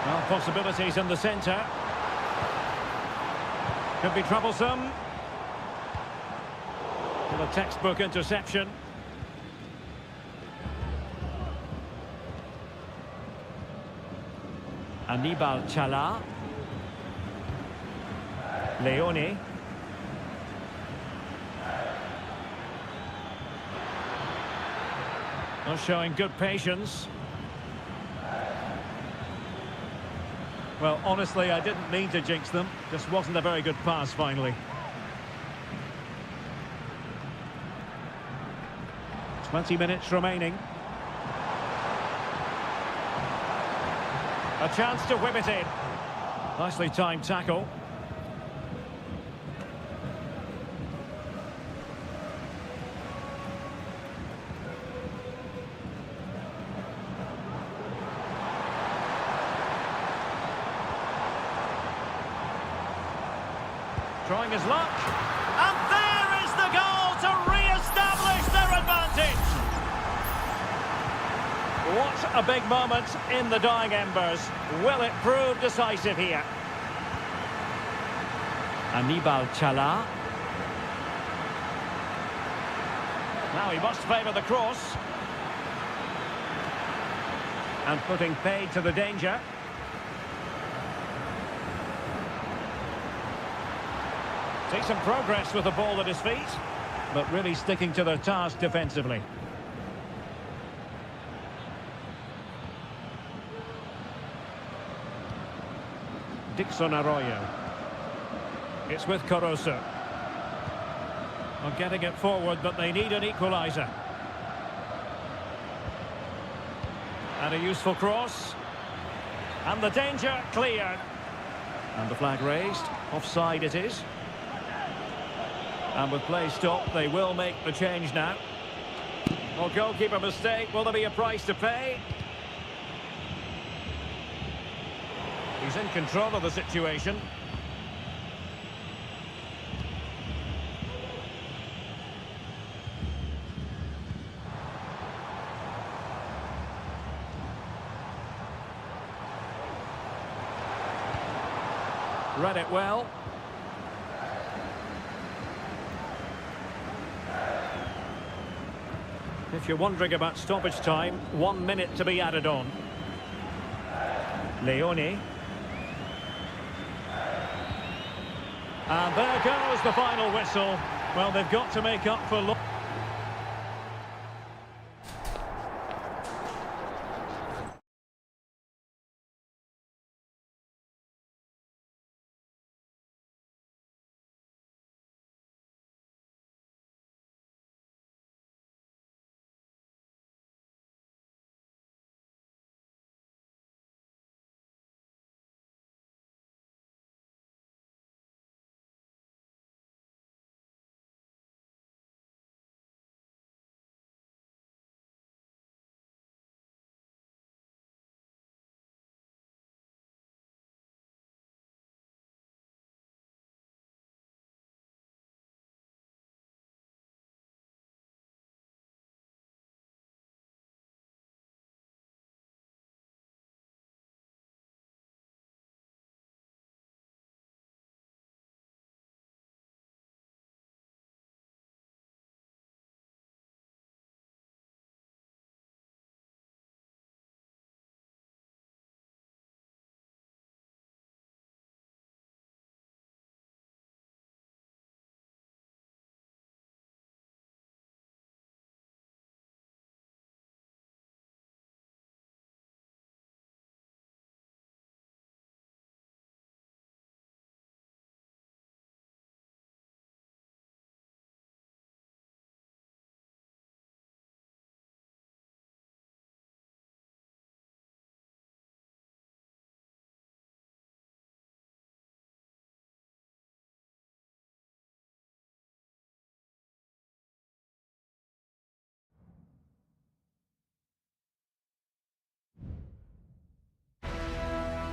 Well, possibilities in the centre. Could be troublesome. Well, a textbook interception. Anibal Chala. Leone. Not showing good patience. Well, honestly, I didn't mean to jinx them. Just wasn't a very good pass, finally. 20 minutes remaining. A chance to whip it in. Nicely timed tackle. Trying his luck. And there is the goal to re-establish their advantage. What a big moment in the dying embers. Will it prove decisive here? Anibal Chala. Now he must favour the cross. And putting paid to the danger. Take some progress with the ball at his feet, but really sticking to their task defensively. Dixon Arroyo. It's with Coroso. Well, getting it forward, but they need an equaliser. And a useful cross. And the danger cleared. And the flag raised. Offside it is. And with play stopped, they will make the change now. Well, goalkeeper mistake. Will there be a price to pay? He's in control of the situation. Read it well. If you're wondering about stoppage time, 1 minute to be added on. Leone. And there goes the final whistle. Well, they've got to make up for...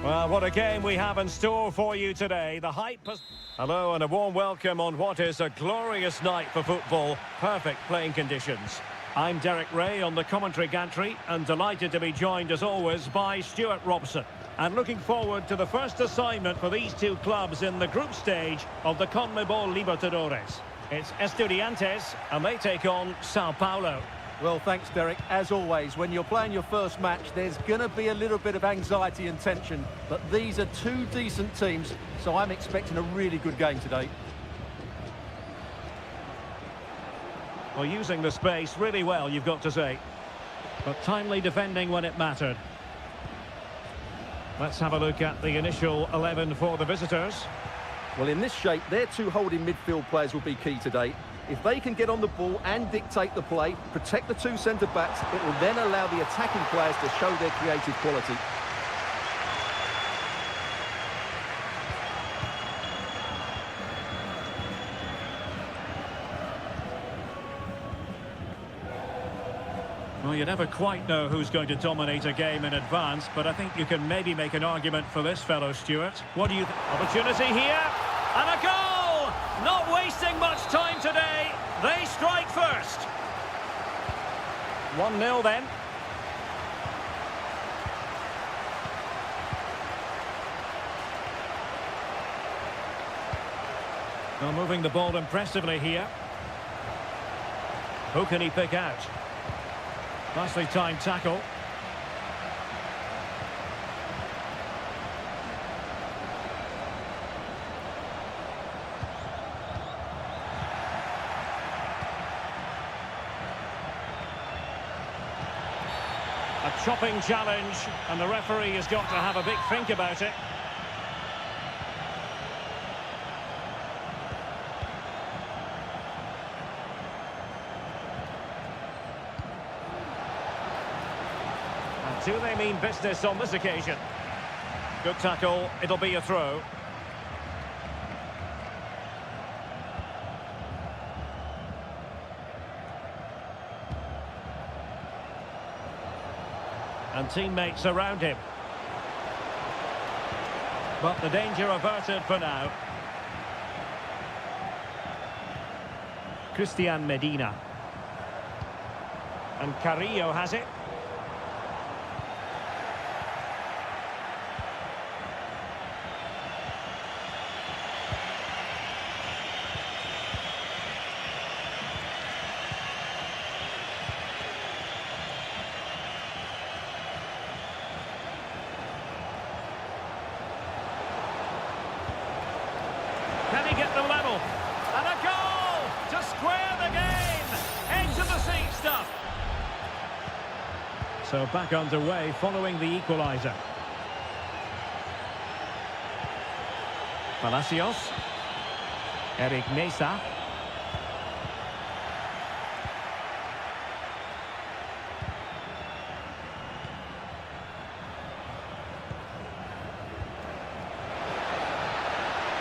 Well, what a game we have in store for you today. The hype has... Hello and a warm welcome on what is a glorious night for football. Perfect playing conditions. I'm Derek Ray on the commentary gantry and delighted to be joined as always by Stuart Robson. And looking forward to the first assignment for these two clubs in the group stage of the CONMEBOL Libertadores. It's Estudiantes and they take on Sao Paulo. Well, thanks, Derek. As always, when you're playing your first match, there's going to be a little bit of anxiety and tension. But these are two decent teams, so I'm expecting a really good game today. Well, using the space really well, you've got to say. But timely defending when it mattered. Let's have a look at the initial 11 for the visitors. Well, in this shape, their two holding midfield players will be key today. If they can get on the ball and dictate the play, protect the two centre-backs, it will then allow the attacking players to show their creative quality. Well, you never quite know who's going to dominate a game in advance, but I think you can maybe make an argument for this fellow, Stuart. What do you think? Opportunity here, and a goal! Not wasting much time today. They strike first. 1-0 then. Well, moving the ball impressively here. Who can he pick out? Nicely timed tackle. A chopping challenge, and the referee has got to have a big think about it. And do they mean business on this occasion? Good tackle, it'll be a throw. And teammates around him. But the danger averted for now. Christian Medina. And Carrillo has it. Can he get the level? And a goal to square the game. Edge of the seat stuff. So back underway following the equaliser. Palacios. Eric Mesa.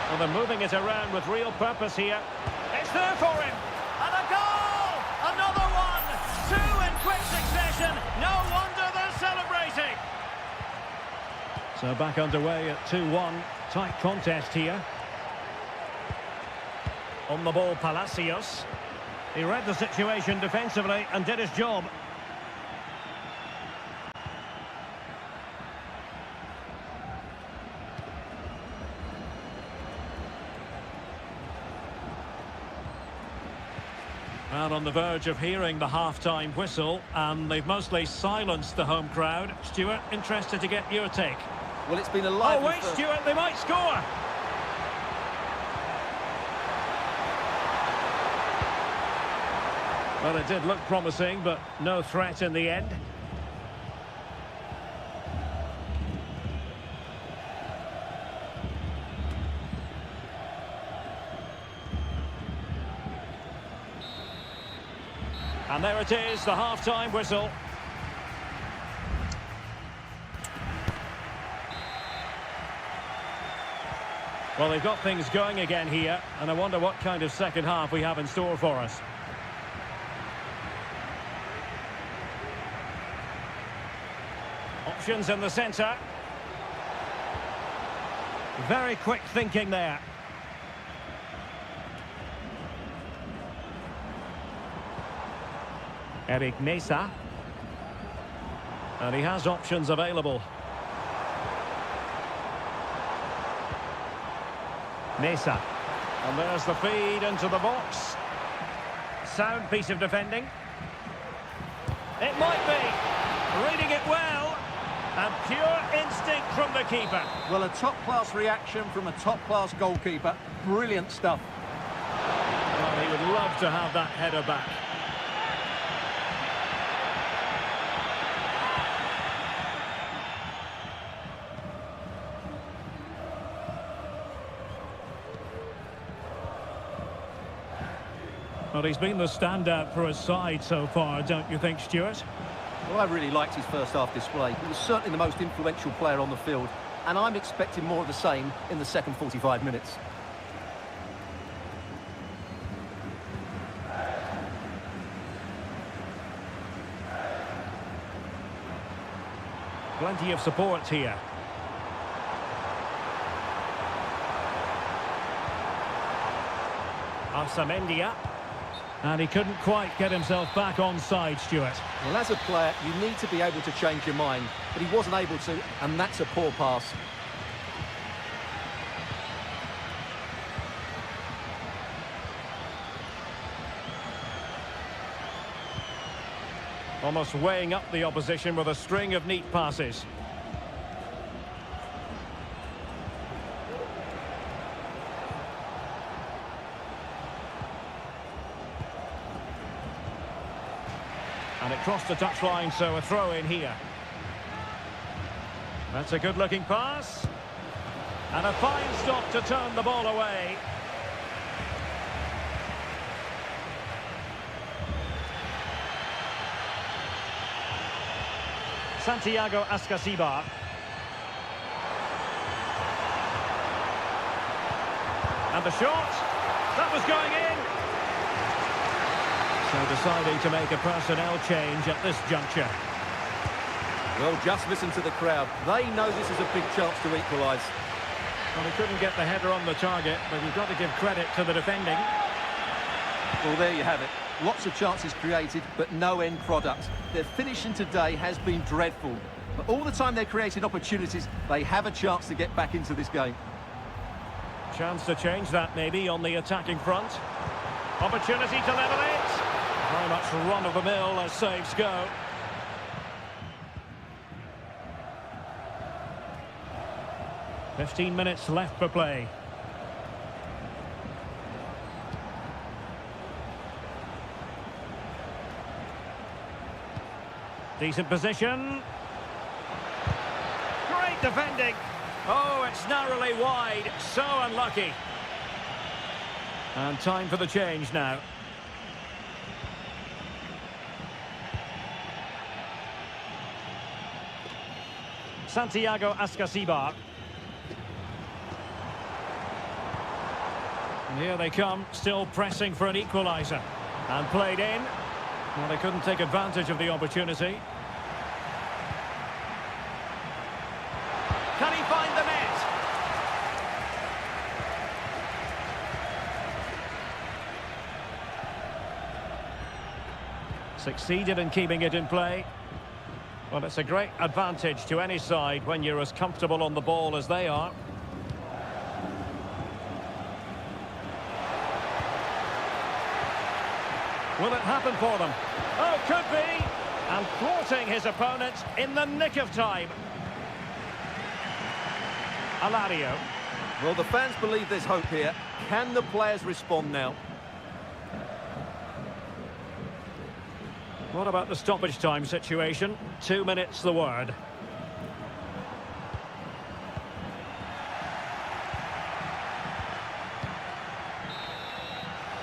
Well, they're moving it around with real purpose here. It's there for him. And a goal! Another one! Two in quick succession. No wonder they're celebrating. So back underway at 2-1. Tight contest here. On the ball, Palacios. He read the situation defensively and did his job. And on the verge of hearing the half-time whistle, and they've mostly silenced the home crowd. Stuart, interested to get your take. Well, it's been a lively... Oh, wait, Stuart, they might score! Well, it did look promising, but no threat in the end. And there it is, the half-time whistle. Well, they've got things going again here, and I wonder what kind of second half we have in store for us. Options in the centre. Very quick thinking there. Eric Mesa. And he has options available. Mesa. And there's the feed into the box. Sound piece of defending. It might be. Reading it well. And pure instinct from the keeper. Well, a top-class reaction from a top-class goalkeeper. Brilliant stuff. Well, he would love to have that header back. Well, he's been the standout for his side so far, don't you think, Stuart? Well, I really liked his first-half display. He was certainly the most influential player on the field, and I'm expecting more of the same in the second 45 minutes. Plenty of support here. Arsamendia. And he couldn't quite get himself back on side, Stuart. Well, as a player, you need to be able to change your mind, but he wasn't able to, and that's a poor pass. Almost weighing up the opposition with a string of neat passes. And it crossed the touchline, so a throw in here. That's a good-looking pass. And a fine stop to turn the ball away. Santiago Ascasibar. And the shot. That was going in. So deciding to make a personnel change at this juncture. Well, just listen to the crowd. They know this is a big chance to equalise. Well, he couldn't get the header on the target, but you've got to give credit to the defending. Well, there you have it. Lots of chances created, but no end product. Their finishing today has been dreadful. But all the time they're creating opportunities, they have a chance to get back into this game. Chance to change that, maybe, on the attacking front. Opportunity to level it. Very much run-of-the-mill as saves go. "15 minutes left for play. Decent position. Great defending. Oh, it's narrowly wide. So unlucky. And time for the change now. Santiago Ascasibar. And here they come, still pressing for an equaliser. And played in. Well, they couldn't take advantage of the opportunity. Can he find the net? Succeeded in keeping it in play. Well, it's a great advantage to any side when you're as comfortable on the ball as they are. Will it happen for them? Oh, could be! And thwarting his opponent in the nick of time. Alario. Well, the fans believe there's hope here. Can the players respond now? What about the stoppage time situation? 2 minutes the word.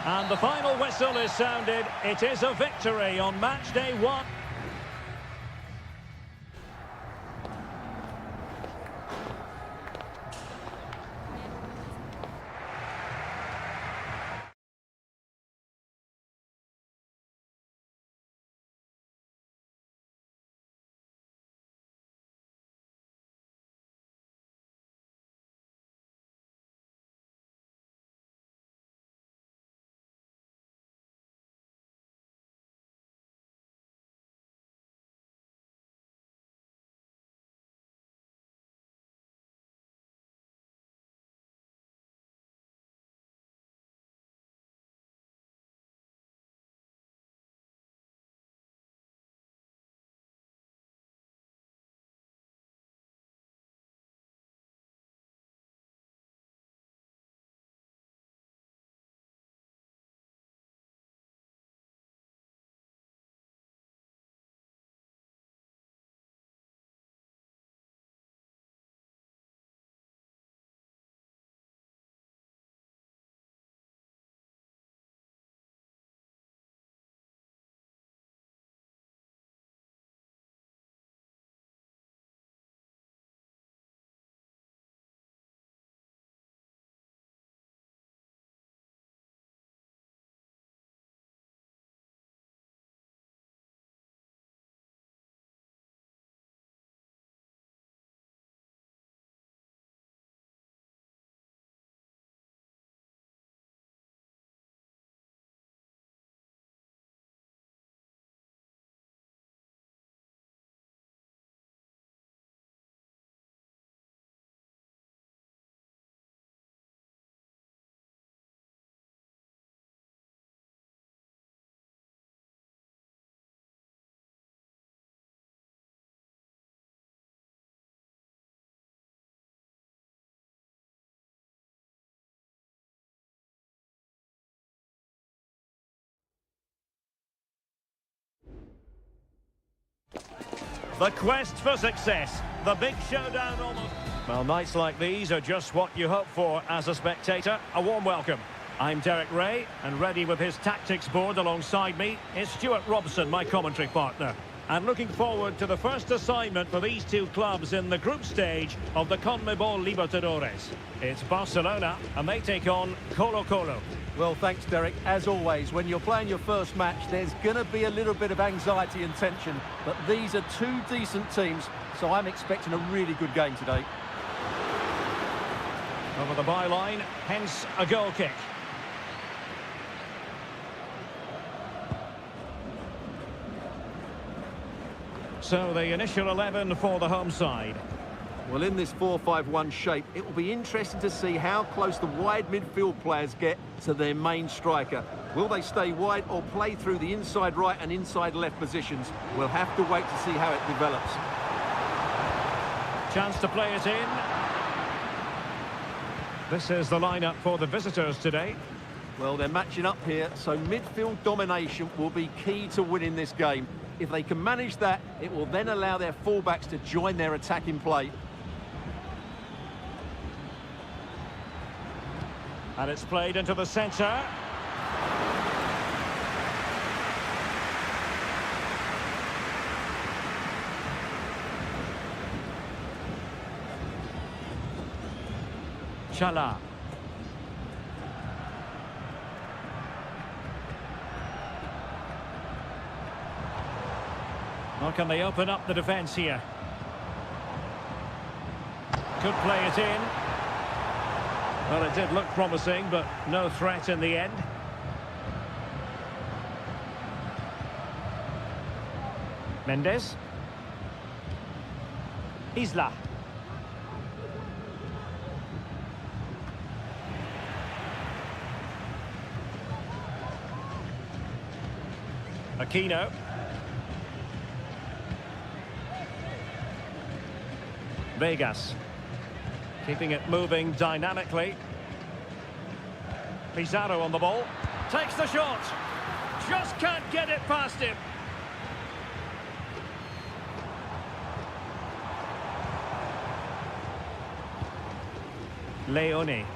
And the final whistle is sounded. It is a victory on match day 1. The quest for success. The big showdown almost. Well, nights like these are just what you hope for as a spectator. A warm welcome. I'm Derek Ray, and ready with his tactics board alongside me is Stuart Robson, my commentary partner. And looking forward to the first assignment for these two clubs in the group stage of the CONMEBOL Libertadores. It's Barcelona, and they take on Colo-Colo. Well, thanks, Derek. As always, when you're playing your first match, there's going to be a little bit of anxiety and tension. But these are two decent teams, so I'm expecting a really good game today. Over the byline, hence a goal kick. So the initial 11 for the home side. Well, in this 4-5-1 shape, it will be interesting to see how close the wide midfield players get to their main striker. Will they stay wide or play through the inside right and inside left positions? We'll have to wait to see how it develops. Chance to play it in. This is the lineup for the visitors today. Well, they're matching up here, so midfield domination will be key to winning this game. If they can manage that, it will then allow their fullbacks to join their attacking play. And it's played into the centre. Chala. Or can they open up the defence here? Could play it in. Well, it did look promising, but no threat in the end. Mendes. Isla. Aquino. Vegas. Keeping it moving dynamically. Pizarro on the ball. Takes the shot. Just can't get it past him. Leone.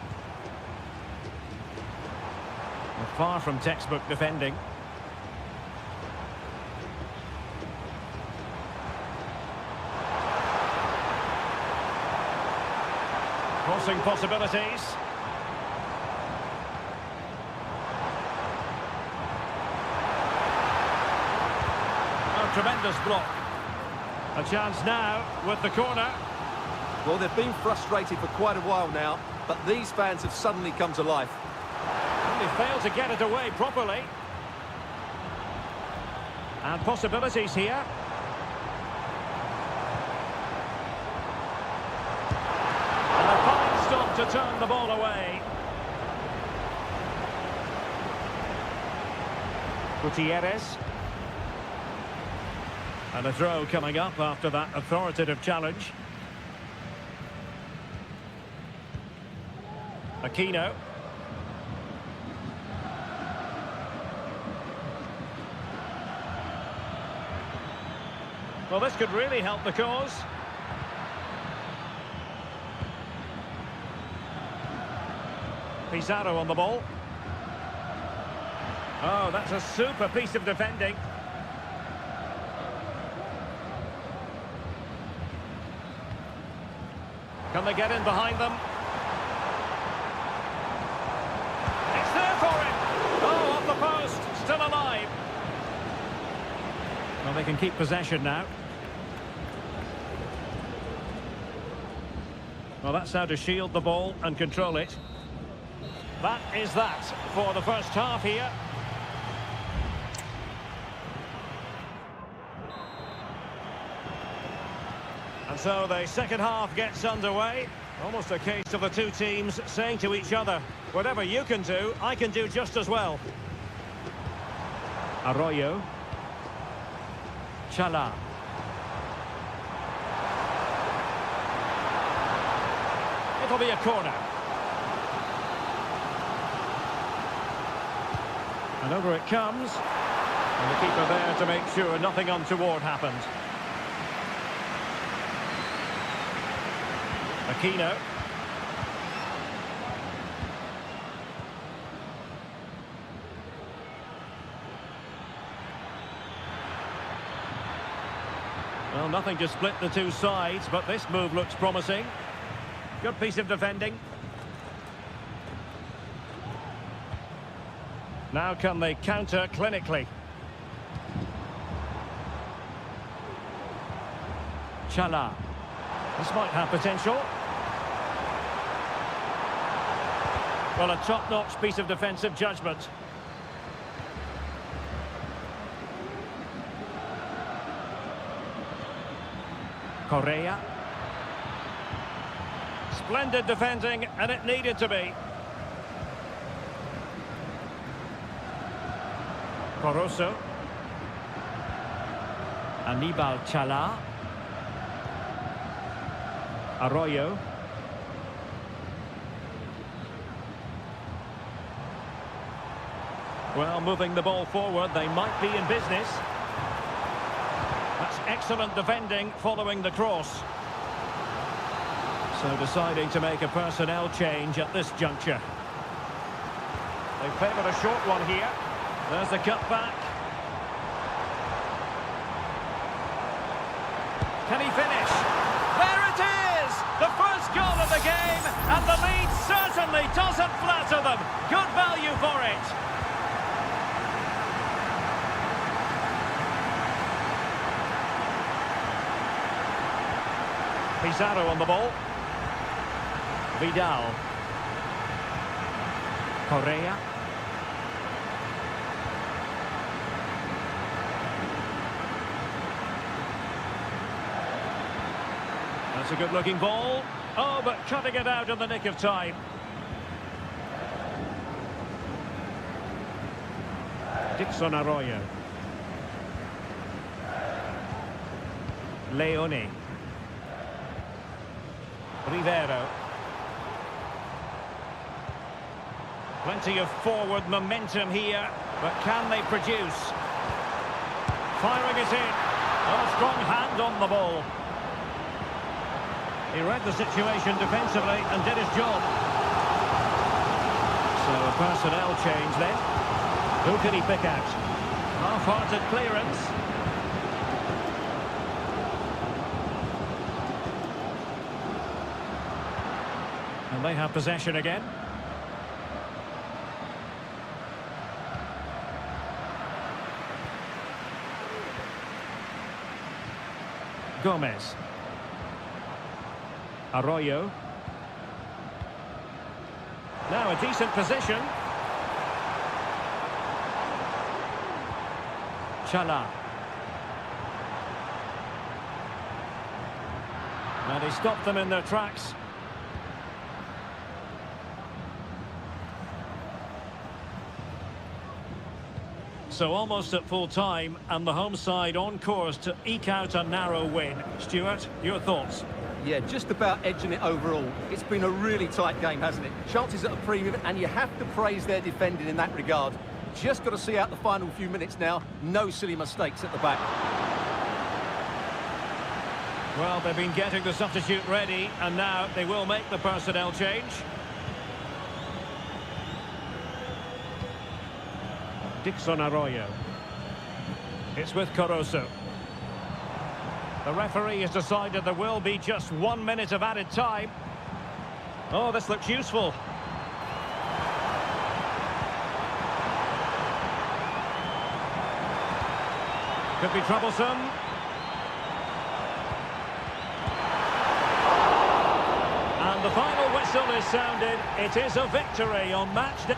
Far from textbook defending. Crossing possibilities. A tremendous block. A chance now with the corner. Well, they've been frustrated for quite a while now, but these fans have suddenly come to life. They failed to get it away properly. And possibilities here. To turn the ball away. Gutierrez. And a throw coming up after that authoritative challenge. Aquino. Well, this could really help the cause. Pizarro on the ball. Oh, that's a super piece of defending. Can they get in behind them? It's there for him. Oh, off the post. Still alive. Well, they can keep possession now. Well, that's how to shield the ball and control it. That is that for the first half here. And so the second half gets underway. Almost a case of the two teams saying to each other, whatever you can do, I can do just as well. Arroyo. Chala. It'll be a corner. And over it comes. And the keeper there to make sure nothing untoward happened. Aquino. Well, nothing to split the two sides, but this move looks promising. Good piece of defending. Now can they counter clinically? Chala. This might have potential. Well, a top-notch piece of defensive judgment. Correa. Splendid defending, and it needed to be. Corozo. Anibal Chala. Arroyo. Well, moving the ball forward, they might be in business. That's excellent defending following the cross. So deciding to make a personnel change at this juncture. They favoured a short one here. There's the cut back. Can he finish? There it is! The first goal of the game, and the lead certainly doesn't flatter them. Good value for it. Pizarro on the ball. Vidal. Correa. That's a good-looking ball. Oh, but cutting it out in the nick of time. Dixon Arroyo. Leone. Rivero. Plenty of forward momentum here, but can they produce? Firing it in. Oh, strong hand on the ball. He read the situation defensively and did his job. So a personnel change then. Who can he pick out? Half-hearted clearance. And they have possession again. Gomez. Arroyo. Now a decent position. Chala. And he stopped them in their tracks. So almost at full time, and the home side on course to eke out a narrow win. Stuart, your thoughts? Yeah, just about edging it overall. It's been a really tight game, hasn't it? Chances at a premium, and you have to praise their defending in that regard. Just got to see out the final few minutes now. No silly mistakes at the back. Well, they've been getting the substitute ready, and now they will make the personnel change. Dixon Arroyo. It's with Corozo. The referee has decided there will be just 1 minute of added time. Oh, this looks useful. Could be troublesome. And the final whistle is sounded. It is a victory on match day.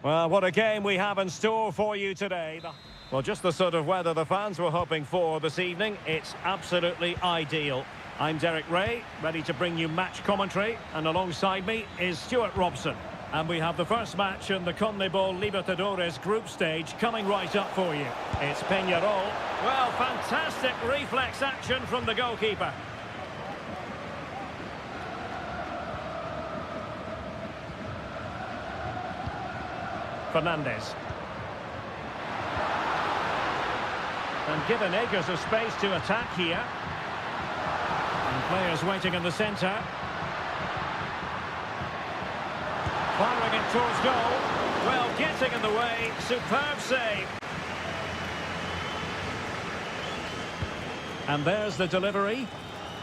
Well, what a game we have in store for you today. Well, just the sort of weather the fans were hoping for this evening. It's absolutely ideal. I'm Derek Ray, ready to bring you match commentary, and alongside me is Stuart Robson. And we have the first match in the CONMEBOL Libertadores group stage coming right up for you. It's Peñarol. Well, fantastic reflex action from the goalkeeper. Fernandez. And given acres of space to attack here. And players waiting in the centre. Firing it towards goal. Well, getting in the way. Superb save. And there's the delivery.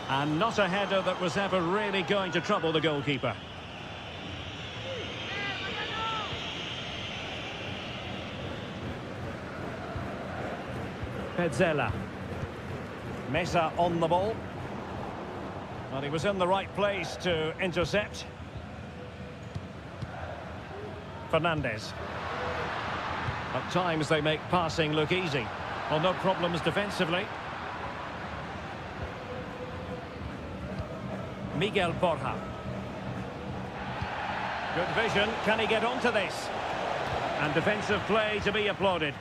And not a header that was ever really going to trouble the goalkeeper. Petzela. Mesa on the ball. Well, he was in the right place to intercept. Fernandez. At times they make passing look easy. Well, no problems defensively. Miguel Borja. Good vision. Can he get onto this? And defensive play to be applauded.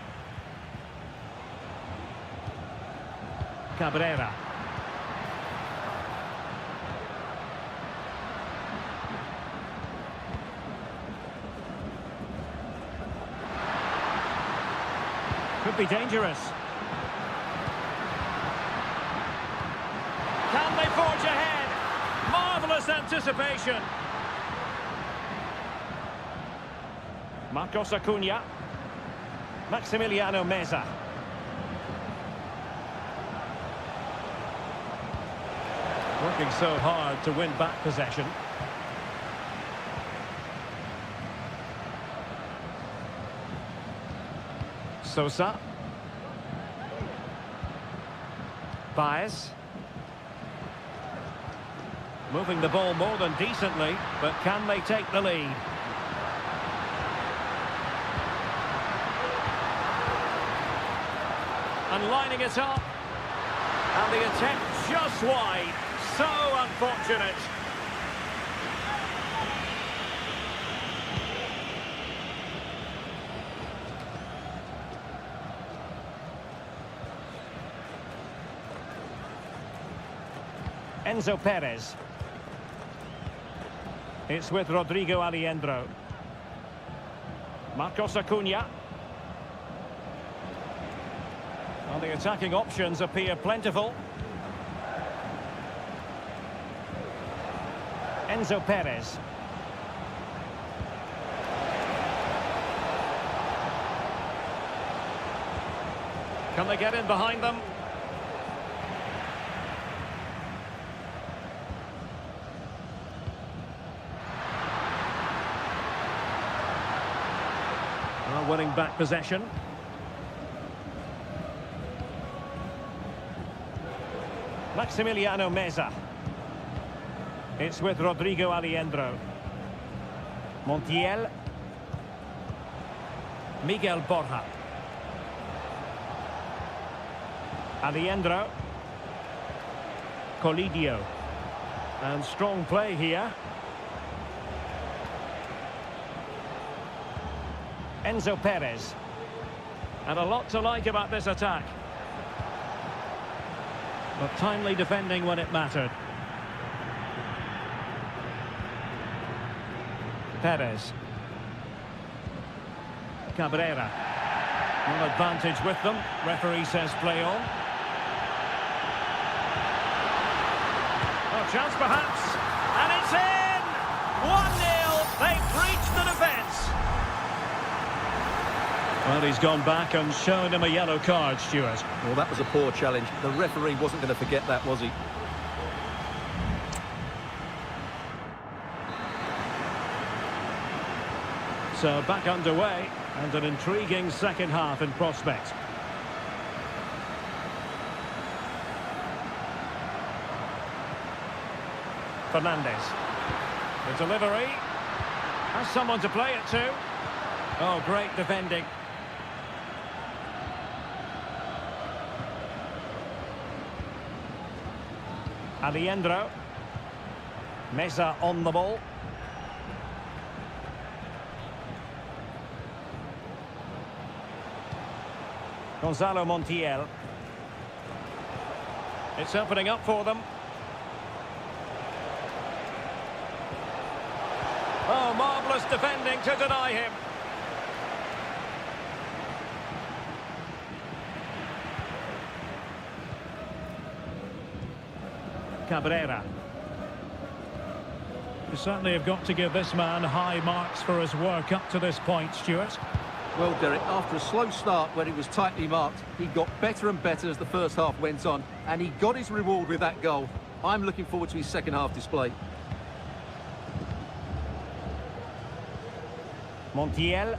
Cabrera. Could be dangerous. Can they forge ahead? Marvellous anticipation. Marcos Acuna. Maximiliano Meza. Working so hard to win back possession. Sosa. Baez. Moving the ball more than decently, but can they take the lead? And lining it up. And the attempt just wide. So unfortunate. Enzo Perez. It's with Rodrigo Aliendro. Marcos Acuna. Well, the attacking options appear plentiful. Enzo Perez. Can they get in behind them? Well, winning back possession. Maximiliano Meza. It's with Rodrigo Aliendro. Montiel. Miguel Borja. Aliendro. Colidio. And strong play here. Enzo Perez. And a lot to like about this attack. But timely defending when it mattered. Perez. Cabrera. One advantage with them. Referee says play on. Oh, chance perhaps. And it's in! 1-0. They've breached the defence. Well, he's gone back and shown him a yellow card, Stuart. Well, that was a poor challenge. The referee wasn't going to forget that, was he? So back underway, and an intriguing second half in prospect. Fernandez. The delivery. Has someone to play it to. Oh, great defending. Alejandro. Meza on the ball. Gonzalo Montiel. It's opening up for them. Oh, marvellous defending to deny him. Cabrera. You certainly have got to give this man high marks for his work up to this point, Stuart. Well, Derek, after a slow start when he was tightly marked, he got better and better as the first half went on, and he got his reward with that goal. I'm looking forward to his second half display. Montiel.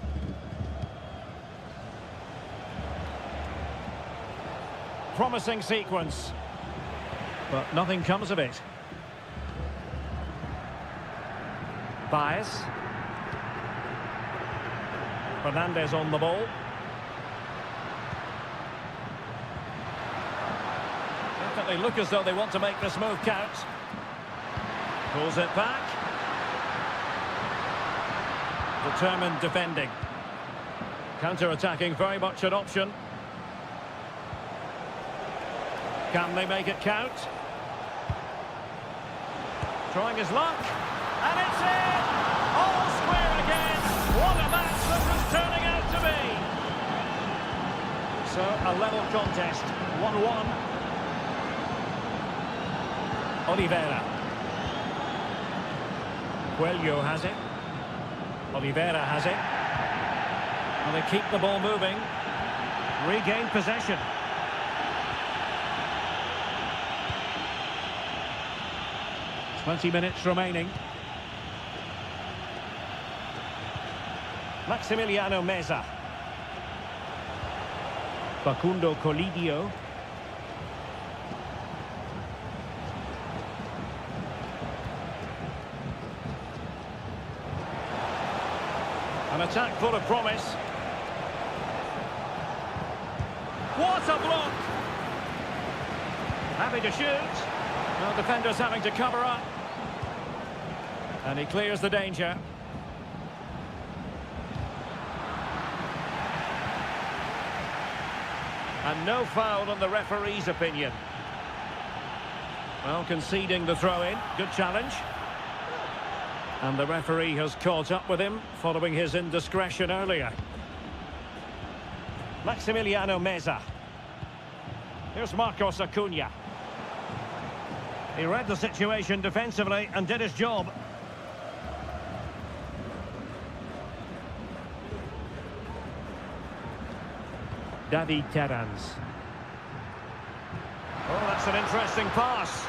Promising sequence. But nothing comes of it. Baez. Fernandez on the ball. Definitely look as though they want to make this move count. Pulls it back. Determined defending. Counter-attacking, very much an option. Can they make it count? Trying his luck. And it's in! All square again! What a match this is turning out to be! So, a level contest. 1-1. Oliveira. Coelho has it. Oliveira has it. And they keep the ball moving. Regain possession. 20 minutes remaining. Maximiliano Meza. Facundo Colidio. An attack full of promise. What a block! Happy to shoot. Well, defenders having to cover up. And he clears the danger. And no foul on the referee's opinion. Well, conceding the throw-in. Good challenge. And the referee has caught up with him following his indiscretion earlier. Maximiliano Meza. Here's Marcos Acuna. He read the situation defensively and did his job. David Terrans. Oh, that's an interesting pass.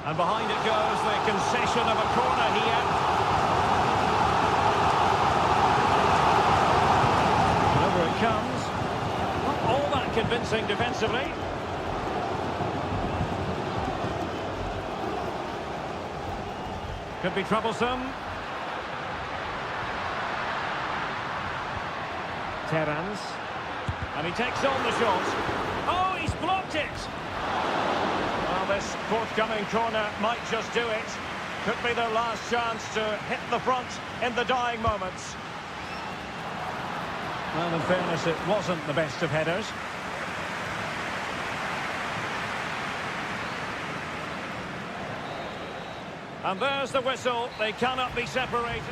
And behind it goes the concession of a corner here. Over it comes. Not all that convincing defensively. Could be troublesome. Terrans. And he takes on the shot. Oh, he's blocked it! Well, this forthcoming corner might just do it. Could be their last chance to hit the front in the dying moments. Well, in fairness, it wasn't the best of headers. And there's the whistle. They cannot be separated.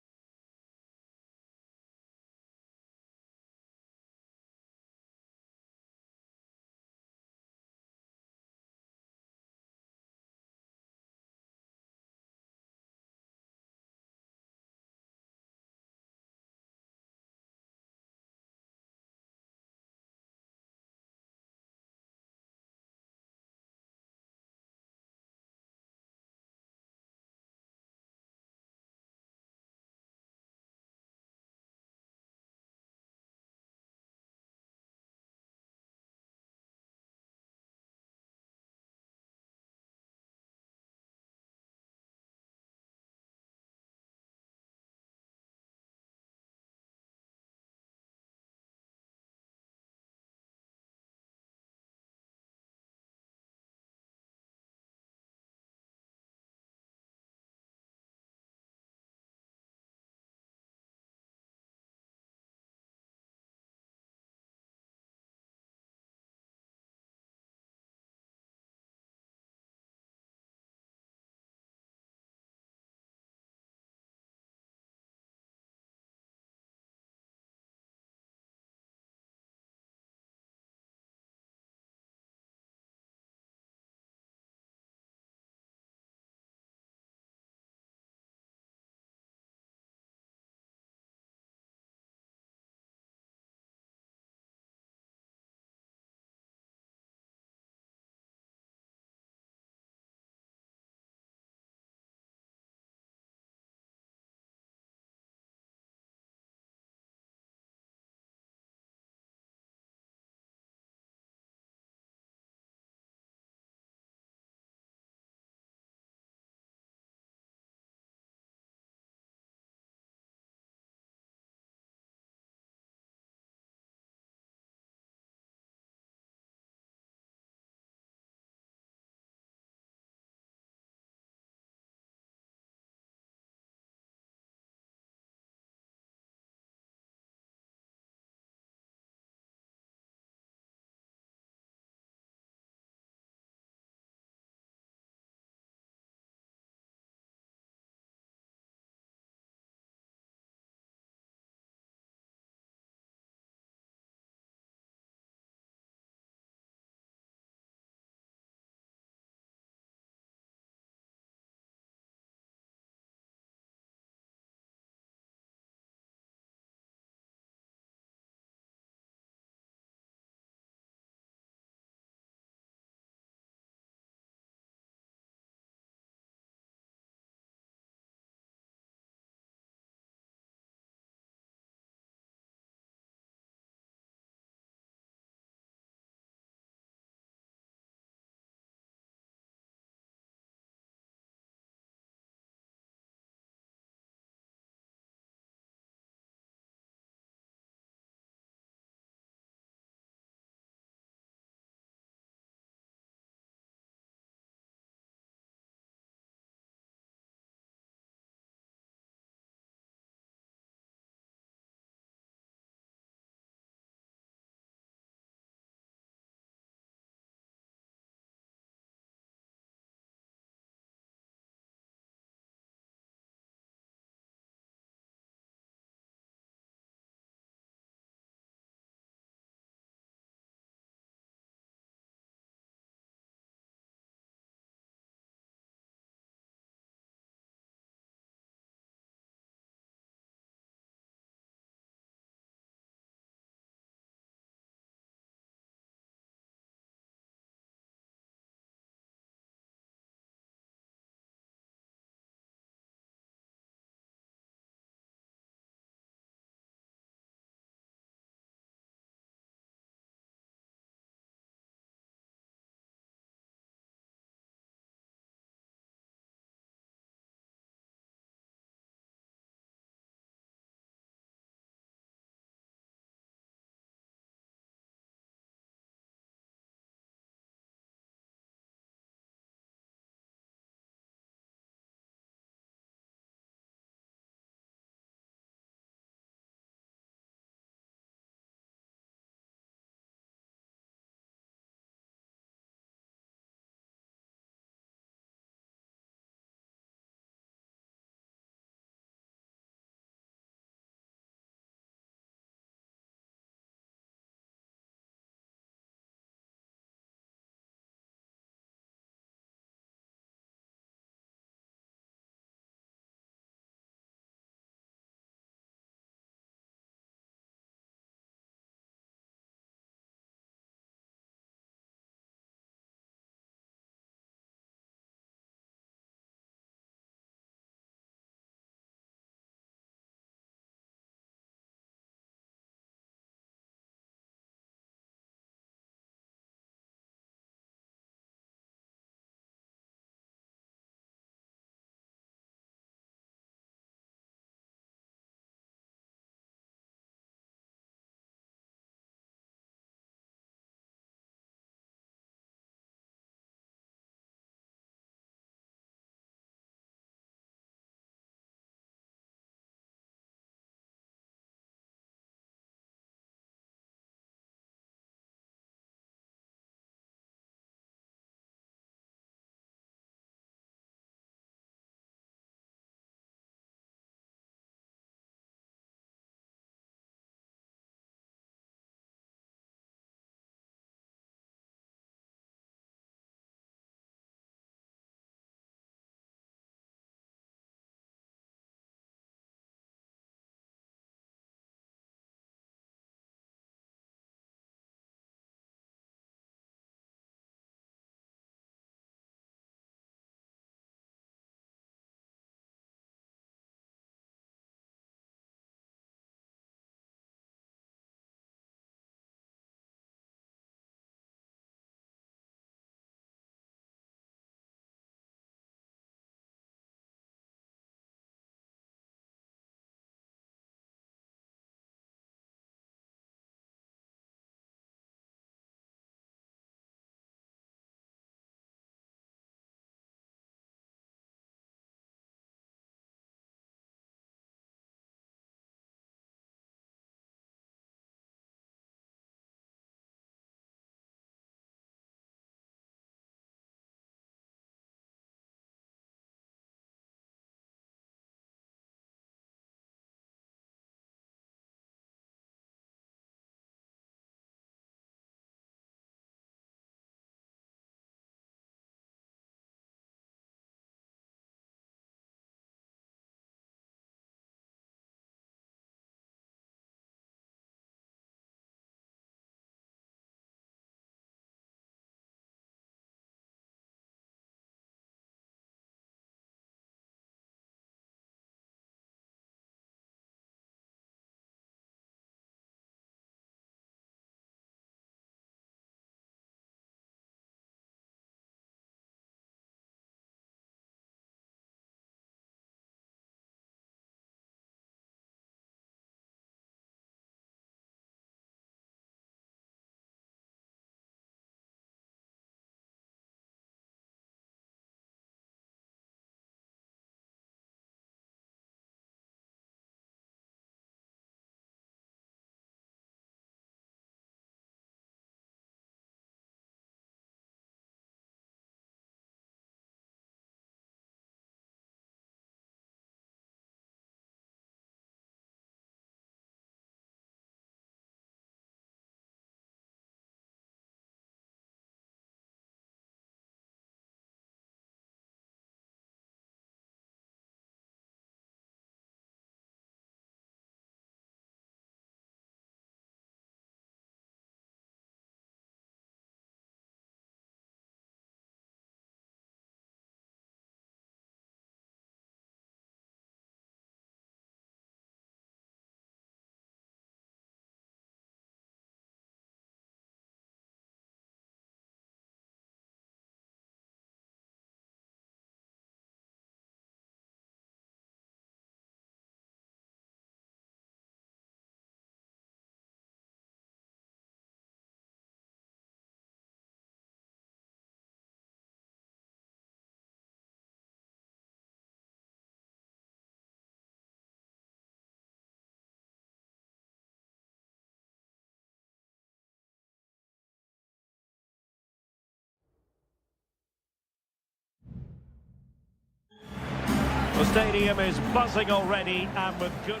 stadium is buzzing already and with good...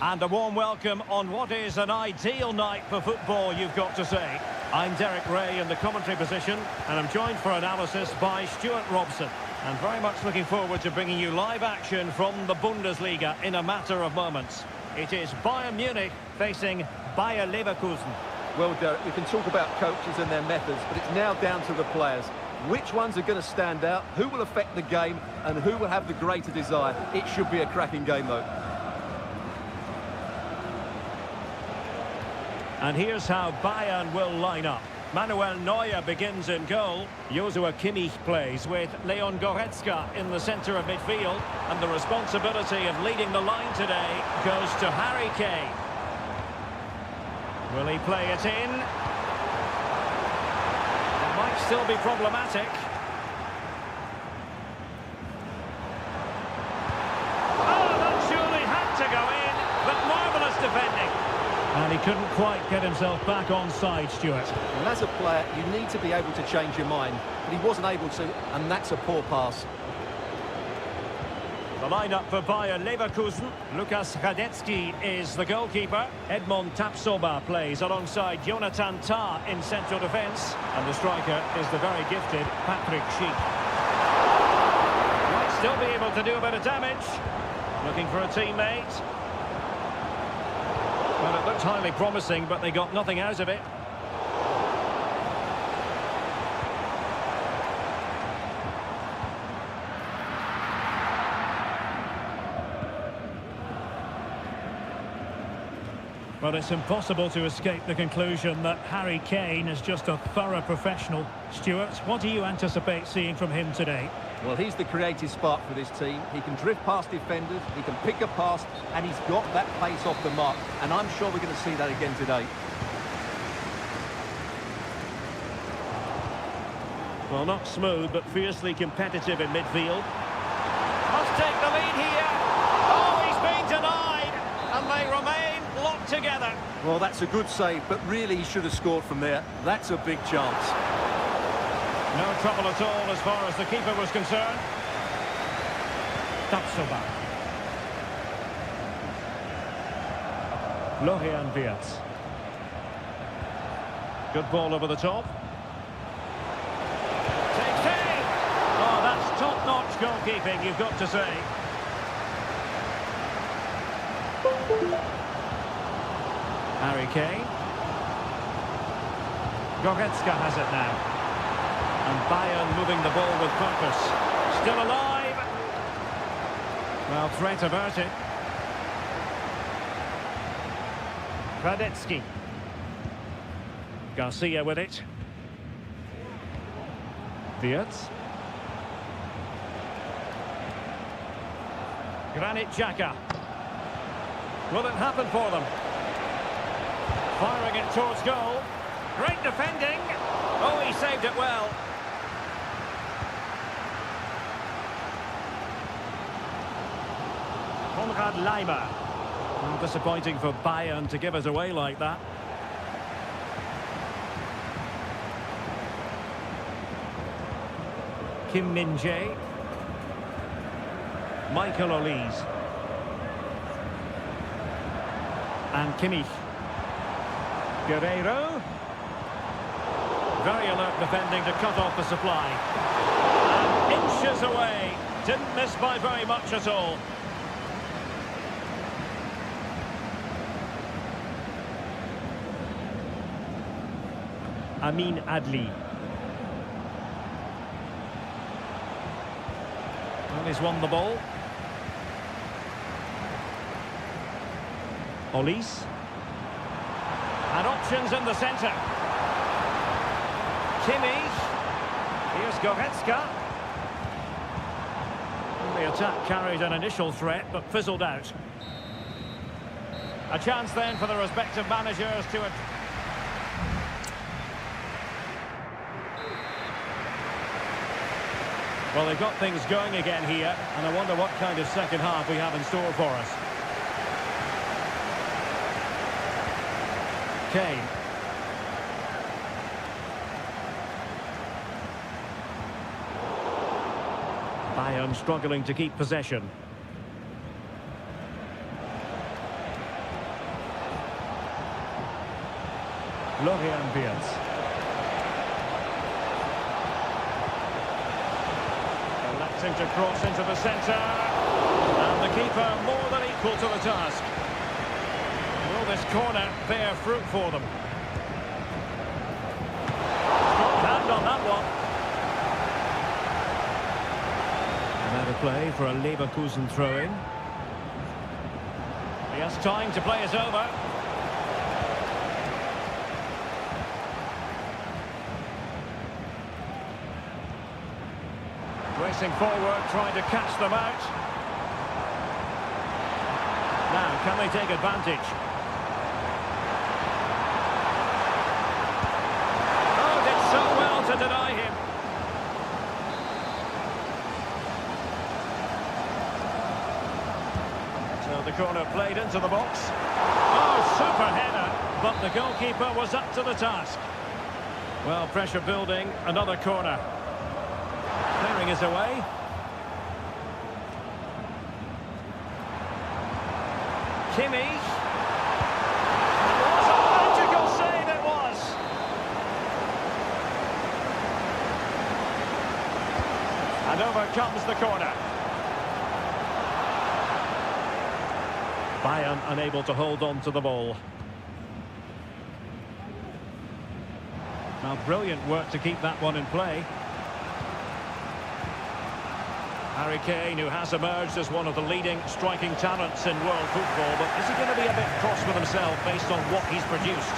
And a warm welcome on what is an ideal night for football, you've got to say. I'm Derek Ray in the commentary position, and I'm joined for analysis by Stuart Robson. And very much looking forward to bringing you live action from the Bundesliga in a matter of moments. It is Bayern Munich facing Bayer Leverkusen. Well, Derek, we can talk about coaches and their methods, but it's now down to the players. Which ones are going to stand out, who will affect the game, and who will have the greater desire? It should be a cracking game, though. And here's how Bayern will line up. Manuel Neuer begins in goal. Joshua Kimmich plays with Leon Goretzka in the centre of midfield. And the responsibility of leading the line today goes to Harry Kane. Will he play it in? It might still be problematic. Oh, that surely had to go in, but marvellous defending. And he couldn't quite get himself back on side, Stuart. And as a player, you need to be able to change your mind. But he wasn't able to, and that's a poor pass. The lineup for Bayer Leverkusen. Lukas Radetzky is the goalkeeper. Edmond Tapsoba plays alongside Jonathan Tah in central defence. And the striker is the very gifted Patrick Schick. Might still be able to do a bit of damage. Looking for a teammate. Well, it looked highly promising, but they got nothing out of it. Well, it's impossible to escape the conclusion that Harry Kane is just a thorough professional. Stuart, what do you anticipate seeing from him today? Well, he's the creative spark for this team. He can drift past defenders, he can pick a pass, and he's got that pace off the mark. And I'm sure we're going to see that again today. Well, not smooth, but fiercely competitive in midfield. Must take the lead here. Oh, he's been denied. And they remain locked together. Well, that's a good save, but really he should have scored from there. That's a big chance. No trouble at all as far as the keeper was concerned. Tapsoba. Florian Wirtz. Good ball over the top. Takes aim! Oh, that's top-notch goalkeeping, you've got to say. Harry Kane. Goretzka has it now. And Bayern moving the ball with purpose. Still alive. Well, threat averted. Radetzky. Garcia with it. Wirtz. Granit Xhaka. Will it happen for them? Firing it towards goal. Great defending. Oh, he saved it well. Konrad Laimer. Well, disappointing for Bayern to give us away like that. Kim Min-jae. Michael Olise. And Kimmich. Guerreiro. Very alert defending to cut off the supply. And inches away. Didn't miss by very much at all. Amin Adli. Well, he's won the ball. Olise. And options in the centre. Kimmich. Here's Goretzka. The attack carried an initial threat, but fizzled out. A chance then for the respective managers to... Well, they've got things going again here, and I wonder what kind of second half we have in store for us. Kane. Bayern struggling to keep possession. Lorian-Wirtz. Electing to cross into the centre. And the keeper more than equal to the task. Will this corner bear fruit for them? Strong hand on that one. Another play for a Leverkusen throw-in. He has time to play it over. Racing forward, trying to catch them out. Now, can they take advantage? Oh, did so well to deny him. So the corner played into the box. Oh, super header, but the goalkeeper was up to the task. Well, pressure building, another corner. Clearing is away. Kimmich. What a magical save it was! And over comes the corner. Bayern unable to hold on to the ball. Now, brilliant work to keep that one in play. Harry Kane, who has emerged as one of the leading striking talents in world football, but is he going to be a bit cross with himself based on what he's produced?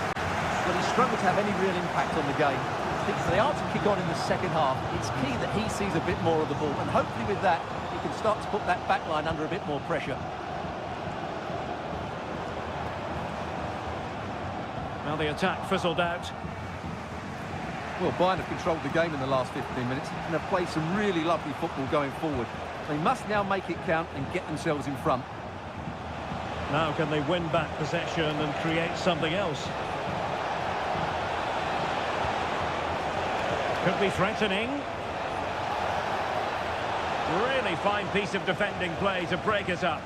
Well, he's struggled to have any real impact on the game. I think if they are to kick on in the second half, it's key that he sees a bit more of the ball, and hopefully with that, he can start to put that back line under a bit more pressure. Now the attack fizzled out. Well, Bayern have controlled the game in the last 15 minutes and have played some really lovely football going forward. They must now make it count and get themselves in front. Now can they win back possession and create something else? Could be threatening. Really fine piece of defending play to break it up.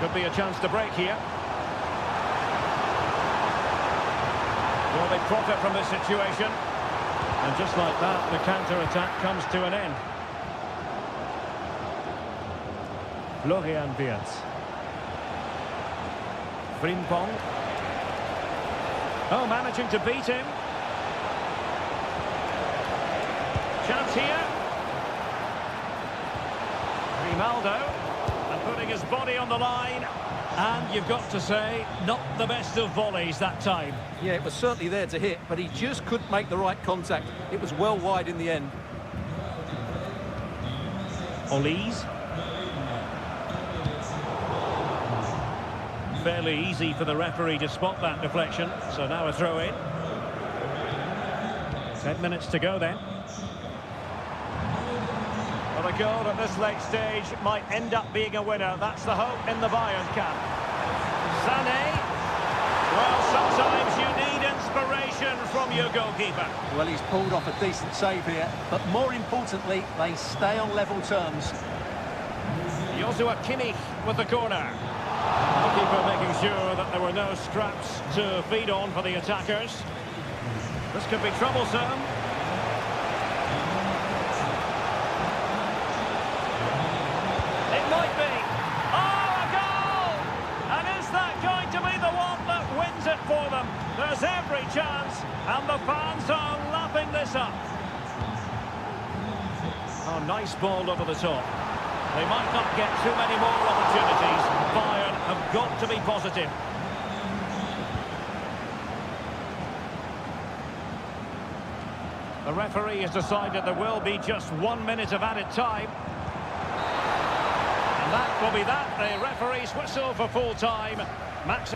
Could be a chance to break here. Will they profit from this situation? And just like that, the counter-attack comes to an end. Lorian-Wirtz. Frimpong. Oh, managing to beat him. Chance here. Grimaldo. And putting his body on the line. And you've got to say, not the best of volleys that time. Yeah, it was certainly there to hit, but he just couldn't make the right contact. It was well wide in the end. Olise. Fairly easy for the referee to spot that deflection. So now a throw in. 10 minutes to go then. Well, a goal at this late stage might end up being a winner. That's the hope in the Bayern camp. Sané. Well, sometimes you need inspiration from your goalkeeper. Well, he's pulled off a decent save here, but more importantly, they stay on level terms. Joshua Kimmich with the corner. The keeper making sure that there were no scraps to feed on for the attackers. This could be troublesome. It might be. Oh, a goal! And is that going to be the one that wins it for them? There's every chance, and the fans are lapping this up. Oh, nice ball over the top. They might not get too many more opportunities. Bayern have got to be positive. The referee has decided there will be just 1 minute of added time. And that will be that. The referee's whistle for full time. Max.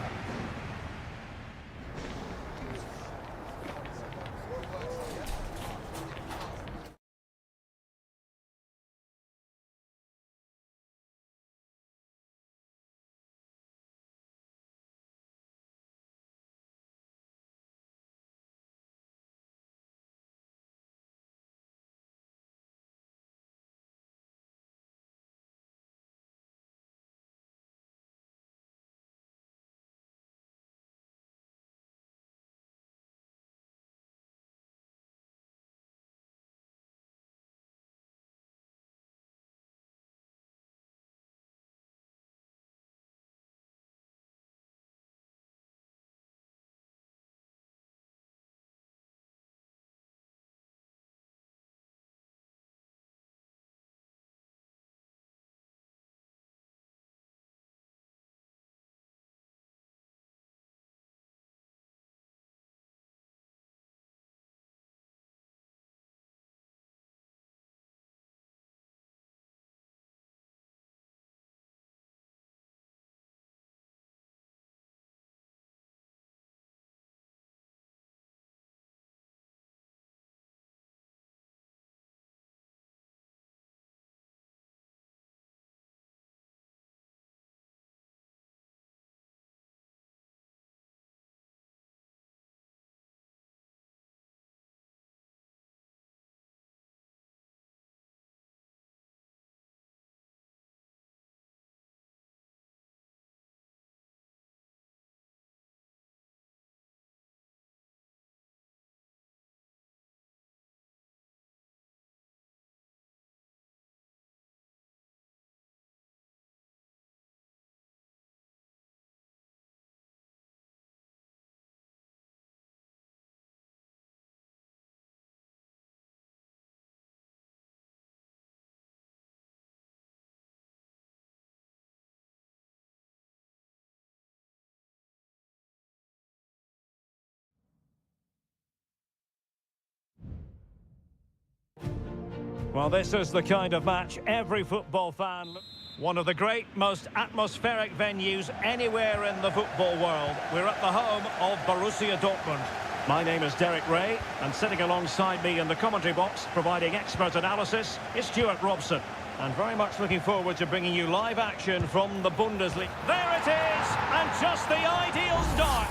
Well, this is the kind of match every football fan... One of the great, most atmospheric venues anywhere in the football world. We're at the home of Borussia Dortmund. My name is Derek Ray, and sitting alongside me in the commentary box, providing expert analysis, is Stuart Robson. And very much looking forward to bringing you live action from the Bundesliga. There it is, and just the ideal start.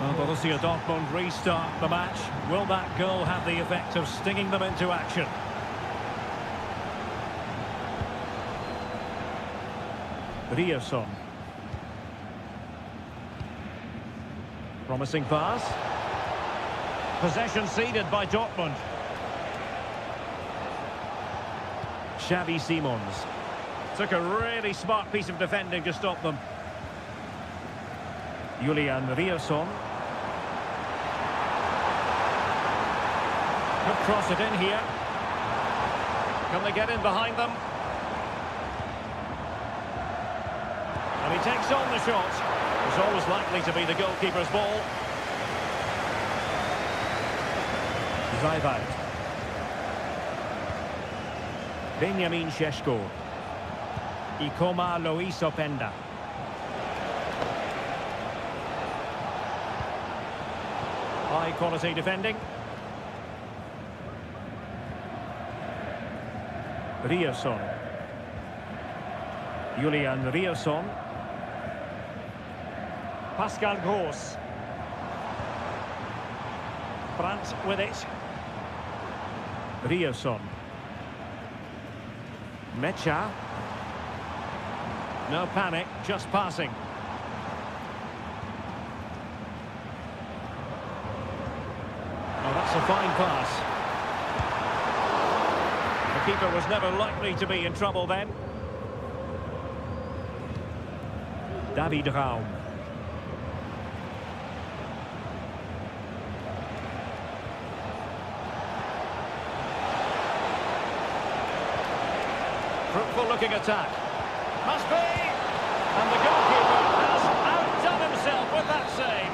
Well, Borussia Dortmund restart the match. Will that goal have the effect of stinging them into action? Ryerson. Promising pass. Possession ceded by Dortmund. Xavi Simons. Took a really smart piece of defending to stop them. Julian Ryerson. Could cross it in here. Can they get in behind them? And he takes on the shot. It's always likely to be the goalkeeper's ball. Zajvad. Benjamin Šeško. Ikoma Luis Openda. High quality defending. Ryerson. Julian Ryerson. Pascal Gross. Brandt with it. Ryerson. Mecha. No panic, just passing. Oh, that's a fine pass. The keeper was never likely to be in trouble then. David Raum. Fruitful looking attack. Must be! And the goalkeeper has outdone himself with that save.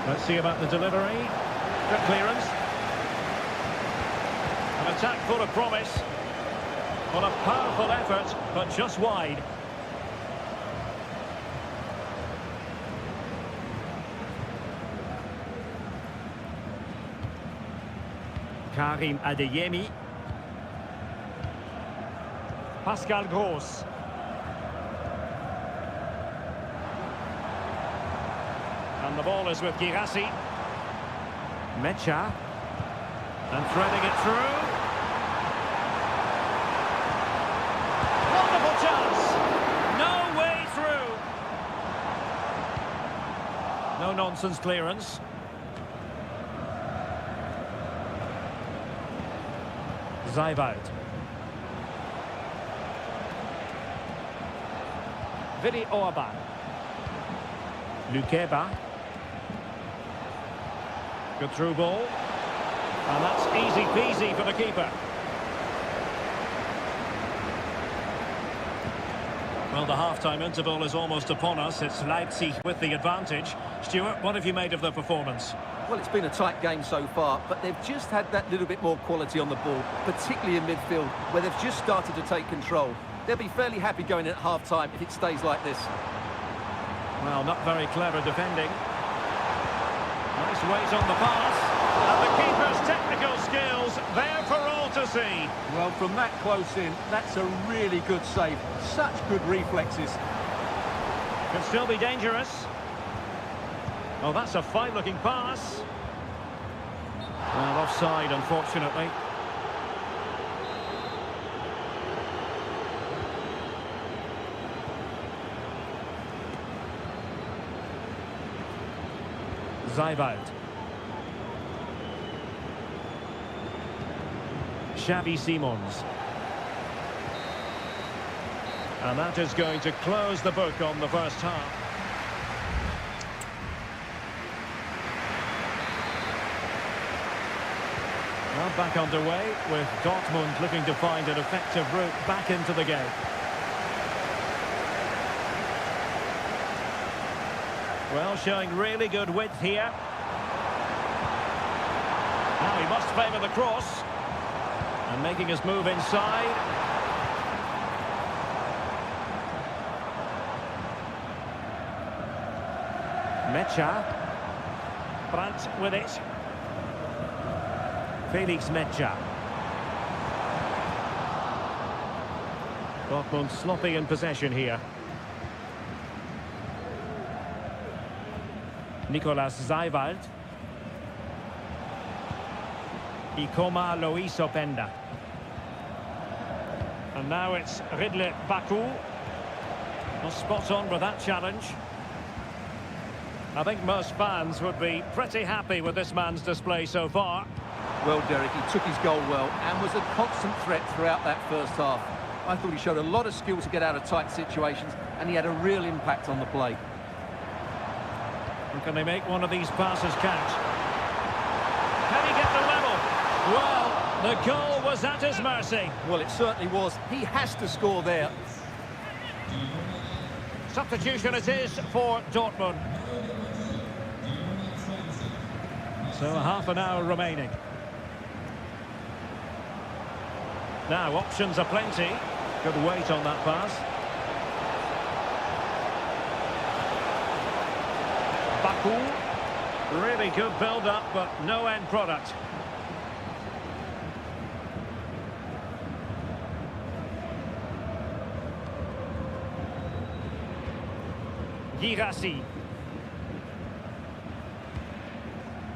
Let's see about the delivery. Good clearance. An attack full of promise. On a powerful effort, but just wide. Karim Adeyemi. Pascal Gross. And the ball is with Girassi. Mecha. And threading it through. Wonderful chance. No way through. No nonsense clearance. Zajvad. Vili Orban. Lukeba. Good through ball. And that's easy peasy for the keeper. Well, the half-time interval is almost upon us. It's Leipzig with the advantage. Stuart, what have you made of the performance? Well, it's been a tight game so far, but they've just had that little bit more quality on the ball, particularly in midfield, where they've just started to take control. They'll be fairly happy going in at half-time if it stays like this. Well, not very clever defending. Nice weight on the pass. And the keeper's technical skills there for all to see. Well, from that close in, that's a really good save. Such good reflexes. Can still be dangerous. Oh, that's a fine-looking pass. Well, offside, unfortunately. Zajvad. Xavi Simons. And that is going to close the book on the first half. Well, back underway with Dortmund looking to find an effective route back into the game. Well, showing really good width here. Now he must favour the cross. And making his move inside. Mecha. Brandt with it. Felix Mecha. Dortmund sloppy in possession here. Nicolas Zeiwald. Ikoma Lois Openda. And now it's Ridley Baku. Well, spot on with that challenge. I think most fans would be pretty happy with this man's display so far. Well, Derek, he took his goal well and was a constant threat throughout that first half. I thought he showed a lot of skill to get out of tight situations, and he had a real impact on the play. And can they make one of these passes count? Can he get the level? Well, the goal was at his mercy. Well, it certainly was. He has to score there. Substitution it is for Dortmund. So half an hour remaining. Now options are plenty. Good weight on that pass. Baku. Really good build-up, but no end product. Girassi.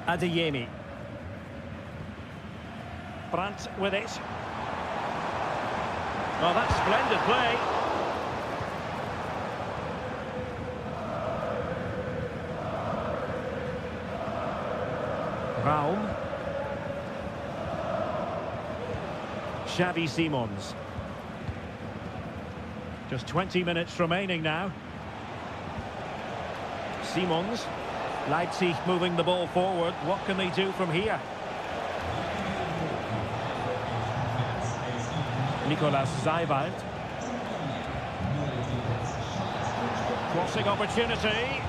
Adeyemi. Brandt with it. Well, that's splendid play. Raum. Xavi Simons. Just 20 minutes remaining now. Simons. Leipzig moving the ball forward. What can they do from here? Nicolas Zeiwald. Crossing opportunity.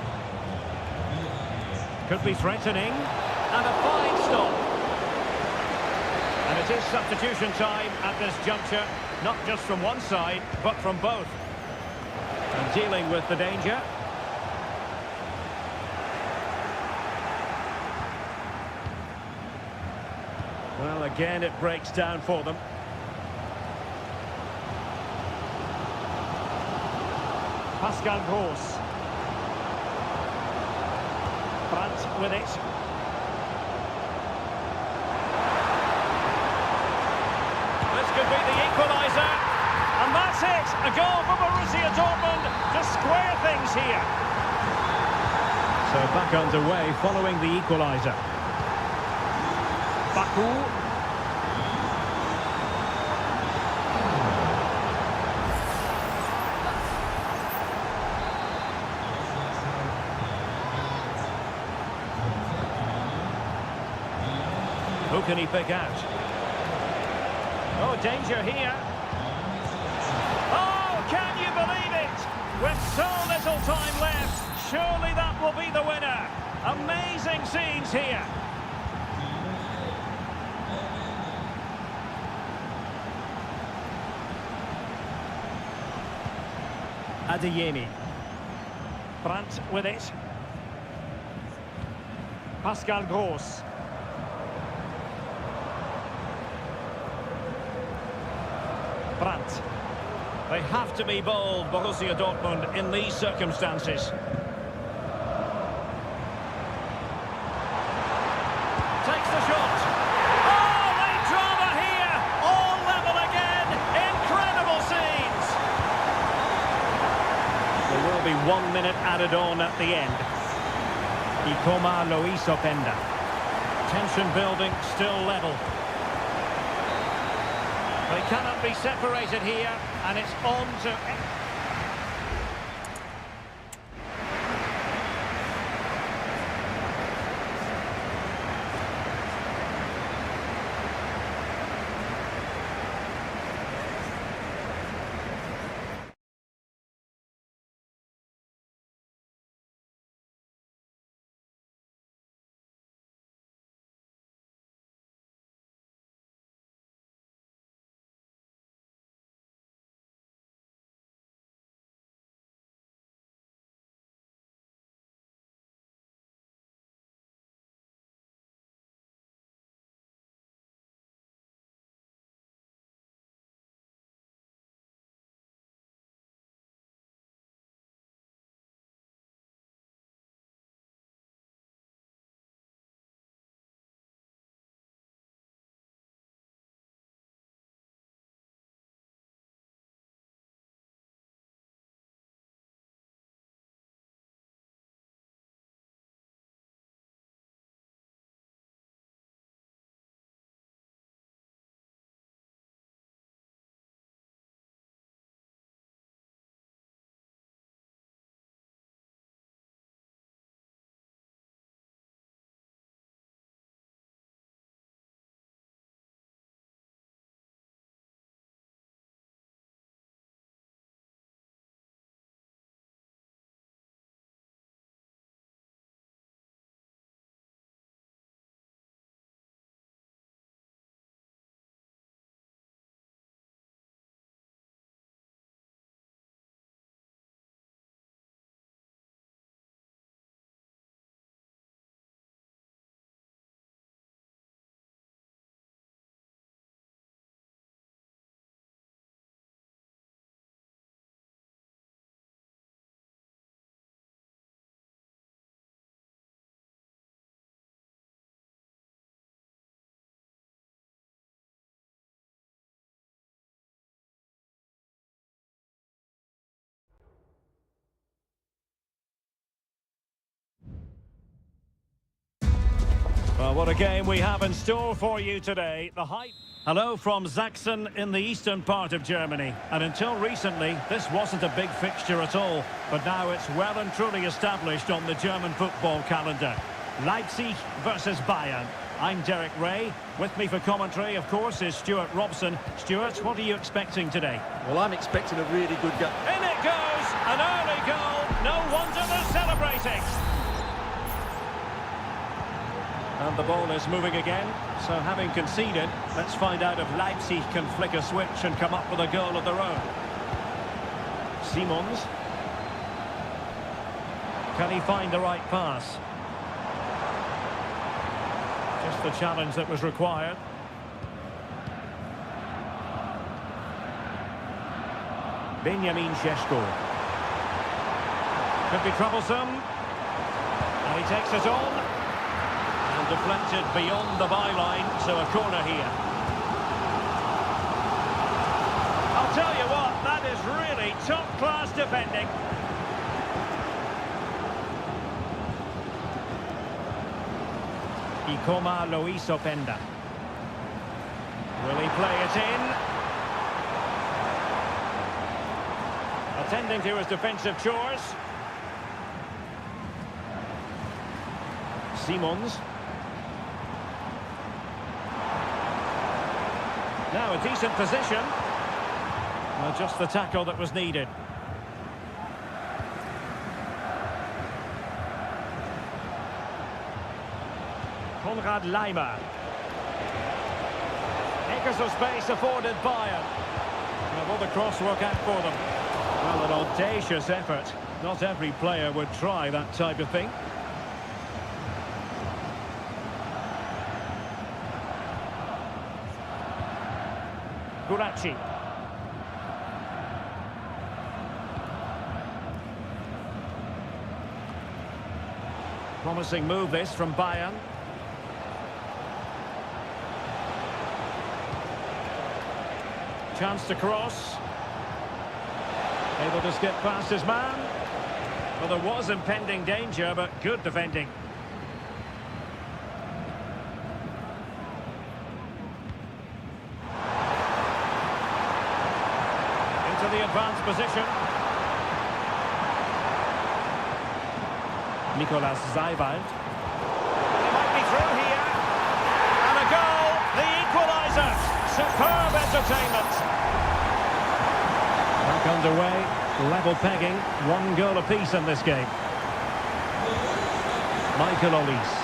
Could be threatening. And a fine stop. And it is substitution time at this juncture. Not just from one side, but from both. And dealing with the danger. Well, again, it breaks down for them. Pascal Gross. Brandt with it. This could be the equaliser. And that's it. A goal for Borussia Dortmund to square things here. So back underway following the equaliser. Baku. Who can he pick out? Oh, danger here. Oh, can you believe it? With so little time left, surely that will be the winner. Amazing scenes here. Adeyemi. Brandt with it. Pascal Gross. Brandt. They have to be bold, Borussia Dortmund, in these circumstances. Takes the shot. Oh, late drama here. All level again. Incredible scenes. There will be 1 minute added on at the end. Ikoma Lois Openda. Tension building, still level. They cannot be separated here, and it's on to... Well, what a game we have in store for you today. The hype. Hello from Sachsen in the eastern part of Germany. And until recently, this wasn't a big fixture at all. But now it's well and truly established on the German football calendar. Leipzig versus Bayern. I'm Derek Ray. With me for commentary, of course, is Stuart Robson. Stuart, what are you expecting today? Well, I'm expecting a really good game. In it goes! An early goal! No wonder they're celebrating! And the ball is moving again. So having conceded, let's find out if Leipzig can flick a switch and come up with a goal of their own. Simons. Can he find the right pass? Just the challenge that was required. Benjamin Šeško. Could be troublesome. And he takes it on. And deflected beyond the byline, so a corner here. I'll tell you what, that is really top-class defending. Ikoma Luis Openda. Will he play it in? Attending to his defensive chores. Simons. Now a decent position. Well, just the tackle that was needed. Konrad Laimer. Acres of space afforded Bayern. Well, will the cross work out for them? Well, an audacious effort. Not every player would try that type of thing. Gulacsi. Promising move this from Bayern. Chance to cross. Able to skip past his man. Well, there was impending danger, but good defending. The advanced position. Nicolas Zeiwald. He might be through here. And a goal, the equaliser. Superb entertainment. Back underway, level pegging, 1 goal apiece in this game. Michael Olise.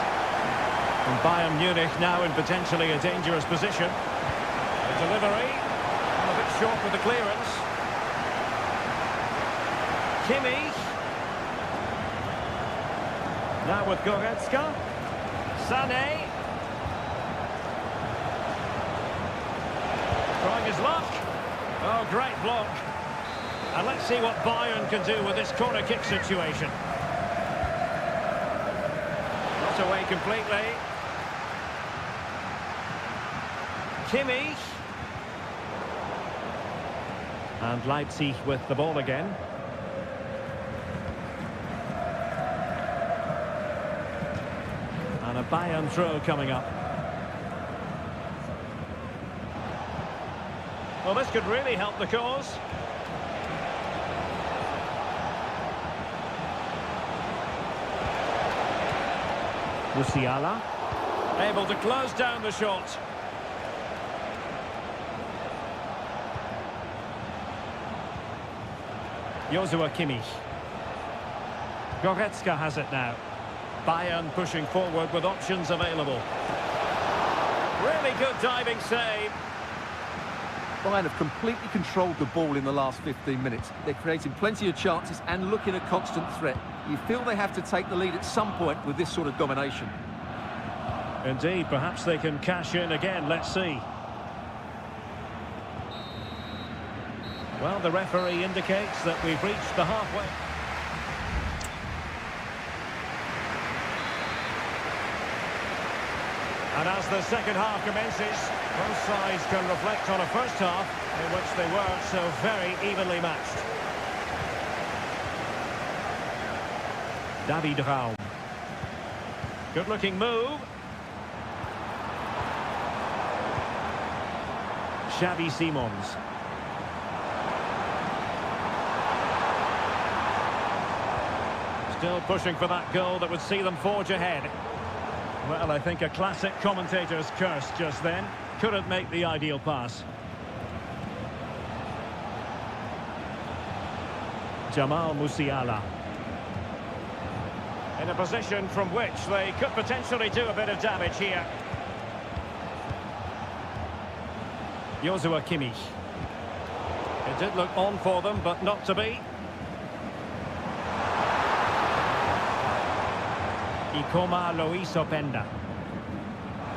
And Bayern Munich now in potentially a dangerous position. The delivery, a bit short with the clearance. Kimmich. Now with Goretzka. Sané. Trying his luck. Oh, great block. And let's see what Bayern can do with this corner kick situation. Not away completely. Kimmich. And Leipzig with the ball again. And a Bayern throw coming up. Well, this could really help the cause. Musiala. Able to close down the shot. Joshua Kimmich. Goretzka has it now. Bayern pushing forward with options available. Really good diving save. Bayern have completely controlled the ball in the last 15 minutes. They're creating plenty of chances and looking a constant threat. You feel they have to take the lead at some point with this sort of domination. Indeed, perhaps they can cash in again. Let's see. Well, the referee indicates that we've reached the halfway. And as the second half commences, both sides can reflect on a first half in which they weren't so very evenly matched. David Raum. Good-looking move. Xavi Simons. Still pushing for that goal that would see them forge ahead. Well, I think a classic commentator's curse just then. Couldn't make the ideal pass. Jamal Musiala. In a position from which they could potentially do a bit of damage here. Joshua Kimmich. It did look on for them, but not to be. Ikoma Luis Openda.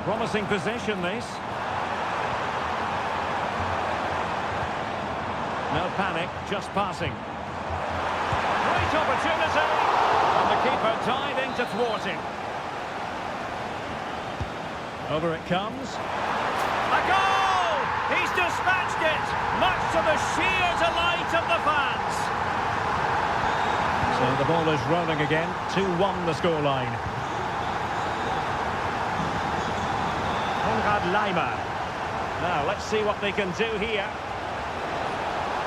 Promising position, this. No panic, just passing. Great opportunity! And the keeper diving to thwart him. Over it comes. A goal! He's dispatched it, much to the sheer delight of the fans. So the ball is rolling again. 2-1 the scoreline. Konrad Laimer. Now let's see what they can do here.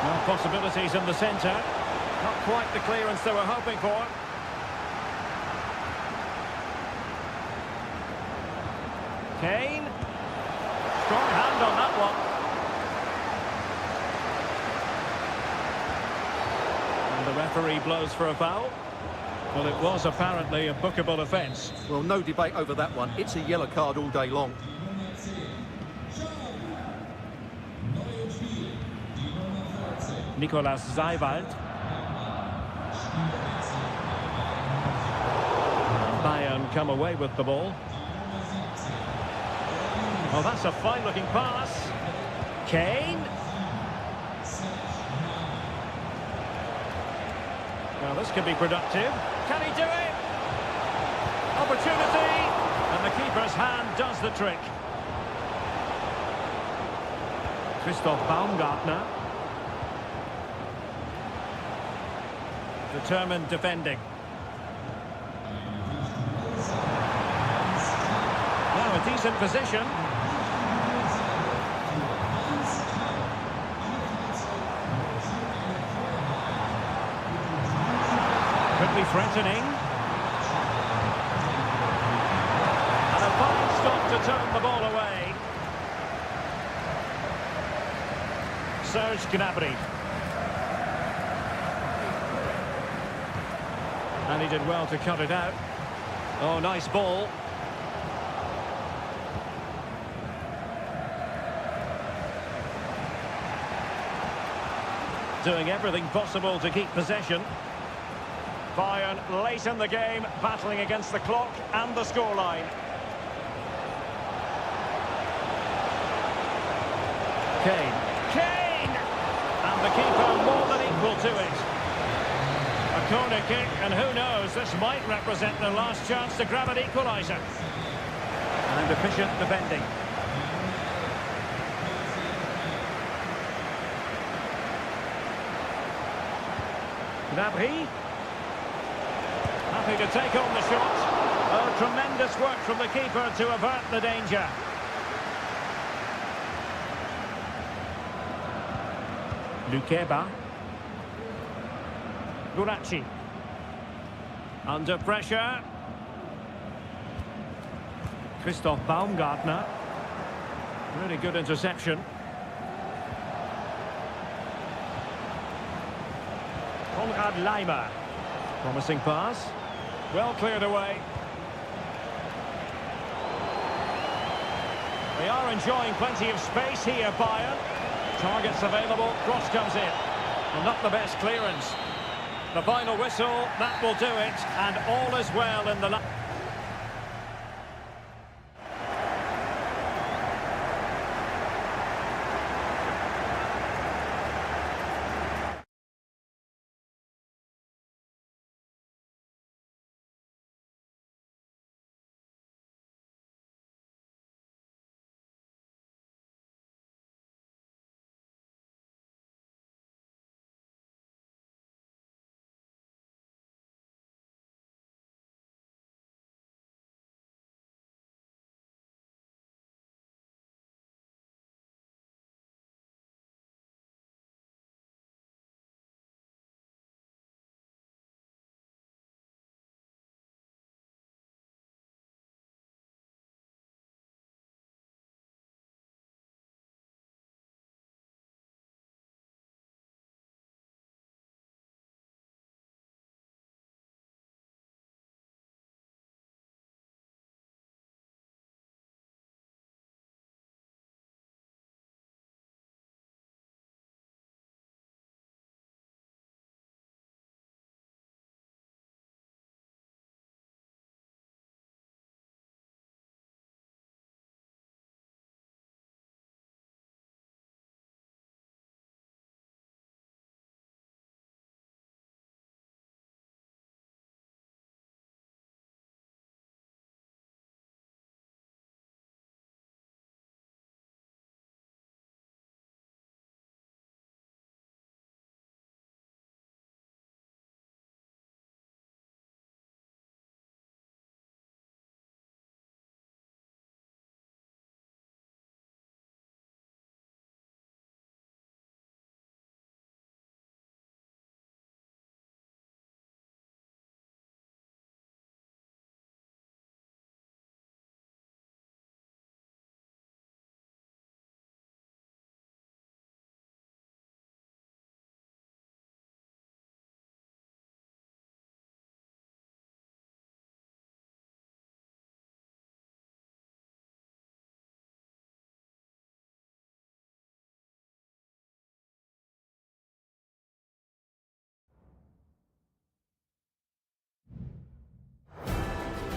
No possibilities in the centre. Not quite the clearance they were hoping for. Kane. Strong hand on that one. And the referee blows for a foul. Well, it was apparently a bookable offence. Well, no debate over that one. It's a yellow card all day long. Nicolas Zeiwald. Bayern come away with the ball. Oh, that's a fine-looking pass. Kane. Well, this could be productive. Can he do it? Opportunity! And the keeper's hand does the trick. Christoph Baumgartner. Determined defending. Now a decent position. Could be threatening. And a fine stop to turn the ball away. Serge Gnabry. And he did well to cut it out. Oh, nice ball. Doing everything possible to keep possession. Bayern late in the game, battling against the clock and the scoreline. Kane! And the keeper more than equal to it. A corner kick, and who knows, this might represent the last chance to grab an equaliser. And efficient defending. Gnabry. Happy to take on the shot. Oh, tremendous work from the keeper to avert the danger. Lukeba. Gurachi. Under pressure. Christoph Baumgartner. Really good interception. Konrad Laimer. Promising pass. Well cleared away. They are enjoying plenty of space here, Bayern. Targets available, cross comes in. Well, not the best clearance. The final whistle, that will do it, and all is well in the...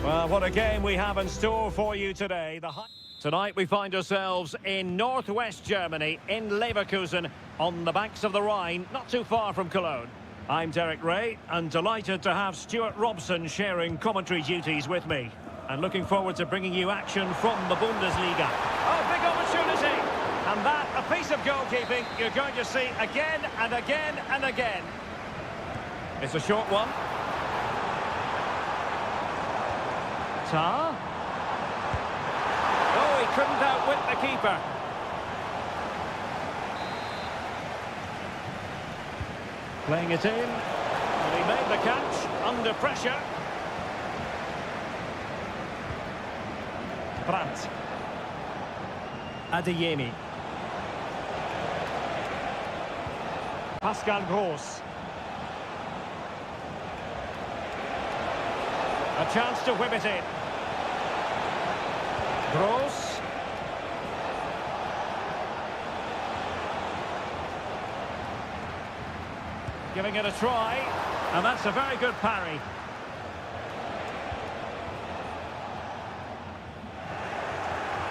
Well, what a game we have in store for you today. Tonight we find ourselves in northwest Germany, in Leverkusen, on the banks of the Rhine, not too far from Cologne. I'm Derek Ray, and delighted to have Stuart Robson sharing commentary duties with me. And looking forward to bringing you action from the Bundesliga. Oh, big opportunity! And that, a piece of goalkeeping you're going to see again and again and again. It's a short one. Tar. Oh, he couldn't outwit the keeper. Playing it in. And he made the catch under pressure. Brandt. Adeyemi. Pascal Gross. A chance to whip it in. Gross. Giving it a try, and that's a very good parry.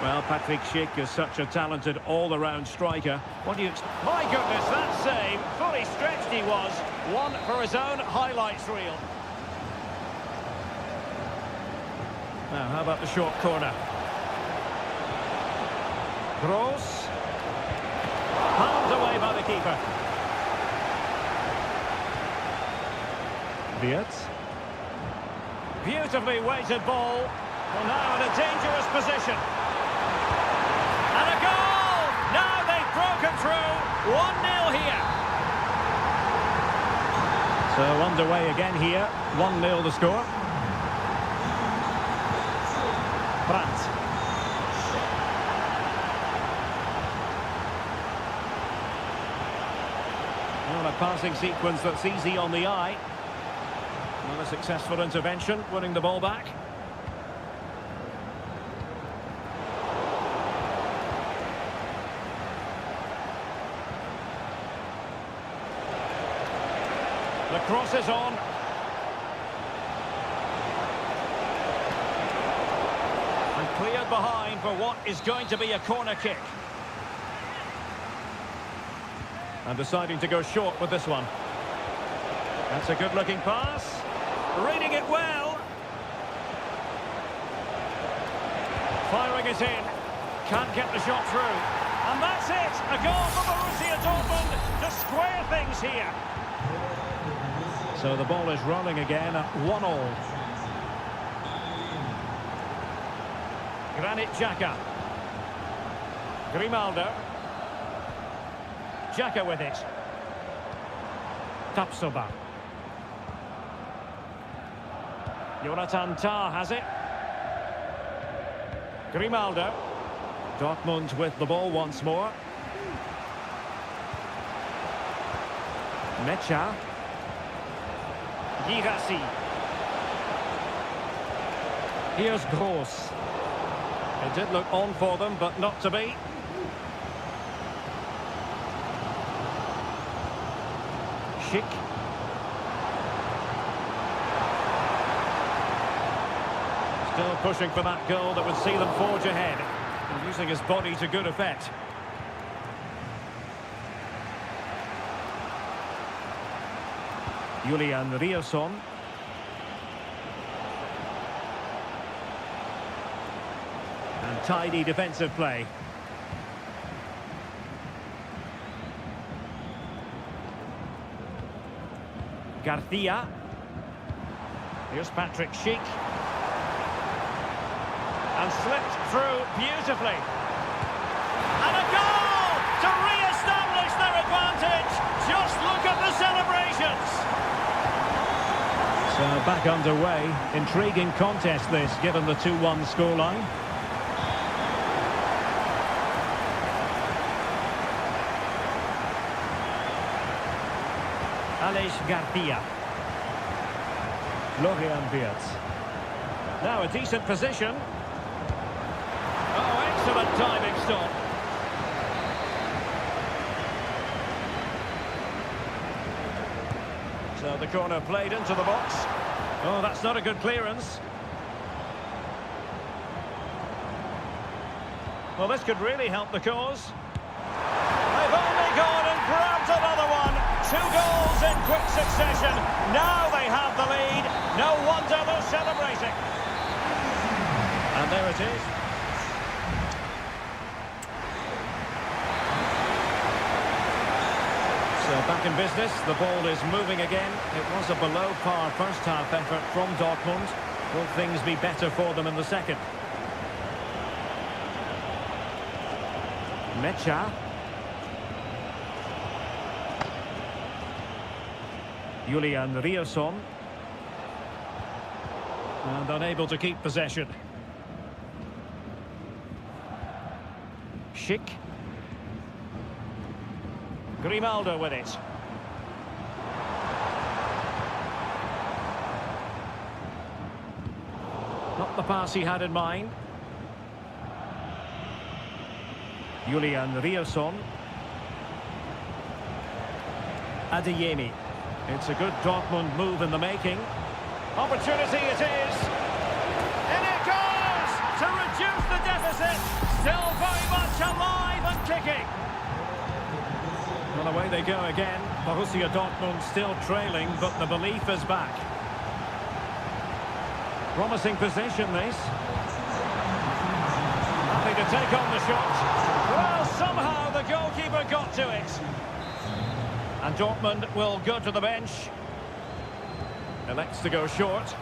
Well, Patrick Schick is such a talented all-around striker. What do you expect? My goodness, that save, fully stretched he was. One for his own highlights reel. Now, how about the short corner? Gross. Palmed away by the keeper. Wirtz. Beautifully weighted ball. Well, now in a dangerous position. And a goal! Now they've broken through. 1-0 here. So underway again here. 1-0 the score. Brandt. Well, a passing sequence that's easy on the eye. Well, a successful intervention, winning the ball back. The cross is on. And cleared behind for what is going to be a corner kick. And deciding to go short with this one. That's a good-looking pass. Reading it well. Firing it in. Can't get the shot through. And that's it. A goal for Borussia Dortmund to square things here. So the ball is rolling again at 1-1. Granit Xhaka. Grimaldo. Xhaka with it. Tapsoba. Jonathan Tah has it. Grimaldo. Dortmund with the ball once more. Mecha. Girassi. Here's Gross. It did look on for them, but not to be. Schick. Still pushing for that goal that would see them forge ahead. And using his body to good effect. Julian Rierson. And tidy defensive play. Garcia. Here's Patrick Schick. And slipped through beautifully. And a goal to re-establish their advantage. Just look at the celebrations. So back underway. Intriguing contest this, given the 2-1 scoreline. Aleix Garcia. Florian Wirtz. Now a decent position. Oh, excellent timing stop. So the corner played into the box. Oh, that's not a good clearance. Well, this could really help the cause. They've only gone and grabbed another one. 2 goals in quick succession. Now they have the lead. No wonder they're celebrating. And there it is. So back in business, the ball is moving again. It was a below-par first-half effort from Dortmund. Will things be better for them in the second? Mecha. Julian Rierson. And unable to keep possession. Schick. Grimaldo with it. Not the pass he had in mind. Julian Rierson. Adeyemi. It's a good Dortmund move in the making. Opportunity it is. And it goes to reduce the deficit. Still very much alive and kicking. Well, away they go again. Borussia Dortmund still trailing, but the belief is back. Promising possession, this. Happy to take on the shot. Well, somehow the goalkeeper got to it. And Dortmund will go to the bench. Elects to go short.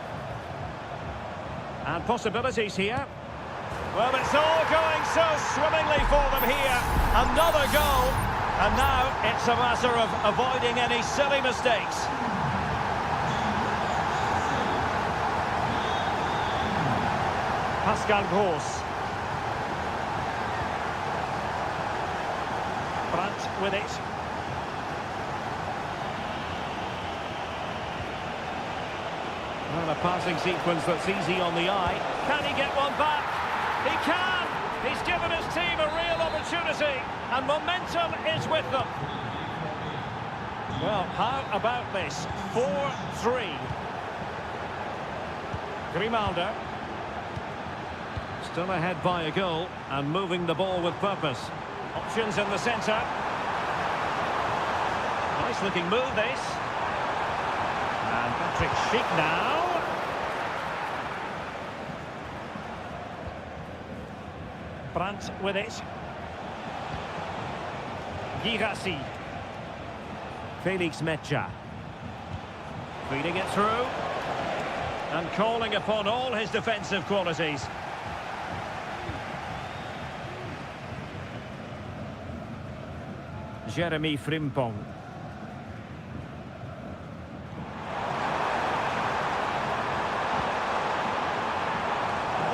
And possibilities here. Well, it's all going so swimmingly for them here. Another goal. And now it's a matter of avoiding any silly mistakes. Pascal Gross. Brandt with it. Well, a passing sequence that's easy on the eye. Can he get one back? He can! He's given his team a real opportunity, and momentum is with them. Well, how about this? 4-3. Grimaldo. Still ahead by a goal, and moving the ball with purpose. Options in the centre. Nice looking move, this. And Patrick Schick now. Brandt with it. Girassi. Felix Mecha. Feeding it through. And calling upon all his defensive qualities. Jeremy Frimpong.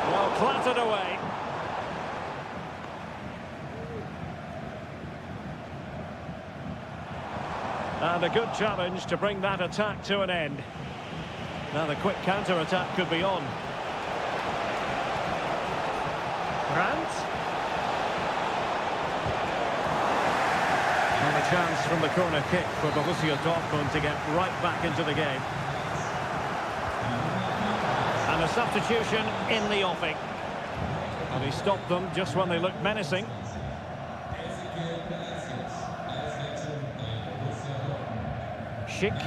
Well, clattered away. And a good challenge to bring that attack to an end. Now the quick counter-attack could be on. Brandt. And a chance from the corner kick for Borussia Dortmund to get right back into the game. And a substitution in the offing. And he stopped them just when they looked menacing. Schick.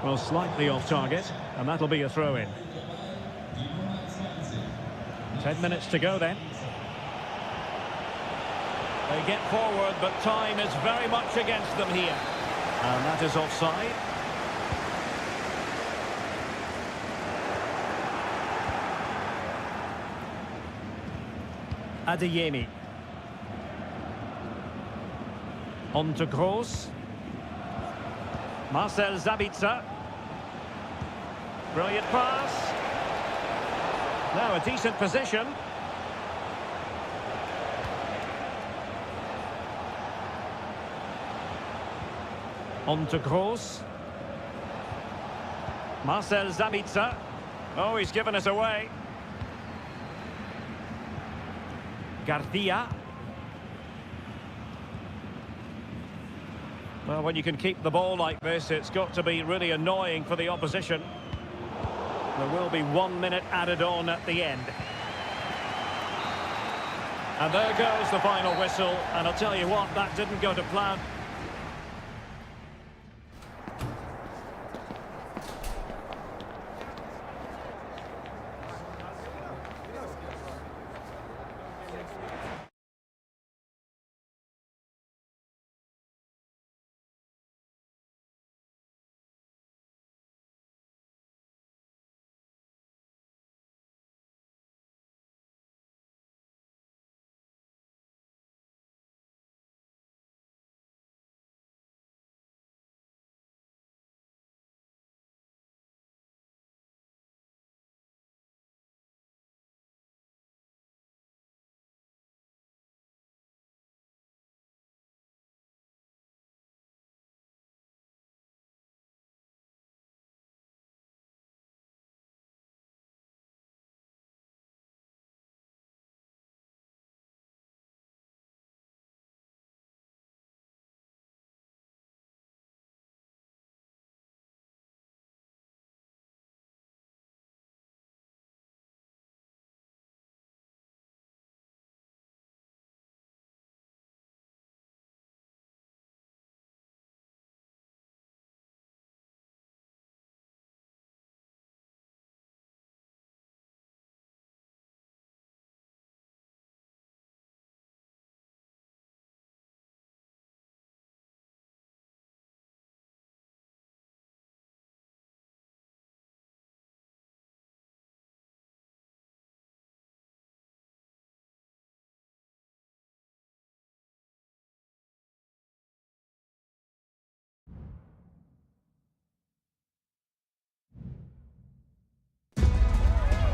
Well, slightly off target, and that'll be a throw-in. 10 minutes to go then. They get forward, but time is very much against them here. And that is offside. Adeyemi. On to Gross. Marcel Sabitzer. Brilliant pass. Now a decent position. On to Gross. Marcel Sabitzer. Oh, he's given us away. Garcia. Well, when you can keep the ball like this, it's got to be really annoying for the opposition. There will be 1 minute added on at the end. And there goes the final whistle. And I'll tell you what, that didn't go to plan.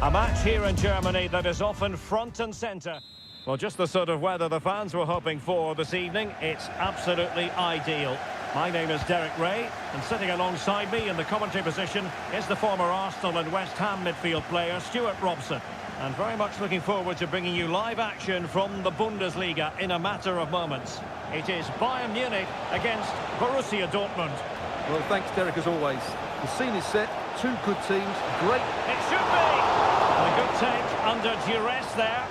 A match here in Germany that is often front and centre. Well, just the sort of weather the fans were hoping for this evening. It's absolutely ideal. My name is Derek Ray, and sitting alongside me in the commentary position is the former Arsenal and West Ham midfield player, Stuart Robson. And very much looking forward to bringing you live action from the Bundesliga in a matter of moments. It is Bayern Munich against Borussia Dortmund. Well, thanks, Derek, as always. The scene is set. Two good teams. Great. It should be! A good take under duress there.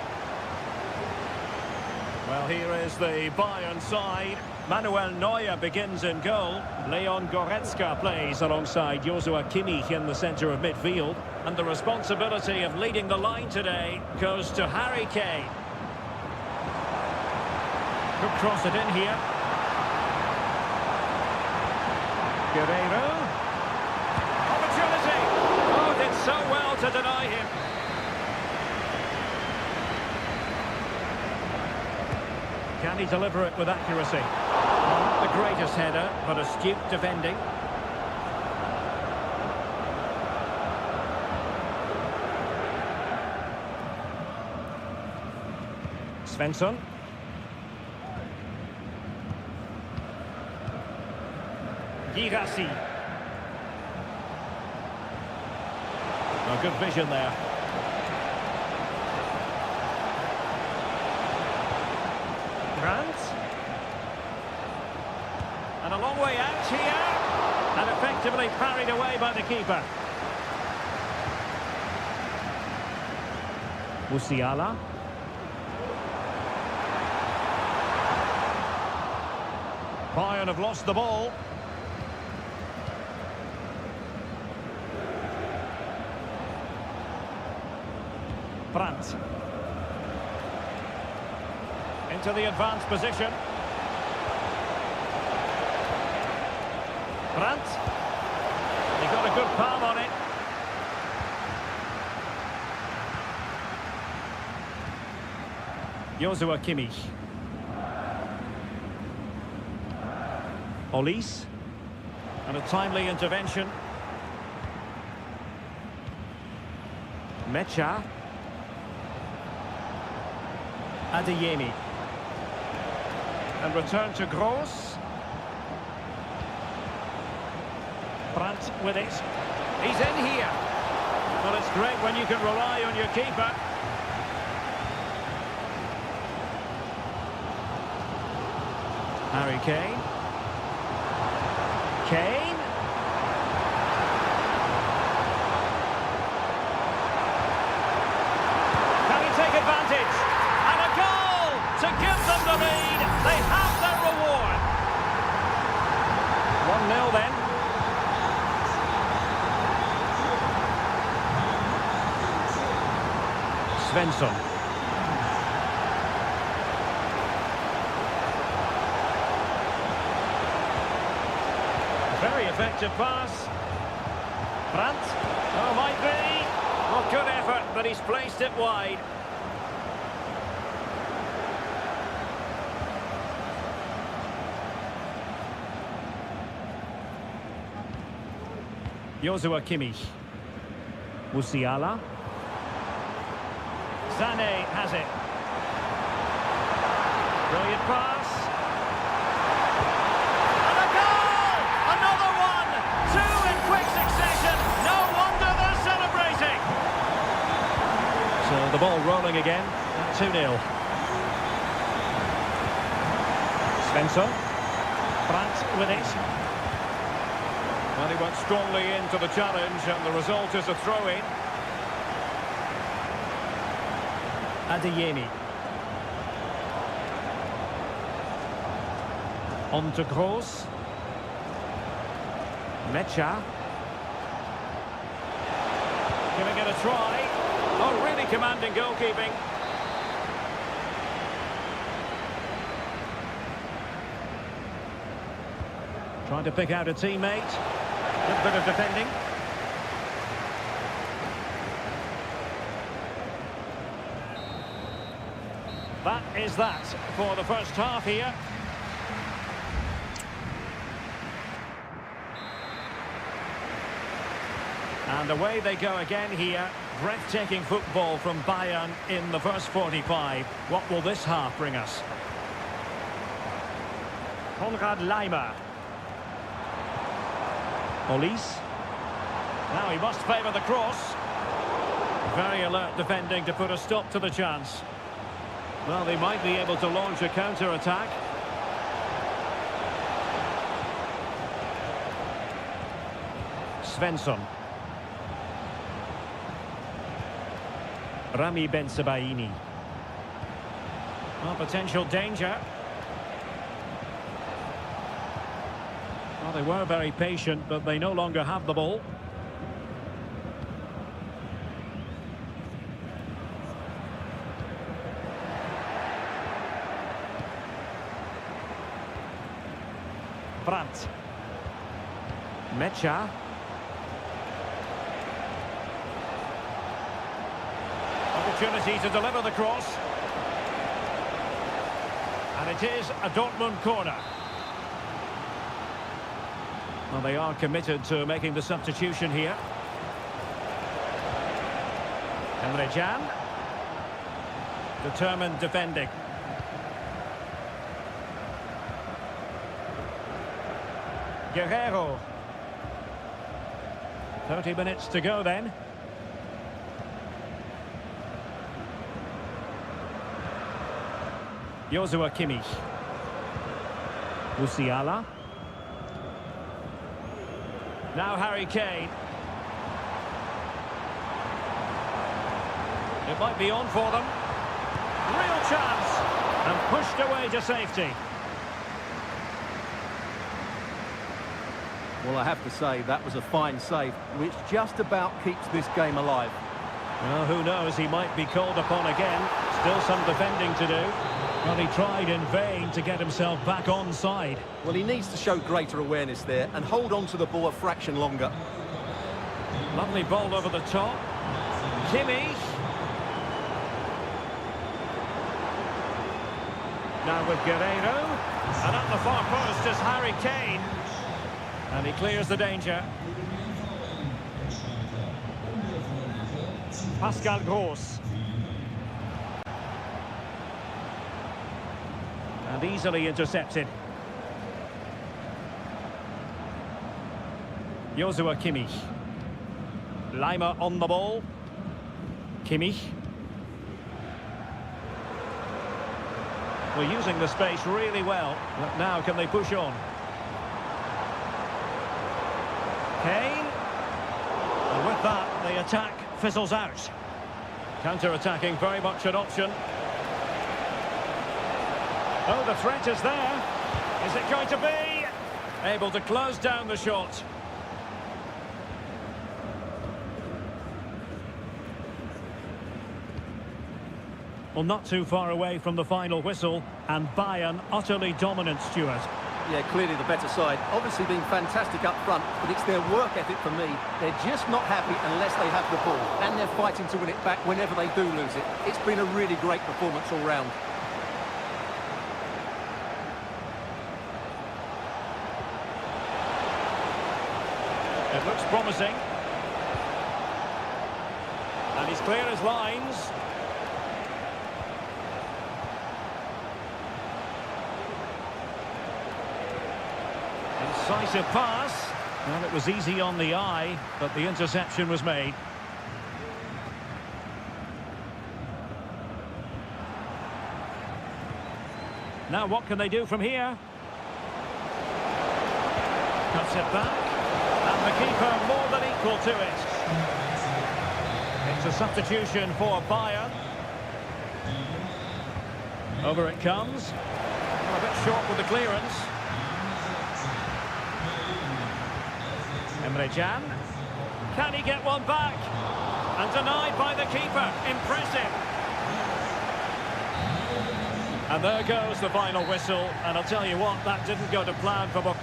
Well, here is the Bayern side. Manuel Neuer begins in goal. Leon Goretzka plays alongside Joshua Kimmich in the centre of midfield. And the responsibility of leading the line today goes to Harry Kane. Could cross it in here. Guerreiro. Opportunity! Oh, did so well to deny him. Can he deliver it with accuracy? Not the greatest header, but astute defending. Svensson. Girassi. Good vision there. Grant. And a long way out here. And effectively parried away by the keeper. Musiala. Bayern have lost the ball. Brandt. Into the advanced position. Brandt. He got a good palm on it. Joshua Kimmich. Olise. And a timely intervention. Mecha. Adeyemi. And return to Gross. Brandt with it. He's in here. Well, it's great when you can rely on your keeper. Harry Kane. Kane. Can he take advantage? And a goal! Svensson. Very effective pass. Brandt. Oh, might be. Well, good effort, but he's placed it wide. Joshua Kimmich. Musiala. Sané has it. Brilliant pass. And a goal! Another one! Two in quick succession. No wonder they're celebrating. So the ball rolling again. 2-0. Svensson. Brandt with it. Well, he went strongly into the challenge, and the result is a throw-in. Adeyemi. On to Kroos. Mecha. Giving it a try. Oh, really commanding goalkeeping. Trying to pick out a teammate. Good bit of defending. That is that for the first half here. And away they go again here. Breathtaking football from Bayern in the first 45. What will this half bring us? Konrad Laimer. Olise. Now he must favour the cross. Very alert defending to put a stop to the chance. Well, they might be able to launch a counter-attack. Svensson. Rami Bensebaini. Well, potential danger. Well, they were very patient, but they no longer have the ball. Brandt. Mecha. Opportunity to deliver the cross. And it is a Dortmund corner. Well, they are committed to making the substitution here. Emre Can. Determined defending. Guerrero. 30 minutes to go then. Joshua Kimmich. Musiala. Now Harry Kane. It might be on for them. Real chance. And pushed away to safety. Well, I have to say, that was a fine save, which just about keeps this game alive. Well, who knows, he might be called upon again. Still some defending to do. Well, he tried in vain to get himself back onside. Well, he needs to show greater awareness there and hold on to the ball a fraction longer. Lovely ball over the top. Kimmich. Now with Guerrero. And at the far post is Harry Kane. And he clears the danger. Pascal Gross. And easily intercepted. Joshua Kimmich. Laimer on the ball. Kimmich. We're using the space really well. But now can they push on? Kane. And with that, the attack fizzles out. Counter-attacking very much an option. Oh, the threat is there. Is it going to be? Able to close down the shot. Well, not too far away from the final whistle, and Bayern utterly dominant, Stuart. Yeah, clearly the better side. Obviously being fantastic up front, but it's their work ethic for me. They're just not happy unless they have the ball, and they're fighting to win it back whenever they do lose it. It's been a really great performance all round. It looks promising. And he's clear as lines. Incisive pass. Well, it was easy on the eye, but the interception was made. Now what can they do from here? Cuts it back. And the keeper more than equal to it. It's a substitution for Bayern. Over it comes. A bit short with the clearance. Emre Can. Can he get one back? And denied by the keeper. Impressive. And there goes the final whistle. And I'll tell you what, that didn't go to plan for both.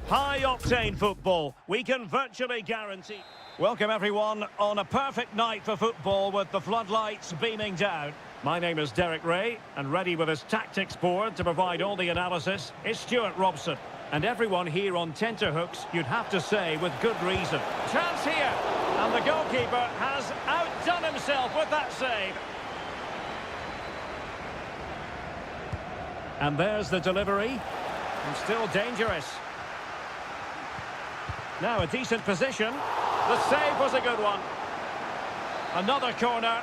High-octane football, we can virtually guarantee. Welcome everyone on a perfect night for football with the floodlights beaming down. My name is Derek Ray, and ready with his tactics board to provide all the analysis is Stuart Robson. And everyone here on tenterhooks, you'd have to say with good reason. Chance here, and the goalkeeper has outdone himself with that save. And there's the delivery, and still dangerous. Now a decent position. The save was a good one. Another corner.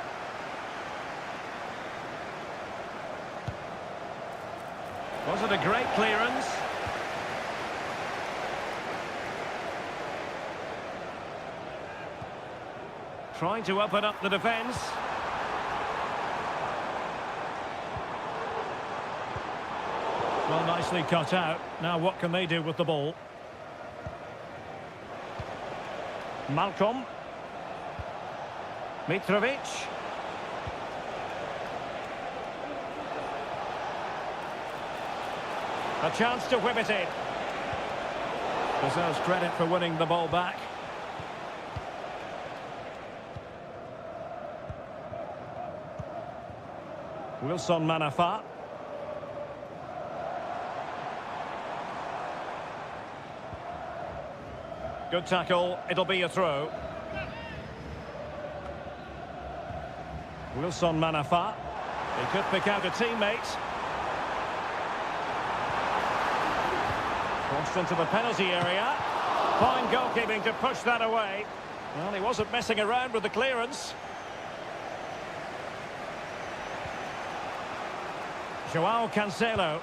Was it a great clearance? Trying to open up the defence. Well, nicely cut out. Now what can they do with the ball? Malcolm. Mitrovic. A chance to whip it in. Deserves credit for winning the ball back. Wilson Manafa. Good tackle, it'll be a throw. Wilson Manafa. He could pick out a teammate. Crossed into the penalty area. Fine goalkeeping to push that away. Well, he wasn't messing around with the clearance. Joao Cancelo.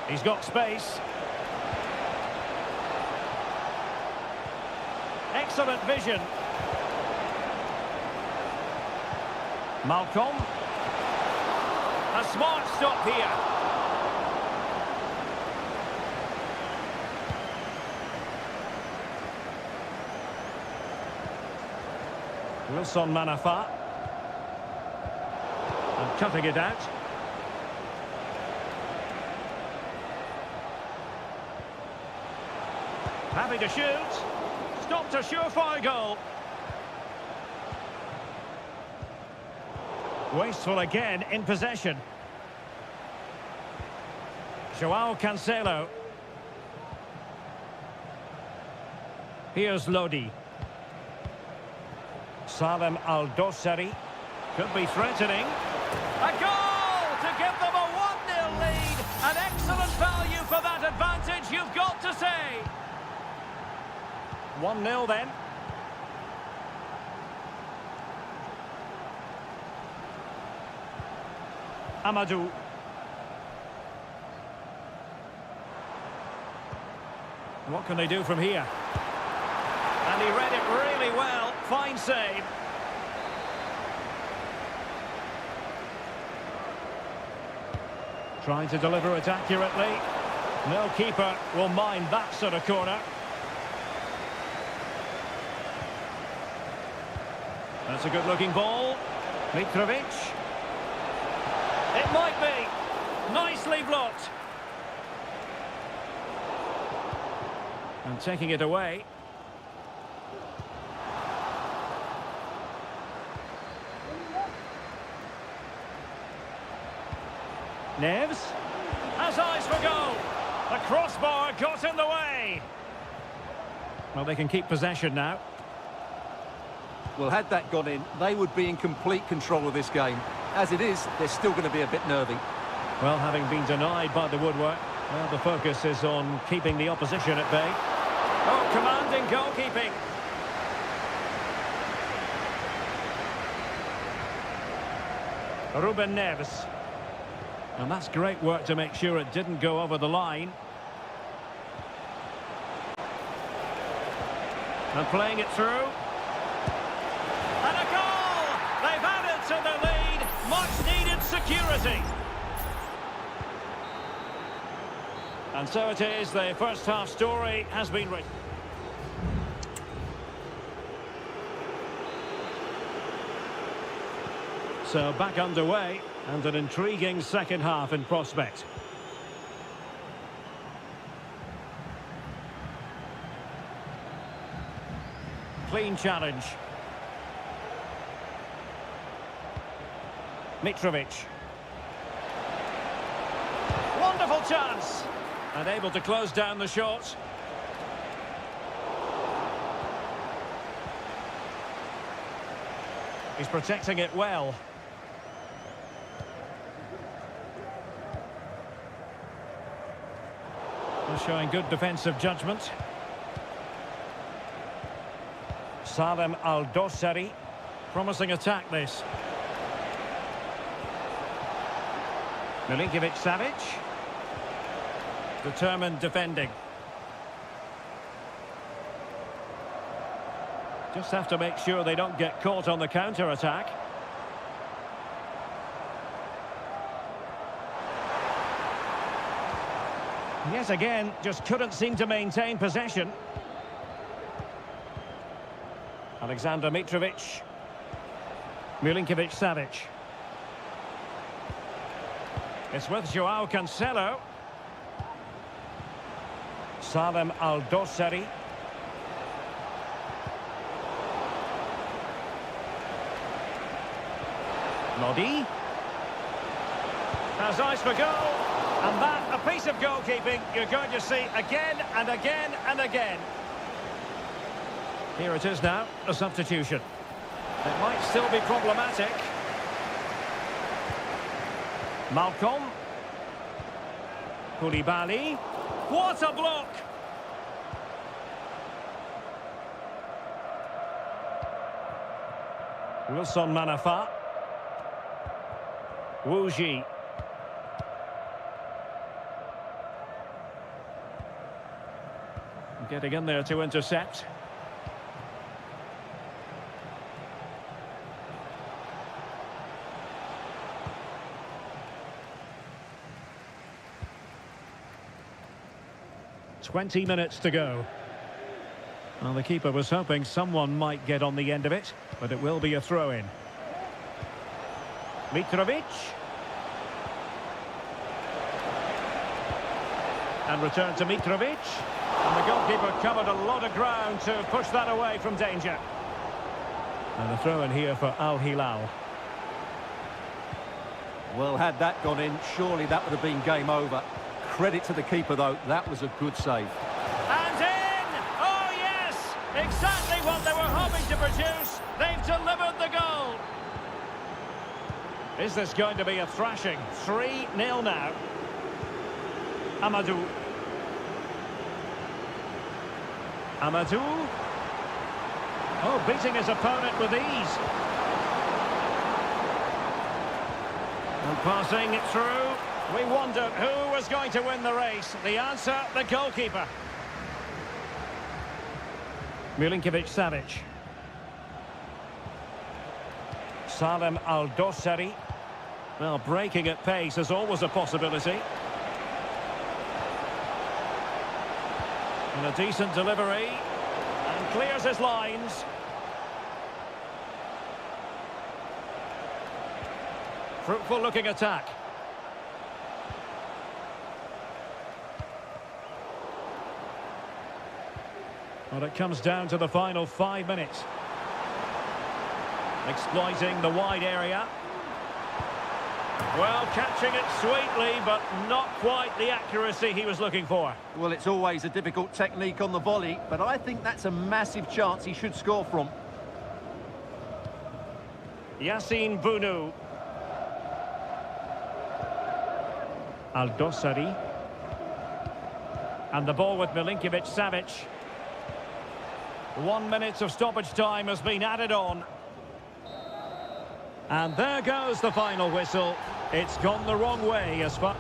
He's got space. Excellent vision. Malcolm. A smart stop here. Wilson Manafa. And cutting it out. Having to shoot. Stopped a surefire goal. Wasteful again in possession. Joao Cancelo. Here's Lodi. Salem Al-Dossari. Could be threatening. A goal to give them a 1-0 lead. An excellent value for that advantage, you've got to say. 1-0 then. Amadou. What can they do from here? And he read it really well. Fine save. Trying to deliver it accurately. No keeper will mind that sort of corner. That's a good-looking ball. Mitrovic. It might be. Nicely blocked. And taking it away. Neves has eyes for goal. The crossbar got in the way. Well, they can keep possession now. Well, had that gone in, they would be in complete control of this game. As it is, they're still going to be a bit nervy. Well, having been denied by the woodwork, well, the focus is on keeping the opposition at bay. Oh, commanding goalkeeping. Ruben Neves. And that's great work to make sure it didn't go over the line. And playing it through. And a goal! They've added to the lead. Much needed security. And so it is, the first half story has been written. So back underway, and an intriguing second half in prospect. Clean challenge. Mitrovic. Wonderful chance. And able to close down the shot. He's protecting it well. They're showing good defensive judgment. Salem Al-Dossari. Promising attack, this. Milinkovic-Savic. Determined defending. Just have to make sure they don't get caught on the counter-attack. Yes, again, just couldn't seem to maintain possession. Alexander Mitrovic. Milinkovic-Savic. It's with Joao Cancelo. Salem Al-Dossari. Lodi. Has eyes for goal. And that, a piece of goalkeeping you're going to see again and again and again. Here it is now, a substitution. It might still be problematic. Malcolm. Koulibaly. What a block! Wilson Manafa. Wuji. Getting in there to intercept. "20 minutes to go." Well, the keeper was hoping someone might get on the end of it, but it will be a throw-in. Mitrovic. And return to Mitrovic. And the goalkeeper covered a lot of ground to push that away from danger. And a throw-in here for Al Hilal. Well, had that gone in, surely that would have been game over. Credit to the keeper, though. That was a good save. And in! Oh, yes! Exactly what they were hoping to produce. They've delivered the goal. Is this going to be a thrashing? 3-0 now. Amadou. Amadou. Oh, beating his opponent with ease. And passing it through. We wondered who was going to win the race. The answer, the goalkeeper. Milinkovic-Savic. Salem Al-Dossari. Well, breaking at pace is always a possibility. And a decent delivery. And clears his lines. Fruitful looking attack. Well, it comes down to the final 5 minutes. Exploiting the wide area. Well, catching it sweetly, but not quite the accuracy he was looking for. Well, it's always a difficult technique on the volley, but I think that's a massive chance he should score from. Yassine Bounou. Al-Dossari. And the ball with Milinkovic-Savic. 1 minute of stoppage time has been added on. And there goes the final whistle. It's gone the wrong way as far...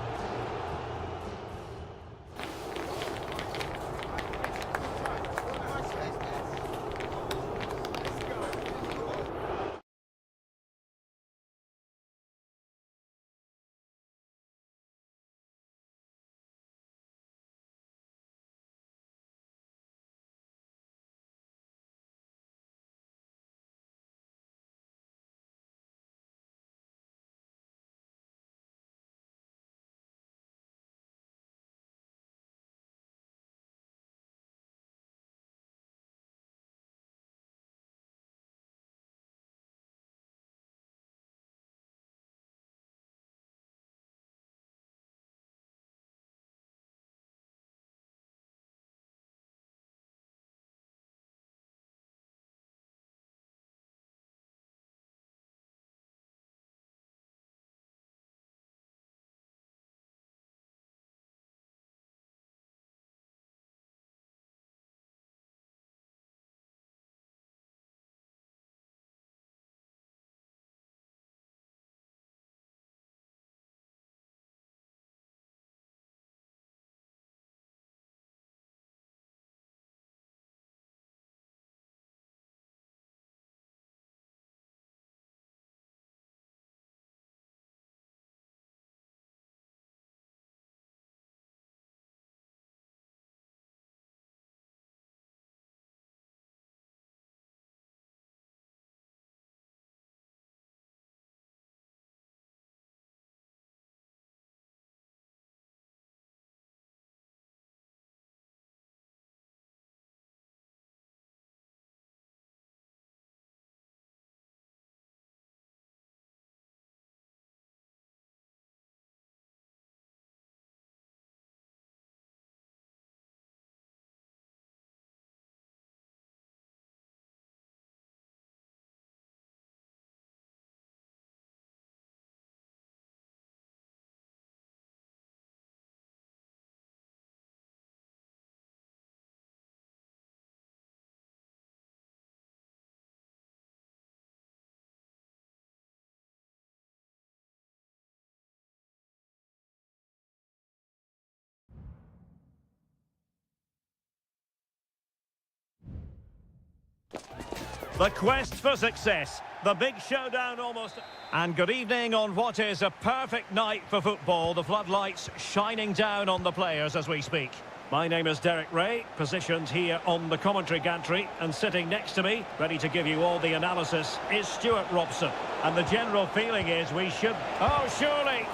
The quest for success. The big showdown almost. And good evening on what is a perfect night for football. The floodlights shining down on the players as we speak. My name is Derek Ray, positioned here on the commentary gantry, and sitting next to me, ready to give you all the analysis, is Stuart Robson. And the general feeling is we should... Oh, surely!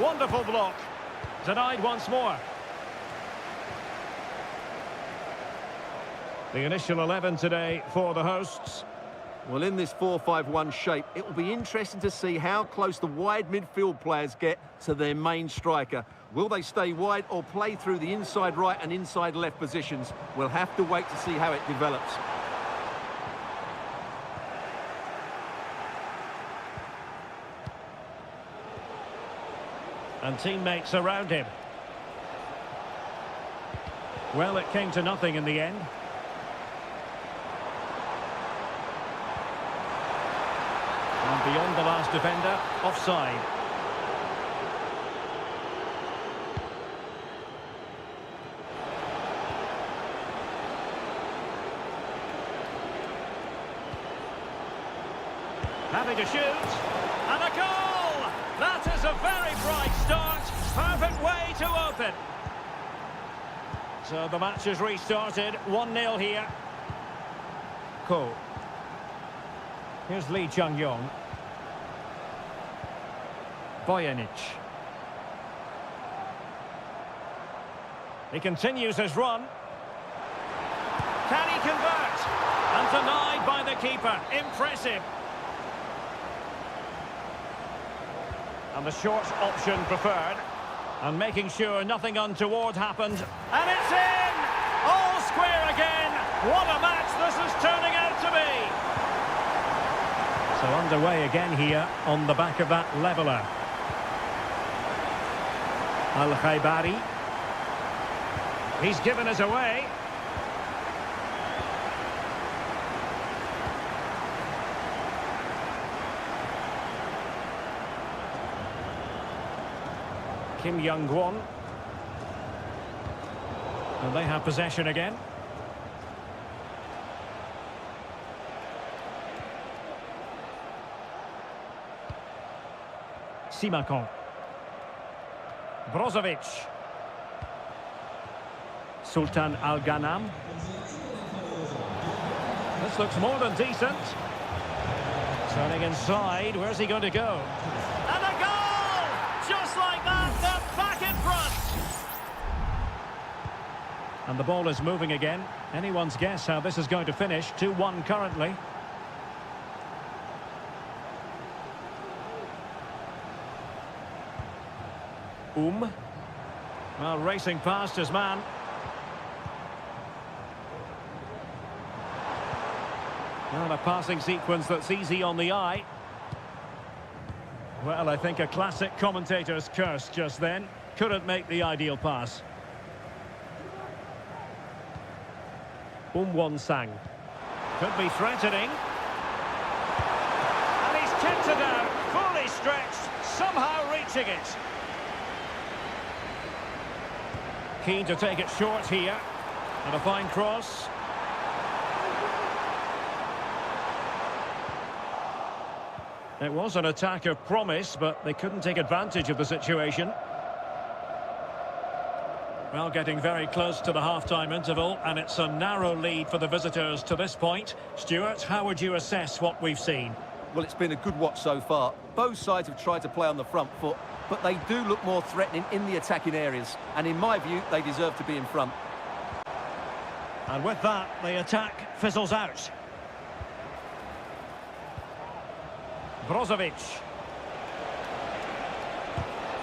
Wonderful block. Denied once more. The initial 11 today for the hosts. Well, in this 4-5-1 shape, it will be interesting to see how close the wide midfield players get to their main striker. Will they stay wide or play through the inside right and inside left positions? We'll have to wait to see how it develops. And teammates around him. Well, it came to nothing in the end. And beyond the last defender, offside. Having to shoot. And a goal! That is a very bright start. Perfect way to open. So the match is restarted. 1-0 here. Ko. Here's Lee Chung-yong. Bojanic. He continues his run. Can he convert? And denied by the keeper. Impressive. And the short option preferred. And making sure nothing untoward happened. And it's in! All square again. What a match this is turning out to be. So underway again here on the back of that leveller. Al-Khaibari. He's given us away. Kim Young-won. And they have possession again. Simakon. Brozovic. Sultan Al-Ghanam. This looks more than decent. Turning inside, where's he going to go? And a goal! Just like that, they're back in front! And the ball is moving again. Anyone's guess how this is going to finish. 2-1 currently. Well, racing past his man. Well, a passing sequence that's easy on the eye. Well, I think a classic commentator's curse just then. Couldn't make the ideal pass. Won-sang. Could be threatening. And he's kept it out, fully stretched, somehow reaching it. Keen to take it short here. And a fine cross. It was an attack of promise, but they couldn't take advantage of the situation. Well, getting very close to the half-time interval, and it's a narrow lead for the visitors to this point. Stuart, how would you assess what we've seen? Well, it's been a good watch so far. Both sides have tried to play on the front foot, but they do look more threatening in the attacking areas. And in my view, they deserve to be in front. And with that, the attack fizzles out. Brozovic.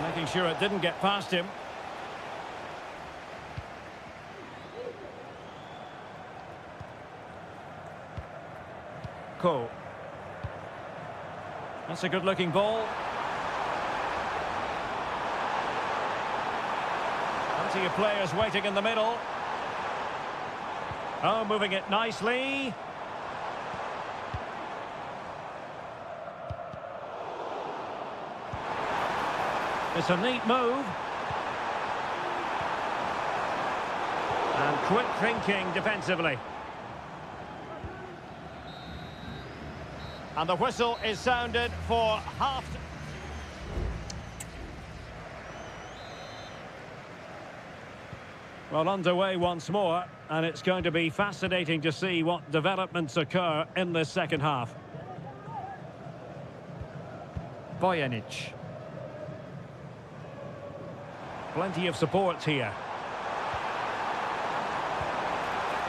Making sure it didn't get past him. Ko. That's a good-looking ball. Plenty of players waiting in the middle. Oh, moving it nicely. It's a neat move. And quick thinking defensively. And the whistle is sounded for half... Well, underway once more, and it's going to be fascinating to see what developments occur in this second half. Bojanic. Plenty of support here.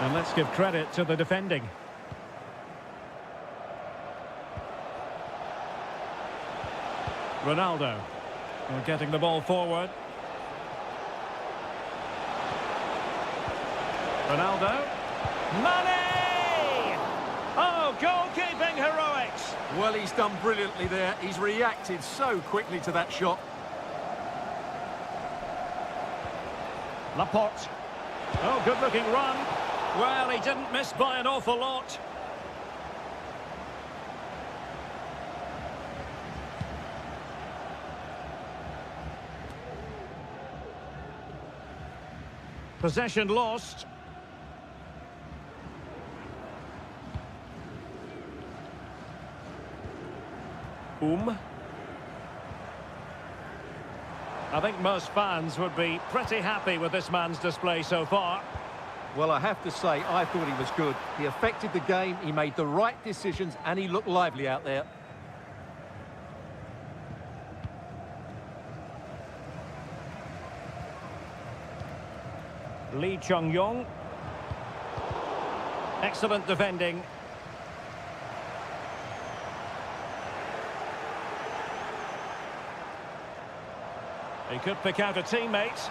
And let's give credit to the defending. Ronaldo. We're getting the ball forward. Ronaldo. Mane! Oh, goalkeeping heroics! Well, he's done brilliantly there. He's reacted so quickly to that shot. Laporte. Oh, good-looking run. Well, he didn't miss by an awful lot. Possession lost. I think most fans would be pretty happy with this man's display so far. Well, I have to say, I thought he was good. He affected the game, he made the right decisions, and he looked lively out there. Lee Chung-yong. Excellent defending. He could pick out a teammate.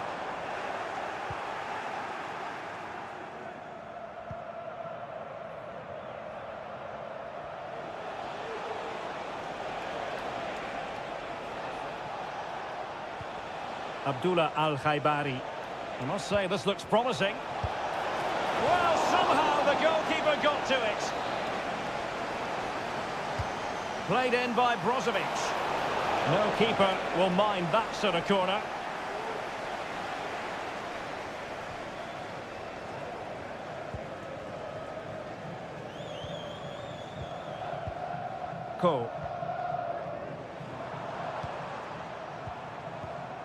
Abdullah Al-Khaibari. I must say, this looks promising. Well, somehow the goalkeeper got to it. Played in by Brozovic. No keeper will mind that sort of corner. Ko.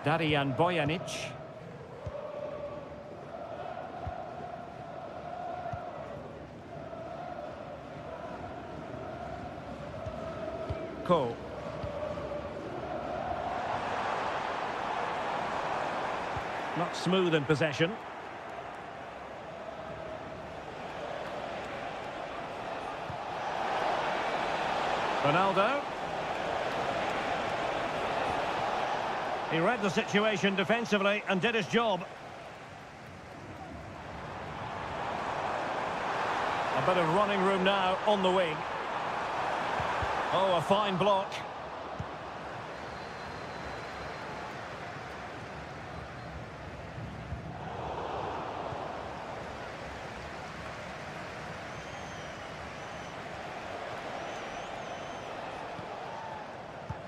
Darijan Bojanic. Ko. Not smooth in possession. Ronaldo. He read the situation defensively and did his job. A bit of running room now on the wing. Oh, a fine block.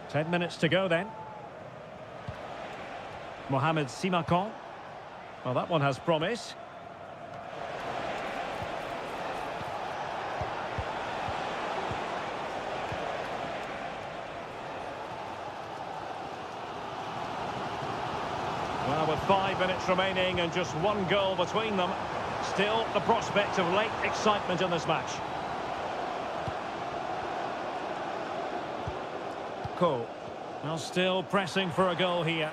Ten minutes to go then. Mohamed Simakan. Well, that one has promise. Well, with 5 minutes remaining and just one goal between them, still the prospect of late excitement in this match. Ko. Well, still pressing for a goal here.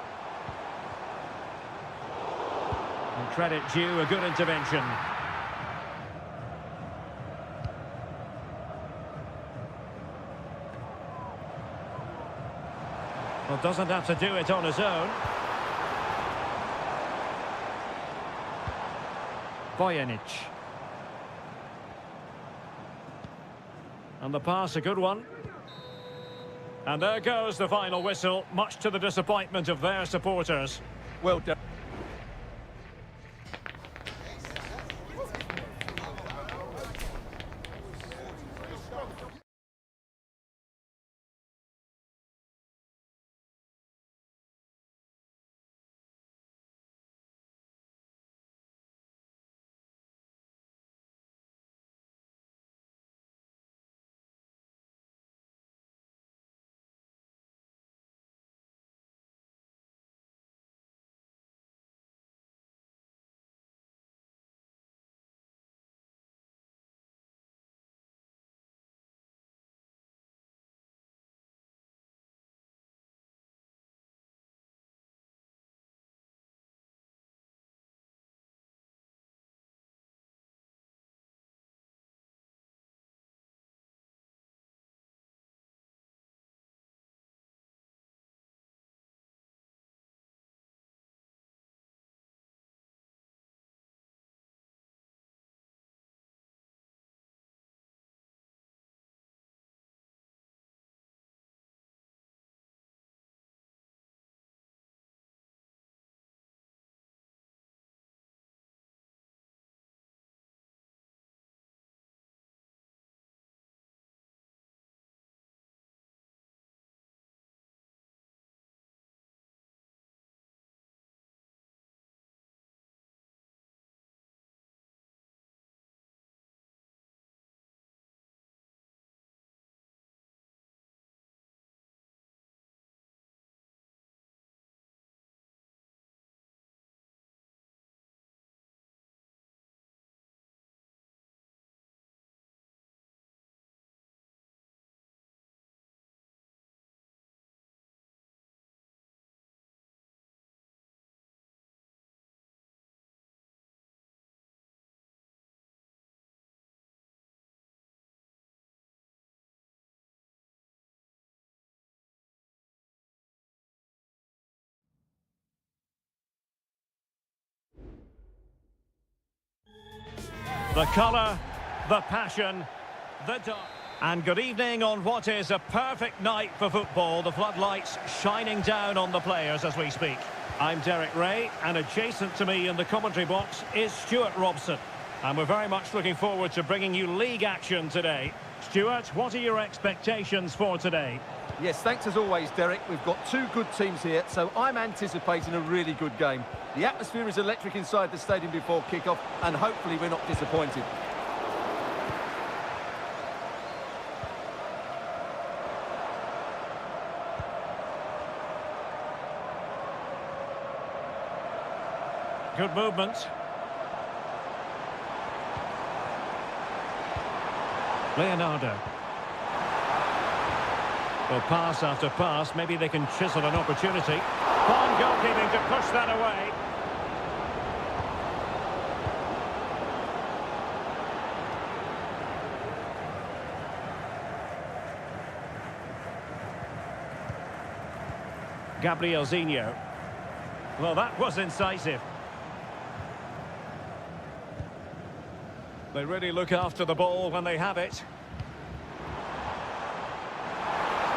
And credit due, a good intervention. Well, doesn't have to do it on his own. Bojanic. And the pass, a good one. And there goes the final whistle, much to the disappointment of their supporters. Well done. The colour, the passion, the dark. And good evening on what is a perfect night for football. The floodlights shining down on the players as we speak. I'm Derek Ray, and adjacent to me in the commentary box is Stuart Robson. And we're very much looking forward to bringing you league action today. Stuart, what are your expectations for today? Yes, thanks as always, Derek. We've got two good teams here, so I'm anticipating a really good game. The atmosphere is electric inside the stadium before kick-off, and hopefully we're not disappointed. Good movement. Leonardo. Well, pass after pass, maybe they can chisel an opportunity. Fine goalkeeping to push that away. Gabrielzinho. Well, that was incisive. They really look after the ball when they have it.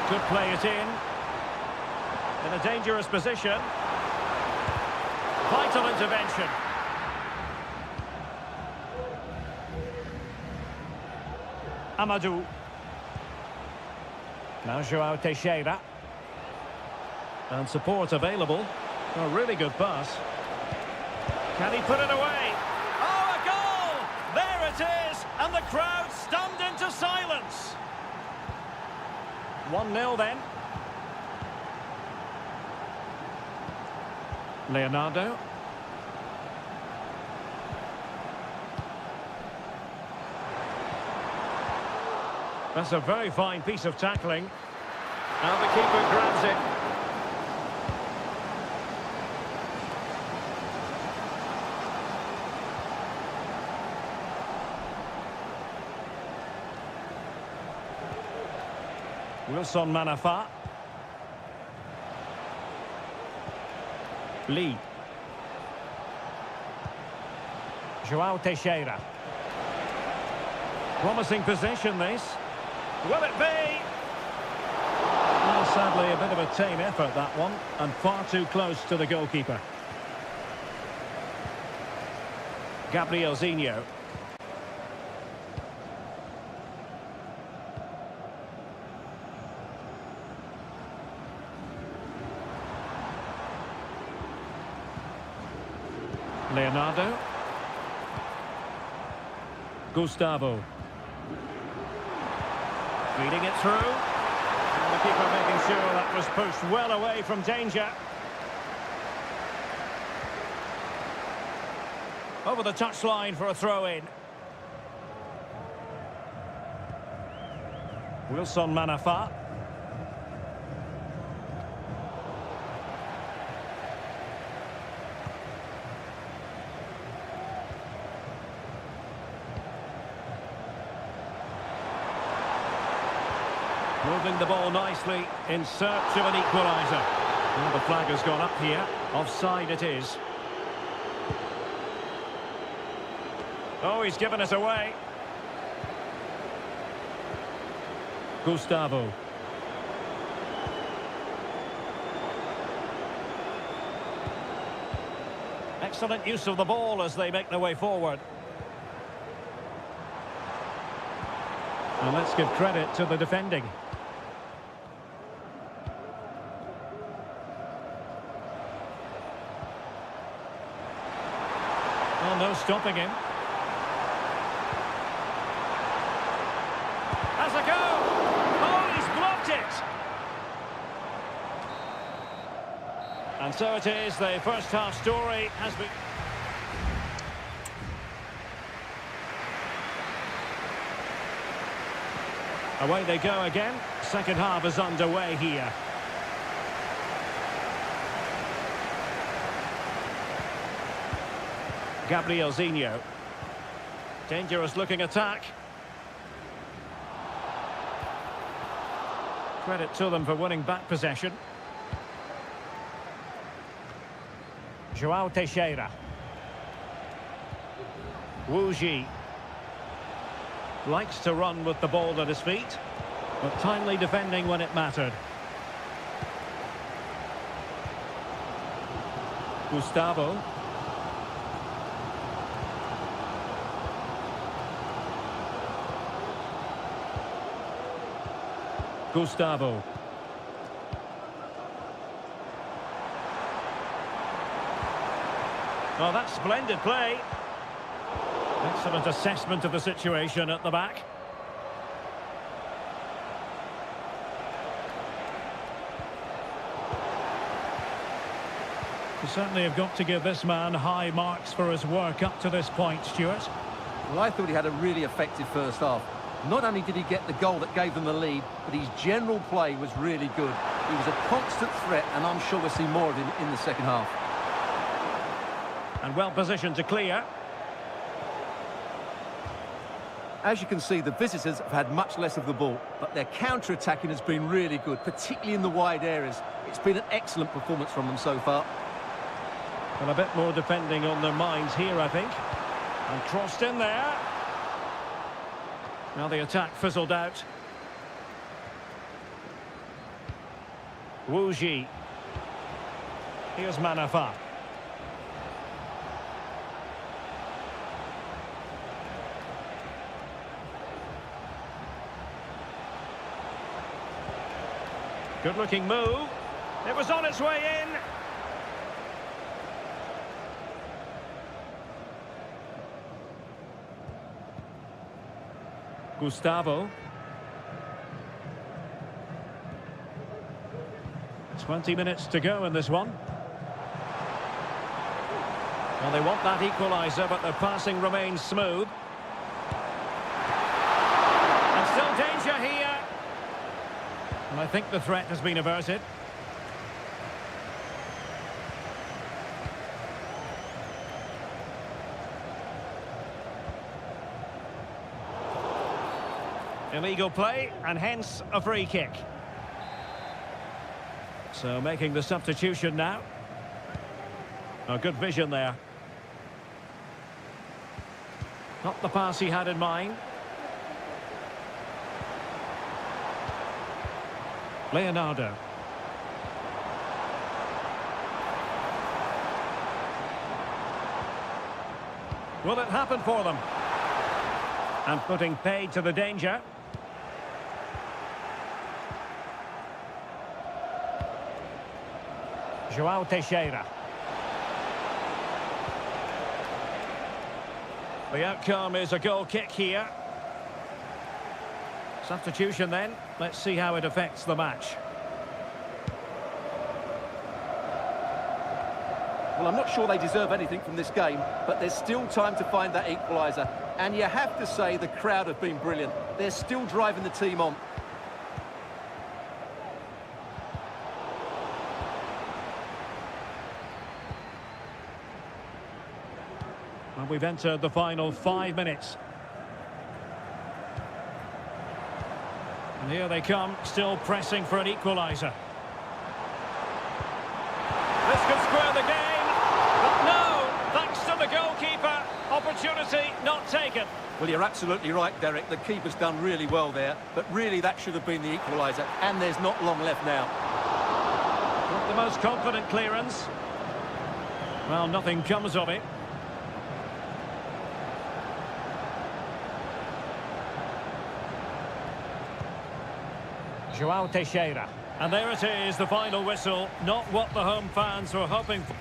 Could play it in a dangerous position. Vital intervention. Amadou. Now Joao Teixeira. And support available. A really good pass. Can he put it away? Oh, a goal! There it is! And the crowd stunned into silence. 1-0 then. Leonardo. That's a very fine piece of tackling. And the keeper grabs it. Wilson Manafa. Lee. Joao Teixeira. Promising possession, this. Will it be? Well, sadly, a bit of a tame effort, that one, and far too close to the goalkeeper. Gabrielzinho. Leonardo. Gustavo. Feeding it through. And the keeper making sure that was pushed well away from danger. Over the touchline for a throw-in. Wilson Manafa. Moving the ball nicely in search of an equaliser. Well, the flag has gone up here. Offside it is. Oh, he's given us away. Gustavo. Excellent use of the ball as they make their way forward. And let's give credit to the defending. Oh, no stopping him. Has a go! Oh, he's blocked it! And so it is, the first half story has been... Away they go again. Second half is underway here. Gabrielzinho. Dangerous looking attack. Credit to them for winning back possession. Joao Teixeira. Wu Ji. Likes to run with the ball at his feet, but timely defending when it mattered. Gustavo. Gustavo. Well, that's splendid play. Excellent assessment of the situation at the back. You certainly have got to give this man high marks for his work up to this point, Stuart. Well, I thought he had a really effective first half. Not only did he get the goal that gave them the lead, but his general play was really good. He was a constant threat, and I'm sure we'll see more of him in the second half. And well positioned to clear. As you can see, the visitors have had much less of the ball, but their counter-attacking has been really good, particularly in the wide areas. It's been an excellent performance from them so far. And a bit more defending on their minds here, I think. And crossed in there. Now the attack fizzled out. Wu Ji. Here's Manafa. Good-looking move. It was on its way in. Gustavo. 20 minutes to go in this one. Well, they want that equaliser, but their passing remains smooth. And still danger here. And I think the threat has been averted. Illegal play, and hence a free kick. So making the substitution now. A good vision there. Not the pass he had in mind. Leonardo. Will it happen for them? And putting paid to the danger. João Teixeira. The outcome is a goal kick here. Substitution then. Let's see how it affects the match. Well, I'm not sure they deserve anything from this game, but there's still time to find that equaliser. And you have to say the crowd have been brilliant. They're still driving the team on. And we've entered the final 5 minutes. And here they come, still pressing for an equaliser. This could square the game, but no, thanks to the goalkeeper, opportunity not taken. Well, you're absolutely right, Derek. The keeper's done really well there, but really that should have been the equaliser, and there's not long left now. Not the most confident clearance. Well, nothing comes of it. João Teixeira. And there it is, the final whistle. Not what the home fans were hoping for.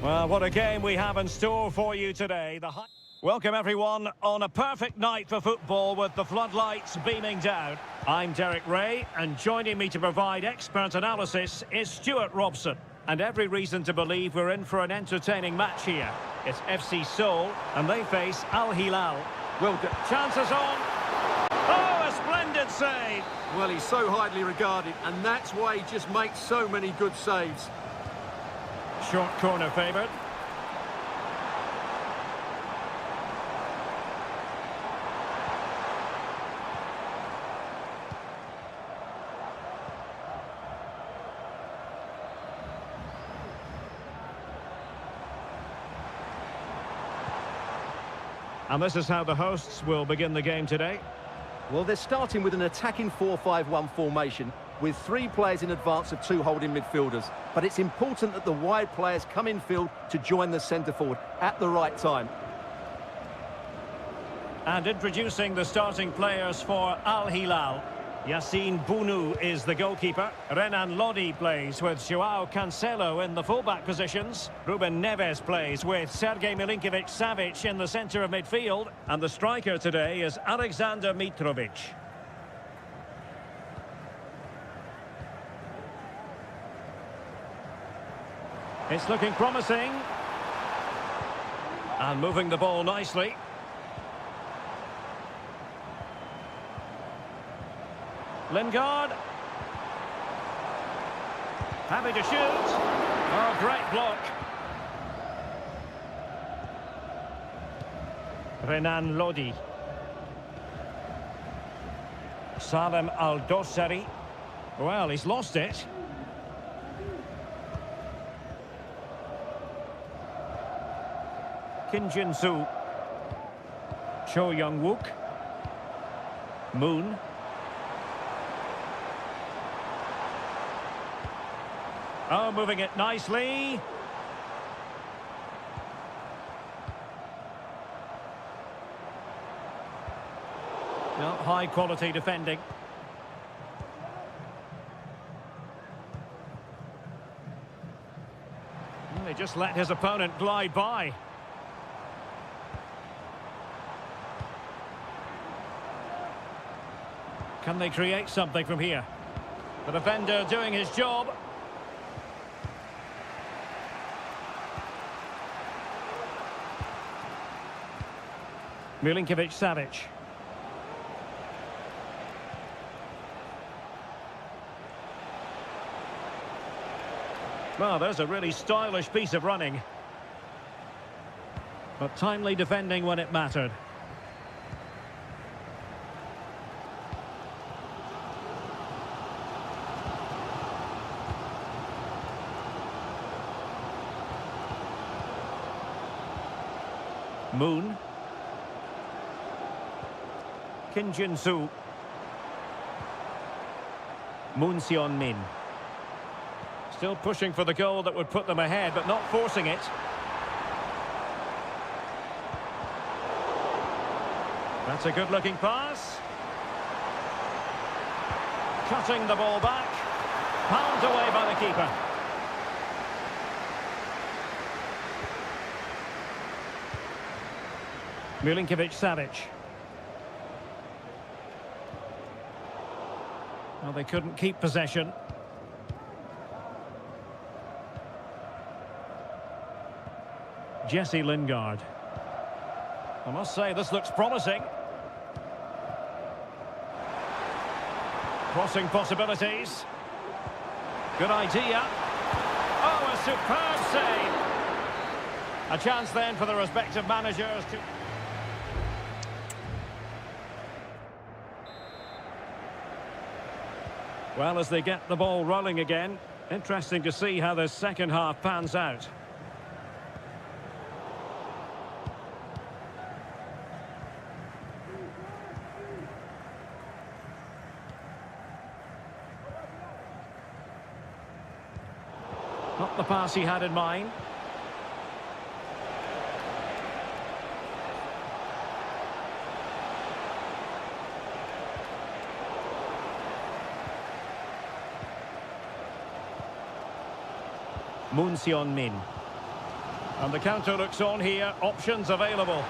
Well, what a game we have in store for you today. Welcome everyone on a perfect night for football with the floodlights beaming down. I'm Derek Ray, and joining me to provide expert analysis is Stuart Robson. And every reason to believe we're in for an entertaining match here. It's FC Seoul, and they face Al Hilal. Well, chances on. Oh, a splendid save. Well, he's so highly regarded, and that's why he just makes so many good saves. Short corner favoured. And this is how the hosts will begin the game today. Well, they're starting with an attacking 4-5-1 formation with 3 players in advance of 2 holding midfielders. But it's important that the wide players come in field to join the centre forward at the right time. And introducing the starting players for Al Hilal. Yassine Bounou is the goalkeeper. Renan Lodi plays with Joao Cancelo in the fullback positions. Ruben Neves plays with Sergej Milinkovic-Savic in the centre of midfield. And the striker today is Alexander Mitrovic. It's looking promising. And moving the ball nicely. Lingard. Happy to shoot. Oh, great block. Renan Lodi. Salem Al-Dossari. Well, he's lost it. Kim Jin-soo. Cho Young-wook. Moon. Oh, moving it nicely. No, high quality defending. Well, he just let his opponent glide by. Can they create something from here? The defender doing his job. Milinkovic-Savic. Well, there's a really stylish piece of running. But timely defending when it mattered. Moon. Kim Jin-soo. Moon Seon-min. Still pushing for the goal that would put them ahead, but not forcing it. That's a good-looking pass. Cutting the ball back. Palmed away by the keeper. Milinkovic-Savic. Well, they couldn't keep possession. Jesse Lingard. I must say, this looks promising. Crossing possibilities. Good idea. Oh, a superb save. A chance then for the respective managers to... Well, as they get the ball rolling again, interesting to see how the second half pans out. Not the pass he had in mind. Moon Seon-min. And the counter looks on here. Options available.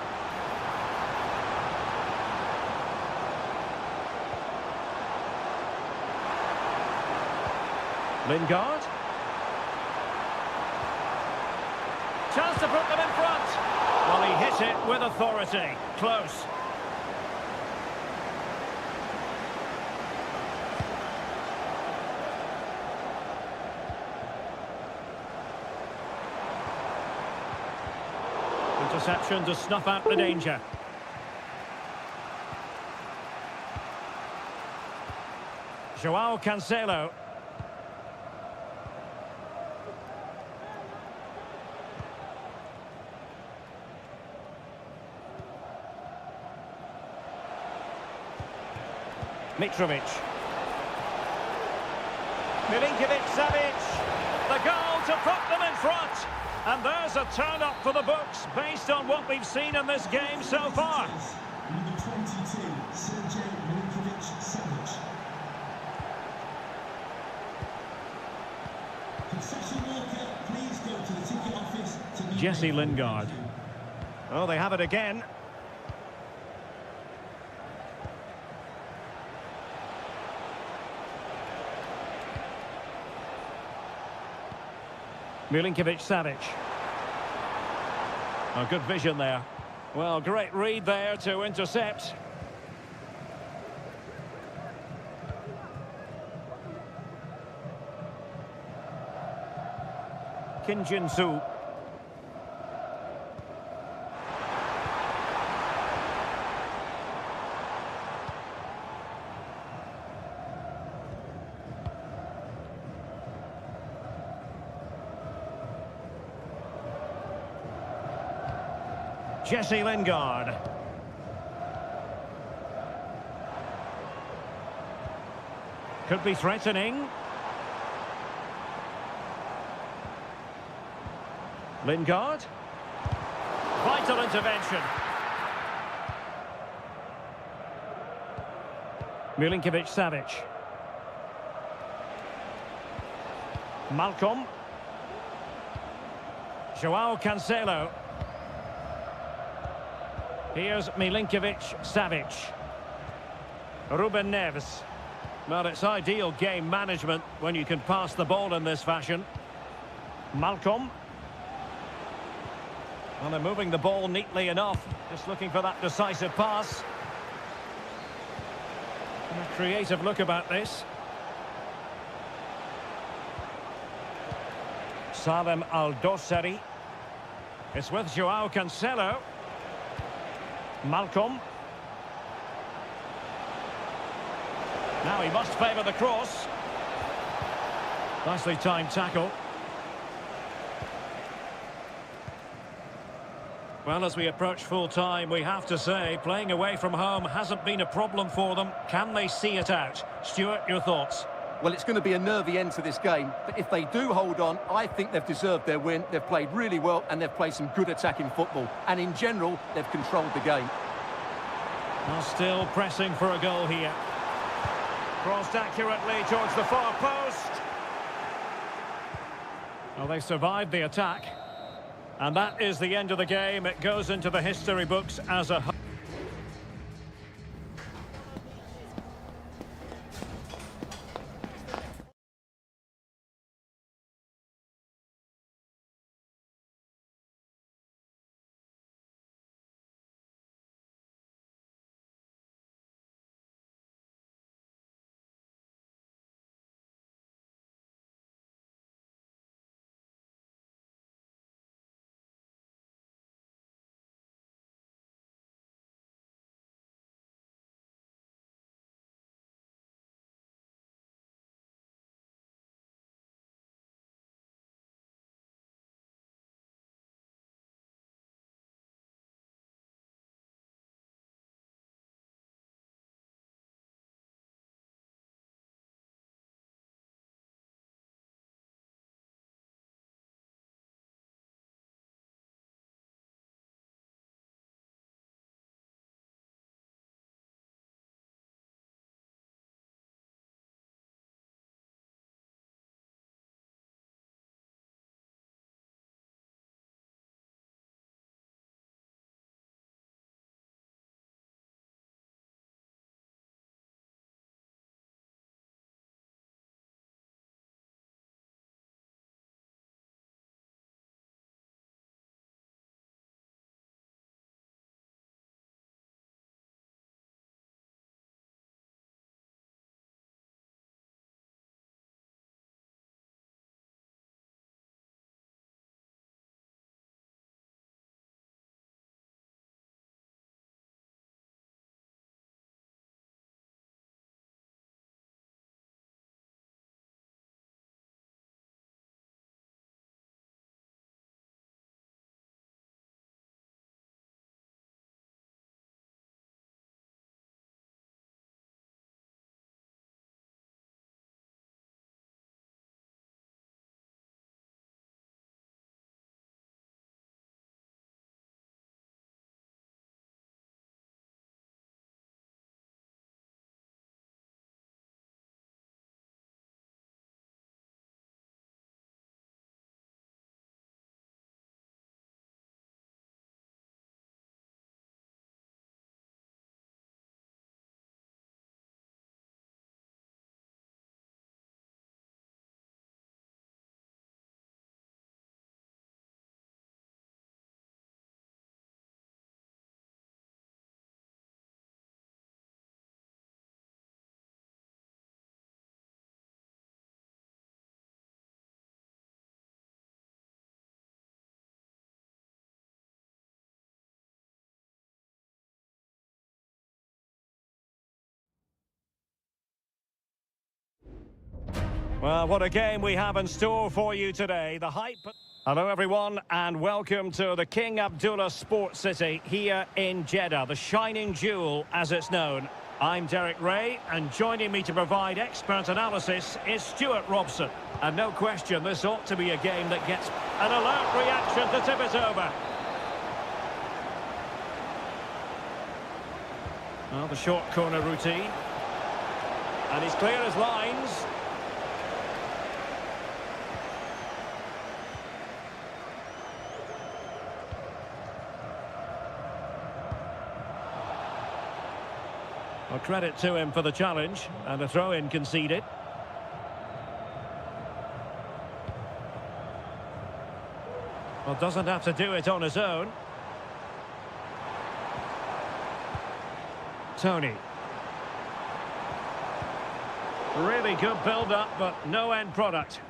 Lingard. Chance to put them in front. Well, he hit it with authority. Close. Interception to snuff out the danger. João Cancelo. Mitrovic. Milinkovic-Savic. The goal to put them in front. And there's a turn-up for the books based on what we've seen in this game so far. Number 22, Sergej Milinkovic-Savic. Concession worker, please go to the ticket office to be Jesse Lingard. Oh, they have it again. Milinkovic-Savic. Oh, good vision there. Well, great read there to intercept. Kim Jin-soo. Jesse Lingard. Could be threatening. Lingard. Vital intervention. Milinkovic-Savic. Malcolm. João Cancelo. Here's Milinkovic-Savic. Ruben Neves. Well, it's ideal game management when you can pass the ball in this fashion. Malcolm. Well, they're moving the ball neatly enough. Just looking for that decisive pass. And a creative look about this. Salem Al-Dossari. It's with João Cancelo. Malcolm. Now he must favour the cross. Nicely timed tackle. Well, as we approach full time, we have to say, playing away from home hasn't been a problem for them. Can they see it out? Stuart, your thoughts? Well, it's going to be a nervy end to this game, but if they do hold on, I think they've deserved their win. They've played really well and they've played some good attacking football. And in general, they've controlled the game. Well, still pressing for a goal here. Crossed accurately towards the far post. Well, they survived the attack. And that is the end of the game. It goes into the history books as a... Well, what a game we have in store for you today. The hype... Hello, everyone, and welcome to the King Abdullah Sports City here in Jeddah, the shining jewel, as it's known. I'm Derek Ray, and joining me to provide expert analysis is Stuart Robson. And no question, this ought to be a game that gets an alert reaction to tip it over. Well, the short corner routine. And he's clear as lines. Well, credit to him for the challenge, and the throw-in conceded. Well, doesn't have to do it on his own. Tony. Really good build-up, but no end product.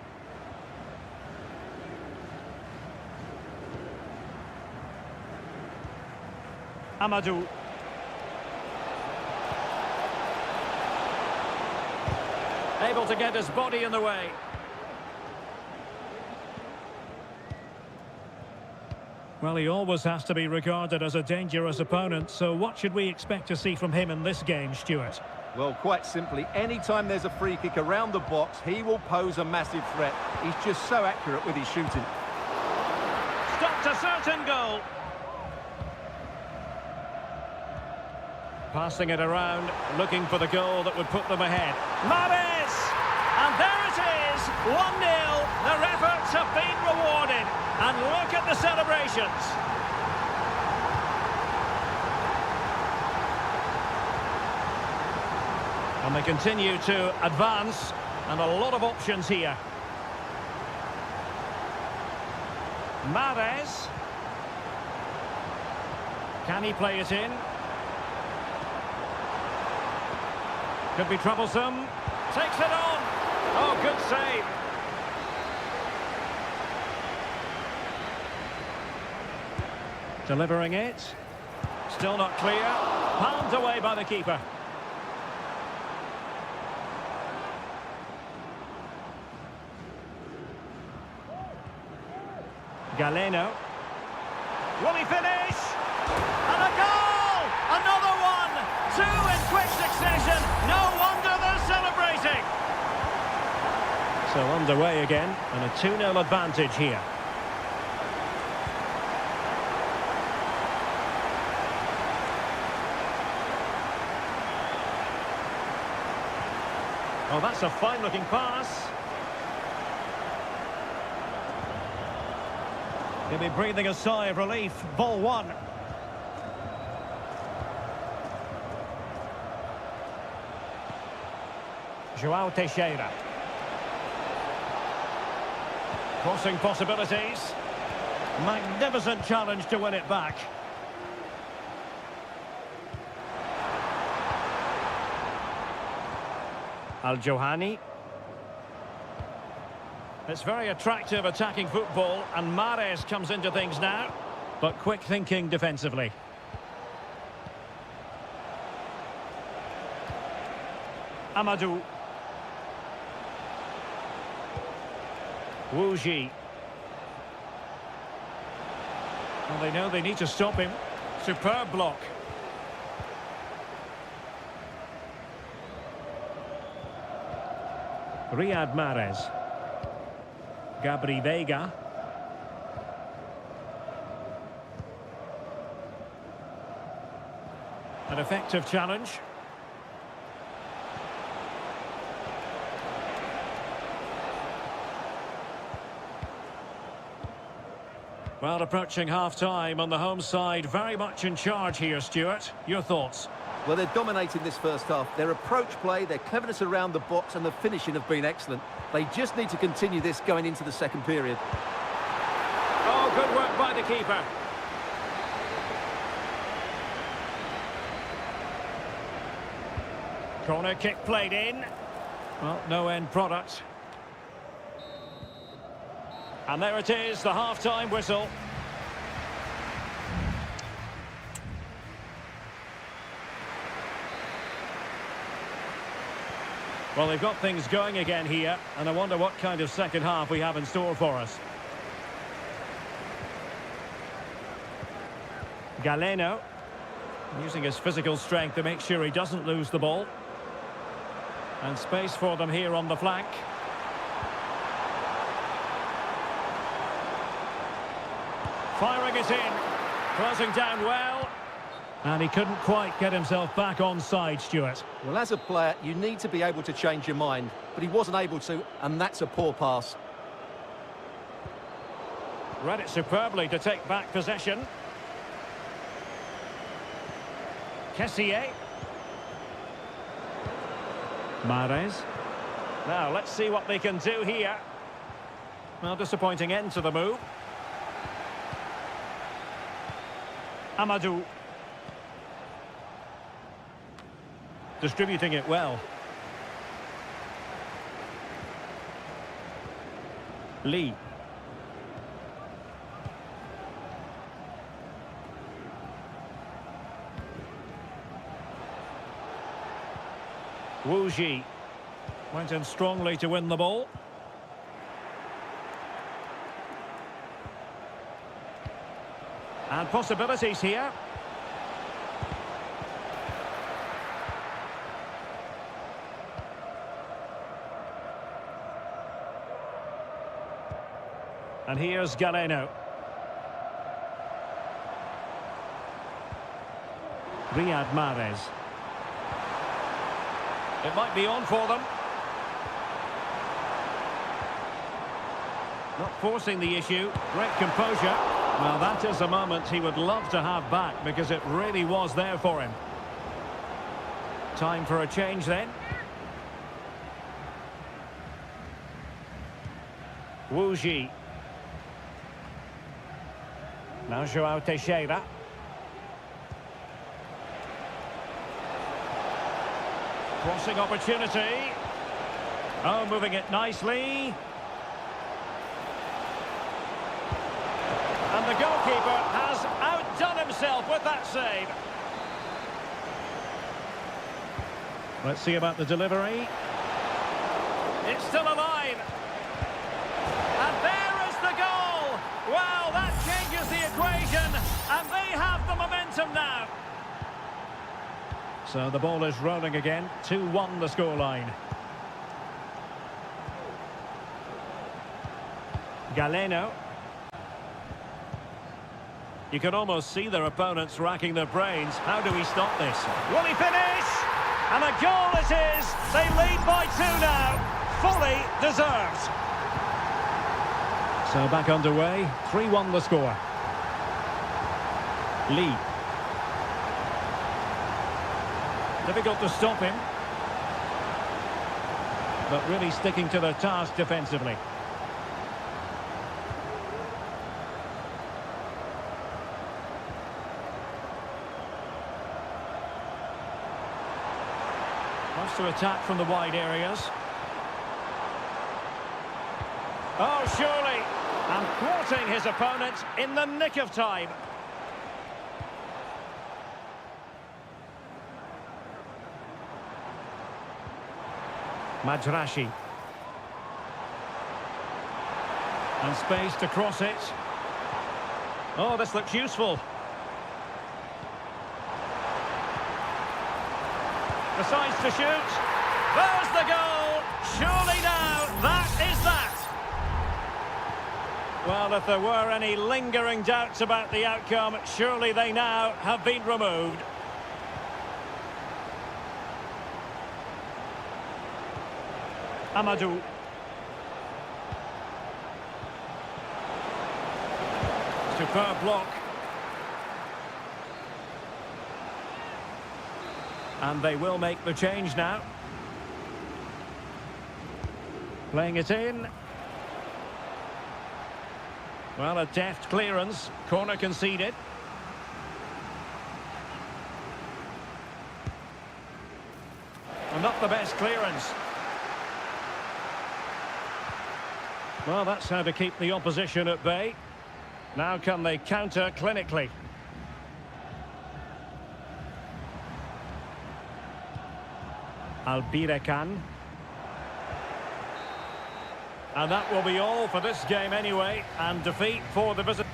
Amadou. Able to get his body in the way. Well, he always has to be regarded as a dangerous opponent, so what should we expect to see from him in this game, Stuart? Well, quite simply, anytime there's a free kick around the box, he will pose a massive threat. He's just so accurate with his shooting. Stopped a certain goal. Passing it around, looking for the goal that would put them ahead. Mahrez! And there it is, 1-0. Their efforts have been rewarded. And look at the celebrations. And they continue to advance, and a lot of options here. Mahrez. Can he play it in? Could be troublesome. Takes it on. Oh, good save. Delivering it. Still not clear. Palmed away by the keeper. Galeno. Will he finish? And a goal! Another one! Two in quick succession. No wonder they're celebrating. So underway again, and a 2-0 advantage here. Oh, that's a fine-looking pass. He'll be breathing a sigh of relief. Ball one. João Teixeira. Crossing possibilities. Magnificent challenge to win it back. Al-Johani. It's very attractive attacking football, and Mahrez comes into things now, but quick thinking defensively. Amadou. Wu Ji. Well, they know they need to stop him. Superb block. Riyad Mahrez. Gabri Veiga. An effective challenge. Well, approaching half-time on the home side, very much in charge here, Stuart. Your thoughts? Well, they're dominating this first half. Their approach play, their cleverness around the box and the finishing have been excellent. They just need to continue this going into the second period. Oh, good work by the keeper. Corner kick played in. Well, no end product. And there it is, the half-time whistle. Well, they've got things going again here, and I wonder what kind of second half we have in store for us. Galeno, using his physical strength to make sure he doesn't lose the ball. And space for them here on the flank. Firing it in, closing down well. And he couldn't quite get himself back on side, Stuart. Well, as a player, you need to be able to change your mind, but he wasn't able to, and that's a poor pass. Read it superbly to take back possession. Kessié. Mahrez. Now, let's see what they can do here. Well, disappointing end to the move. Amadou. Distributing it well. Lee. Wu Ji went in strongly to win the ball. And possibilities here. And here's Galeno. Riyad Mahrez. It might be on for them. Not forcing the issue. Great composure. Well, that is a moment he would love to have back because it really was there for him. Time for a change then. Wu Ji. Now João Teixeira. Crossing opportunity. Oh, moving it nicely. And the goalkeeper has outdone himself with that save. Let's see about the delivery. It's still alive. And there is the goal. Wow, that changes the equation. And they have the momentum now. So the ball is rolling again. 2-1 the scoreline. Galeno. You can almost see their opponents racking their brains. How do we stop this? Will he finish? And a goal it is. They lead by 2 now. Fully deserved. So back underway. 3-1 the score. Lee. Difficult to stop him. But really sticking to their task defensively. Wants to attack from the wide areas. Oh, surely. And thwarting his opponent in the nick of time. Majrashi. And space to cross it. Oh, this looks useful. Decides to shoot. There's the goal. Surely now, that is that. Well, if there were any lingering doubts about the outcome, surely they now have been removed. Amadou. Superb block. And they will make the change now. Playing it in. Well, a deft clearance. Corner conceded. And not the best clearance. Well, that's how to keep the opposition at bay. Now can they counter clinically? Albirekan. And that will be all for this game anyway. And defeat for the visit.